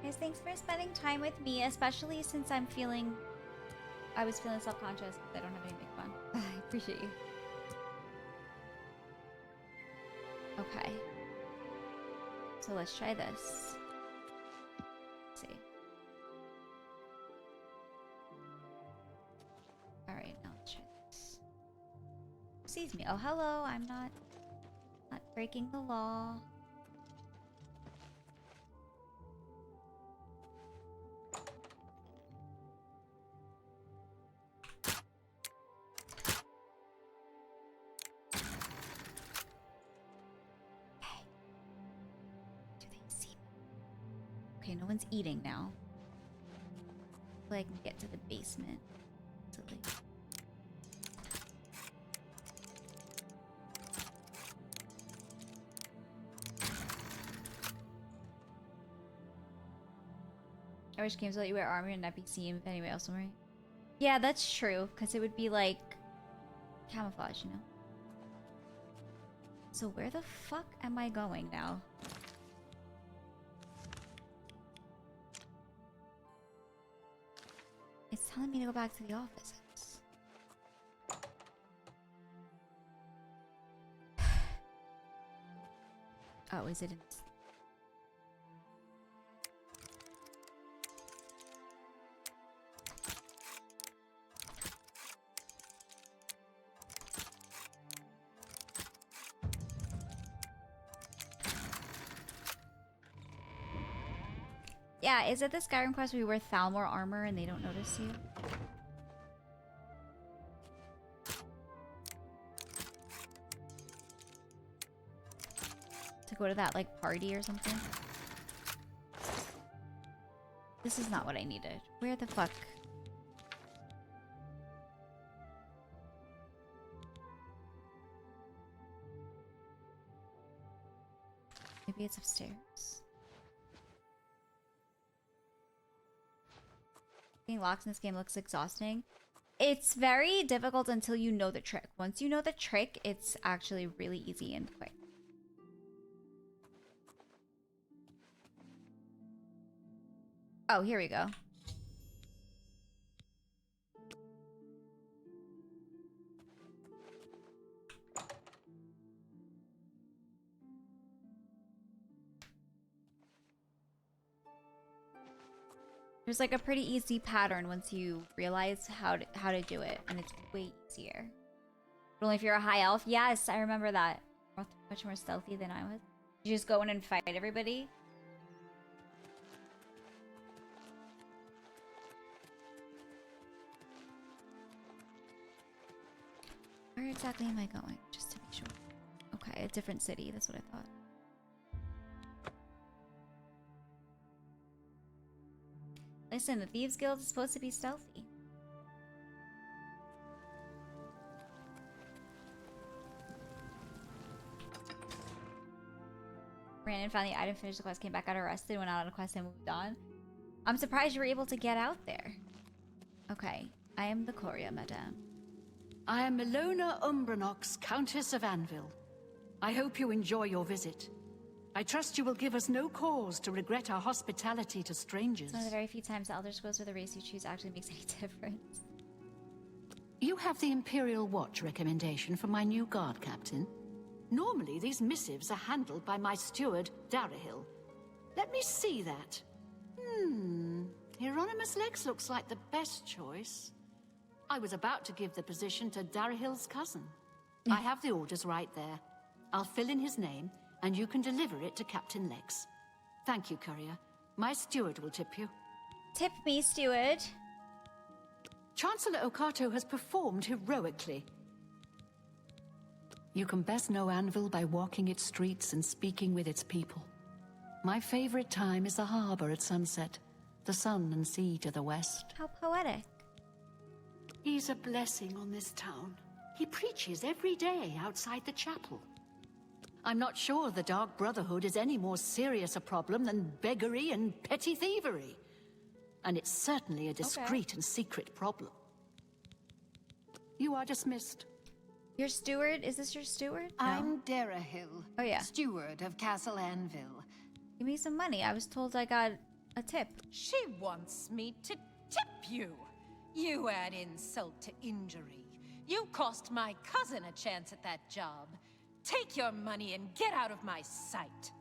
Guys, thanks for spending time with me, especially since I was feeling self-conscious because I don't have any big fun. I appreciate you. Okay. So let's try this. Let's see. Alright, now let's try this. Sees me. Oh, hello. I'm not breaking the law. Okay, no one's eating now. So I can get to the basement. Silly. I wish games would let you wear armor and not be seen with anybody else wearing. Yeah, that's true, because it would be like camouflage, you know? So where the fuck am I going now? telling me to go back to the office. Oh, is it in... Yeah, is it the Skyrim quest where you wear Thalmor armor and they don't notice you? To go to that, like, party or something? This is not what I needed. Where the fuck? Maybe it's upstairs. Getting locks in this game looks exhausting. It's very difficult until you know the trick. Once you know the trick, it's actually really easy and quick. Oh, here we go. There's like a pretty easy pattern once you realize how to do it, and it's way easier. But only if you're a high elf. Yes, I remember that. Much more stealthy than I was. You just go in and fight everybody. Where exactly am I going? Just to be sure. Okay, a different city. That's what I thought. Listen, the Thieves Guild is supposed to be stealthy. Brandon found the item, finished the quest, came back, got arrested, went out on a quest, and moved on. I'm surprised you were able to get out there. Okay, I am the courier, madame. I am Milona Umbranox, Countess of Anvil. I hope you enjoy your visit. I trust you will give us no cause to regret our hospitality to strangers. It's one of the very few times the Elder Scrolls for the race you choose actually makes any difference. You have the Imperial Watch recommendation from my new guard captain. Normally, these missives are handled by my steward, Darahil. Let me see that. Hieronymus Lex looks like the best choice. I was about to give the position to Darahil's cousin. I have the orders right there. I'll fill in his name, and you can deliver it to Captain Lex. Thank you, courier. My steward will tip you. Tip me, steward. Chancellor Okato has performed heroically. You can best know Anvil by walking its streets and speaking with its people. My favorite time is the harbor at sunset, the sun and sea to the west. How poetic. He's a blessing on this town. He preaches every day outside the chapel. I'm not sure the Dark Brotherhood is any more serious a problem than beggary and petty thievery. And it's certainly a discreet and secret problem. You are dismissed. Your steward? Is this your steward? No. I'm Darahil. Oh, yeah. Steward of Castle Anvil. Give me some money. I was told I got a tip. She wants me to tip you. You add insult to injury. You cost my cousin a chance at that job. Take your money and get out of my sight.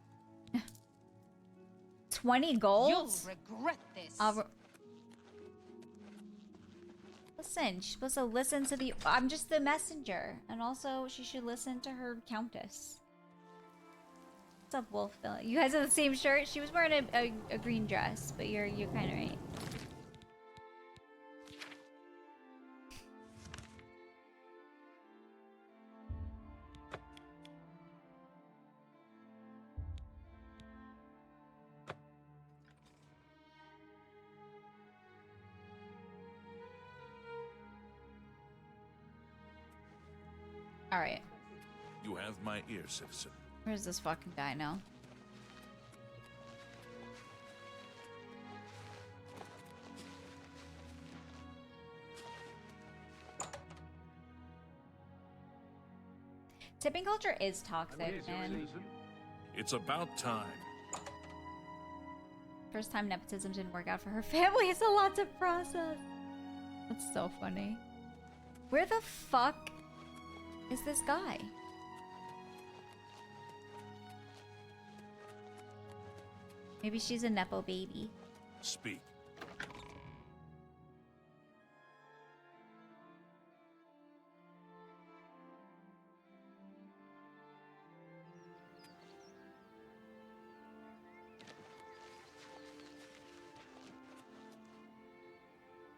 20 gold? You'll regret this. Listen, she's supposed to listen to the... I'm just the messenger. And also, she should listen to her countess. What's up, Wolf? You guys have the same shirt? She was wearing a green dress, but you're kind of right. All right. You have my ear, citizen. Where's this fucking guy now? Tipping culture is toxic, man. It's about time. First time nepotism didn't work out for her family. It's a lot to process. That's so funny. Where the fuck is this guy? Maybe she's a Nepo baby. Speak.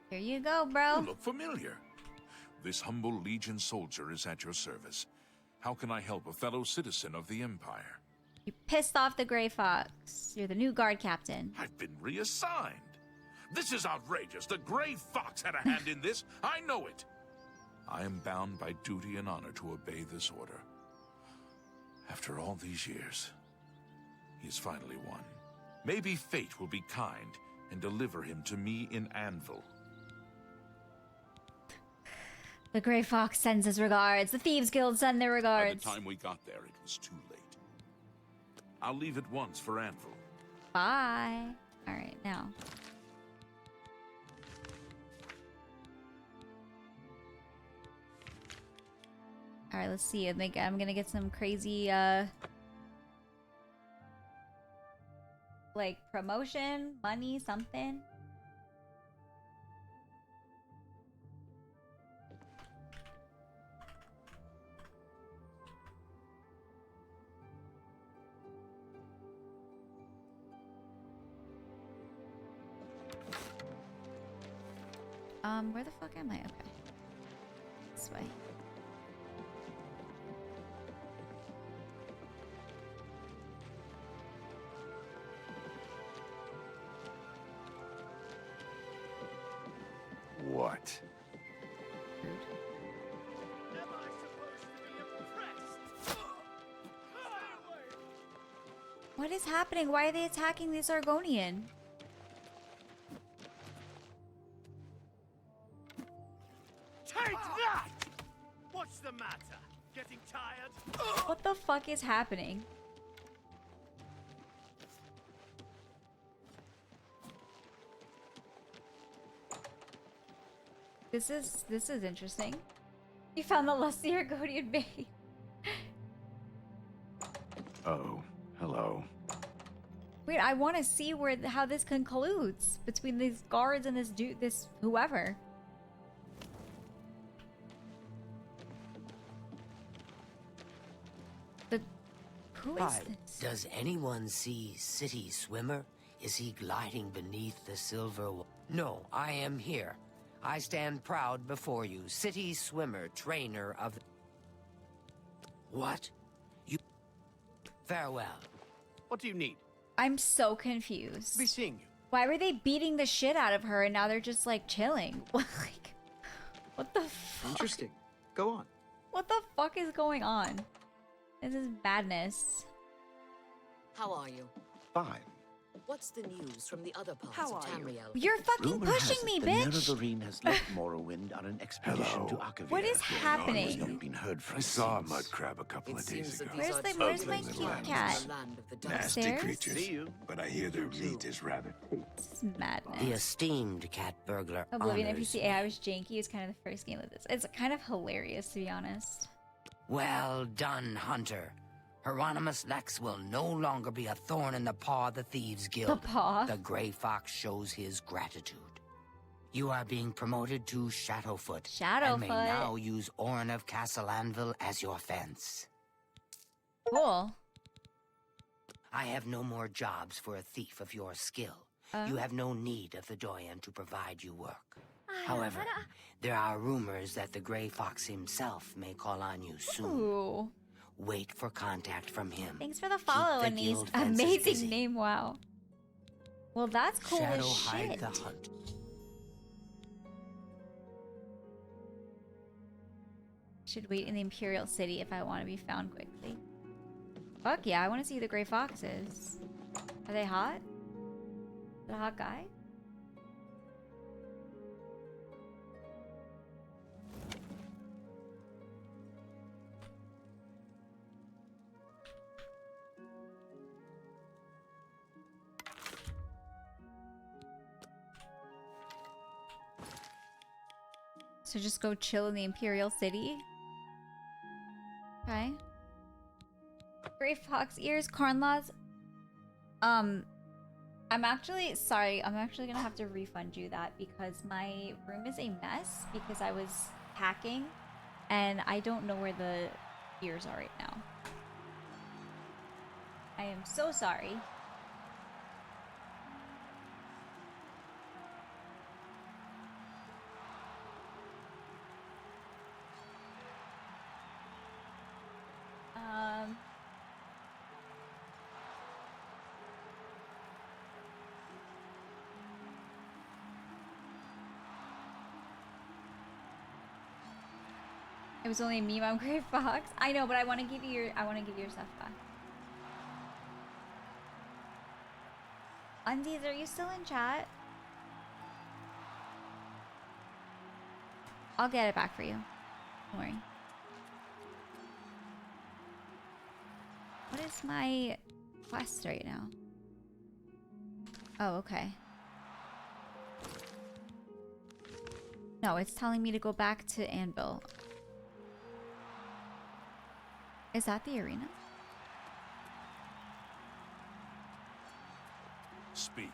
Here you go, bro. You look familiar. This humble Legion soldier is at your service. How can I help a fellow citizen of the Empire? You pissed off the Grey Fox. You're the new guard captain. I've been reassigned. This is outrageous. The Grey Fox had a hand in this. I know it. I am bound by duty and honor to obey this order. After all these years, he has finally won. Maybe fate will be kind and deliver him to me in Anvil. The Grey Fox sends his regards. The Thieves Guild send their regards. By the time we got there, it was too late. I'll leave at once for Anvil. Bye. Alright, now. Alright, let's see. I think I'm gonna get some crazy, like, promotion, money, something. Where the fuck am I? Okay. This way. What? What is happening? Why are they attacking this Argonian? Take that! What's the matter? Getting tired? What the fuck is happening? This is interesting. You found the lusty Argonian babe. Oh, hello. Wait, I want to see how this concludes between these guards and this dude, this whoever. Who is Hi. this? Does anyone see City Swimmer? Is he gliding beneath the silver No, I am here. I stand proud before you, City Swimmer, trainer of the... What? You... Farewell. What do you need? I'm so confused. Be seeing you. Why were they beating the shit out of her and now they're just like chilling? Like, what the fuck? Interesting. Go on. What the fuck is going on? This is madness. How are you? Fine. What's the news from the other parts of Tamriel? You're fucking Rumor pushing has me, it bitch! The Nerevarine has left Morrowind on an expedition to Akavir. What is happening? Not been heard from I saw a since. mud crab a couple of days ago. Where's my cute cat? Nasty Upstairs? creatures, but I hear their meat is rather This is madness. The esteemed cat burglar Oblivion honors... NPC AI was janky. It's kind of the first game of this. It's kind of hilarious, to be honest. Well done, Hunter. Hieronymus Lex will no longer be a thorn in the paw of the Thieves Guild. The paw? The Grey Fox shows his gratitude. You are being promoted to Shadowfoot. And may Shadowfoot. now use Orin of Castle Anvil as your fence. Cool. I have no more jobs for a thief of your skill. You have no need of the Doyen to provide you work. However, there are rumors that the Grey Fox himself may call on you soon. Ooh. Wait for contact from him. Thanks for the follow, the Anise. guild fences Amazing busy. name, wow. Well, that's cool Shadow as hide shit. the hunt. Should wait in the Imperial City if I want to be found quickly. Fuck yeah, I want to see who the Grey Fox is. Are they hot? Is it a hot guy? So just go chill in the Imperial City. Okay. Gray fox ears, corn laws. I'm actually sorry. I'm actually gonna have to refund you that because my room is a mess because I was hacking and I don't know where the ears are right now. I am so sorry. It was only a meme on Gray Fox. I know, but I want to give you your stuff back. Undies, are you still in chat? I'll get it back for you. Don't worry. What is my quest right now? Oh, okay. No, it's telling me to go back to Anvil. Is that the arena? Speak.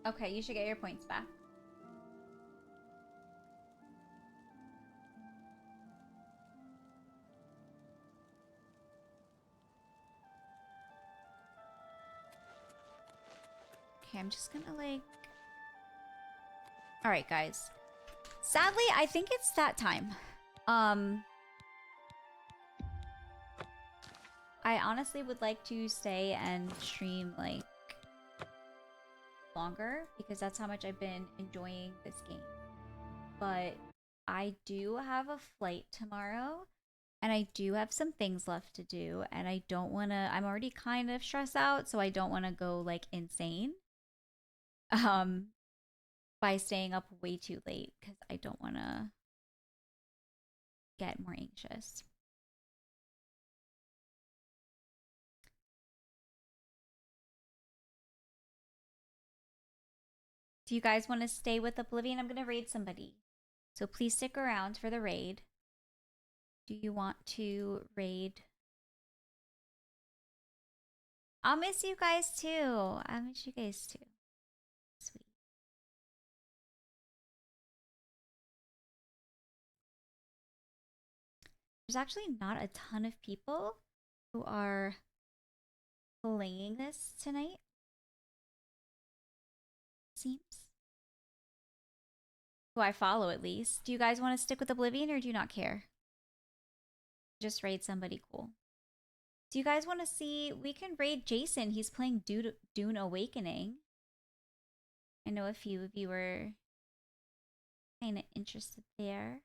Okay, you should get your points back. Okay, I'm just gonna like... Alright, guys. Sadly, I think it's that time. I honestly would like to stay and stream, like, longer because that's how much I've been enjoying this game. But I do have a flight tomorrow and I do have some things left to do and I don't want to... I'm already kind of stressed out, so I don't want to go, like, insane. By staying up way too late because I don't want to get more anxious. Do you guys want to stay with Oblivion? I'm going to raid somebody. So please stick around for the raid. Do you want to raid? I'll miss you guys too. I'll miss you guys too. Sweet. There's actually not a ton of people who are playing this tonight. Seems. Who I follow at least. Do you guys want to stick with Oblivion or do you not care? Just raid somebody cool. Do you guys want to see? We can raid Jason. He's playing Dune Awakening. I know a few of you were kind of interested there.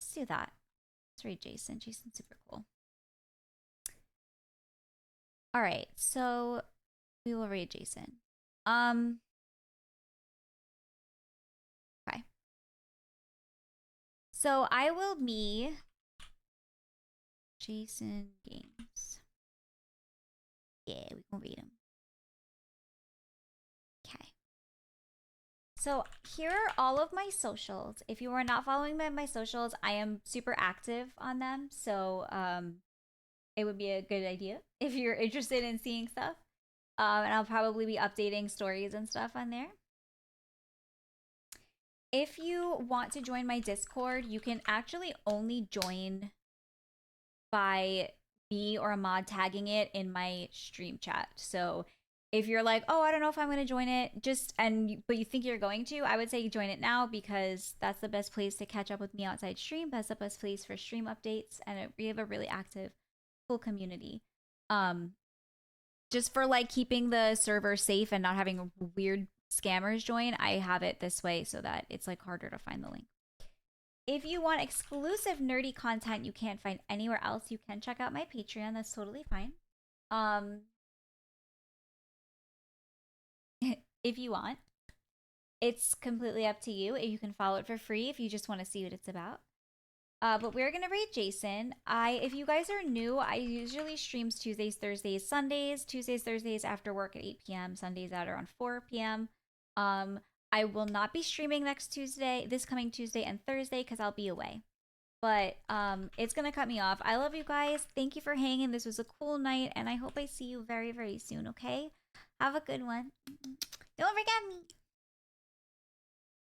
Let's do that. Let's raid Jason. Jason's super cool. Alright, so we will raid Jason. Okay. So I will Jason Games. Yeah, we can read him. Okay. So here are all of my socials. If you are not following my socials, I am super active on them. So it would be a good idea if you're interested in seeing stuff. And I'll probably be updating stories and stuff on there. If you want to join my Discord, you can actually only join by me or a mod tagging it in my stream chat. So if you're like, oh, I don't know if I'm going to join it, but you think you're going to, I would say join it now, because that's the best place to catch up with me outside stream. That's the best place for stream updates, and we have a really active, cool community. Just for like keeping the server safe and not having weird scammers join, I have it this way so that it's like harder to find the link. If you want exclusive nerdy content you can't find anywhere else, you can check out my Patreon. That's totally fine. If you want, it's completely up to you. You can follow it for free if you just want to see what it's about. But we're gonna raid Jason. If you guys are new, I usually streams Tuesdays, Thursdays, Sundays. Tuesdays, Thursdays after work at 8 p.m. Sundays at around 4 p.m. I will not be streaming this coming Tuesday and Thursday, because I'll be away. But it's gonna cut me off. I love you guys. Thank you for hanging. This was a cool night, and I hope I see you very, very soon. Okay, have a good one. Don't forget me.